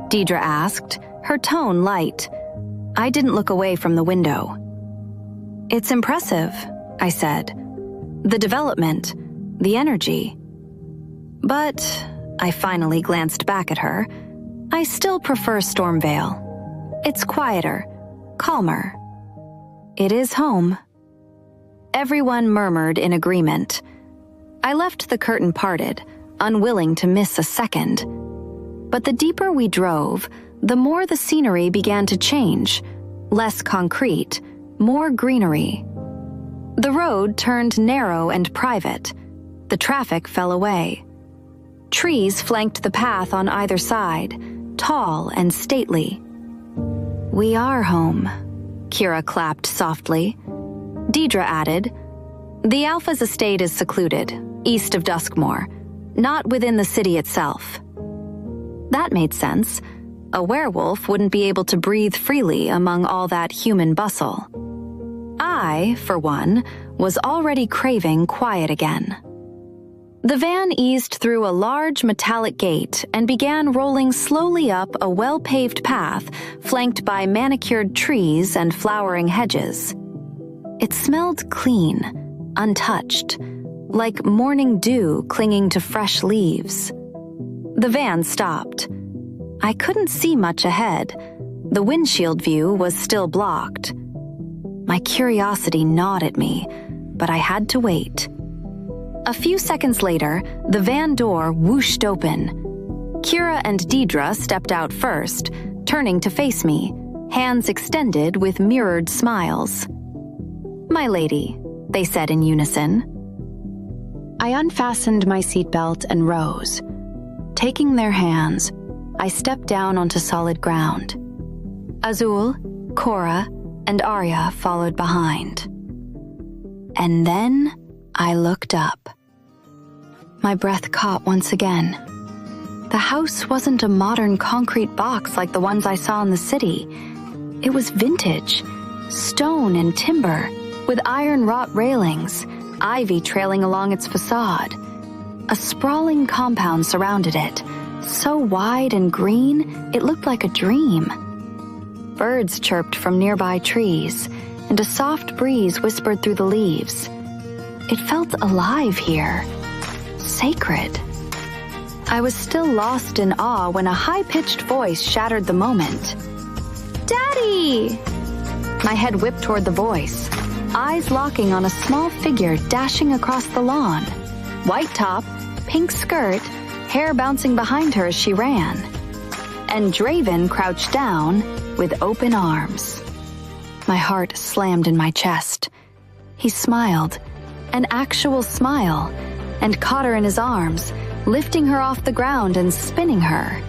Deidre asked, her tone light. I didn't look away from the window. "It's impressive," I said. "The development, the energy. But," I finally glanced back at her, "I still prefer Stormvale. It's quieter, calmer. It is home." Everyone murmured in agreement. I left the curtain parted, unwilling to miss a second. But the deeper we drove, the more the scenery began to change. Less concrete, more greenery. The road turned narrow and private. The traffic fell away. Trees flanked the path on either side, tall and stately. "We are home," Kira clapped softly. Deidre added, "The Alpha's estate is secluded, east of Duskmoor, not within the city itself." That made sense. A werewolf wouldn't be able to breathe freely among all that human bustle. I, for one, was already craving quiet again. The van eased through a large metallic gate and began rolling slowly up a well-paved path flanked by manicured trees and flowering hedges. It smelled clean, untouched, like morning dew clinging to fresh leaves. The van stopped. I couldn't see much ahead. The windshield view was still blocked. My curiosity gnawed at me, but I had to wait. A few seconds later, the van door whooshed open. Kira and Deidre stepped out first, turning to face me, hands extended with mirrored smiles. "My lady," they said in unison. I unfastened my seatbelt and rose. Taking their hands, I stepped down onto solid ground. Azul, Cora, and Arya followed behind. And then I looked up. My breath caught once again. The house wasn't a modern concrete box like the ones I saw in the city. It was vintage, stone and timber, with iron wrought railings, ivy trailing along its facade. A sprawling compound surrounded it, so wide and green it looked like a dream. Birds chirped from nearby trees, and a soft breeze whispered through the leaves. It felt alive here, sacred. I was still lost in awe when a high-pitched voice shattered the moment. "Daddy!" My head whipped toward the voice, eyes locking on a small figure dashing across the lawn. White top, pink skirt, hair bouncing behind her as she ran. And Draven crouched down with open arms. My heart slammed in my chest. He smiled, an actual smile, and caught her in his arms, lifting her off the ground and spinning her.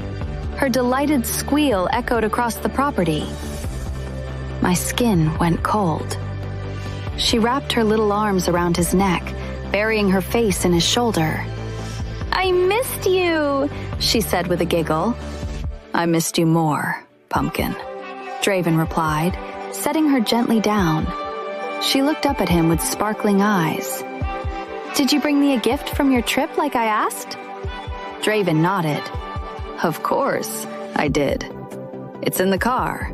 Her delighted squeal echoed across the property. My skin went cold. She wrapped her little arms around his neck, burying her face in his shoulder. "I missed you," she said with a giggle. "I missed you more, Pumpkin," Draven replied, setting her gently down. She looked up at him with sparkling eyes. "Did you bring me a gift from your trip like I asked?" Draven nodded. "Of course, I did. It's in the car."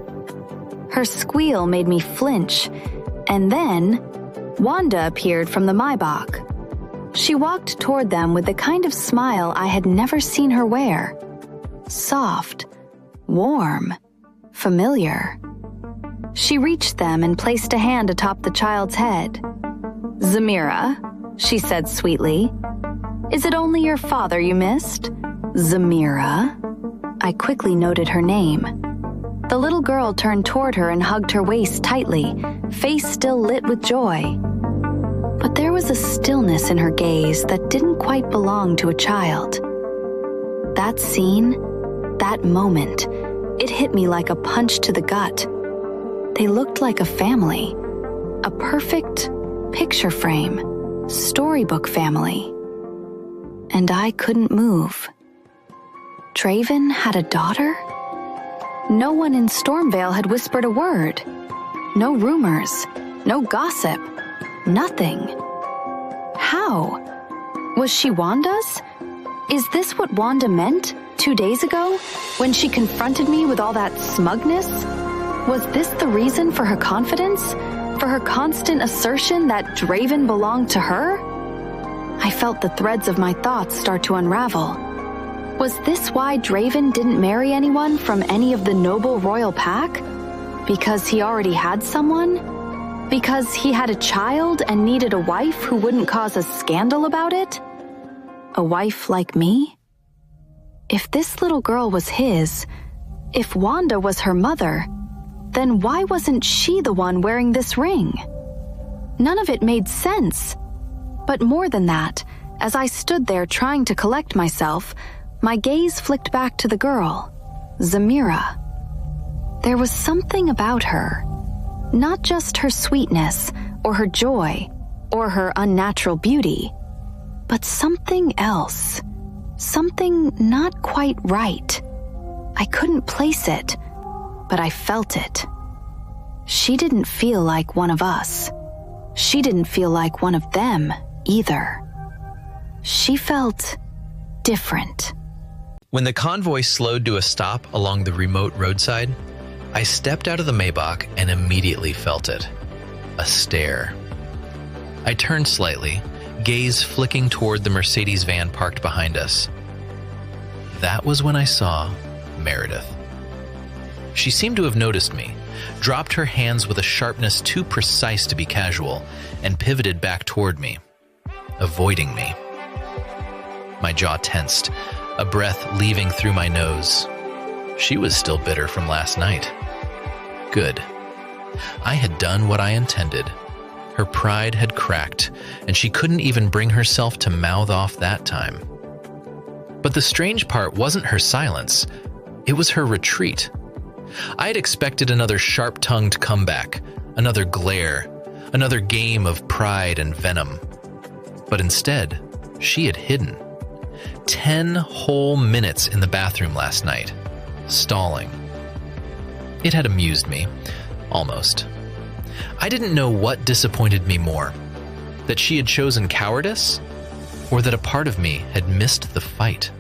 Her squeal made me flinch, and then Wanda appeared from the Maybach. She walked toward them with the kind of smile I had never seen her wear. Soft, warm, familiar. She reached them and placed a hand atop the child's head. "Zamira," she said sweetly. "Is it only your father you missed?" "Zamira?" I quickly noted her name. The little girl turned toward her and hugged her waist tightly, face still lit with joy. But there was a stillness in her gaze that didn't quite belong to a child. That scene, that moment, it hit me like a punch to the gut. They looked like a family, a perfect picture frame, storybook family. And I couldn't move. Draven had a daughter? No one in Stormvale had whispered a word. No rumors, no gossip, nothing. How? Was she Wanda's? Is this what Wanda meant 2 days ago when she confronted me with all that smugness? Was this the reason for her confidence? For her constant assertion that Draven belonged to her? I felt the threads of my thoughts start to unravel. Was this why Draven didn't marry anyone from any of the noble royal pack? Because he already had someone? Because he had a child and needed a wife who wouldn't cause a scandal about it? A wife like me? If this little girl was his, if Wanda was her mother, then why wasn't she the one wearing this ring? None of it made sense. But more than that, as I stood there trying to collect myself, my gaze flicked back to the girl, Zamira. There was something about her, not just her sweetness or her joy or her unnatural beauty, but something else, something not quite right. I couldn't place it, but I felt it. She didn't feel like one of us. She didn't feel like one of them either. She felt different. When the convoy slowed to a stop along the remote roadside, I stepped out of the Maybach and immediately felt it. A stare. I turned slightly, gaze flicking toward the Mercedes van parked behind us. That was when I saw Meredith. She seemed to have noticed me, dropped her hands with a sharpness too precise to be casual, and pivoted back toward me, avoiding me. My jaw tensed, a breath leaving through my nose. She was still bitter from last night. Good. I had done what I intended. Her pride had cracked, and she couldn't even bring herself to mouth off that time. But the strange part wasn't her silence. It was her retreat. I had expected another sharp-tongued comeback, another glare, another game of pride and venom. But instead, she had hidden. 10 whole minutes in the bathroom last night, stalling. It had amused me, almost. I didn't know what disappointed me more, that she had chosen cowardice, or that a part of me had missed the fight.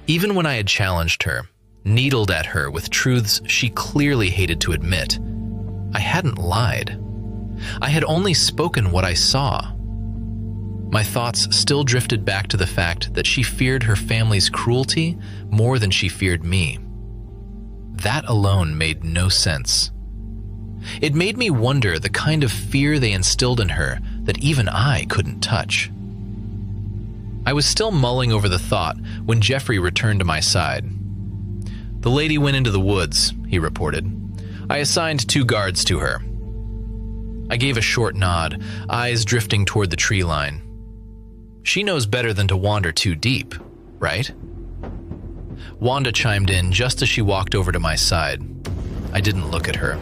Even when I had challenged her, needled at her with truths she clearly hated to admit, I hadn't lied. I had only spoken what I saw. My thoughts still drifted back to the fact that she feared her family's cruelty more than she feared me. That alone made no sense. It made me wonder the kind of fear they instilled in her that even I couldn't touch. I was still mulling over the thought when Jeffrey returned to my side. "The lady went into the woods," he reported. "I assigned 2 guards to her." I gave a short nod, eyes drifting toward the tree line. "She knows better than to wander too deep, right?" Wanda chimed in just as she walked over to my side. I didn't look at her.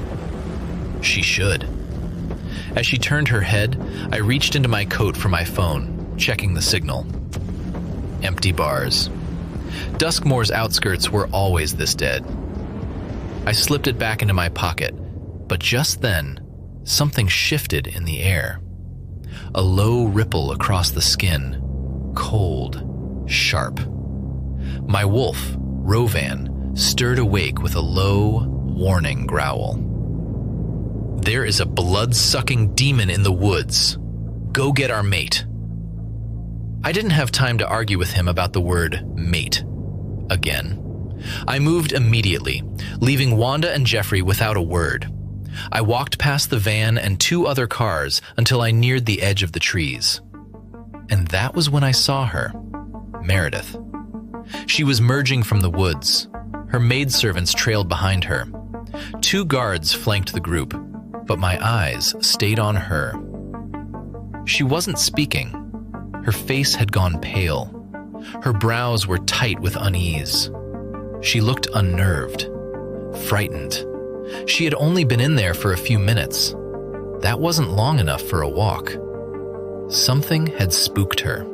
She should. As she turned her head, I reached into my coat for my phone, checking the signal. Empty bars. Duskmoor's outskirts were always this dead. I slipped it back into my pocket, but just then, something shifted in the air. A low ripple across the skin, cold, sharp. My wolf, Rovan, stirred awake with a low, warning growl. "There is a blood-sucking demon in the woods. Go get our mate." I didn't have time to argue with him about the word mate again. I moved immediately, leaving Wanda and Jeffrey without a word. I walked past the van and 2 other cars until I neared the edge of the trees. And that was when I saw her, Meredith. She was merging from the woods. Her maidservants trailed behind her. 2 guards flanked the group, but my eyes stayed on her. She wasn't speaking. Her face had gone pale. Her brows were tight with unease. She looked unnerved, frightened. She had only been in there for a few minutes. That wasn't long enough for a walk. Something had spooked her.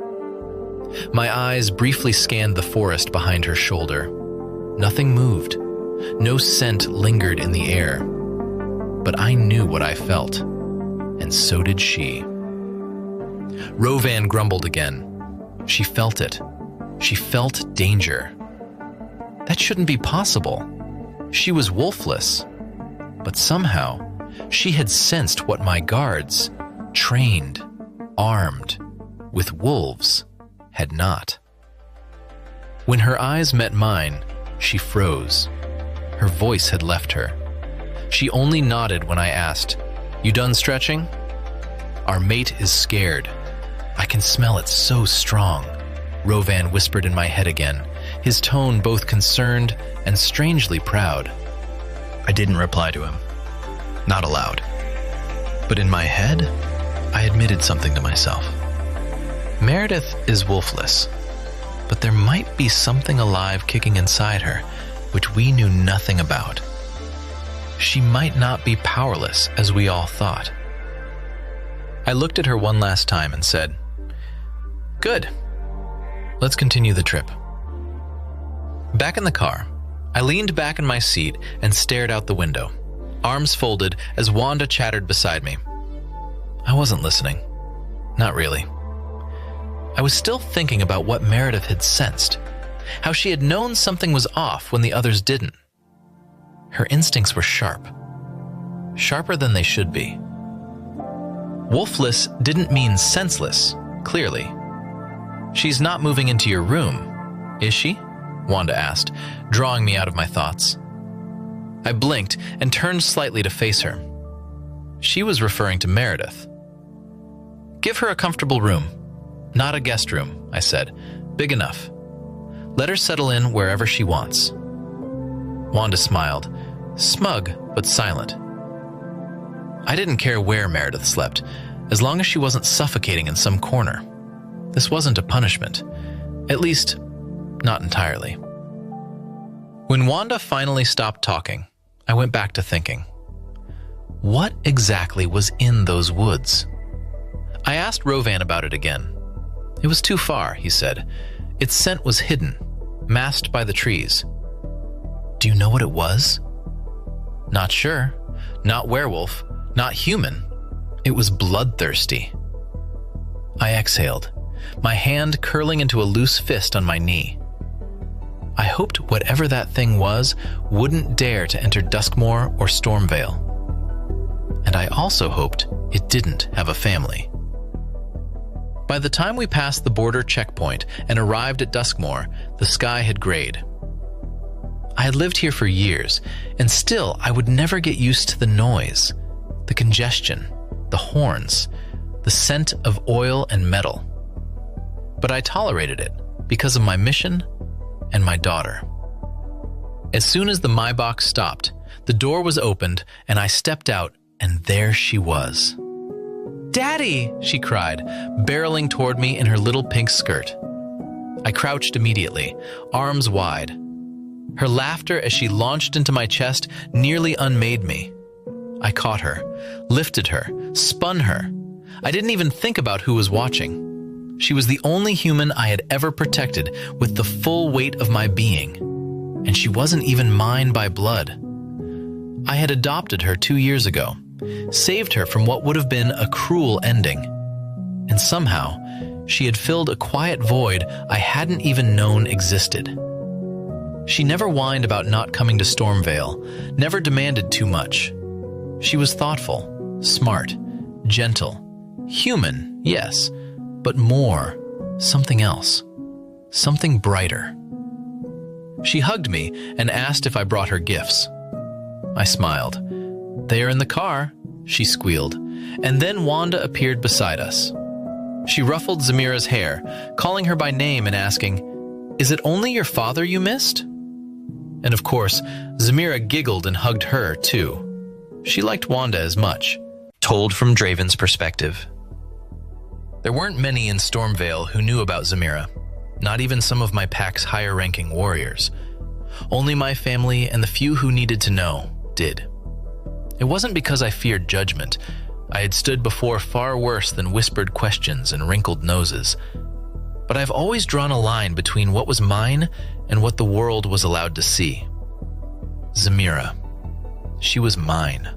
My eyes briefly scanned the forest behind her shoulder. Nothing moved. No scent lingered in the air. But I knew what I felt, and so did she. Rovan grumbled again. She felt it. She felt danger. That shouldn't be possible. She was wolfless. But somehow, she had sensed what my guards, trained, armed, with wolves, had not. When her eyes met mine, she froze. Her voice had left her. She only nodded when I asked, "You done stretching?" "Our mate is scared. I can smell it so strong," Rovan whispered in my head again, his tone both concerned and strangely proud. I didn't reply to him. Not aloud. But in my head, I admitted something to myself. Meredith is wolfless, but there might be something alive kicking inside her, which we knew nothing about. She might not be powerless as we all thought. I looked at her one last time and said, "Good. Let's continue the trip." Back in the car, I leaned back in my seat and stared out the window, arms folded as Wanda chattered beside me. I wasn't listening. Not really. I was still thinking about what Meredith had sensed, how she had known something was off when the others didn't. Her instincts were sharp, sharper than they should be. Wolfless didn't mean senseless, clearly. "She's not moving into your room, is she?" Wanda asked, drawing me out of my thoughts. I blinked and turned slightly to face her. She was referring to Meredith. "Give her a comfortable room. Not a guest room," I said. "Big enough. Let her settle in wherever she wants." Wanda smiled, smug but silent. I didn't care where Meredith slept, as long as she wasn't suffocating in some corner. This wasn't a punishment. At least, not entirely. When Wanda finally stopped talking, I went back to thinking. What exactly was in those woods? I asked Rovan about it again. It was too far, he said. Its scent was hidden, masked by the trees. Do you know what it was? Not sure. Not werewolf. Not human. It was bloodthirsty. I exhaled, my hand curling into a loose fist on my knee. I hoped whatever that thing was wouldn't dare to enter Duskmoor or Stormvale. And I also hoped it didn't have a family. By the time we passed the border checkpoint and arrived at Duskmoor, the sky had grayed. I had lived here for years, and still I would never get used to the noise, The congestion, the horns, the scent of oil and metal. But I tolerated it because of my mission and my daughter. As soon as the Maybach stopped, the door was opened and I stepped out, and there she was. "Daddy!" she cried, barreling toward me in her little pink skirt. I crouched immediately, arms wide. Her laughter as she launched into my chest nearly unmade me. I caught her, lifted her, spun her. I didn't even think about who was watching. She was the only human I had ever protected with the full weight of my being, and she wasn't even mine by blood. I had adopted her 2 years ago, saved her from what would have been a cruel ending, and somehow she had filled a quiet void I hadn't even known existed. She never whined about not coming to Stormvale, never demanded too much. She was thoughtful, smart, gentle, human, yes, but more, something else, something brighter. She hugged me and asked if I brought her gifts. I smiled. "They are in the car," she squealed, and then Wanda appeared beside us. She ruffled Zamira's hair, calling her by name and asking, "Is it only your father you missed?" And of course, Zamira giggled and hugged her, too. She liked Wanda as much, told from Draven's perspective. There weren't many in Stormvale who knew about Zamira, not even some of my pack's higher-ranking warriors. Only my family and the few who needed to know did. It wasn't because I feared judgment. I had stood before far worse than whispered questions and wrinkled noses. But I've always drawn a line between what was mine and what the world was allowed to see. Zamira. She was mine.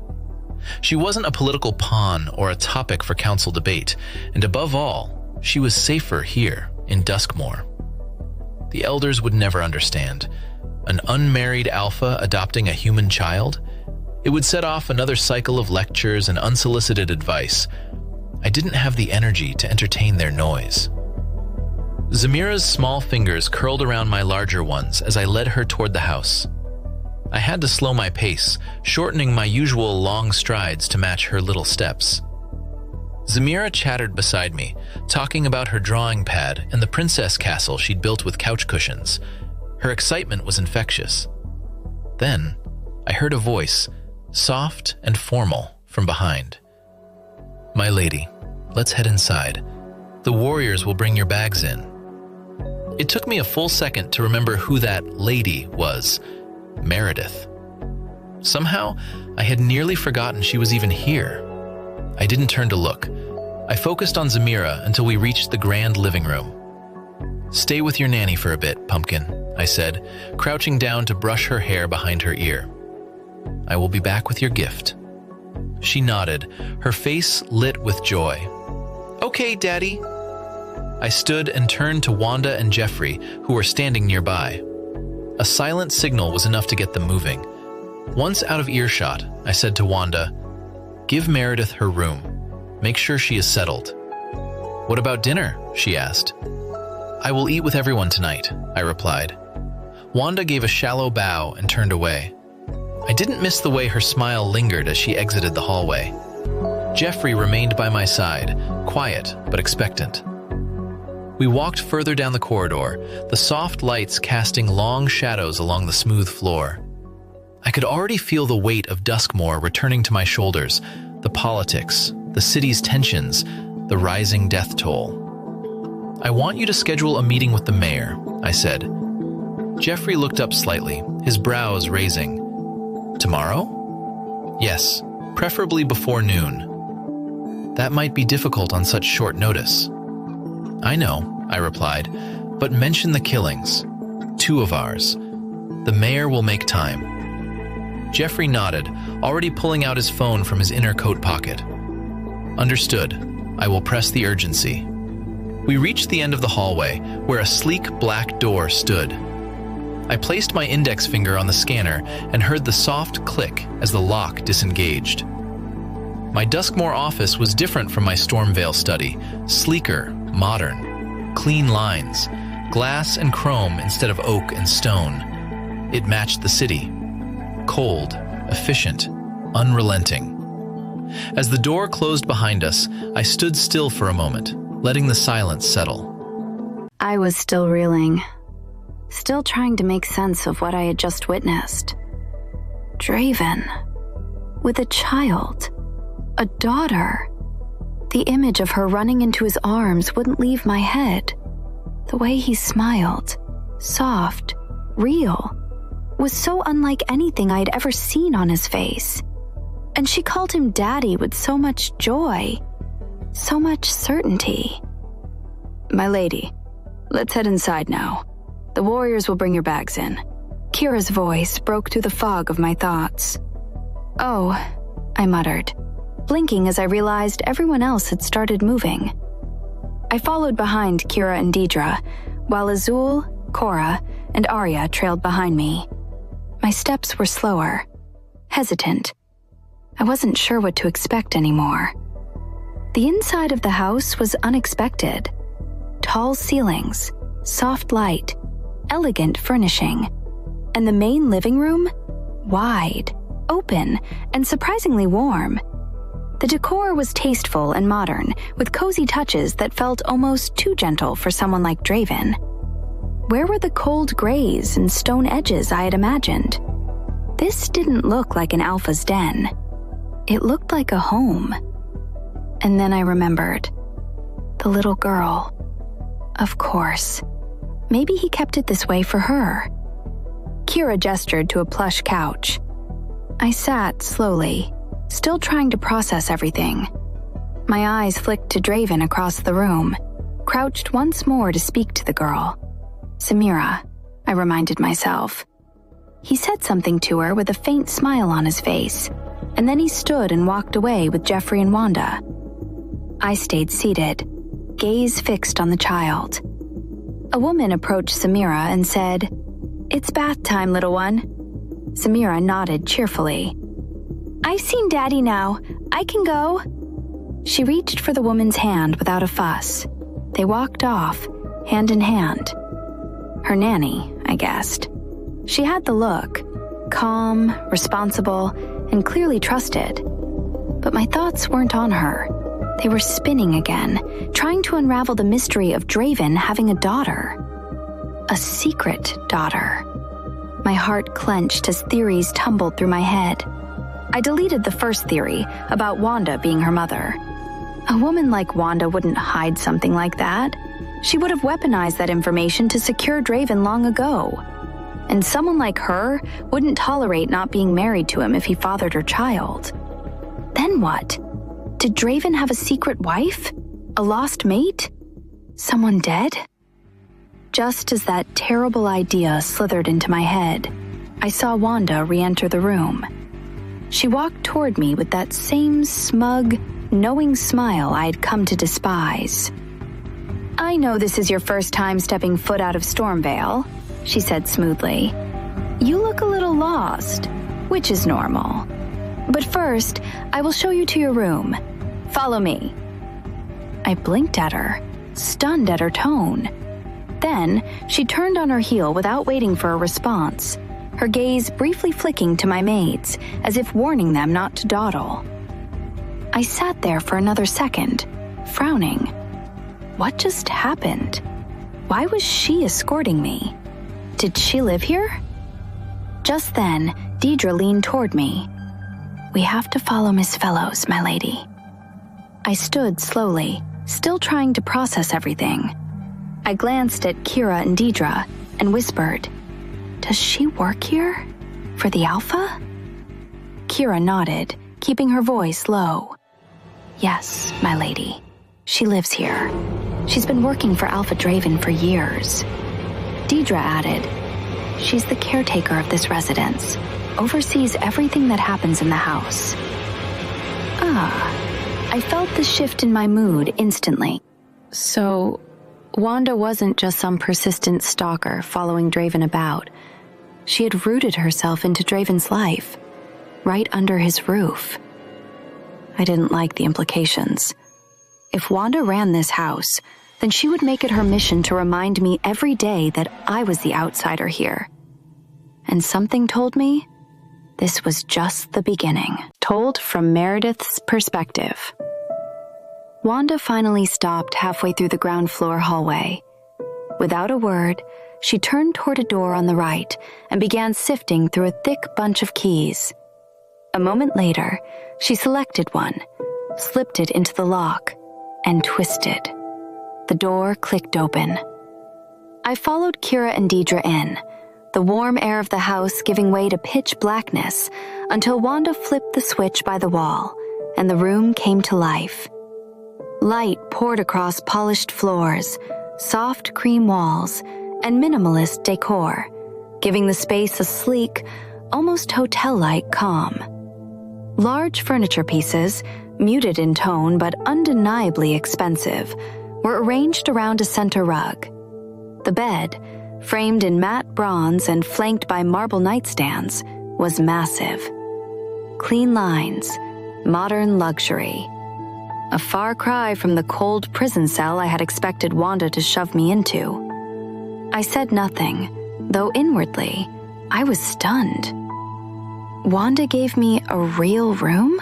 She wasn't a political pawn or a topic for council debate, and above all, she was safer here in Duskmoor. The elders would never understand. An unmarried alpha adopting a human child? It would set off another cycle of lectures and unsolicited advice. I didn't have the energy to entertain their noise. Zamira's small fingers curled around my larger ones as I led her toward the house. I had to slow my pace, shortening my usual long strides to match her little steps. Zamira chattered beside me, talking about her drawing pad and the princess castle she'd built with couch cushions. Her excitement was infectious. Then, I heard a voice, soft and formal, from behind. "My lady, let's head inside. The warriors will bring your bags in." It took me a full second to remember who that lady was. Meredith. Somehow, I had nearly forgotten she was even here. I didn't turn to look. I focused on Zamira until we reached the grand living room. "Stay with your nanny for a bit, Pumpkin," I said, crouching down to brush her hair behind her ear. "I will be back with your gift." She nodded, her face lit with joy. "Okay, Daddy." I stood and turned to Wanda and Jeffrey, who were standing nearby. A silent signal was enough to get them moving. Once out of earshot, I said to Wanda, "Give Meredith her room. Make sure she is settled." "What about dinner?" she asked. "I will eat with everyone tonight," I replied. Wanda gave a shallow bow and turned away. I didn't miss the way her smile lingered as she exited the hallway. Jeffrey remained by my side, quiet but expectant. We walked further down the corridor, the soft lights casting long shadows along the smooth floor. I could already feel the weight of Duskmoor returning to my shoulders, the politics, the city's tensions, the rising death toll. "I want you to schedule a meeting with the mayor," I said. Jeffrey looked up slightly, his brows raising. "Tomorrow?" "Yes, preferably before noon." "That might be difficult on such short notice." "I know," I replied, "but mention the killings. 2 of ours. The mayor will make time." Jeffrey nodded, already pulling out his phone from his inner coat pocket. "Understood. I will press the urgency." We reached the end of the hallway, where a sleek black door stood. I placed my index finger on the scanner and heard the soft click as the lock disengaged. My Duskmoor office was different from my Stormvale study, sleeker, modern, clean lines, glass and chrome instead of oak and stone. It matched the city. Cold, efficient, unrelenting. As the door closed behind us, I stood still for a moment, letting the silence settle. I was still reeling, still trying to make sense of what I had just witnessed. Draven, with a child, a daughter. The image of her running into his arms wouldn't leave my head. The way he smiled, soft, real, was so unlike anything I'd ever seen on his face. And she called him Daddy with so much joy, so much certainty. My lady, let's head inside now. The warriors will bring your bags in. Kira's voice broke through the fog of my thoughts. Oh, I muttered, blinking as I realized everyone else had started moving. I followed behind Kira and Deidre, while Azul, Cora, and Arya trailed behind me. My steps were slower, hesitant. I wasn't sure what to expect anymore. The inside of the house was unexpected. Tall ceilings, soft light, elegant furnishing. And the main living room? Wide, open, and surprisingly warm. The decor was tasteful and modern, with cozy touches that felt almost too gentle for someone like Draven. Where were the cold grays and stone edges I had imagined? This didn't look like an alpha's den. It looked like a home. And then I remembered. The little girl. Of course. Maybe he kept it this way for her. Kira gestured to a plush couch. I sat slowly, still trying to process everything. My eyes flicked to Draven across the room, crouched once more to speak to the girl. Samira, I reminded myself. He said something to her with a faint smile on his face, and then he stood and walked away with Jeffrey and Wanda. I stayed seated, gaze fixed on the child. A woman approached Samira and said, "It's bath time, little one." Samira nodded cheerfully. "I've seen Daddy now. I can go." She reached for the woman's hand without a fuss. They walked off, hand in hand. Her nanny, I guessed. She had the look, calm, responsible, and clearly trusted. But my thoughts weren't on her. They were spinning again, trying to unravel the mystery of Draven having a daughter. A secret daughter. My heart clenched as theories tumbled through my head. I deleted the first theory about Wanda being her mother. A woman like Wanda wouldn't hide something like that. She would have weaponized that information to secure Draven long ago. And someone like her wouldn't tolerate not being married to him if he fathered her child. Then what? Did Draven have a secret wife? A lost mate? Someone dead? Just as that terrible idea slithered into my head, I saw Wanda re-enter the room. She walked toward me with that same smug, knowing smile I had come to despise. "I know this is your first time stepping foot out of Stormvale," she said smoothly. "You look a little lost, which is normal. But first, I will show you to your room. Follow me." I blinked at her, stunned at her tone. Then, she turned on her heel without waiting for a response, her gaze briefly flicking to my maids, as if warning them not to dawdle. I sat there for another second, frowning. What just happened? Why was she escorting me? Did she live here? Just then, Deidre leaned toward me. "We have to follow Miss Fellows, my lady." I stood slowly, still trying to process everything. I glanced at Kira and Deidre and whispered, "Does she work here? For the Alpha?" Kira nodded, keeping her voice low. "Yes, my lady. She lives here. She's been working for Alpha Draven for years." Deidre added, "She's the caretaker of this residence, oversees everything that happens in the house." I felt the shift in my mood instantly. So, Wanda wasn't just some persistent stalker following Draven about. She had rooted herself into Draven's life, right under his roof. I didn't like the implications. If Wanda ran this house, then she would make it her mission to remind me every day that I was the outsider here. And something told me This was just the beginning, told from Meredith's perspective. Wanda finally stopped halfway through the ground floor hallway. Without a word, she turned toward a door on the right and began sifting through a thick bunch of keys. A moment later, she selected one, slipped it into the lock, and twisted. The door clicked open. I followed Kira and Deidre in, the warm air of the house giving way to pitch blackness until Wanda flipped the switch by the wall and the room came to life. Light poured across polished floors, soft cream walls, and minimalist decor, giving the space a sleek, almost hotel-like calm. Large furniture pieces, muted in tone but undeniably expensive, were arranged around a center rug. The bed, framed in matte bronze and flanked by marble nightstands, was massive. Clean lines, modern luxury. A far cry from the cold prison cell I had expected Wanda to shove me into. I said nothing, though inwardly, I was stunned. Wanda gave me a real room?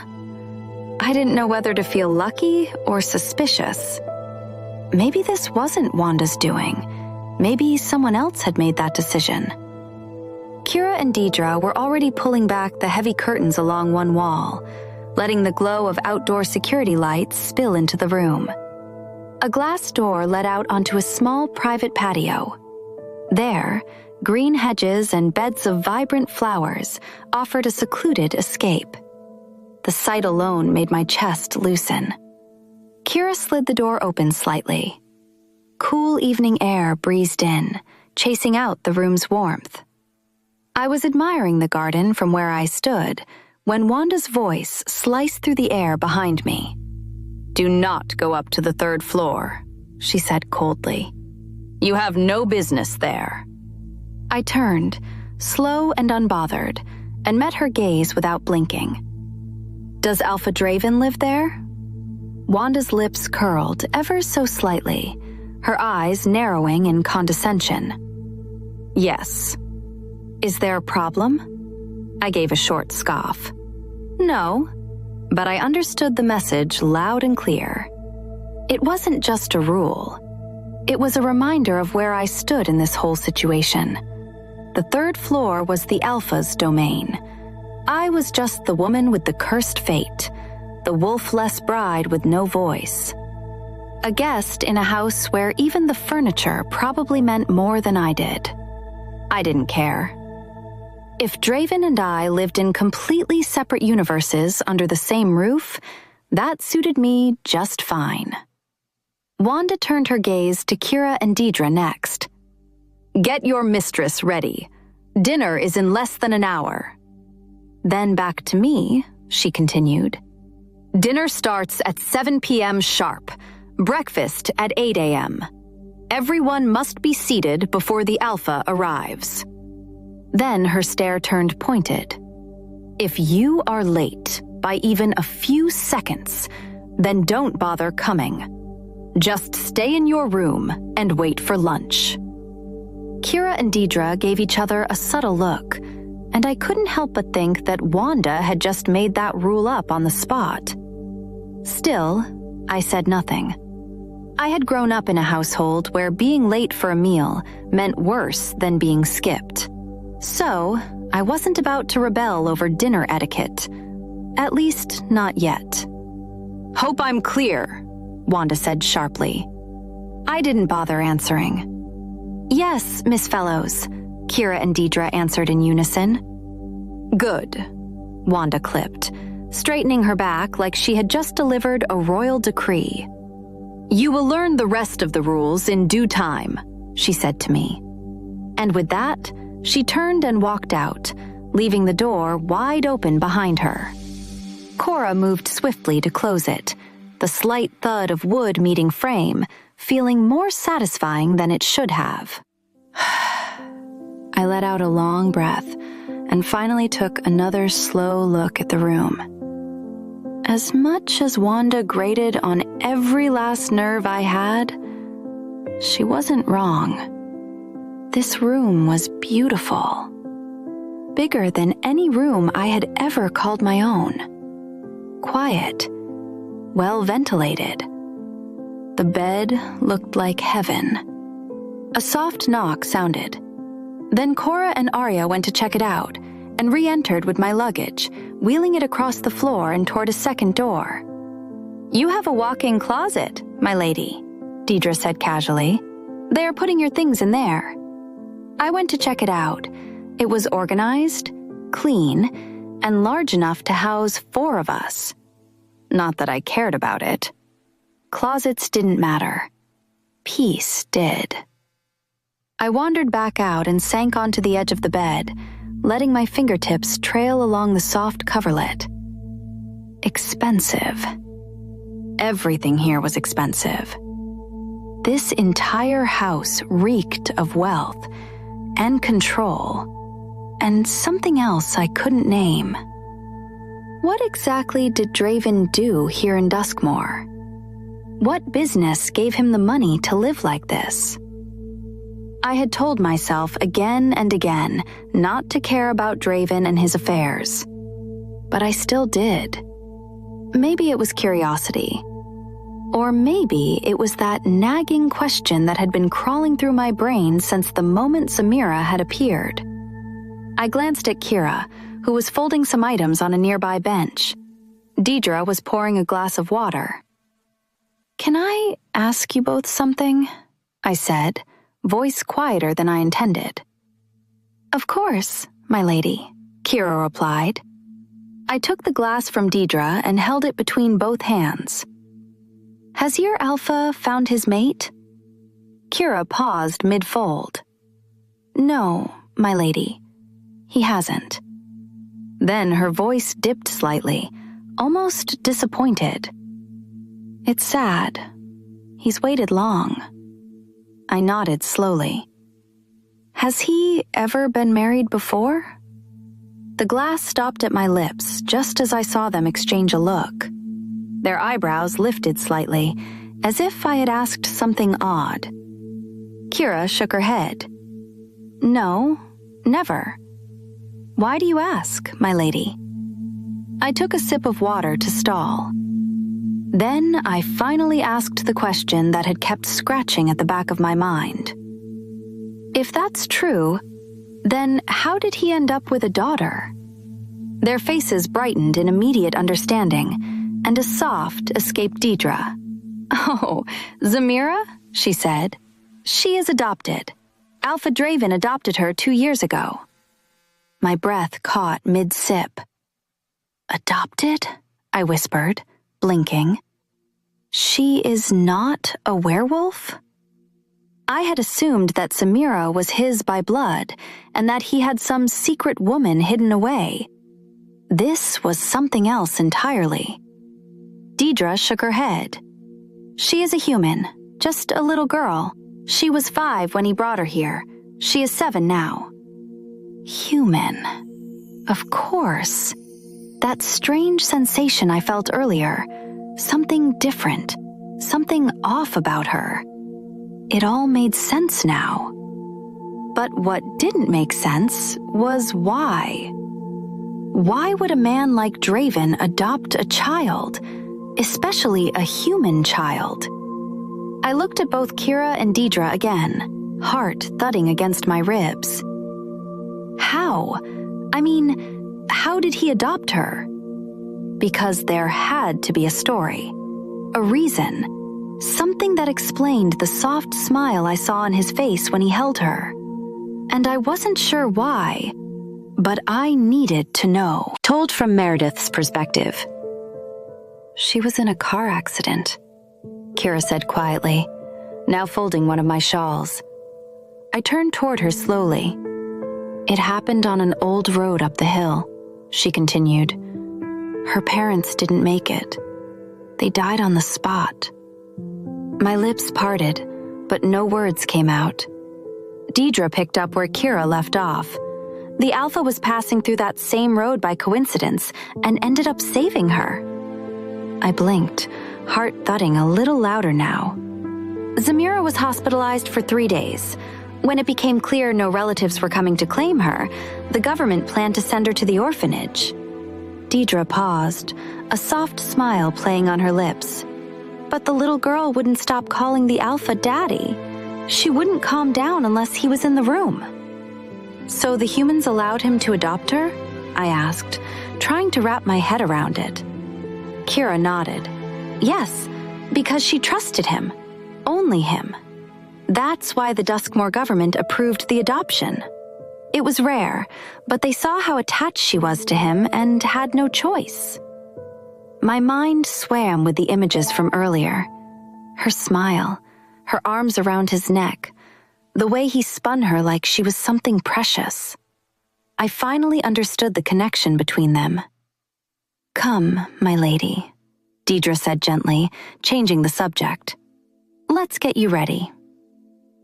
I didn't know whether to feel lucky or suspicious. Maybe this wasn't Wanda's doing. Maybe someone else had made that decision. Kira and Deidre were already pulling back the heavy curtains along one wall, letting the glow of outdoor security lights spill into the room. A glass door led out onto a small private patio. There, green hedges and beds of vibrant flowers offered a secluded escape. The sight alone made my chest loosen. Kira slid the door open slightly. Cool evening air breezed in, chasing out the room's warmth. I was admiring the garden from where I stood when Wanda's voice sliced through the air behind me. "Do not go up to the 3rd floor," she said coldly. "You have no business there." I turned, slow and unbothered, and met her gaze without blinking. "Does Alpha Draven live there?" Wanda's lips curled ever so slightly, her eyes narrowing in condescension. "Yes." "Is there a problem?" I gave a short scoff. "No," but I understood the message loud and clear. It wasn't just a rule. It was a reminder of where I stood in this whole situation. The 3rd floor was the Alpha's domain. I was just the woman with the cursed fate, the wolf-less bride with no voice. A guest in a house where even the furniture probably meant more than I did. I didn't care. If Draven and I lived in completely separate universes under the same roof, that suited me just fine. Wanda turned her gaze to Kira and Deidre next. "Get your mistress ready. Dinner is in less than an hour." Then back to me, she continued. "Dinner starts at 7 p.m. sharp. Breakfast at 8 a.m. Everyone must be seated before the Alpha arrives." Then her stare turned pointed. "If you are late by even a few seconds, then don't bother coming. Just stay in your room and wait for lunch." Kira and Deidre gave each other a subtle look, and I couldn't help but think that Wanda had just made that rule up on the spot. Still, I said nothing. I had grown up in a household where being late for a meal meant worse than being skipped. So, I wasn't about to rebel over dinner etiquette. At least, not yet. "Hope I'm clear," Wanda said sharply. I didn't bother answering. "Yes, Miss Fellows," Kira and Deidre answered in unison. "Good," Wanda clipped, straightening her back like she had just delivered a royal decree. "You will learn the rest of the rules in due time," she said to me. And with that, she turned and walked out, leaving the door wide open behind her. Cora moved swiftly to close it, the slight thud of wood meeting frame feeling more satisfying than it should have. I let out a long breath and finally took another slow look at the room. As much as Wanda grated on every last nerve I had, she wasn't wrong. This room was beautiful. bigger than any room I had ever called my own. Quiet, well ventilated. The bed looked like heaven. A soft knock sounded. Then Cora and Arya went to check it out and re-entered with my luggage, wheeling it across the floor and toward a second door. "You have a walk-in closet, my lady," Deidre said casually. "They are putting your things in there." I went to check it out. It was organized, clean, and large enough to house 4 of us. Not that I cared about it. Closets didn't matter. Peace did. I wandered back out and sank onto the edge of the bed, letting my fingertips trail along the soft coverlet. Expensive. Everything here was expensive. This entire house reeked of wealth and control, and something else I couldn't name. What exactly did Draven do here in Duskmoor? What business gave him the money to live like this? I had told myself again and again not to care about Draven and his affairs, but I still did. Maybe it was curiosity. Or maybe it was that nagging question that had been crawling through my brain since the moment Samira had appeared. I glanced at Kira, who was folding some items on a nearby bench. Deidre was pouring a glass of water. "Can I ask you both something?" I said, voice quieter than I intended. "Of course, my lady," Kira replied. I took the glass from Deidre and held it between both hands. "Has your alpha found his mate?" Kira paused mid-fold. "No, my lady, he hasn't." Then her voice dipped slightly, almost disappointed. "It's sad. He's waited long." I nodded slowly. "Has he ever been married before?" The glass stopped at my lips just as I saw them exchange a look. Their eyebrows lifted slightly, as if I had asked something odd. Kira shook her head. "No, never." "Why do you ask, my lady?" I took a sip of water to stall. Then I finally asked the question that had kept scratching at the back of my mind. If that's true, then how did he end up with a daughter? Their faces brightened in immediate understanding, and a soft escaped Deidre. "Oh, Zamira?" she said. "She is adopted. Alpha Draven adopted her 2 years ago." My breath caught mid-sip. "Adopted?" I whispered, blinking. "She is not a werewolf?" I had assumed that Samira was his by blood, and that he had some secret woman hidden away. This was something else entirely. Deidre shook her head. "She is a human, just a little girl. She was 5 when he brought her here. She is 7 now." Human. Of course. That strange sensation I felt earlier. Something different. Something off about her. It all made sense now. But what didn't make sense was why. Why would a man like Draven adopt a child, especially a human child? I looked at both Kira and Deidre again, heart thudding against my ribs. How? I mean, how did he adopt her? Because there had to be a story, a reason, something that explained the soft smile I saw on his face when he held her. And I wasn't sure why, but I needed to know. Told from Meredith's perspective. "She was in a car accident," Kira said quietly, now folding one of my shawls. I turned toward her slowly. "It happened on an old road up the hill," she continued. "Her parents didn't make it. They died on the spot." My lips parted, but no words came out. Deidre picked up where Kira left off. The Alpha was passing through that same road by coincidence and ended up saving her. I blinked, heart thudding a little louder now. Zamira was hospitalized for 3 days. When it became clear no relatives were coming to claim her, the government planned to send her to the orphanage. Deidre paused, a soft smile playing on her lips. But the little girl wouldn't stop calling the Alpha Daddy. She wouldn't calm down unless he was in the room. So the humans allowed him to adopt her? I asked, trying to wrap my head around it. Kira nodded. Yes, because she trusted him. Only him. That's why the Duskmore government approved the adoption. It was rare, but they saw how attached she was to him and had no choice. My mind swam with the images from earlier. Her smile, her arms around his neck, the way he spun her like she was something precious. I finally understood the connection between them. "Come, my lady," Deidre said gently, changing the subject. "Let's get you ready."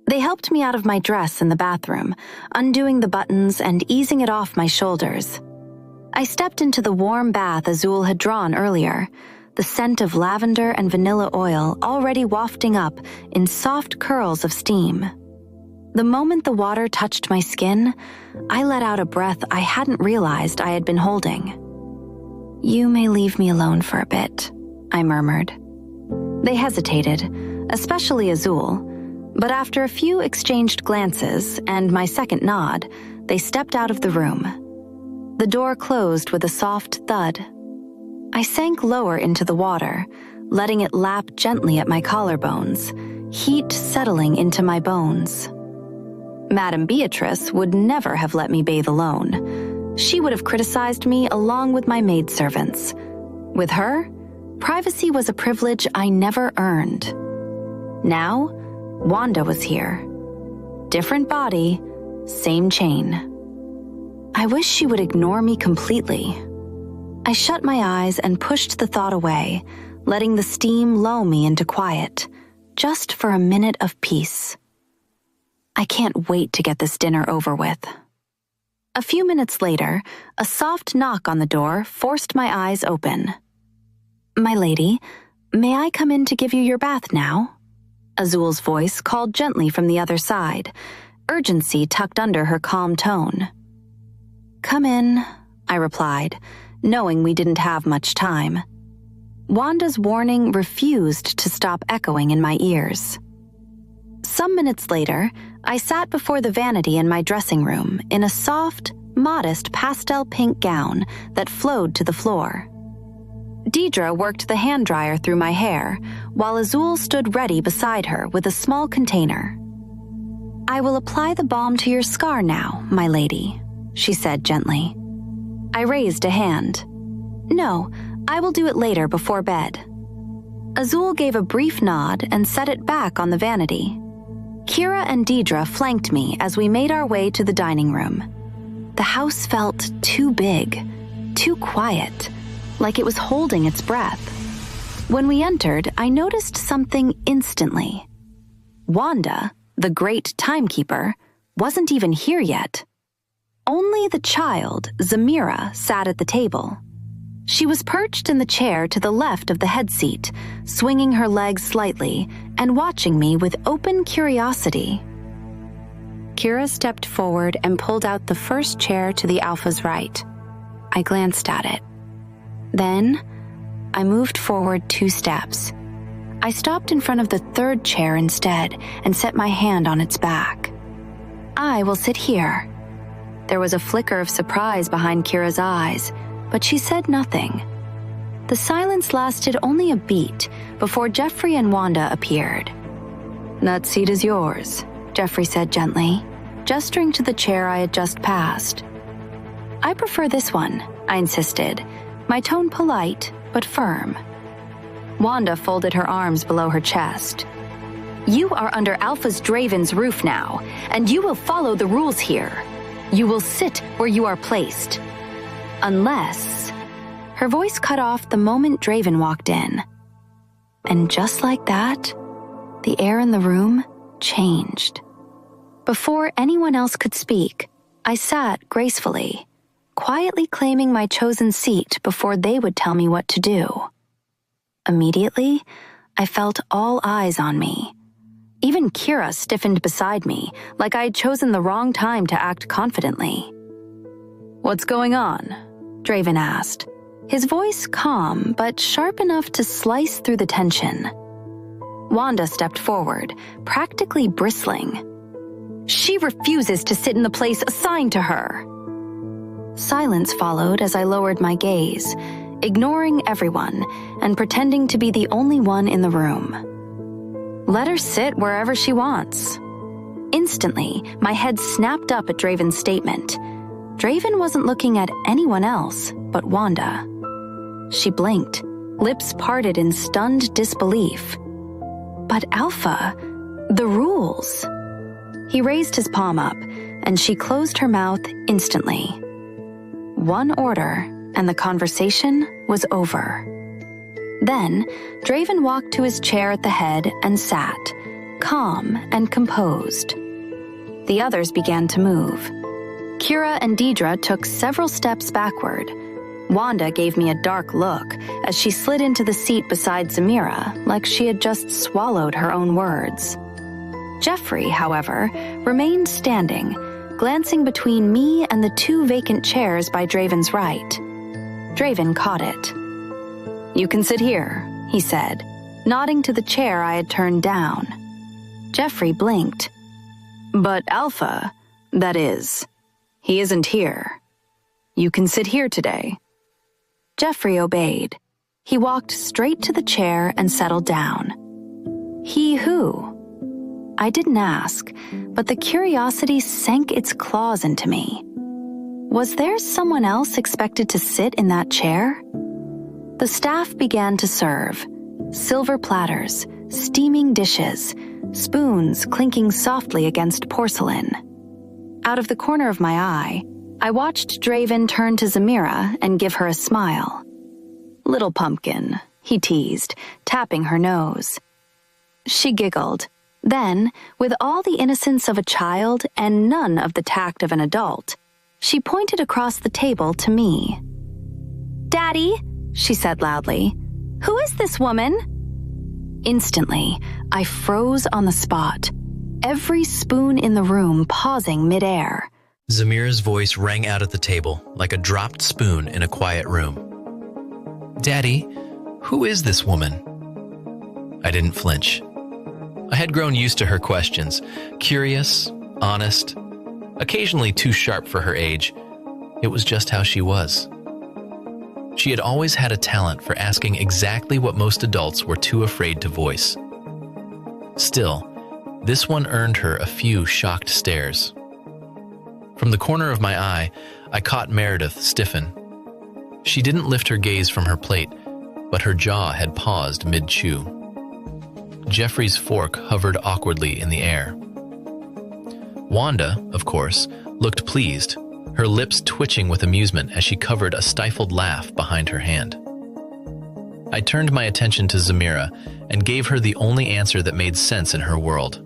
They helped me out of my dress in the bathroom, undoing the buttons and easing it off my shoulders. I stepped into the warm bath Azul had drawn earlier, the scent of lavender and vanilla oil already wafting up in soft curls of steam. The moment the water touched my skin, I let out a breath I hadn't realized I had been holding. "You may leave me alone for a bit," I murmured. They hesitated, especially Azul, but after a few exchanged glances and my second nod, they stepped out of the room. The door closed with a soft thud. I sank lower into the water, letting it lap gently at my collarbones, heat settling into my bones. Madame Beatrice would never have let me bathe alone. She would have criticized me along with my maidservants. With her, privacy was a privilege I never earned. Now, Wanda was here. Different body, same chain. I wish she would ignore me completely. I shut my eyes and pushed the thought away, letting the steam lull me into quiet, just for a minute of peace. I can't wait to get this dinner over with. A few minutes later, a soft knock on the door forced my eyes open. "My lady, may I come in to give you your bath now?" Azul's voice called gently from the other side, urgency tucked under her calm tone. "Come in," I replied, knowing we didn't have much time. Wanda's warning refused to stop echoing in my ears. Some minutes later, I sat before the vanity in my dressing room in a soft, modest pastel pink gown that flowed to the floor. Deidre worked the hand dryer through my hair, while Azul stood ready beside her with a small container. "I will apply the balm to your scar now, my lady," she said gently. I raised a hand. "No, I will do it later before bed." Azul gave a brief nod and set it back on the vanity. Kira and Deidre flanked me as we made our way to the dining room. The house felt too big, too quiet, like it was holding its breath. When we entered, I noticed something instantly. Wanda, the great timekeeper, wasn't even here yet. Only the child, Zamira, sat at the table. She was perched in the chair to the left of the head seat, swinging her legs slightly and watching me with open curiosity. Kira stepped forward and pulled out the first chair to the Alpha's right. I glanced at it. Then, I moved forward 2 steps. I stopped in front of the third chair instead and set my hand on its back. "I will sit here." There was a flicker of surprise behind Kira's eyes, but she said nothing. The silence lasted only a beat before Jeffrey and Wanda appeared. "That seat is yours," Jeffrey said gently, gesturing to the chair I had just passed. "I prefer this one," I insisted, my tone polite but firm. Wanda folded her arms below her chest. "You are under Alpha's Draven's roof now, and you will follow the rules here. You will sit where you are placed. Unless..." Her voice cut off the moment Draven walked in. And just like that, the air in the room changed. Before anyone else could speak, I sat gracefully, quietly claiming my chosen seat before they would tell me what to do. Immediately, I felt all eyes on me. Even Kira stiffened beside me, like I had chosen the wrong time to act confidently. "What's going on?" Draven asked, his voice calm but sharp enough to slice through the tension. Wanda stepped forward, practically bristling. "She refuses to sit in the place assigned to her." Silence followed as I lowered my gaze, ignoring everyone and pretending to be the only one in the room. Let her sit wherever she wants. Instantly, my head snapped up at Draven's statement. Draven wasn't looking at anyone else but Wanda. She blinked, lips parted in stunned disbelief. "But Alpha, the rules." He raised his palm up, and she closed her mouth instantly. One order, and the conversation was over. Then, Draven walked to his chair at the head and sat, calm and composed. The others began to move. Kira and Deidre took several steps backward. Wanda gave me a dark look as she slid into the seat beside Zamira, like she had just swallowed her own words. Jeffrey, however, remained standing, glancing between me and the 2 vacant chairs by Draven's right. Draven caught it. "You can sit here," he said, nodding to the chair I had turned down. Jeffrey blinked. "But Alpha, that is, he isn't here. You can sit here today." Jeffrey obeyed. He walked straight to the chair and settled down. He who? I didn't ask, but the curiosity sank its claws into me. Was there someone else expected to sit in that chair? The staff began to serve. Silver platters, steaming dishes, spoons clinking softly against porcelain. Out of the corner of my eye, I watched Draven turn to Zamira and give her a smile. "Little pumpkin," he teased, tapping her nose. She giggled. Then, with all the innocence of a child and none of the tact of an adult, she pointed across the table to me. "Daddy," she said loudly, "who is this woman?" Instantly, I froze on the spot, every spoon in the room pausing midair. Zamira's voice rang out at the table like a dropped spoon in a quiet room. "Daddy, who is this woman?" I didn't flinch. I had grown used to her questions, curious, honest, occasionally too sharp for her age. It was just how she was. She had always had a talent for asking exactly what most adults were too afraid to voice. Still, this one earned her a few shocked stares. From the corner of my eye, I caught Meredith stiffen. She didn't lift her gaze from her plate, but her jaw had paused mid-chew. Jeffrey's fork hovered awkwardly in the air. Wanda, of course, looked pleased, her lips twitching with amusement as she covered a stifled laugh behind her hand. I turned my attention to Zamira and gave her the only answer that made sense in her world.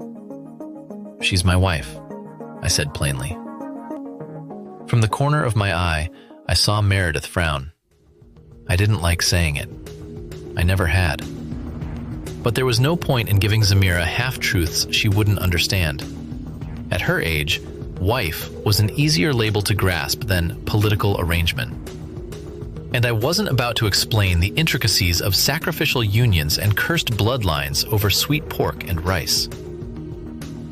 "She's my wife," I said plainly. From the corner of my eye, I saw Meredith frown. I didn't like saying it. I never had. But there was no point in giving Zamira half-truths she wouldn't understand. At her age, wife was an easier label to grasp than political arrangement. And I wasn't about to explain the intricacies of sacrificial unions and cursed bloodlines over sweet pork and rice.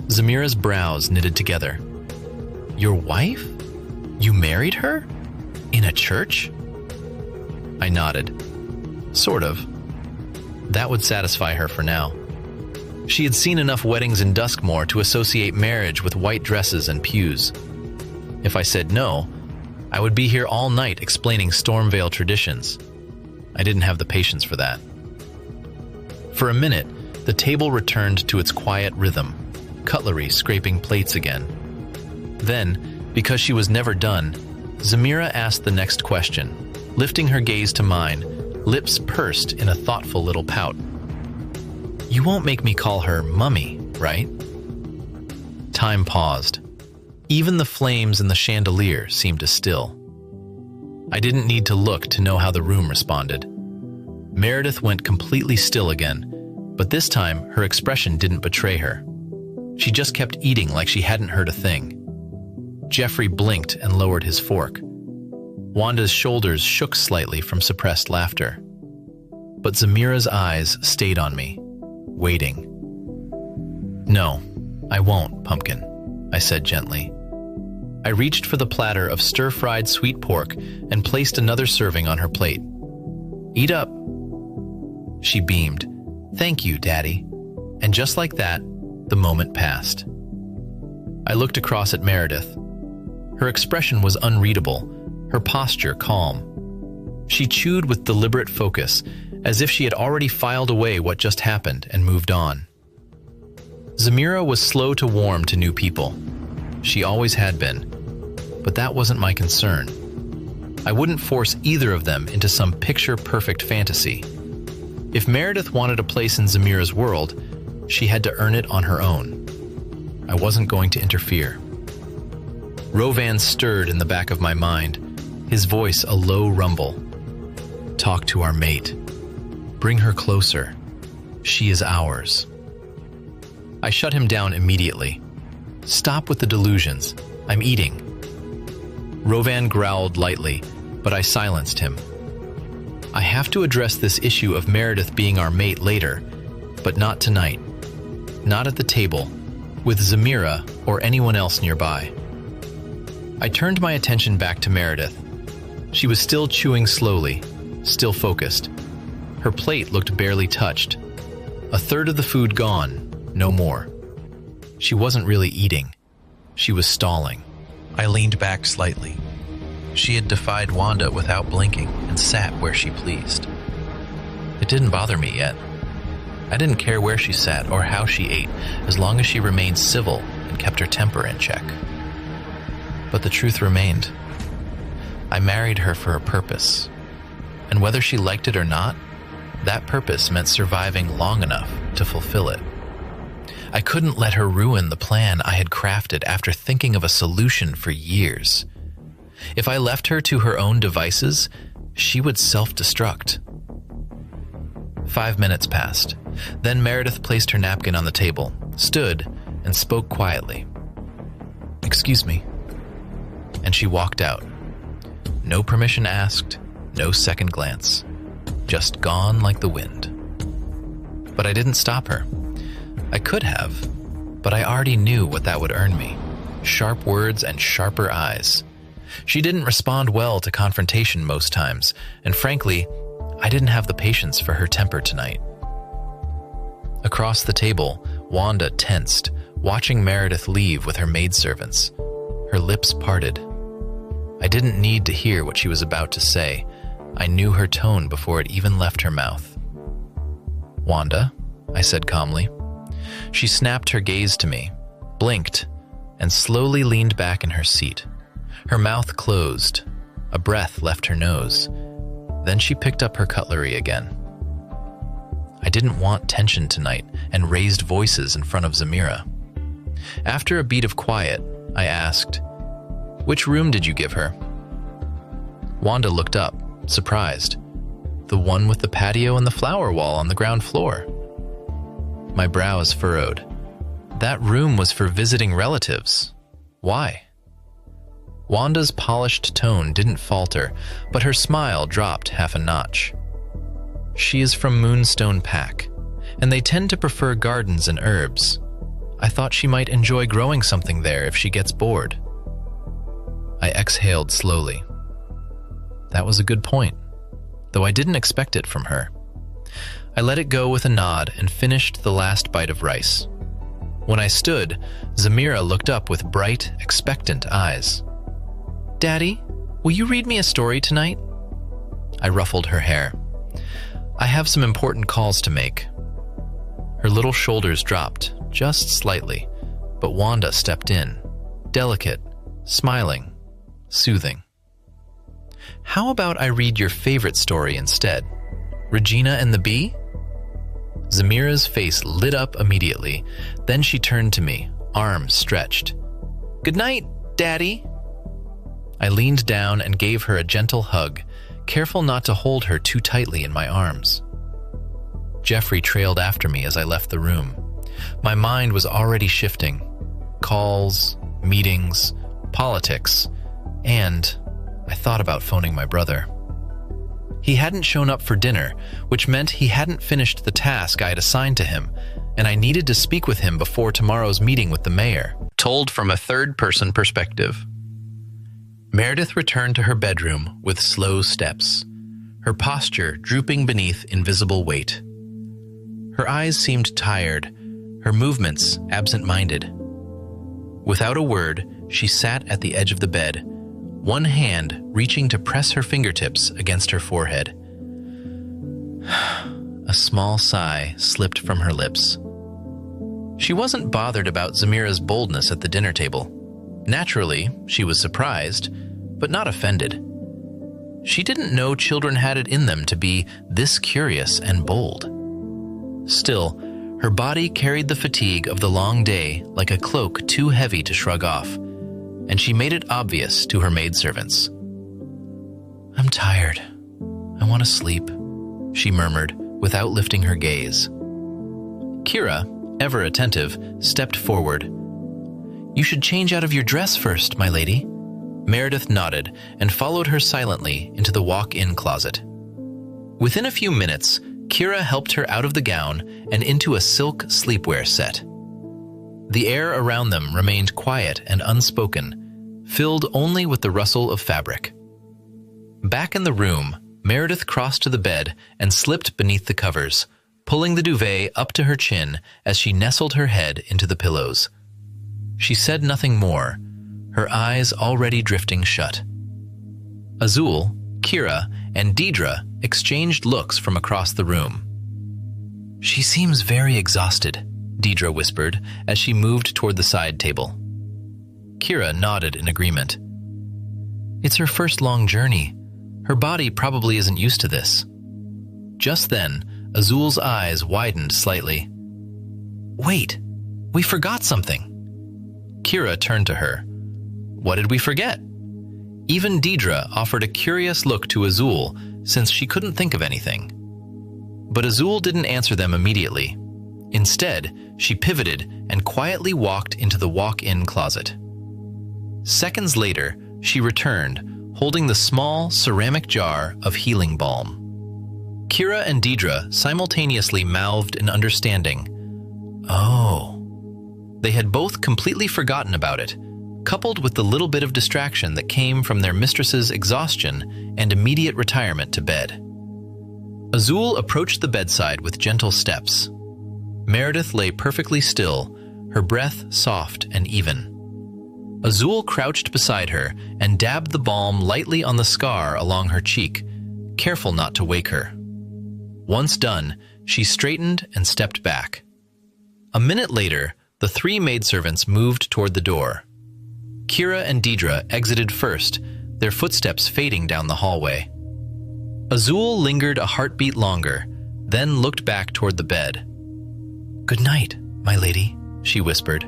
Zamira's brows knitted together. "Your wife? You married her? In a church?" I nodded. Sort of. That would satisfy her for now. She had seen enough weddings in Duskmore to associate marriage with white dresses and pews. If I said no, I would be here all night explaining Stormvale traditions. I didn't have the patience for that. For a minute, the table returned to its quiet rhythm, cutlery scraping plates again. Then, because she was never done, Zamira asked the next question, lifting her gaze to mine, lips pursed in a thoughtful little pout. "You won't make me call her Mummy, right?" Time paused. Even the flames in the chandelier seemed to still. I didn't need to look to know how the room responded. Meredith went completely still again, but this time her expression didn't betray her. She just kept eating like she hadn't heard a thing. Jeffrey blinked and lowered his fork. Wanda's shoulders shook slightly from suppressed laughter. But Zamira's eyes stayed on me, waiting. "No, I won't, Pumpkin," I said gently. I reached for the platter of stir-fried sweet pork and placed another serving on her plate. "Eat up." She beamed. "Thank you, Daddy." And just like that, the moment passed. I looked across at Meredith. Her expression was unreadable, her posture calm. She chewed with deliberate focus, as if she had already filed away what just happened and moved on. Zamira was slow to warm to new people. She always had been. But that wasn't my concern. I wouldn't force either of them into some picture-perfect fantasy. If Meredith wanted a place in Zamira's world, she had to earn it on her own. I wasn't going to interfere. Rovan stirred in the back of my mind, his voice a low rumble. "Talk to our mate. Bring her closer. She is ours." I shut him down immediately. "Stop with the delusions. I'm eating." Rovan growled lightly, but I silenced him. "I have to address this issue of Meredith being our mate later, but not tonight. Not at the table, with Zamira or anyone else nearby." I turned my attention back to Meredith. She was still chewing slowly, still focused. Her plate looked barely touched. A third of the food gone, no more. She wasn't really eating. She was stalling. I leaned back slightly. She had defied Wanda without blinking and sat where she pleased. It didn't bother me yet. I didn't care where she sat or how she ate, as long as she remained civil and kept her temper in check. But the truth remained. I married her for a purpose. And whether she liked it or not, that purpose meant surviving long enough to fulfill it. I couldn't let her ruin the plan I had crafted after thinking of a solution for years. If I left her to her own devices, she would self-destruct. 5 minutes passed. Then Meredith placed her napkin on the table, stood, and spoke quietly. "Excuse me." And she walked out. No permission asked, no second glance. Just gone like the wind. But I didn't stop her. I could have, but I already knew what that would earn me. Sharp words and sharper eyes. She didn't respond well to confrontation most times, and frankly, I didn't have the patience for her temper tonight. Across the table, Wanda tensed, watching Meredith leave with her maidservants. Her lips parted. I didn't need to hear what she was about to say. I knew her tone before it even left her mouth. "Wanda," I said calmly. She snapped her gaze to me, blinked, and slowly leaned back in her seat. Her mouth closed. A breath left her nose. Then she picked up her cutlery again. I didn't want tension tonight and raised voices in front of Zamira. After a beat of quiet, I asked, "Which room did you give her?" Wanda looked up, surprised. "The one with the patio and the flower wall on the ground floor." My brows furrowed. That room was for visiting relatives. Why? Wanda's polished tone didn't falter, but her smile dropped half a notch. "She is from Moonstone Pack, and they tend to prefer gardens and herbs. I thought she might enjoy growing something there if she gets bored." I exhaled slowly. That was a good point, though I didn't expect it from her. I let it go with a nod and finished the last bite of rice. When I stood, Zamira looked up with bright, expectant eyes. "Daddy, will you read me a story tonight?" I ruffled her hair. "I have some important calls to make." Her little shoulders dropped, just slightly, but Wanda stepped in, delicate, smiling, soothing. "How about I read your favorite story instead? Regina and the Bee?" Zamira's face lit up immediately. Then she turned to me, arms stretched. "Good night, Daddy." I leaned down and gave her a gentle hug, careful not to hold her too tightly in my arms. Jeffrey trailed after me as I left the room. My mind was already shifting. Calls, meetings, politics, and I thought about phoning my brother. He hadn't shown up for dinner, which meant he hadn't finished the task I had assigned to him, and I needed to speak with him before tomorrow's meeting with the mayor. Told from a third-person perspective. Meredith returned to her bedroom with slow steps, her posture drooping beneath invisible weight. Her eyes seemed tired, her movements absent-minded. Without a word, she sat at the edge of the bed, one hand reaching to press her fingertips against her forehead. A small sigh slipped from her lips. She wasn't bothered about Zamira's boldness at the dinner table. Naturally, she was surprised, but not offended. She didn't know children had it in them to be this curious and bold. Still, her body carried the fatigue of the long day like a cloak too heavy to shrug off, and she made it obvious to her maidservants. "I'm tired. I want to sleep," she murmured without lifting her gaze. Kira, ever attentive, stepped forward. "You should change out of your dress first, my lady." Meredith nodded and followed her silently into the walk-in closet. Within a few minutes, Kira helped her out of the gown and into a silk sleepwear set. The air around them remained quiet and unspoken, filled only with the rustle of fabric. Back in the room, Meredith crossed to the bed and slipped beneath the covers, pulling the duvet up to her chin as she nestled her head into the pillows. She said nothing more, her eyes already drifting shut. Azul, Kira, and Deidre exchanged looks from across the room. "She seems very exhausted," Deidre whispered as she moved toward the side table. Kira nodded in agreement. "It's her first long journey. Her body probably isn't used to this." Just then, Azul's eyes widened slightly. "Wait, we forgot something." Kira turned to her. "What did we forget?" Even Deidre offered a curious look to Azul since she couldn't think of anything. But Azul didn't answer them immediately. Instead, she pivoted and quietly walked into the walk-in closet. Seconds later, she returned, holding the small ceramic jar of healing balm. Kira and Deidre simultaneously mouthed in understanding. Oh. They had both completely forgotten about it, coupled with the little bit of distraction that came from their mistress's exhaustion and immediate retirement to bed. Azul approached the bedside with gentle steps. Meredith lay perfectly still, her breath soft and even. Azul crouched beside her and dabbed the balm lightly on the scar along her cheek, careful not to wake her. Once done, she straightened and stepped back. A minute later, the three maidservants moved toward the door. Kira and Deidre exited first, their footsteps fading down the hallway. Azul lingered a heartbeat longer, then looked back toward the bed. "Good night, my lady," she whispered.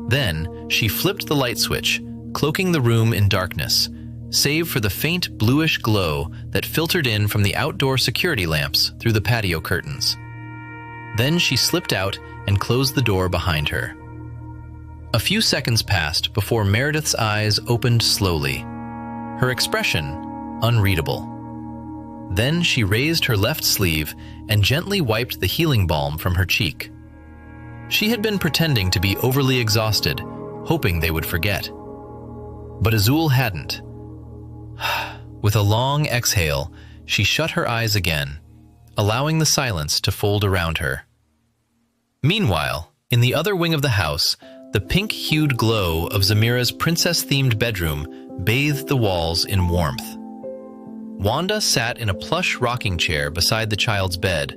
Then she flipped the light switch, cloaking the room in darkness, save for the faint bluish glow that filtered in from the outdoor security lamps through the patio curtains. Then she slipped out and closed the door behind her. A few seconds passed before Meredith's eyes opened slowly, her expression unreadable. Then she raised her left sleeve and gently wiped the healing balm from her cheek. She had been pretending to be overly exhausted, hoping they would forget. But Azul hadn't. With a long exhale, she shut her eyes again, allowing the silence to fold around her. Meanwhile, in the other wing of the house, the pink-hued glow of Zamira's princess-themed bedroom bathed the walls in warmth. Wanda sat in a plush rocking chair beside the child's bed,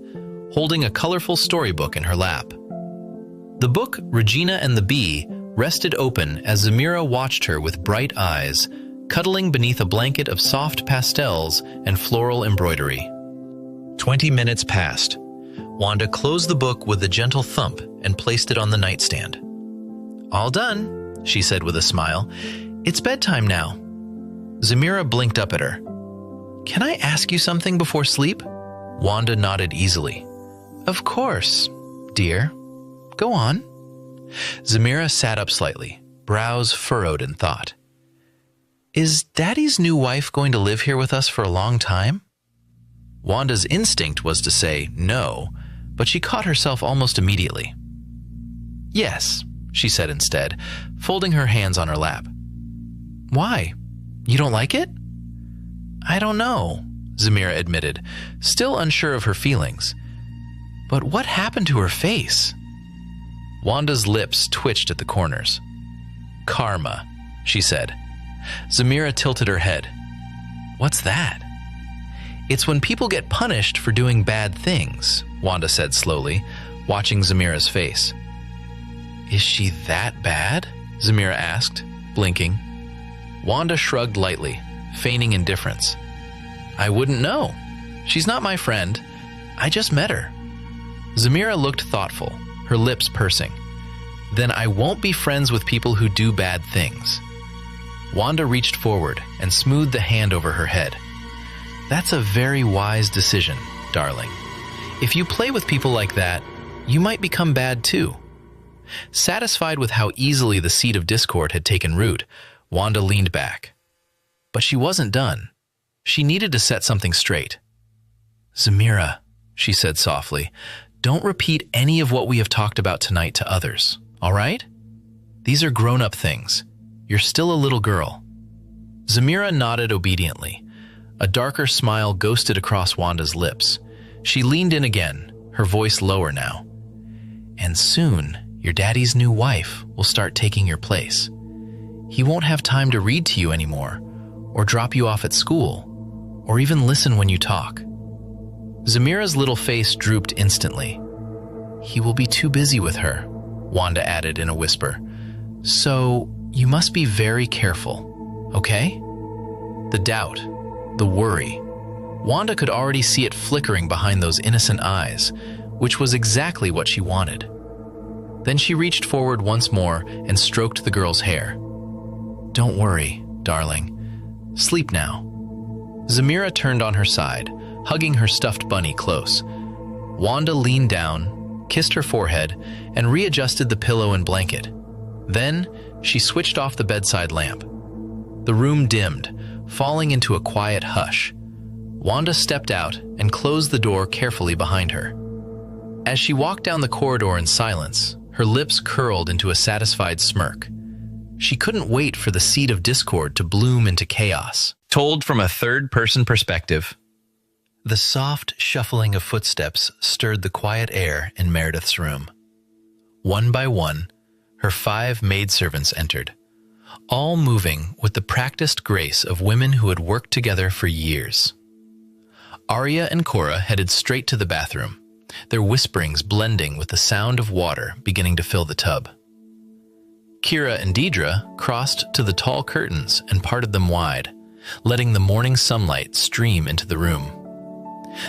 holding a colorful storybook in her lap. The book, Regina and the Bee, rested open as Zamira watched her with bright eyes, cuddling beneath a blanket of soft pastels and floral embroidery. 20 minutes passed. Wanda closed the book with a gentle thump and placed it on the nightstand. "All done," she said with a smile. "It's bedtime now." Zamira blinked up at her. "Can I ask you something before sleep?" Wanda nodded easily. "Of course, dear. Go on. Zamira sat up slightly, brows furrowed in thought. Is Daddy's new wife going to live here with us for a long time? Wanda's instinct was to say no, but she caught herself almost immediately. Yes, she said instead, folding her hands on her lap. Why? You don't like it? I don't know, Zamira admitted, still unsure of her feelings. But what happened to her face? Wanda's lips twitched at the corners. Karma, she said. Zamira tilted her head. What's that? It's when people get punished for doing bad things, Wanda said slowly, watching Zamira's face. Is she that bad? Zamira asked, blinking. Wanda shrugged lightly, feigning indifference. I wouldn't know. She's not my friend. I just met her. Zamira looked thoughtful, her lips pursing. Then I won't be friends with people who do bad things. Wanda reached forward and smoothed the hand over her head. That's a very wise decision, darling. If you play with people like that, you might become bad too. Satisfied with how easily the seed of discord had taken root, Wanda leaned back. But she wasn't done. She needed to set something straight. Zamira, she said softly, don't repeat any of what we have talked about tonight to others, all right? These are grown-up things. You're still a little girl. Zamira nodded obediently. A darker smile ghosted across Wanda's lips. She leaned in again, her voice lower now. And soon, your daddy's new wife will start taking your place. He won't have time to read to you anymore, or drop you off at school, or even listen when you talk. Zamira's little face drooped instantly. He will be too busy with her, Wanda added in a whisper. So, you must be very careful, okay? The doubt, the worry. Wanda could already see it flickering behind those innocent eyes, which was exactly what she wanted. Then she reached forward once more and stroked the girl's hair. Don't worry, darling. Sleep now. Zamira turned on her side, hugging her stuffed bunny close. Wanda leaned down, kissed her forehead, and readjusted the pillow and blanket. Then, she switched off the bedside lamp. The room dimmed, falling into a quiet hush. Wanda stepped out and closed the door carefully behind her. As she walked down the corridor in silence, her lips curled into a satisfied smirk. She couldn't wait for the seed of discord to bloom into chaos. Told from a third-person perspective, the soft shuffling of footsteps stirred the quiet air in Meredith's room. One by one, her 5 maidservants entered, all moving with the practiced grace of women who had worked together for years. Arya and Cora headed straight to the bathroom, their whisperings blending with the sound of water beginning to fill the tub. Kira and Deidre crossed to the tall curtains and parted them wide, letting the morning sunlight stream into the room.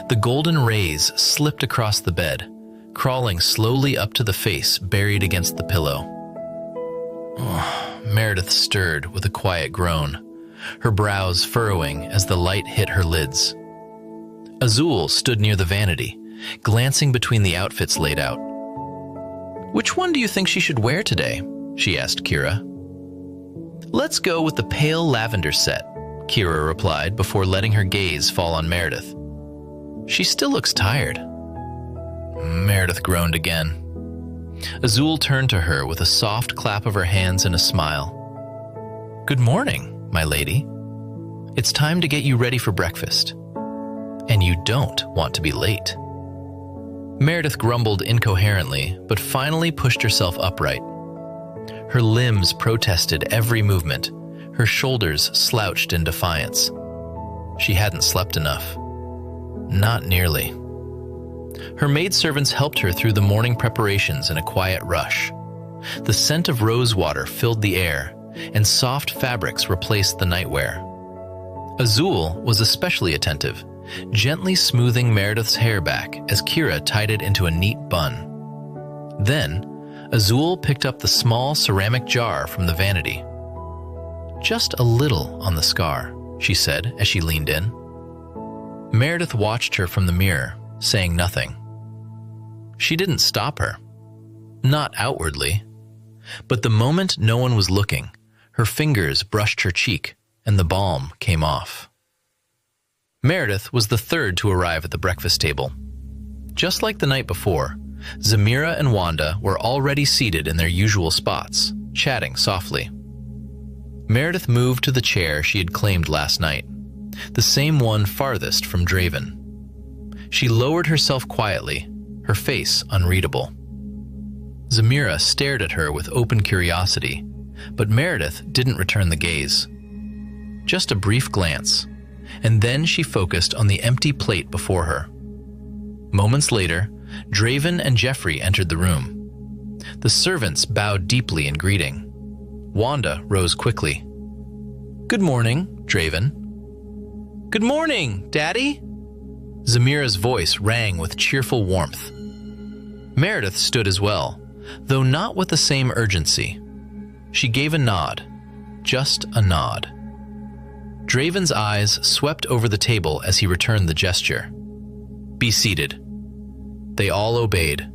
The golden rays slipped across the bed, crawling slowly up to the face buried against the pillow. Meredith stirred with a quiet groan, her brows furrowing as the light hit her lids. Azul stood near the vanity, glancing between the outfits laid out. Which one do you think she should wear today? She asked Kira. Let's go with the pale lavender set, Kira replied before letting her gaze fall on Meredith. She still looks tired. Meredith groaned again. Azul turned to her with a soft clap of her hands and a smile. Good morning, my lady. It's time to get you ready for breakfast. And you don't want to be late. Meredith grumbled incoherently, but finally pushed herself upright. Her limbs protested every movement, her shoulders slouched in defiance. She hadn't slept enough. Not nearly. Her maidservants helped her through the morning preparations in a quiet rush. The scent of rosewater filled the air, and soft fabrics replaced the nightwear. Azul was especially attentive, gently smoothing Meredith's hair back as Kira tied it into a neat bun. Then, Azul picked up the small ceramic jar from the vanity. Just a little on the scar, she said as she leaned in. Meredith watched her from the mirror, saying nothing. She didn't stop her. Not outwardly. But the moment no one was looking, her fingers brushed her cheek and the balm came off. Meredith was the third to arrive at the breakfast table. Just like the night before, Zamira and Wanda were already seated in their usual spots, chatting softly. Meredith moved to the chair she had claimed last night, the same one farthest from Draven. She lowered herself quietly, her face unreadable. Zamira stared at her with open curiosity, but Meredith didn't return the gaze. Just a brief glance, and then she focused on the empty plate before her. Moments later, Draven and Jeffrey entered the room. The servants bowed deeply in greeting. Wanda rose quickly. "Good morning, Draven." "Good morning, Daddy." Zamira's voice rang with cheerful warmth. Meredith stood as well, though not with the same urgency. She gave a nod, just a nod. Draven's eyes swept over the table as he returned the gesture. "Be seated." They all obeyed.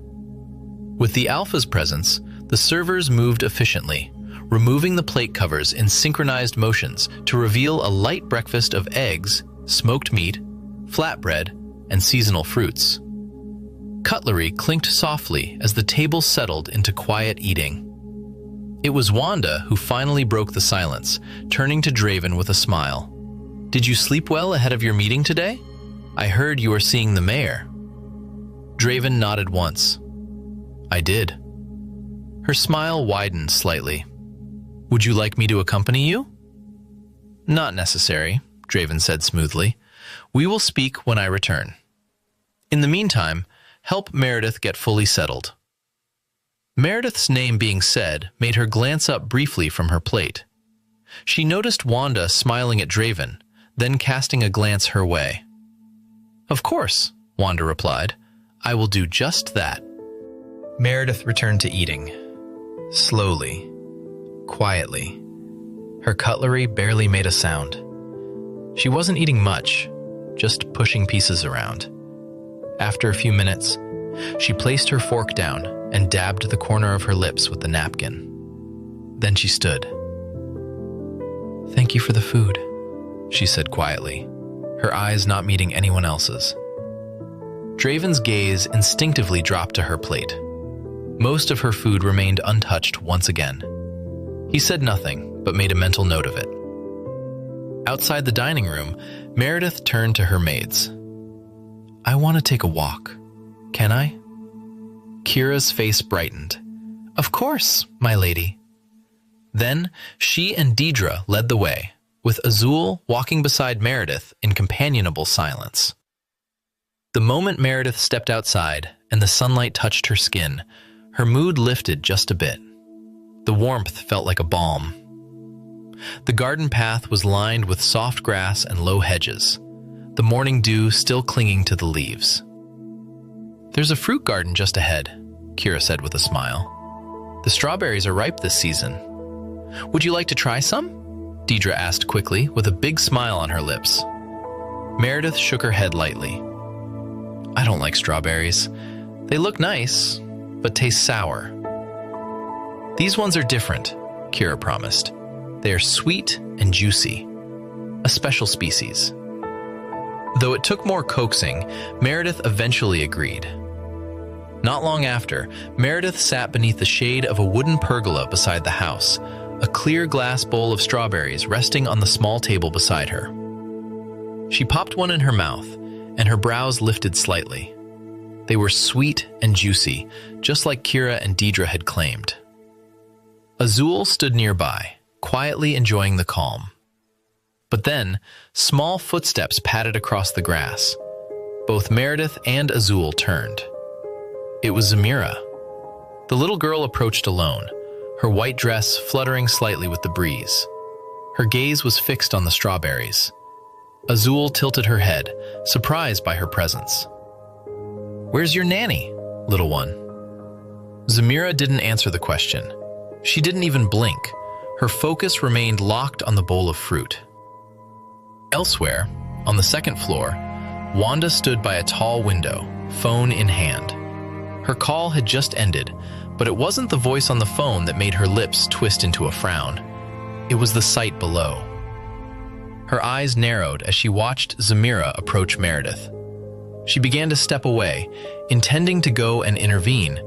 With the Alpha's presence, the servers moved efficiently, removing the plate covers in synchronized motions to reveal a light breakfast of eggs, smoked meat, flatbread, and seasonal fruits. Cutlery clinked softly as the table settled into quiet eating. It was Wanda who finally broke the silence, turning to Draven with a smile. "Did you sleep well ahead of your meeting today? I heard you were seeing the mayor." Draven nodded once. "I did." Her smile widened slightly. "Would you like me to accompany you?" "Not necessary," Draven said smoothly. "We will speak when I return. In the meantime, help Meredith get fully settled." Meredith's name being said made her glance up briefly from her plate. She noticed Wanda smiling at Draven, then casting a glance her way. "Of course," Wanda replied. "I will do just that." Meredith returned to eating. Slowly, quietly. Her cutlery barely made a sound. She wasn't eating much, just pushing pieces around. After a few minutes, she placed her fork down and dabbed the corner of her lips with the napkin. Then she stood. "Thank you for the food," she said quietly, her eyes not meeting anyone else's. Draven's gaze instinctively dropped to her plate. Most of her food remained untouched once again. He said nothing, but made a mental note of it. Outside the dining room, Meredith turned to her maids. "I want to take a walk. Can I?" Kira's face brightened. "Of course, my lady." Then she and Deidre led the way, with Azul walking beside Meredith in companionable silence. The moment Meredith stepped outside and the sunlight touched her skin, her mood lifted just a bit. The warmth felt like a balm. The garden path was lined with soft grass and low hedges, the morning dew still clinging to the leaves. "There's a fruit garden just ahead," Kira said with a smile. "The strawberries are ripe this season. Would you like to try some?" Deidre asked quickly, with a big smile on her lips. Meredith shook her head lightly. "I don't like strawberries. They look nice, but taste sour." "These ones are different," Kira promised. "They are sweet and juicy, a special species." Though it took more coaxing, Meredith eventually agreed. Not long after, Meredith sat beneath the shade of a wooden pergola beside the house, a clear glass bowl of strawberries resting on the small table beside her. She popped one in her mouth, and her brows lifted slightly. They were sweet and juicy, just like Kira and Deidre had claimed. Azul stood nearby, quietly enjoying the calm. But then, small footsteps padded across the grass. Both Meredith and Azul turned. It was Zamira. The little girl approached alone, her white dress fluttering slightly with the breeze. Her gaze was fixed on the strawberries. Azul tilted her head, surprised by her presence. "Where's your nanny, little one?" Zamira didn't answer the question. She didn't even blink. Her focus remained locked on the bowl of fruit. Elsewhere, on the second floor, Wanda stood by a tall window, phone in hand. Her call had just ended, but it wasn't the voice on the phone that made her lips twist into a frown. It was the sight below. Her eyes narrowed as she watched Zamira approach Meredith. She began to step away, intending to go and intervene,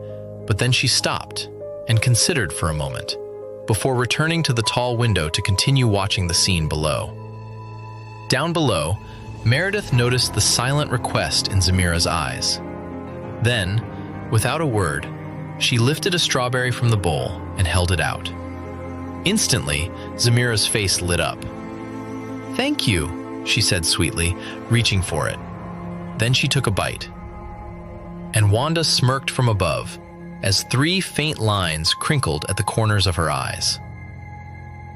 but then she stopped and considered for a moment, before returning to the tall window to continue watching the scene below. Down below, Meredith noticed the silent request in Zamira's eyes. Then, without a word, she lifted a strawberry from the bowl and held it out. Instantly, Zamira's face lit up. "Thank you," she said sweetly, reaching for it. Then she took a bite. And Wanda smirked from above, as 3 faint lines crinkled at the corners of her eyes.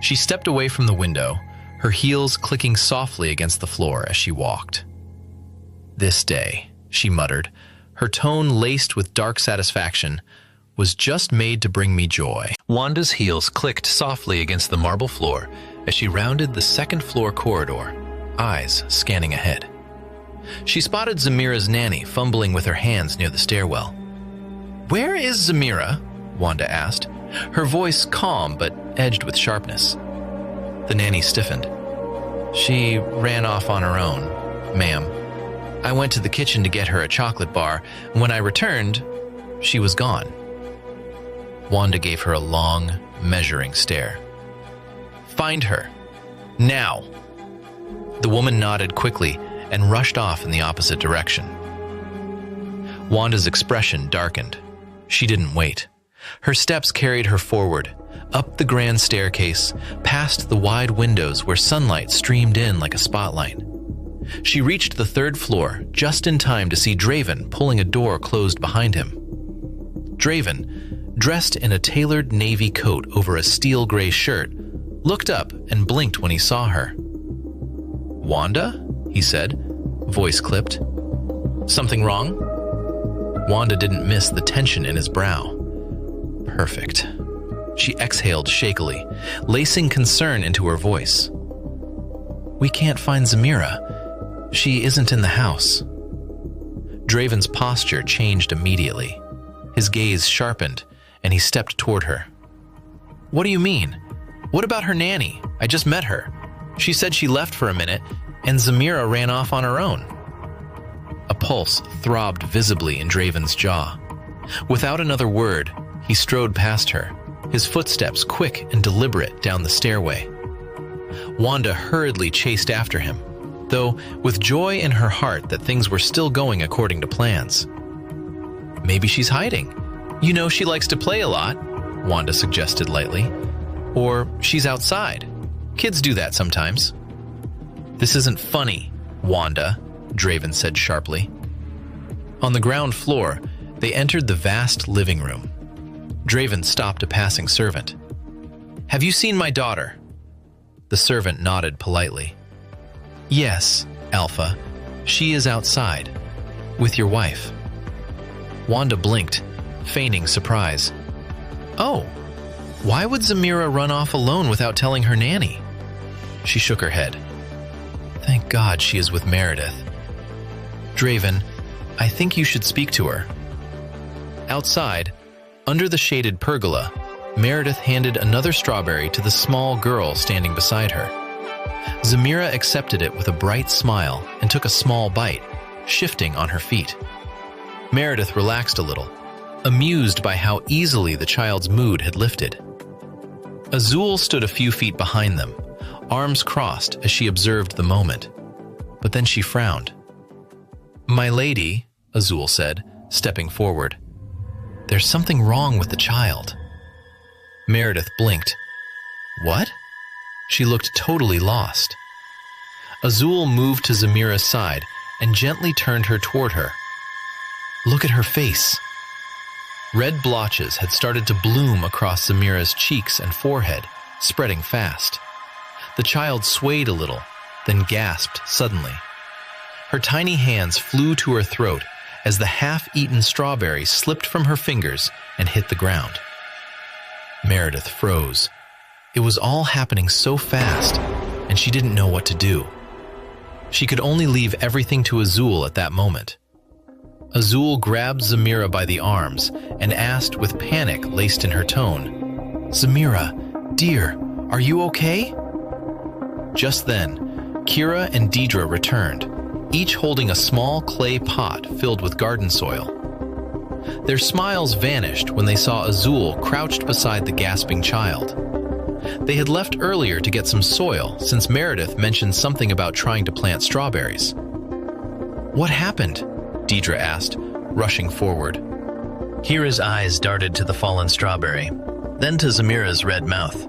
She stepped away from the window, her heels clicking softly against the floor as she walked. "This day," she muttered, her tone laced with dark satisfaction, "was just made to bring me joy." Wanda's heels clicked softly against the marble floor as she rounded the second-floor corridor, eyes scanning ahead. She spotted Zamira's nanny fumbling with her hands near the stairwell. "Where is Zamira?" Wanda asked, her voice calm but edged with sharpness. The nanny stiffened. "She ran off on her own, ma'am. I went to the kitchen to get her a chocolate bar, and when I returned, she was gone." Wanda gave her a long, measuring stare. "Find her. Now." The woman nodded quickly and rushed off in the opposite direction. Wanda's expression darkened. She didn't wait. Her steps carried her forward, up the grand staircase, past the wide windows where sunlight streamed in like a spotlight. She reached the 3rd floor just in time to see Draven pulling a door closed behind him. Draven, dressed in a tailored navy coat over a steel gray shirt, looked up and blinked when he saw her. "Wanda?" he said, voice clipped. "Something wrong?" Wanda didn't miss the tension in his brow. "Perfect." She exhaled shakily, lacing concern into her voice. "We can't find Zamira. She isn't in the house." Draven's posture changed immediately. His gaze sharpened, and he stepped toward her. "What do you mean? What about her nanny? I just met her. She said she left for a minute, and Zamira ran off on her own." A pulse throbbed visibly in Draven's jaw. Without another word, he strode past her, his footsteps quick and deliberate down the stairway. Wanda hurriedly chased after him, though with joy in her heart that things were still going according to plans. "Maybe she's hiding. You know she likes to play a lot," Wanda suggested lightly. "Or she's outside. Kids do that sometimes." "This isn't funny, Wanda," Draven said sharply. On the ground floor, they entered the vast living room. Draven stopped a passing servant. "Have you seen my daughter?" The servant nodded politely. "Yes, Alpha. She is outside, with your wife." Wanda blinked, feigning surprise. "Oh, why would Zamira run off alone without telling her nanny?" She shook her head. "Thank God she is with Meredith. Draven, I think you should speak to her." Outside, under the shaded pergola, Meredith handed another strawberry to the small girl standing beside her. Zamira accepted it with a bright smile and took a small bite, shifting on her feet. Meredith relaxed a little, amused by how easily the child's mood had lifted. Azul stood a few feet behind them, arms crossed as she observed the moment. But then she frowned. "My lady," Azul said, stepping forward, "there's something wrong with the child." Meredith blinked. "What?" She looked totally lost. Azul moved to Zamira's side and gently turned her toward her. "Look at her face." Red blotches had started to bloom across Zamira's cheeks and forehead, spreading fast. The child swayed a little, then gasped suddenly. Her tiny hands flew to her throat as the half-eaten strawberry slipped from her fingers and hit the ground. Meredith froze. It was all happening so fast, and she didn't know what to do. She could only leave everything to Azul at that moment. Azul grabbed Zamira by the arms and asked with panic laced in her tone, "Zamira, dear, are you okay?" Just then, Kira and Deidre returned, each holding a small clay pot filled with garden soil. Their smiles vanished when they saw Azul crouched beside the gasping child. They had left earlier to get some soil since Meredith mentioned something about trying to plant strawberries. "What happened?" Deidre asked, rushing forward. Kira's eyes darted to the fallen strawberry, then to Zamira's red mouth.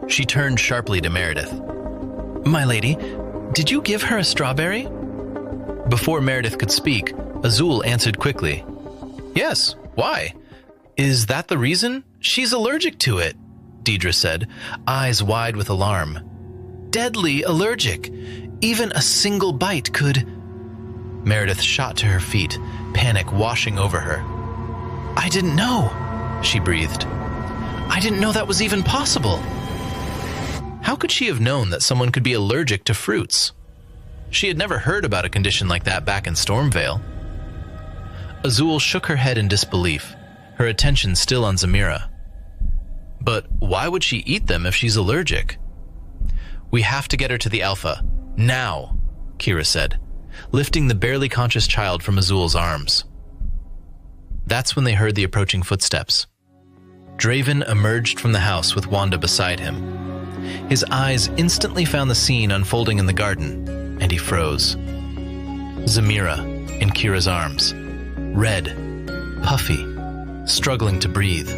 She turned sharply to Meredith. "My lady, did you give her a strawberry?" Before Meredith could speak, Azul answered quickly. "Yes, why? Is that the reason? She's allergic to it," Deidre said, eyes wide with alarm. "Deadly allergic. Even a single bite could..." Meredith shot to her feet, panic washing over her. "I didn't know," she breathed. "I didn't know that was even possible." How could she have known that someone could be allergic to fruits? She had never heard about a condition like that back in Stormvale. Azul shook her head in disbelief, her attention still on Zamira. "But why would she eat them if she's allergic?" "We have to get her to the Alpha, now," Kira said, lifting the barely conscious child from Azul's arms. That's when they heard the approaching footsteps. Draven emerged from the house with Wanda beside him. His eyes instantly found the scene unfolding in the garden, and he froze. Zamira in Kira's arms, red, puffy, struggling to breathe.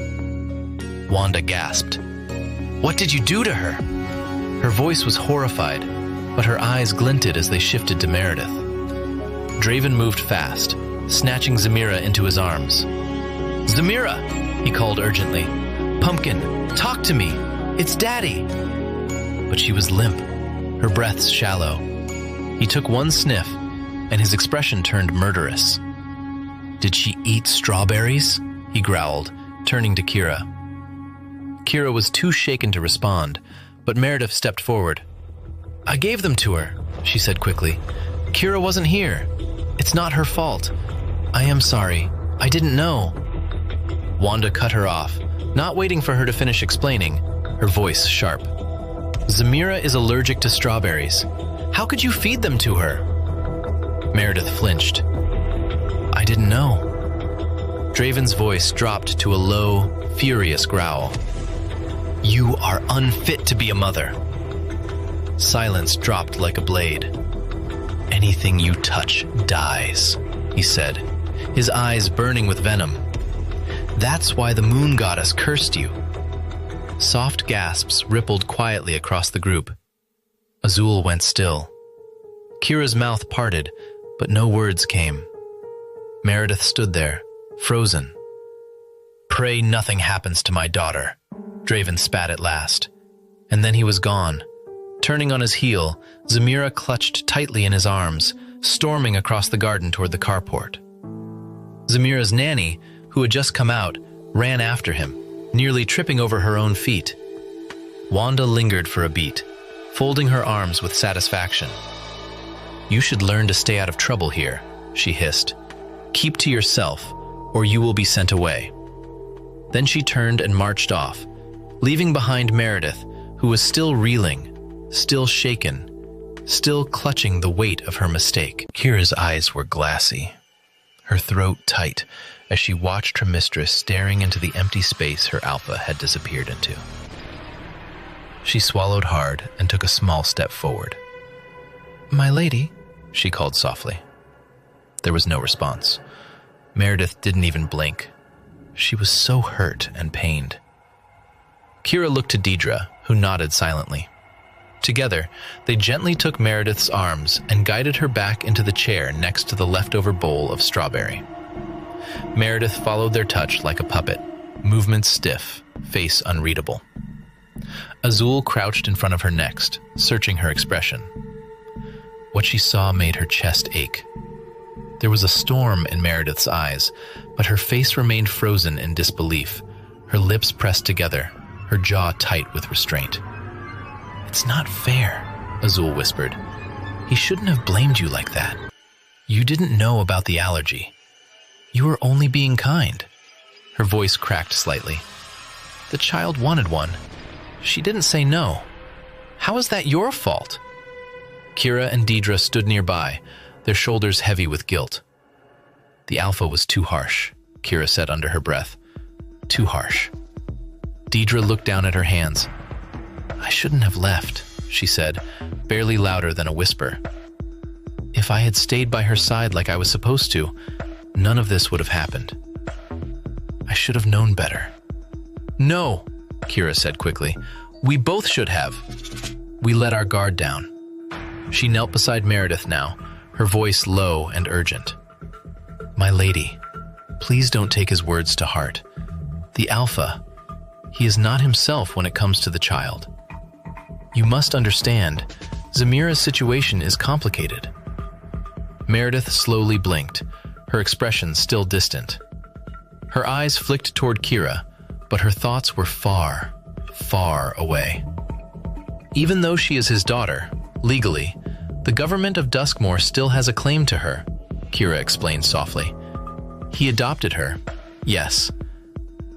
Wanda gasped. "What did you do to her?" Her voice was horrified, but her eyes glinted as they shifted to Meredith. Draven moved fast, snatching Zamira into his arms. "Zamira!" he called urgently. "Pumpkin, talk to me! It's Daddy!" But she was limp, her breaths shallow. He took one sniff, and his expression turned murderous. "Did she eat strawberries?" he growled, turning to Kira. Kira was too shaken to respond, but Meredith stepped forward. "I gave them to her," she said quickly. "Kira wasn't here. It's not her fault. I am sorry. I didn't know." Wanda cut her off, not waiting for her to finish explaining, her voice sharp. "Zamira is allergic to strawberries. How could you feed them to her?" Meredith flinched. "I didn't know." Draven's voice dropped to a low, furious growl. "You are unfit to be a mother." Silence dropped like a blade. "Anything you touch dies," he said, his eyes burning with venom. "That's why the moon goddess cursed you." Soft gasps rippled quietly across the group. Azul went still. Kira's mouth parted, but no words came. Meredith stood there, frozen. "Pray nothing happens to my daughter," Draven spat at last. And then he was gone. Turning on his heel, Zamira clutched tightly in his arms, storming across the garden toward the carport. Zamira's nanny, who had just come out, ran after him, nearly tripping over her own feet. Wanda lingered for a beat, folding her arms with satisfaction. "You should learn to stay out of trouble here," she hissed. "Keep to yourself, or you will be sent away." Then she turned and marched off, leaving behind Meredith, who was still reeling, still shaken, still clutching the weight of her mistake. Kira's eyes were glassy, her throat tight, as she watched her mistress staring into the empty space her Alpha had disappeared into. She swallowed hard and took a small step forward. "My lady," she called softly. There was no response. Meredith didn't even blink. She was so hurt and pained. Kira looked to Deidre, who nodded silently. Together, they gently took Meredith's arms and guided her back into the chair next to the leftover bowl of strawberry. Meredith followed their touch like a puppet, movements stiff, face unreadable. Azul crouched in front of her next, searching her expression. What she saw made her chest ache. There was a storm in Meredith's eyes, but her face remained frozen in disbelief, her lips pressed together, her jaw tight with restraint. "It's not fair," Azul whispered. "He shouldn't have blamed you like that. You didn't know about the allergy." You were only being kind. Her voice cracked slightly. The child wanted one. She didn't say no. How is that your fault? Kira and Deidre stood nearby, their shoulders heavy with guilt. The alpha was too harsh, Kira said under her breath. Too harsh. Deidre looked down at her hands. I shouldn't have left, she said, barely louder than a whisper. If I had stayed by her side like I was supposed to, none of this would have happened. I should have known better. No, Kira said quickly. We both should have. We let our guard down. She knelt beside Meredith now, her voice low and urgent. My lady, please don't take his words to heart. The alpha, he is not himself when it comes to the child. You must understand, Zamira's situation is complicated. Meredith slowly blinked, her expression still distant. Her eyes flicked toward Kira, but her thoughts were far, far away. Even though she is his daughter, legally, the government of Duskmore still has a claim to her, Kira explained softly. He adopted her, yes,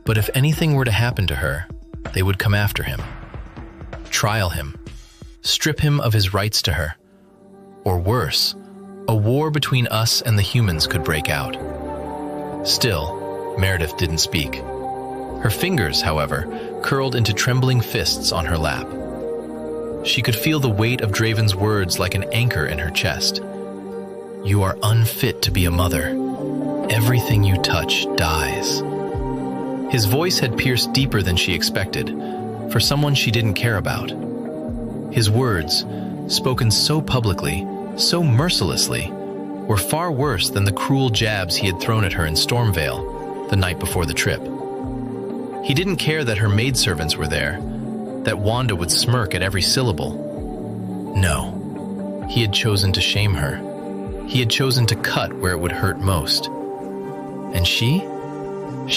but if anything were to happen to her, they would come after him. Trial him, strip him of his rights to her. Or worse, a war between us and the humans could break out. Still, Meredith didn't speak. Her fingers, however, curled into trembling fists on her lap. She could feel the weight of Draven's words like an anchor in her chest. You are unfit to be a mother. Everything you touch dies. His voice had pierced deeper than she expected, for someone she didn't care about. His words, spoken so publicly, so mercilessly, were far worse than the cruel jabs he had thrown at her in Stormvale the night before the trip. He didn't care that her maidservants were there, that Wanda would smirk at every syllable. No, he had chosen to shame her. He had chosen to cut where it would hurt most. And she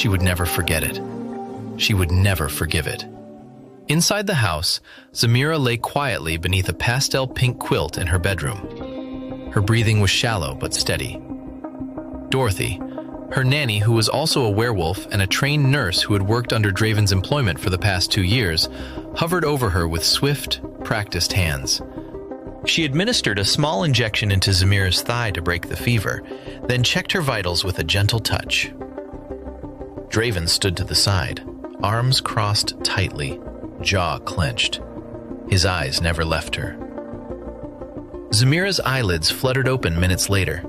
would never forget it. She would never forgive it. Inside the house, Zamira lay quietly beneath a pastel pink quilt in her bedroom. Her breathing was shallow but steady. Dorothy, her nanny who was also a werewolf and a trained nurse who had worked under Draven's employment for the past 2 years, hovered over her with swift, practiced hands. She administered a small injection into Zamira's thigh to break the fever, then checked her vitals with a gentle touch. Draven stood to the side, arms crossed tightly, jaw clenched. His eyes never left her. Zamira's eyelids fluttered open minutes later.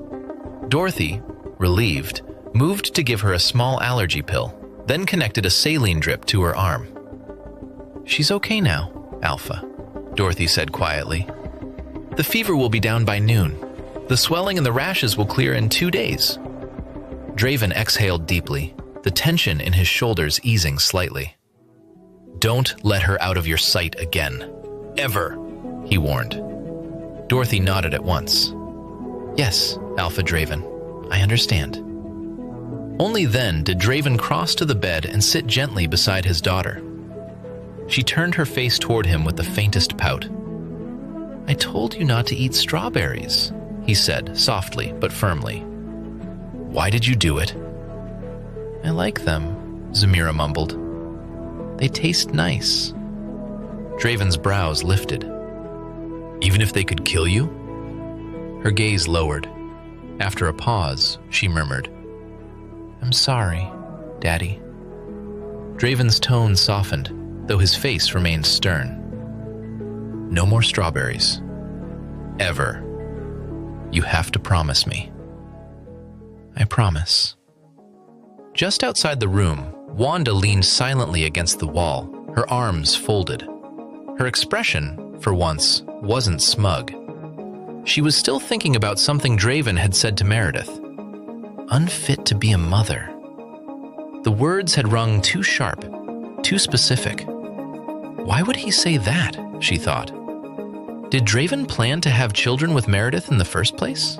Dorothy, relieved, moved to give her a small allergy pill, then connected a saline drip to her arm. She's okay now, Alpha, Dorothy said quietly. The fever will be down by noon. The swelling and the rashes will clear in 2 days. Draven exhaled deeply, the tension in his shoulders easing slightly. Don't let her out of your sight again. Ever, he warned. Dorothy nodded at once. Yes, Alpha Draven, I understand. Only then did Draven cross to the bed and sit gently beside his daughter. She turned her face toward him with the faintest pout. I told you not to eat strawberries, he said, softly but firmly. Why did you do it? I like them, Zamira mumbled. They taste nice. Draven's brows lifted. Even if they could kill you? Her gaze lowered. After a pause, she murmured, I'm sorry, Daddy. Draven's tone softened, though his face remained stern. No more strawberries. Ever. You have to promise me. I promise. Just outside the room, Wanda leaned silently against the wall, her arms folded. Her expression, for once, wasn't smug. She was still thinking about something Draven had said to Meredith. Unfit to be a mother. The words had rung too sharp, too specific. Why would he say that, she thought. Did Draven plan to have children with Meredith in the first place?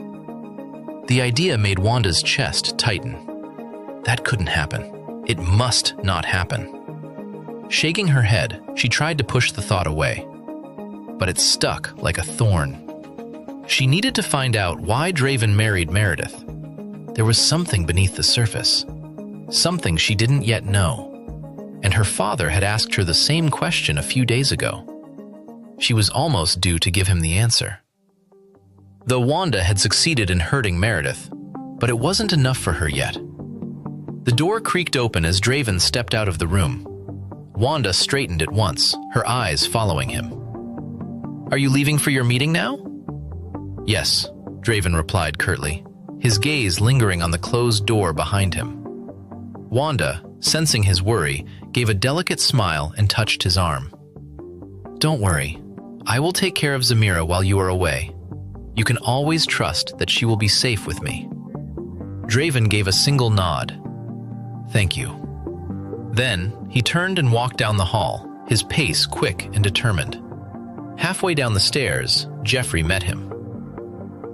The idea made Wanda's chest tighten. That couldn't happen. It must not happen. Shaking her head, she tried to push the thought away. But it stuck like a thorn. She needed to find out why Draven married Meredith. there was something beneath the surface, something she didn't yet know, and her father had asked her the same question a few days ago. She was almost due to give him the answer. Though Wanda had succeeded in hurting Meredith, but it wasn't enough for her yet. The door creaked open as Draven stepped out of the room. Wanda straightened at once, her eyes following him. "Are you leaving for your meeting now?" "Yes," Draven replied curtly, his gaze lingering on the closed door behind him. Wanda, sensing his worry, gave a delicate smile and touched his arm. "Don't worry. I will take care of Zamira while you are away. You can always trust that she will be safe with me." Draven gave a single nod. "Thank you." Then, he turned and walked down the hall, his pace quick and determined. Halfway down the stairs, Jeffrey met him.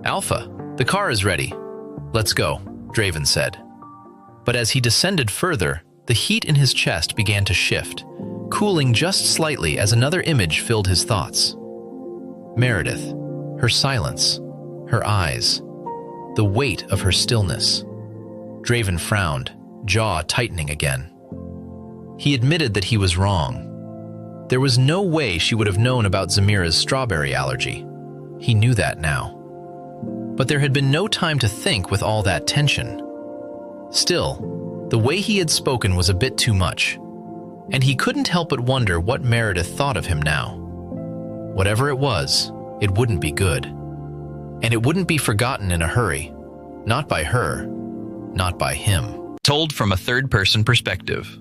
"Alpha, the car is ready. Let's go," Draven said. But as he descended further, the heat in his chest began to shift, cooling just slightly as another image filled his thoughts. Meredith, her silence, her eyes, the weight of her stillness. Draven frowned, jaw tightening again. He admitted that he was wrong. There was no way she would have known about Zamira's strawberry allergy. He knew that now. But there had been no time to think with all that tension. Still, the way he had spoken was a bit too much, and he couldn't help but wonder what Meredith thought of him now. Whatever it was, it wouldn't be good. And it wouldn't be forgotten in a hurry. Not by her, not by him. Told from a third-person perspective.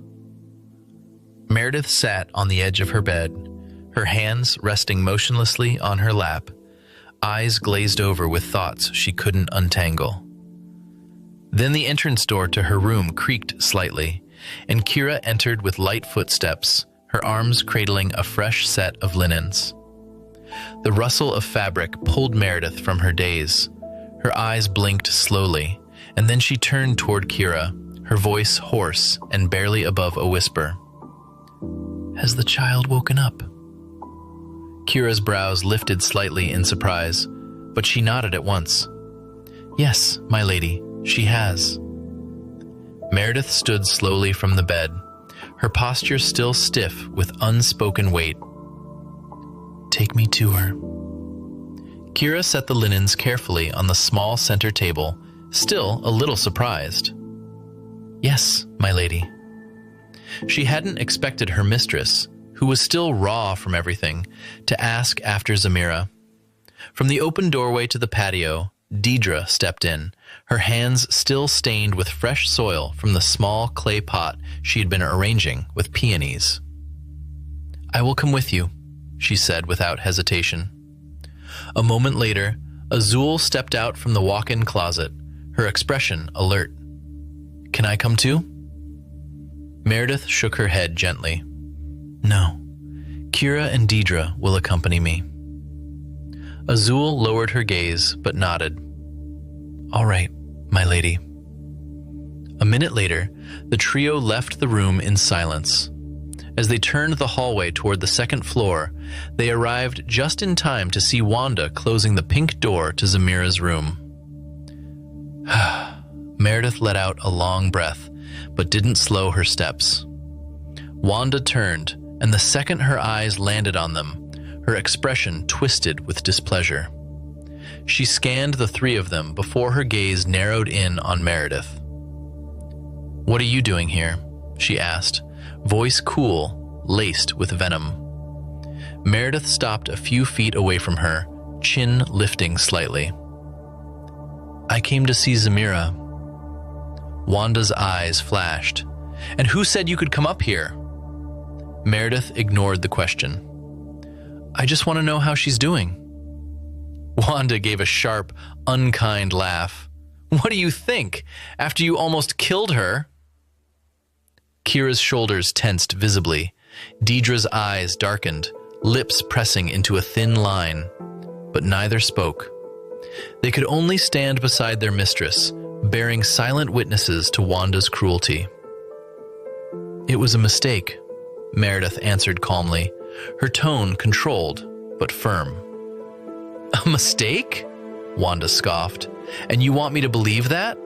Meredith sat on the edge of her bed, her hands resting motionlessly on her lap, eyes glazed over with thoughts she couldn't untangle. Then the entrance door to her room creaked slightly, and Kira entered with light footsteps, her arms cradling a fresh set of linens. The rustle of fabric pulled Meredith from her daze. Her eyes blinked slowly, and then she turned toward Kira, her voice hoarse and barely above a whisper. "Has the child woken up?" Kira's brows lifted slightly in surprise, but she nodded at once. "Yes, my lady, she has." Meredith stood slowly from the bed, her posture still stiff with unspoken weight. "Take me to her." Kira set the linens carefully on the small center table, still a little surprised. "Yes, my lady." She hadn't expected her mistress, who was still raw from everything, to ask after Zamira. From the open doorway to the patio, Deidre stepped in, her hands still stained with fresh soil from the small clay pot she had been arranging with peonies. "I will come with you," she said without hesitation. A moment later, Azul stepped out from the walk-in closet, her expression alert. "Can I come too?" Meredith shook her head gently. "No, Kira and Deidre will accompany me." Azul lowered her gaze, but nodded. "All right, my lady." A minute later, the trio left the room in silence. As they turned the hallway toward the second floor, they arrived just in time to see Wanda closing the pink door to Zamira's room. Meredith let out a long breath, but didn't slow her steps. Wanda turned, and the second her eyes landed on them, her expression twisted with displeasure. She scanned the three of them before her gaze narrowed in on Meredith. "What are you doing here?" she asked, voice cool, laced with venom. Meredith stopped a few feet away from her, chin lifting slightly. "I came to see Zamira." Wanda's eyes flashed. "And who said you could come up here?" Meredith ignored the question. "I just want to know how she's doing." Wanda gave a sharp, unkind laugh. "What do you think? After you almost killed her?" Kira's shoulders tensed visibly. Deidre's eyes darkened, lips pressing into a thin line. But neither spoke. They could only stand beside their mistress, bearing silent witnesses to Wanda's cruelty. "It was a mistake," Meredith answered calmly, her tone controlled but firm. "A mistake?" Wanda scoffed. "And you want me to believe that?"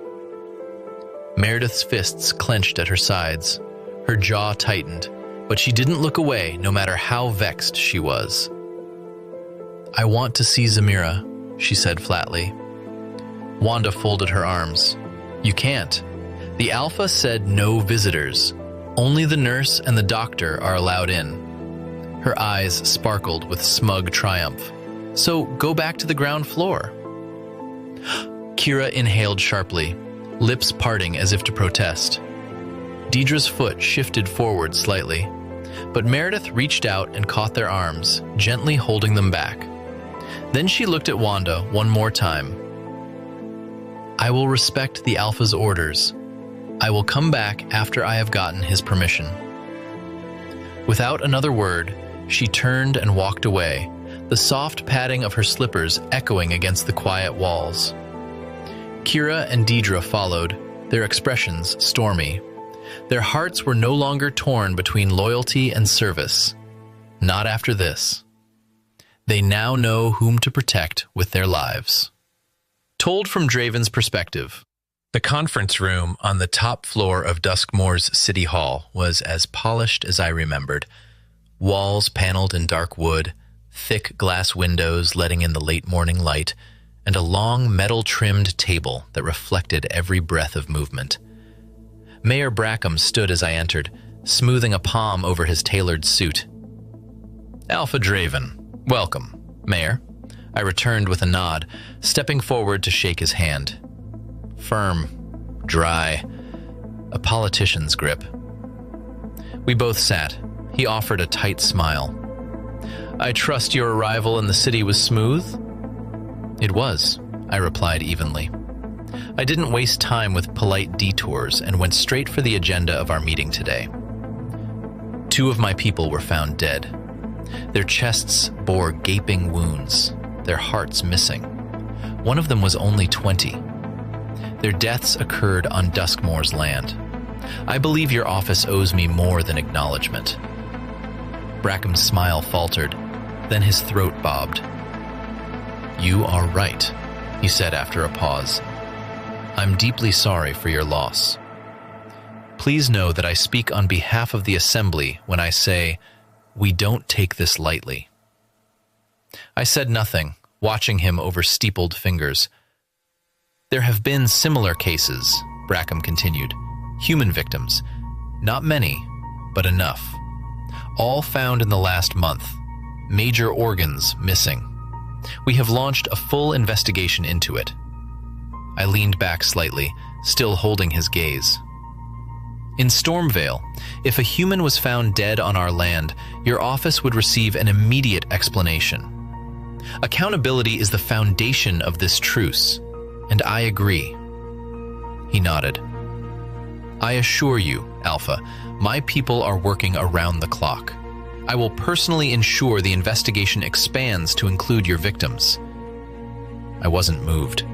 Meredith's fists clenched at her sides. Her jaw tightened, but she didn't look away no matter how vexed she was. "I want to see Zamira," she said flatly. Wanda folded her arms. "You can't. The Alpha said no visitors. Only the nurse and the doctor are allowed in." Her eyes sparkled with smug triumph. "So go back to the ground floor." Kira inhaled sharply, lips parting as if to protest. Deidre's foot shifted forward slightly, but Meredith reached out and caught their arms, gently holding them back. Then she looked at Wanda one more time. "I will respect the Alpha's orders. I will come back after I have gotten his permission." Without another word, she turned and walked away, the soft padding of her slippers echoing against the quiet walls. Kira and Deidre followed, their expressions stormy. Their hearts were no longer torn between loyalty and service. Not after this. They now know whom to protect with their lives. Told from Draven's perspective, the conference room on the top floor of Duskmoor's City Hall was as polished as I remembered. Walls paneled in dark wood, thick glass windows letting in the late morning light, and a long metal-trimmed table that reflected every breath of movement. Mayor Brackham stood as I entered, smoothing a palm over his tailored suit. "Alpha Draven, welcome, Mayor." I returned with a nod, stepping forward to shake his hand. Firm, dry, a politician's grip. We both sat. He offered a tight smile. "I trust your arrival in the city was smooth?" "It was," I replied evenly. I didn't waste time with polite detours and went straight for the agenda of our meeting today. 2 of my people were found dead. Their chests bore gaping wounds, their hearts missing. One of them was only 20. Their deaths occurred on Duskmoor's land. I believe your office owes me more than acknowledgement." Brackham's smile faltered, then his throat bobbed. "You are right," he said after a pause. "I'm deeply sorry for your loss. Please know that I speak on behalf of the Assembly when I say, we don't take this lightly." I said nothing, watching him over steepled fingers. "There have been similar cases," Brackham continued. "Human victims. Not many, but enough. All found in the last month. Major organs missing. We have launched a full investigation into it." I leaned back slightly, still holding his gaze. "In Stormvale, if a human was found dead on our land, your office would receive an immediate explanation. Accountability is the foundation of this truce, and I agree." He nodded. "I assure you, Alpha, my people are working around the clock. I will personally ensure the investigation expands to include your victims." I wasn't moved.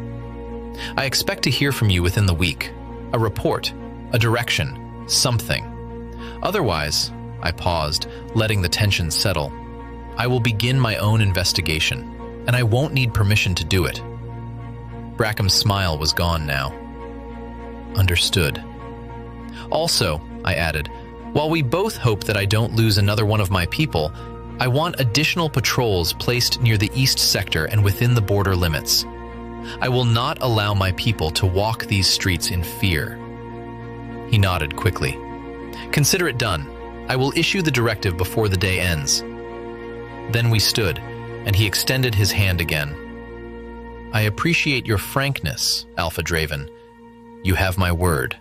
"I expect to hear from you within the week. A report, a direction, something. Otherwise," I paused, letting the tension settle, "I will begin my own investigation, and I won't need permission to do it." Brackham's smile was gone now. "Understood." "Also," I added, "while we both hope that I don't lose another one of my people, I want additional patrols placed near the east sector and within the border limits. I will not allow my people to walk these streets in fear." He nodded quickly. "Consider it done. I will issue the directive before the day ends." Then we stood, and he extended his hand again. "I appreciate your frankness, Alpha Draven. You have my word."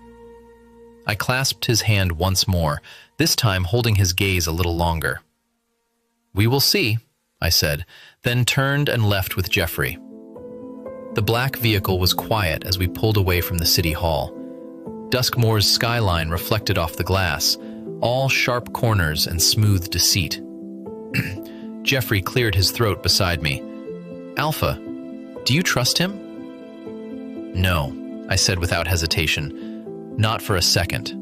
I clasped his hand once more, this time holding his gaze a little longer. "We will see," I said, then turned and left with Jeffrey. The black vehicle was quiet as we pulled away from the city hall. Duskmoor's skyline reflected off the glass, all sharp corners and smooth deceit. Jeffrey cleared his throat beside me. "Alpha, do you trust him?" "No," I said without hesitation. "Not for a second."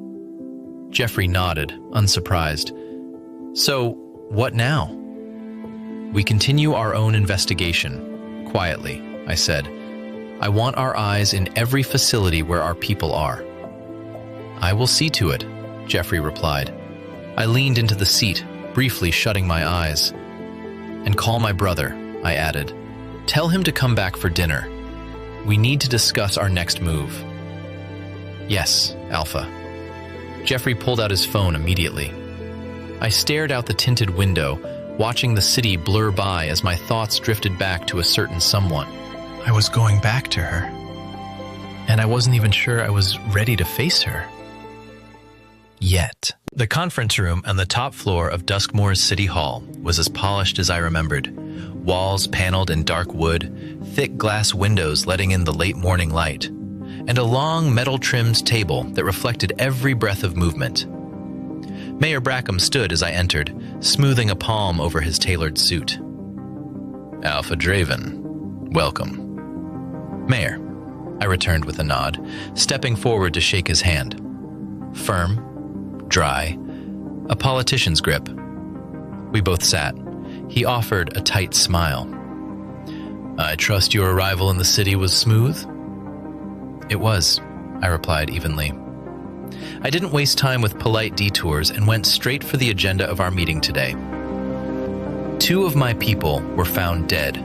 Jeffrey nodded, unsurprised. "So, what now?" "We continue our own investigation, quietly," I said. "I want our eyes in every facility where our people are. I will see to it, Jeffrey replied. I leaned into the seat, briefly shutting my eyes. And call my brother, I added. Tell him to come back for dinner. We need to discuss our next move. Yes, Alpha. Jeffrey pulled out his phone immediately. I stared out the tinted window, watching the city blur by as my thoughts drifted back to a certain someone. I was going back to her, and I wasn't even sure I was ready to face her. Yet. The conference room on the top floor of Duskmoor's City Hall was as polished as I remembered. Walls paneled in dark wood, thick glass windows letting in the late morning light, and a long metal-trimmed table that reflected every breath of movement. Mayor Brackham stood as I entered, smoothing a palm over his tailored suit. Alpha Draven, welcome. Mayor, I returned with a nod, stepping forward to shake his hand. Firm, dry, a politician's grip. We both sat. He offered a tight smile. I trust your arrival in the city was smooth? It was, I replied evenly. I didn't waste time with polite detours and went straight for the agenda of our meeting today. 2 of my people were found dead.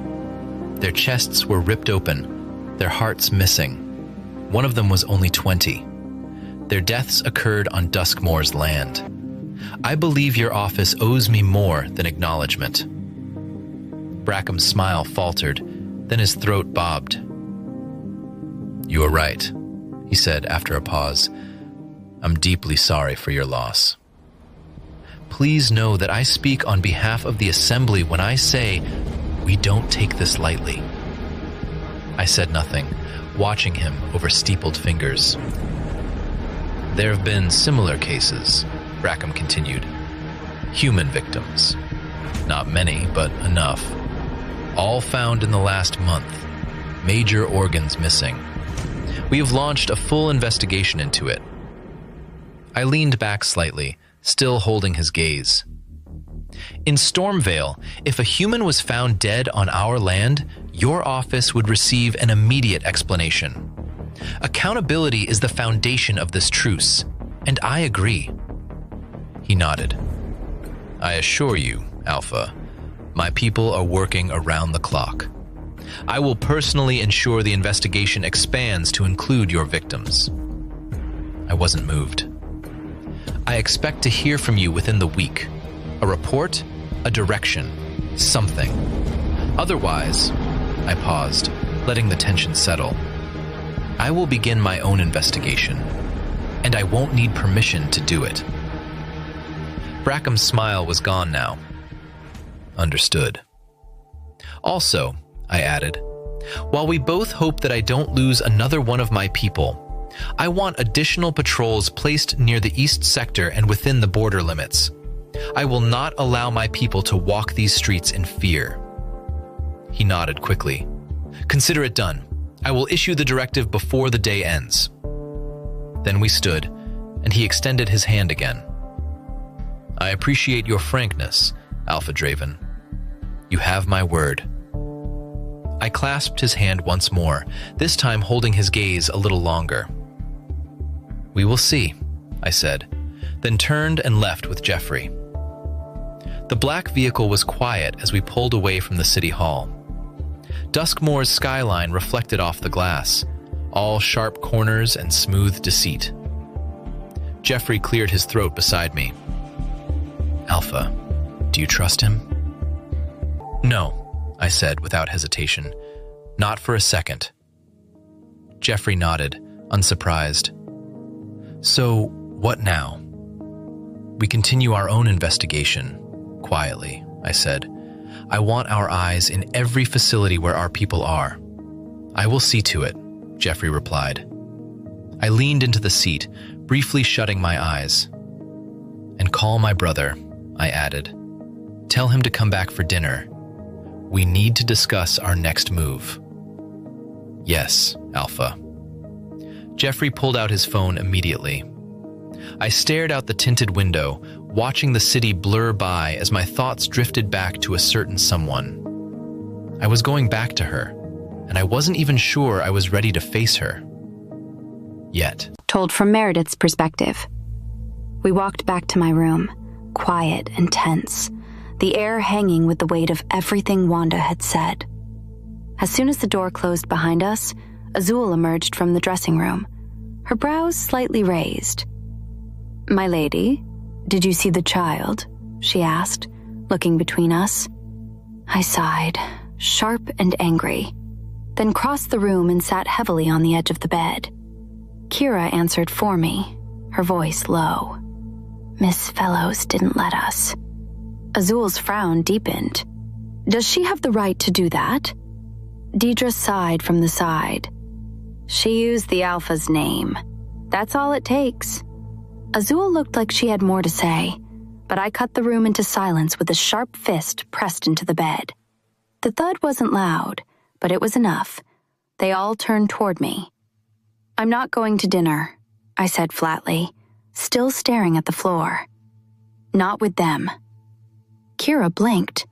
Their chests were ripped open, their hearts missing. One of them was only 20. Their deaths occurred on Duskmoor's land. I believe your office owes me more than acknowledgement. Brackham's smile faltered, then his throat bobbed. You are right, he said after a pause. I'm deeply sorry for your loss. Please know that I speak on behalf of the Assembly when I say we don't take this lightly. I said nothing, watching him over steepled fingers. There have been similar cases, Brackham continued. Human victims. Not many, but enough. All found in the last month. Major organs missing. We have launched a full investigation into it. I leaned back slightly, still holding his gaze. In Stormvale, if a human was found dead on our land, your office would receive an immediate explanation. Accountability is the foundation of this truce, and I agree. He nodded. I assure you, Alpha, my people are working around the clock. I will personally ensure the investigation expands to include your victims. I wasn't moved. I expect to hear from you within the week. A report, a direction, something. Otherwise, I paused, letting the tension settle. I will begin my own investigation, and I won't need permission to do it. Brackham's smile was gone now. Understood. Also, I added, while we both hope that I don't lose another one of my people, I want additional patrols placed near the east sector and within the border limits. I will not allow my people to walk these streets in fear. He nodded quickly. Consider it done. I will issue the directive before the day ends. Then we stood, and he extended his hand again. I appreciate your frankness, Alpha Draven. You have my word. I clasped his hand once more, this time holding his gaze a little longer. We will see, I said, then turned and left with Jeffrey. The black vehicle was quiet as we pulled away from the city hall. Duskmoor's skyline reflected off the glass, all sharp corners and smooth deceit. Jeffrey cleared his throat beside me. Alpha, do you trust him? No, I said without hesitation. Not for a second. Jeffrey nodded, unsurprised. So, what now? We continue our own investigation, quietly, I said. I want our eyes in every facility where our people are. I will see to it, Jeffrey replied. I leaned into the seat, briefly shutting my eyes. And call my brother, I added. Tell him to come back for dinner. We need to discuss our next move. Yes, Alpha. Jeffrey pulled out his phone immediately. I stared out the tinted window, watching the city blur by as my thoughts drifted back to a certain someone. I was going back to her, and I wasn't even sure I was ready to face her. yet. Told from Meredith's perspective. We walked back to my room, quiet and tense, the air hanging with the weight of everything Wanda had said. As soon as the door closed behind us, Azul emerged from the dressing room, her brows slightly raised. "My lady, did you see the child?" she asked, looking between us. I sighed, sharp and angry, then crossed the room and sat heavily on the edge of the bed. Kira answered for me, her voice low. "Miss Fellows didn't let us." Azul's frown deepened. "Does she have the right to do that?" Deidre sighed from the side. "She used the Alpha's name. That's all it takes." Azul looked like she had more to say, but I cut the room into silence with a sharp fist pressed into the bed. The thud wasn't loud, but it was enough. They all turned toward me. "I'm not going to dinner," I said flatly, still staring at the floor. "Not with them." Kira blinked.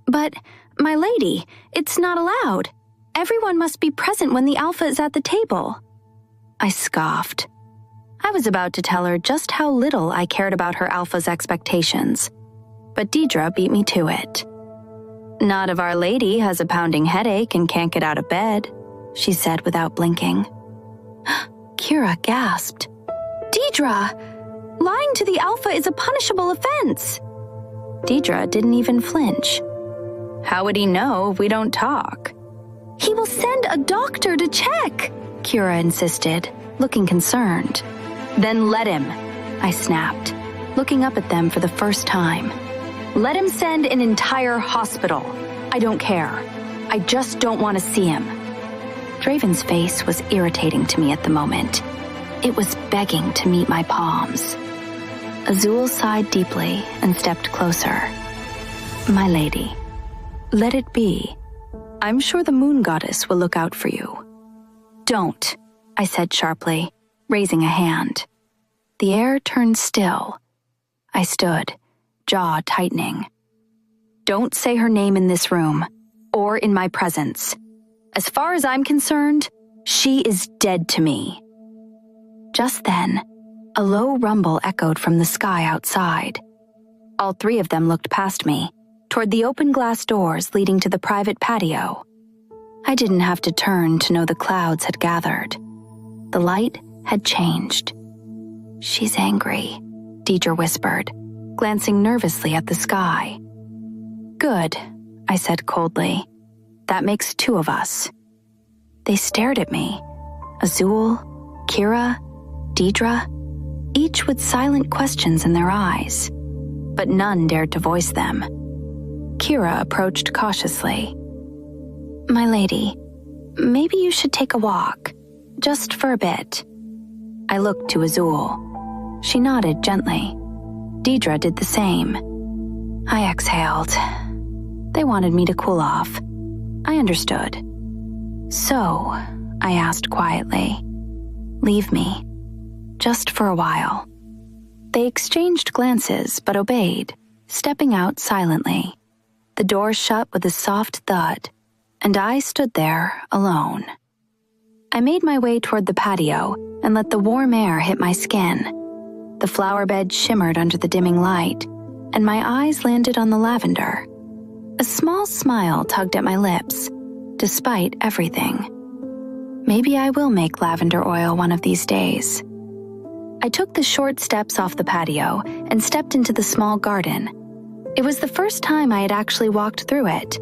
"But, my lady, it's not allowed. Everyone must be present when the Alpha is at the table." I scoffed. I was about to tell her just how little I cared about her Alpha's expectations, but Deidre beat me to it. "Not if Our Lady has a pounding headache and can't get out of bed," she said without blinking. Kira gasped. "Deidre, lying to the Alpha is a punishable offense." Deidre didn't even flinch. "How would he know if we don't talk?" "He will send a doctor to check," Kira insisted, looking concerned. "Then let him," I snapped, looking up at them for the first time. "Let him send an entire hospital. I don't care. I just don't want to see him." Draven's face was irritating to me at the moment. It was begging to meet my palms. Azul sighed deeply and stepped closer. "My lady, let it be. I'm sure the moon goddess will look out for you." "Don't," I said sharply, raising a hand. The air turned still. I stood, jaw tightening. "Don't say her name in this room, or in my presence. As far as I'm concerned, she is dead to me." Just then, a low rumble echoed from the sky outside. All three of them looked past me, toward the open glass doors leading to the private patio. I didn't have to turn to know the clouds had gathered. The light had changed. "She's angry," Deidre whispered, glancing nervously at the sky. "Good," I said coldly. "That makes two of us." They stared at me. Azul, Kira, Deidre, each with silent questions in their eyes, but none dared to voice them. Kira approached cautiously. "My lady, maybe you should take a walk, just for a bit." I looked to Azul. She nodded gently. Deidre did the same. I exhaled. They wanted me to cool off. I understood. "So," I asked quietly, "leave me, just for a while." They exchanged glances but obeyed, stepping out silently. The door shut with a soft thud, and I stood there alone. I made my way toward the patio and let the warm air hit my skin. The flower bed shimmered under the dimming light, and my eyes landed on the lavender. A small smile tugged at my lips, despite everything. Maybe I will make lavender oil one of these days. I took the short steps off the patio and stepped into the small garden. It was the first time I had actually walked through it.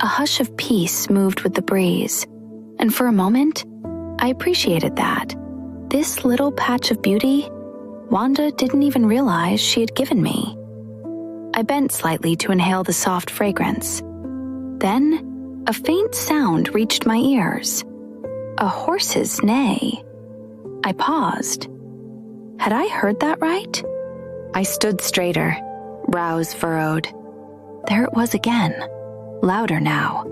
A hush of peace moved with the breeze, and for a moment, I appreciated that. This little patch of beauty, Wanda didn't even realize she had given me. I bent slightly to inhale the soft fragrance. Then, a faint sound reached my ears. A horse's neigh. I paused. Had I heard that right? I stood straighter, brows furrowed. There it was again, louder now.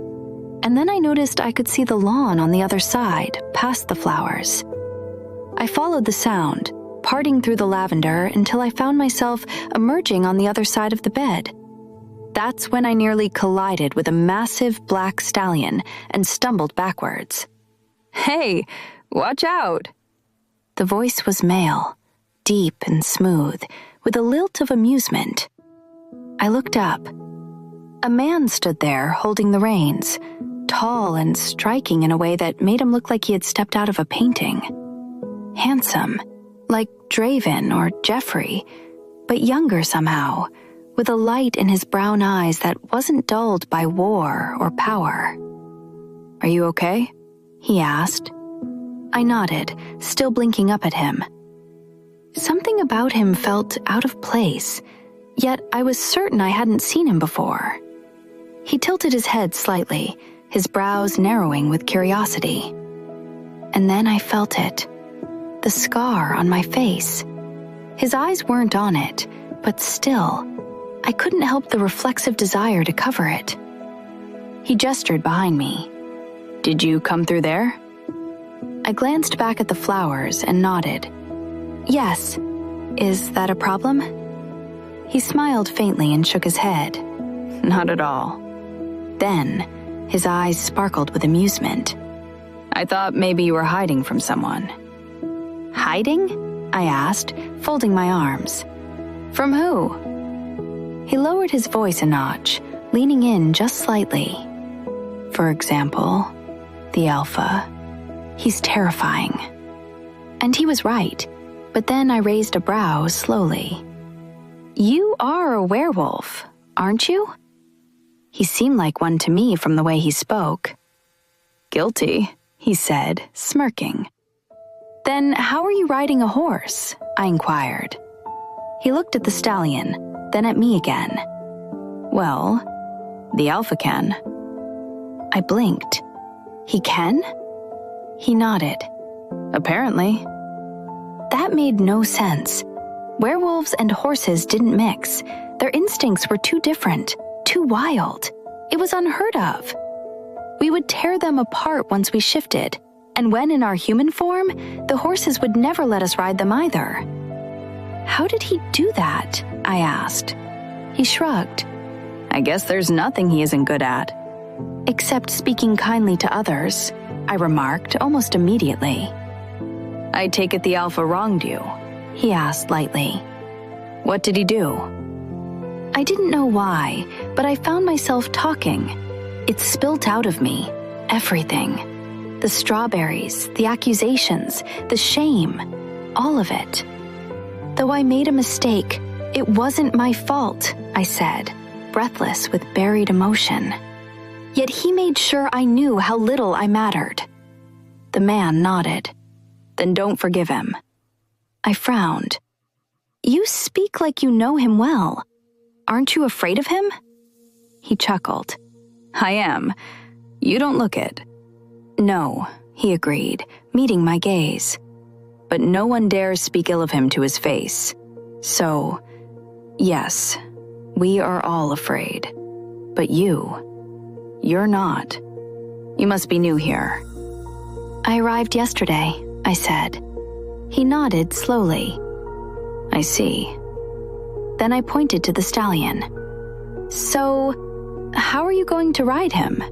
And then I noticed I could see the lawn on the other side, past the flowers. I followed the sound, parting through the lavender until I found myself emerging on the other side of the bed. That's when I nearly collided with a massive black stallion and stumbled backwards. "Hey, watch out!" The voice was male, deep and smooth, with a lilt of amusement. I looked up. A man stood there holding the reins, tall and striking in a way that made him look like he had stepped out of a painting. Handsome, like Draven or Jeffrey, but younger somehow, with a light in his brown eyes that wasn't dulled by war or power. "Are you okay?" he asked. I nodded, still blinking up at him. Something about him felt out of place, yet I was certain I hadn't seen him before. He tilted his head slightly, his brows narrowing with curiosity. And then I felt it. The scar on my face. His eyes weren't on it, but still, I couldn't help the reflexive desire to cover it. He gestured behind me. "Did you come through there?" I glanced back at the flowers and nodded. "Yes. Is that a problem?" He smiled faintly and shook his head. "Not at all." Then, his eyes sparkled with amusement. "I thought maybe you were hiding from someone." "Hiding?" I asked, folding my arms. "From who?" He lowered his voice a notch, leaning in just slightly. "For example, the Alpha. He's terrifying." And he was right, but then I raised a brow slowly. "You are a werewolf, aren't you?" He seemed like one to me from the way he spoke. "Guilty," he said, smirking. "Then how are you riding a horse?" I inquired. He looked at the stallion, then at me again. "Well, the Alpha can." I blinked. "He can?" He nodded. "Apparently." That made no sense. Werewolves and horses didn't mix. Their instincts were too different, too wild. It was unheard of. We would tear them apart once we shifted, and when in our human form, the horses would never let us ride them either. "How did he do that?" I asked. He shrugged. "I guess there's nothing he isn't good at." "Except speaking kindly to others," I remarked almost immediately. "I take it the Alpha wronged you?" he asked lightly. "What did he do?" I didn't know why, but I found myself talking. It spilt out of me, everything. The strawberries, the accusations, the shame, all of it. "Though I made a mistake, it wasn't my fault," I said, breathless with buried emotion. Yet he made sure I knew how little I mattered. The man nodded. "Then don't forgive him." I frowned. "You speak like you know him well. Aren't you afraid of him?" He chuckled. "I am. You don't look it." "No," he agreed, meeting my gaze. "But no one dares speak ill of him to his face. So, yes, we are all afraid. But you're not. You must be new here." "I arrived yesterday," I said. He nodded slowly. "I see." Then I pointed to the stallion. "So, how are you going to ride him?"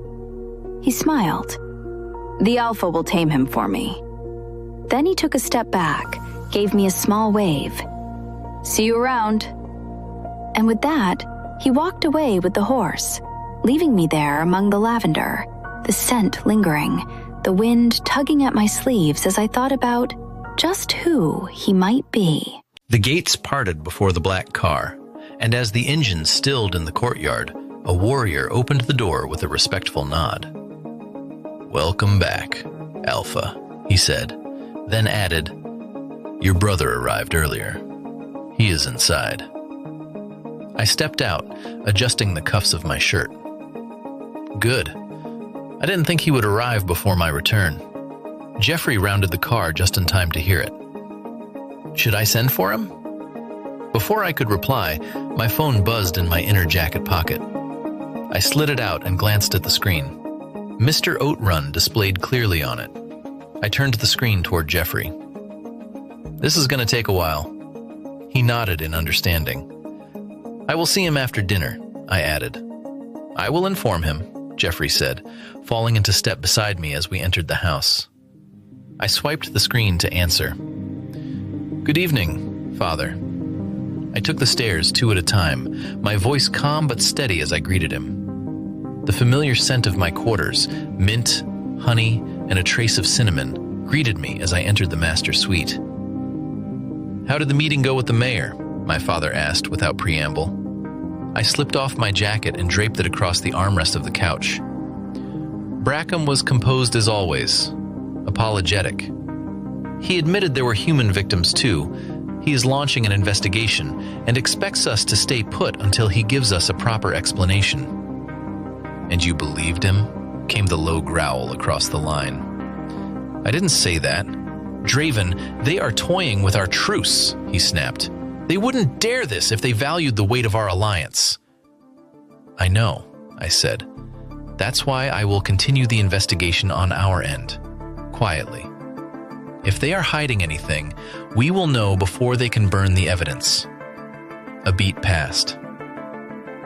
He smiled. "The Alpha will tame him for me." Then he took a step back, gave me a small wave. "See you around." And with that, he walked away with the horse, leaving me there among the lavender, the scent lingering, the wind tugging at my sleeves as I thought about just who he might be. The gates parted before the black car, and as the engine stilled in the courtyard, a warrior opened the door with a respectful nod. "Welcome back, Alpha," he said, then added, "Your brother arrived earlier. He is inside." I stepped out, adjusting the cuffs of my shirt. Good. I didn't think he would arrive before my return. Jeffrey rounded the car just in time to hear it. Should I send for him? Before I could reply, my phone buzzed in my inner jacket pocket. I slid it out and glanced at the screen. Mr. Outrun displayed clearly on it. I turned the screen toward Jeffrey. "This is going to take a while." He nodded in understanding. "I will see him after dinner," I added. "I will inform him," Jeffrey said, falling into step beside me as we entered the house. I swiped the screen to answer. Good evening, Father. I took the stairs 2 at a time, my voice calm but steady as I greeted him. The familiar scent of my quarters, mint, honey, and a trace of cinnamon, greeted me as I entered the master suite. How did the meeting go with the mayor? My father asked without preamble. I slipped off my jacket and draped it across the armrest of the couch. Brackham was composed as always, apologetic. He admitted there were human victims too. He is launching an investigation and expects us to stay put until he gives us a proper explanation. And you believed him? Came the low growl across the line. I didn't say that. Draven, they are toying with our truce, he snapped. They wouldn't dare this if they valued the weight of our alliance. I know, I said. That's why I will continue the investigation on our end, quietly. If they are hiding anything, we will know before they can burn the evidence. A beat passed.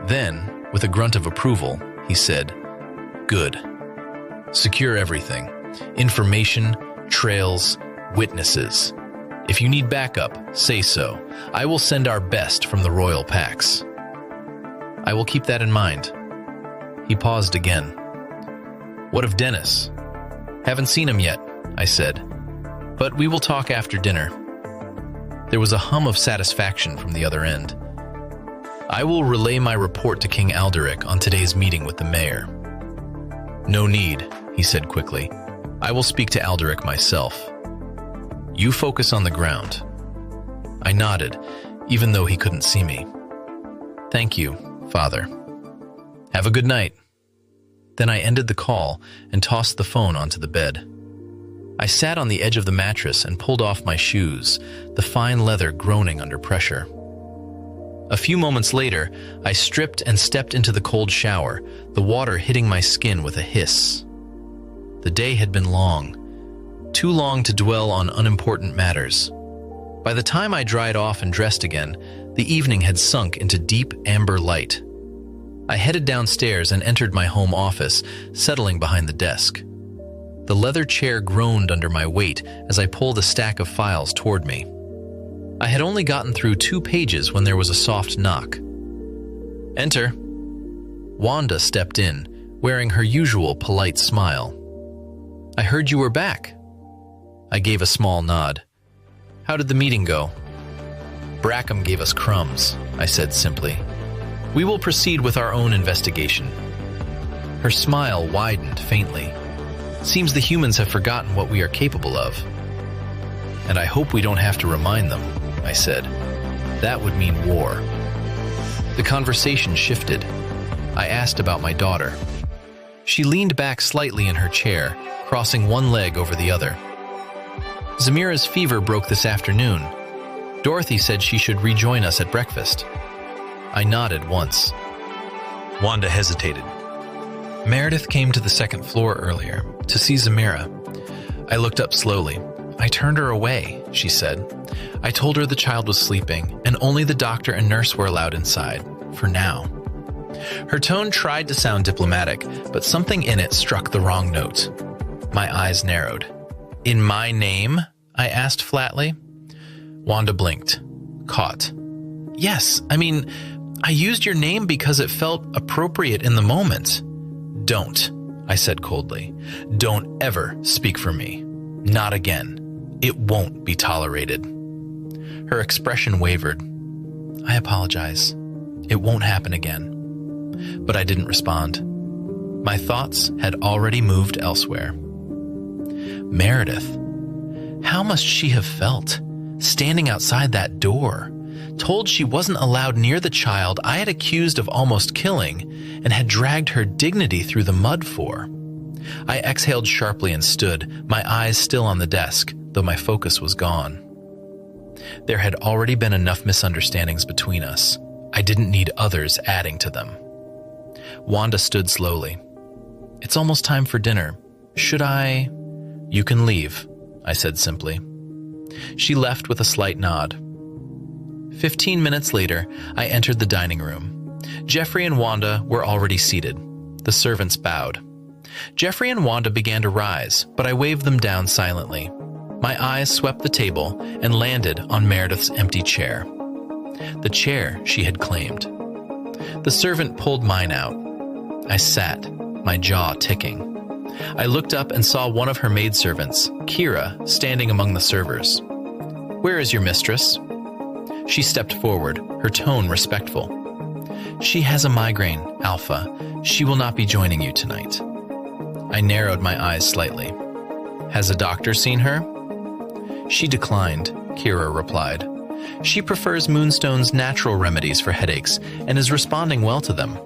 Then, with a grunt of approval, he said, Good. Secure everything. Information, trails, witnesses. If you need backup, say so. I will send our best from the royal packs. I will keep that in mind. He paused again. What of Dennis? Haven't seen him yet, I said. But we will talk after dinner. There was a hum of satisfaction from the other end. I will relay my report to King Alderic on today's meeting with the mayor. No need, he said quickly. I will speak to Alderic myself. You focus on the ground. I nodded, even though he couldn't see me. Thank you, Father. Have a good night. Then I ended the call and tossed the phone onto the bed. I sat on the edge of the mattress and pulled off my shoes, the fine leather groaning under pressure. A few moments later, I stripped and stepped into the cold shower, the water hitting my skin with a hiss. The day had been long. Too long to dwell on unimportant matters. By the time I dried off and dressed again, the evening had sunk into deep amber light. I headed downstairs and entered my home office, settling behind the desk. The leather chair groaned under my weight as I pulled a stack of files toward me. I had only gotten through 2 pages when there was a soft knock. Enter. Wanda stepped in, wearing her usual polite smile. I heard you were back. I gave a small nod. How did the meeting go? Brackham gave us crumbs, I said simply. We will proceed with our own investigation. Her smile widened faintly. Seems the humans have forgotten what we are capable of. And I hope we don't have to remind them, I said. That would mean war. The conversation shifted. I asked about my daughter. She leaned back slightly in her chair, crossing one leg over the other. Zamira's fever broke this afternoon. Dorothy said she should rejoin us at breakfast. I nodded once. Wanda hesitated. Meredith came to the 2nd floor earlier to see Zamira. I looked up slowly. I turned her away, she said. I told her the child was sleeping, and only the doctor and nurse were allowed inside, for now. Her tone tried to sound diplomatic, but something in it struck the wrong note. My eyes narrowed. In my name? I asked flatly. Wanda blinked. Caught. Yes, I used your name because it felt appropriate in the moment. Don't, I said coldly. Don't ever speak for me. Not again. It won't be tolerated. Her expression wavered. I apologize. It won't happen again. But I didn't respond. My thoughts had already moved elsewhere. Meredith. How must she have felt, standing outside that door, told she wasn't allowed near the child I had accused of almost killing and had dragged her dignity through the mud for? I exhaled sharply and stood, my eyes still on the desk, though my focus was gone. There had already been enough misunderstandings between us. I didn't need others adding to them. Wanda stood slowly. It's almost time for dinner. Should I? You can leave, I said simply. She left with a slight nod. 15 minutes later, I entered the dining room. Jeffrey and Wanda were already seated. The servants bowed. Jeffrey and Wanda began to rise, but I waved them down silently. My eyes swept the table and landed on Meredith's empty chair. The chair she had claimed. The servant pulled mine out. I sat, my jaw ticking. I looked up and saw one of her maidservants, Kira, standing among the servers. "Where is your mistress?" She stepped forward, her tone respectful. "She has a migraine, Alpha. She will not be joining you tonight." I narrowed my eyes slightly. "Has a doctor seen her?" "She declined," Kira replied. "She prefers Moonstone's natural remedies for headaches and is responding well to them."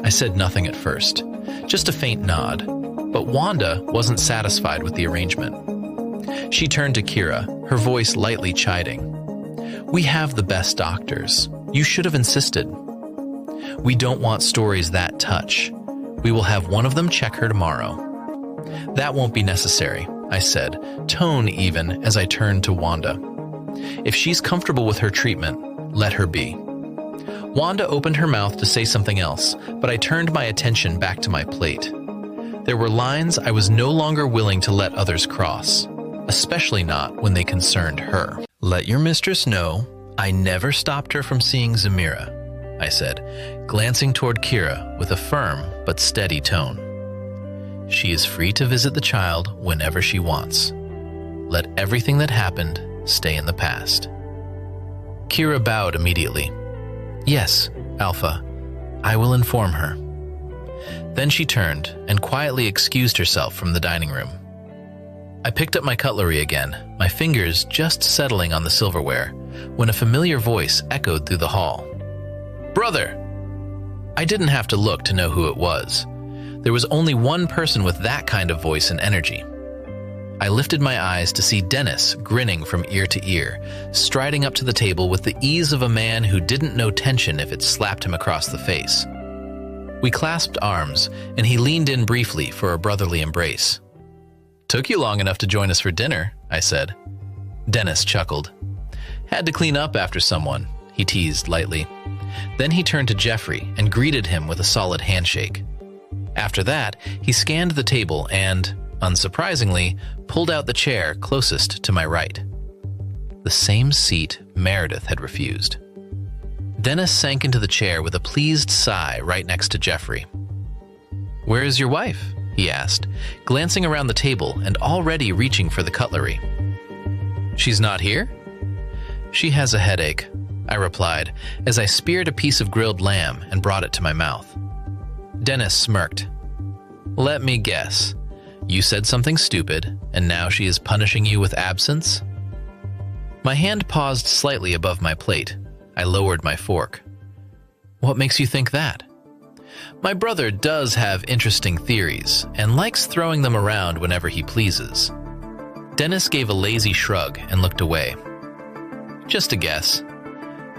I said nothing at first, just a faint nod, but Wanda wasn't satisfied with the arrangement. She turned to Kira, her voice lightly chiding. "We have the best doctors. You should have insisted. We don't want stories that touch. We will have one of them check her tomorrow." "That won't be necessary," I said, tone even as I turned to Wanda. "If she's comfortable with her treatment, let her be." Wanda opened her mouth to say something else, but I turned my attention back to my plate. There were lines I was no longer willing to let others cross, especially not when they concerned her. "Let your mistress know I never stopped her from seeing Zamira," I said, glancing toward Kira with a firm but steady tone. "She is free to visit the child whenever she wants. Let everything that happened stay in the past." Kira bowed immediately. "Yes, Alpha, I will inform her." Then she turned and quietly excused herself from the dining room. I picked up my cutlery again, my fingers just settling on the silverware, when a familiar voice echoed through the hall. "Brother!" I didn't have to look to know who it was. There was only one person with that kind of voice and energy. I lifted my eyes to see Dennis grinning from ear to ear, striding up to the table with the ease of a man who didn't know tension if it slapped him across the face. We clasped arms, and he leaned in briefly for a brotherly embrace. "Took you long enough to join us for dinner," I said. Dennis chuckled. "Had to clean up after someone," he teased lightly. Then he turned to Jeffrey and greeted him with a solid handshake. After that, he scanned the table and, unsurprisingly, pulled out the chair closest to my right. The same seat Meredith had refused. Dennis sank into the chair with a pleased sigh right next to Jeffrey. "Where is your wife?" he asked, glancing around the table and already reaching for the cutlery. "She's not here?" "She has a headache," I replied as I speared a piece of grilled lamb and brought it to my mouth. Dennis smirked. "Let me guess. You said something stupid, and now she is punishing you with absence?" My hand paused slightly above my plate. I lowered my fork. "What makes you think that?" "My brother does have interesting theories, and likes throwing them around whenever he pleases." Dennis gave a lazy shrug and looked away. "Just a guess."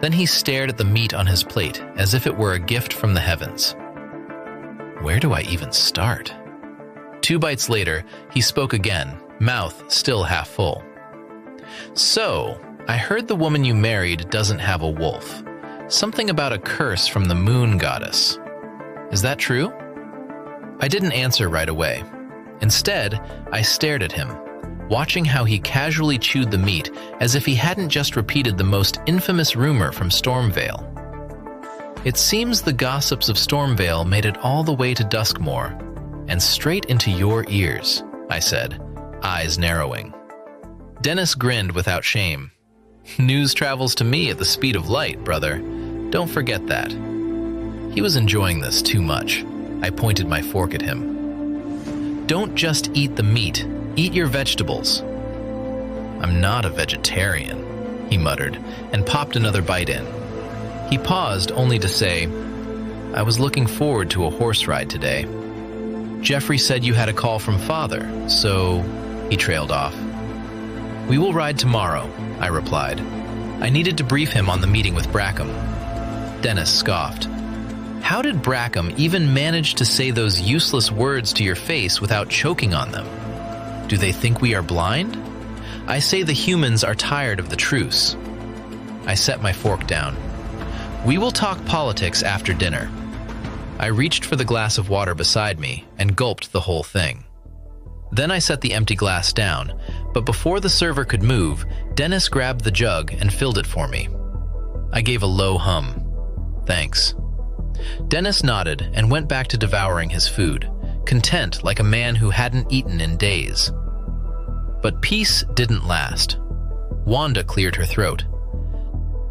Then he stared at the meat on his plate as if it were a gift from the heavens. Where do I even start? 2 bites later, he spoke again, mouth still half full. "So, I heard the woman you married doesn't have a wolf. Something about a curse from the moon goddess. Is that true?" I didn't answer right away. Instead, I stared at him, watching how he casually chewed the meat as if he hadn't just repeated the most infamous rumor from Stormvale. "It seems the gossips of Stormvale made it all the way to Duskmoor, and straight into your ears," I said, eyes narrowing. Dennis grinned without shame. "News travels to me at the speed of light, brother. Don't forget that." He was enjoying this too much. I pointed my fork at him. "Don't just eat the meat. Eat your vegetables." "I'm not a vegetarian," he muttered, and popped another bite in. He paused only to say, "I was looking forward to a horse ride today. Jeffrey said you had a call from Father, so..." He trailed off. "We will ride tomorrow," I replied. I needed to brief him on the meeting with Brackham. Dennis scoffed. "How did Brackham even manage to say those useless words to your face without choking on them? Do they think we are blind? I say the humans are tired of the truce." I set my fork down. "We will talk politics after dinner." I reached for the glass of water beside me and gulped the whole thing. Then I set the empty glass down, but before the server could move, Dennis grabbed the jug and filled it for me. I gave a low hum. Thanks. Dennis nodded and went back to devouring his food, content like a man who hadn't eaten in days. But peace didn't last. Wanda cleared her throat.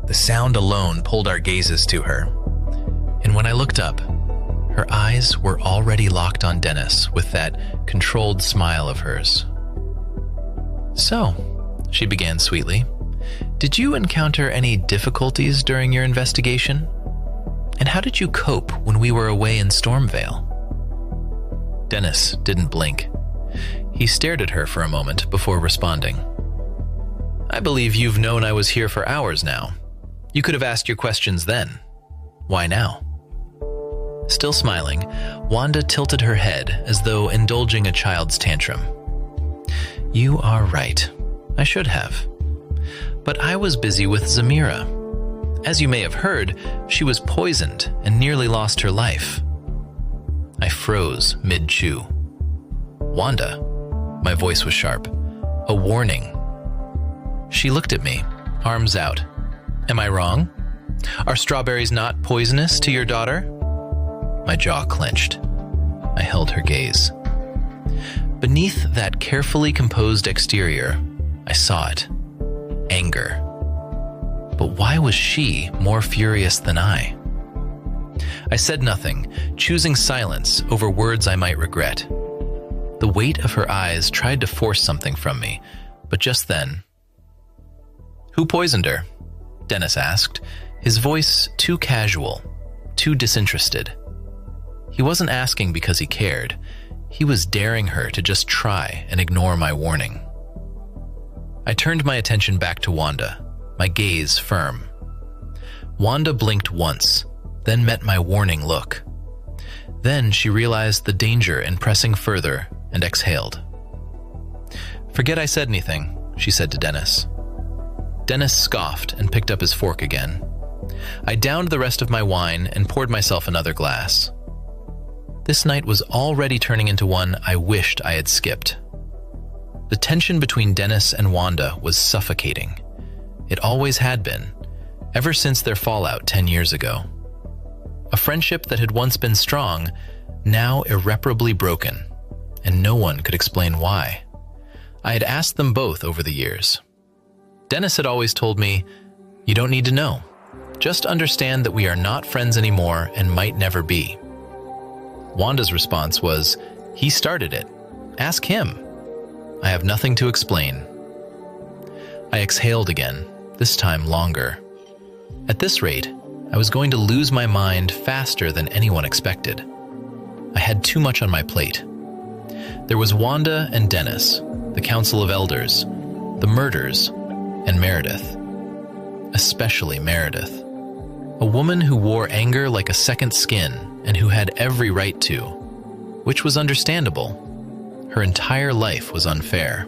The sound alone pulled our gazes to her, and when I looked up, her eyes were already locked on Dennis with that controlled smile of hers. So, she began sweetly, did you encounter any difficulties during your investigation? And how did you cope when we were away in Stormvale? Dennis didn't blink. He stared at her for a moment before responding. I believe you've known I was here for hours now. You could have asked your questions then. Why now? Still smiling, Wanda tilted her head as though indulging a child's tantrum. You are right. I should have. But I was busy with Zamira. As you may have heard, she was poisoned and nearly lost her life. I froze mid-chew. Wanda, my voice was sharp. A warning. She looked at me, arms out. Am I wrong? Are strawberries not poisonous to your daughter? My jaw clenched. I held her gaze. Beneath that carefully composed exterior, I saw it. Anger. But why was she more furious than I? I said nothing, choosing silence over words I might regret. The weight of her eyes tried to force something from me, but just then... Who poisoned her? Dennis asked, his voice too casual, too disinterested. He wasn't asking because he cared. He was daring her to just try and ignore my warning. I turned my attention back to Wanda, my gaze firm. Wanda blinked once, then met my warning look. Then she realized the danger in pressing further and exhaled. Forget I said anything, she said to Dennis. Dennis scoffed and picked up his fork again. I downed the rest of my wine and poured myself another glass. This night was already turning into one I wished I had skipped. The tension between Dennis and Wanda was suffocating. It always had been, ever since their fallout 10 years ago. A friendship that had once been strong, now irreparably broken, and no one could explain why. I had asked them both over the years. Dennis had always told me, "You don't need to know. Just understand that we are not friends anymore and might never be." Wanda's response was, "He started it. Ask him." I have nothing to explain. I exhaled again, this time longer. At this rate, I was going to lose my mind faster than anyone expected. I had too much on my plate. There was Wanda and Dennis, the Council of Elders, the murders, and Meredith. Especially Meredith. A woman who wore anger like a second skin and who had every right to, which was understandable. Her entire life was unfair.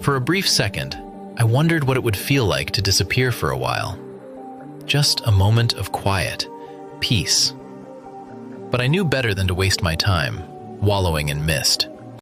For a brief second, I wondered what it would feel like to disappear for a while. Just a moment of quiet, peace. But I knew better than to waste my time, wallowing in mist.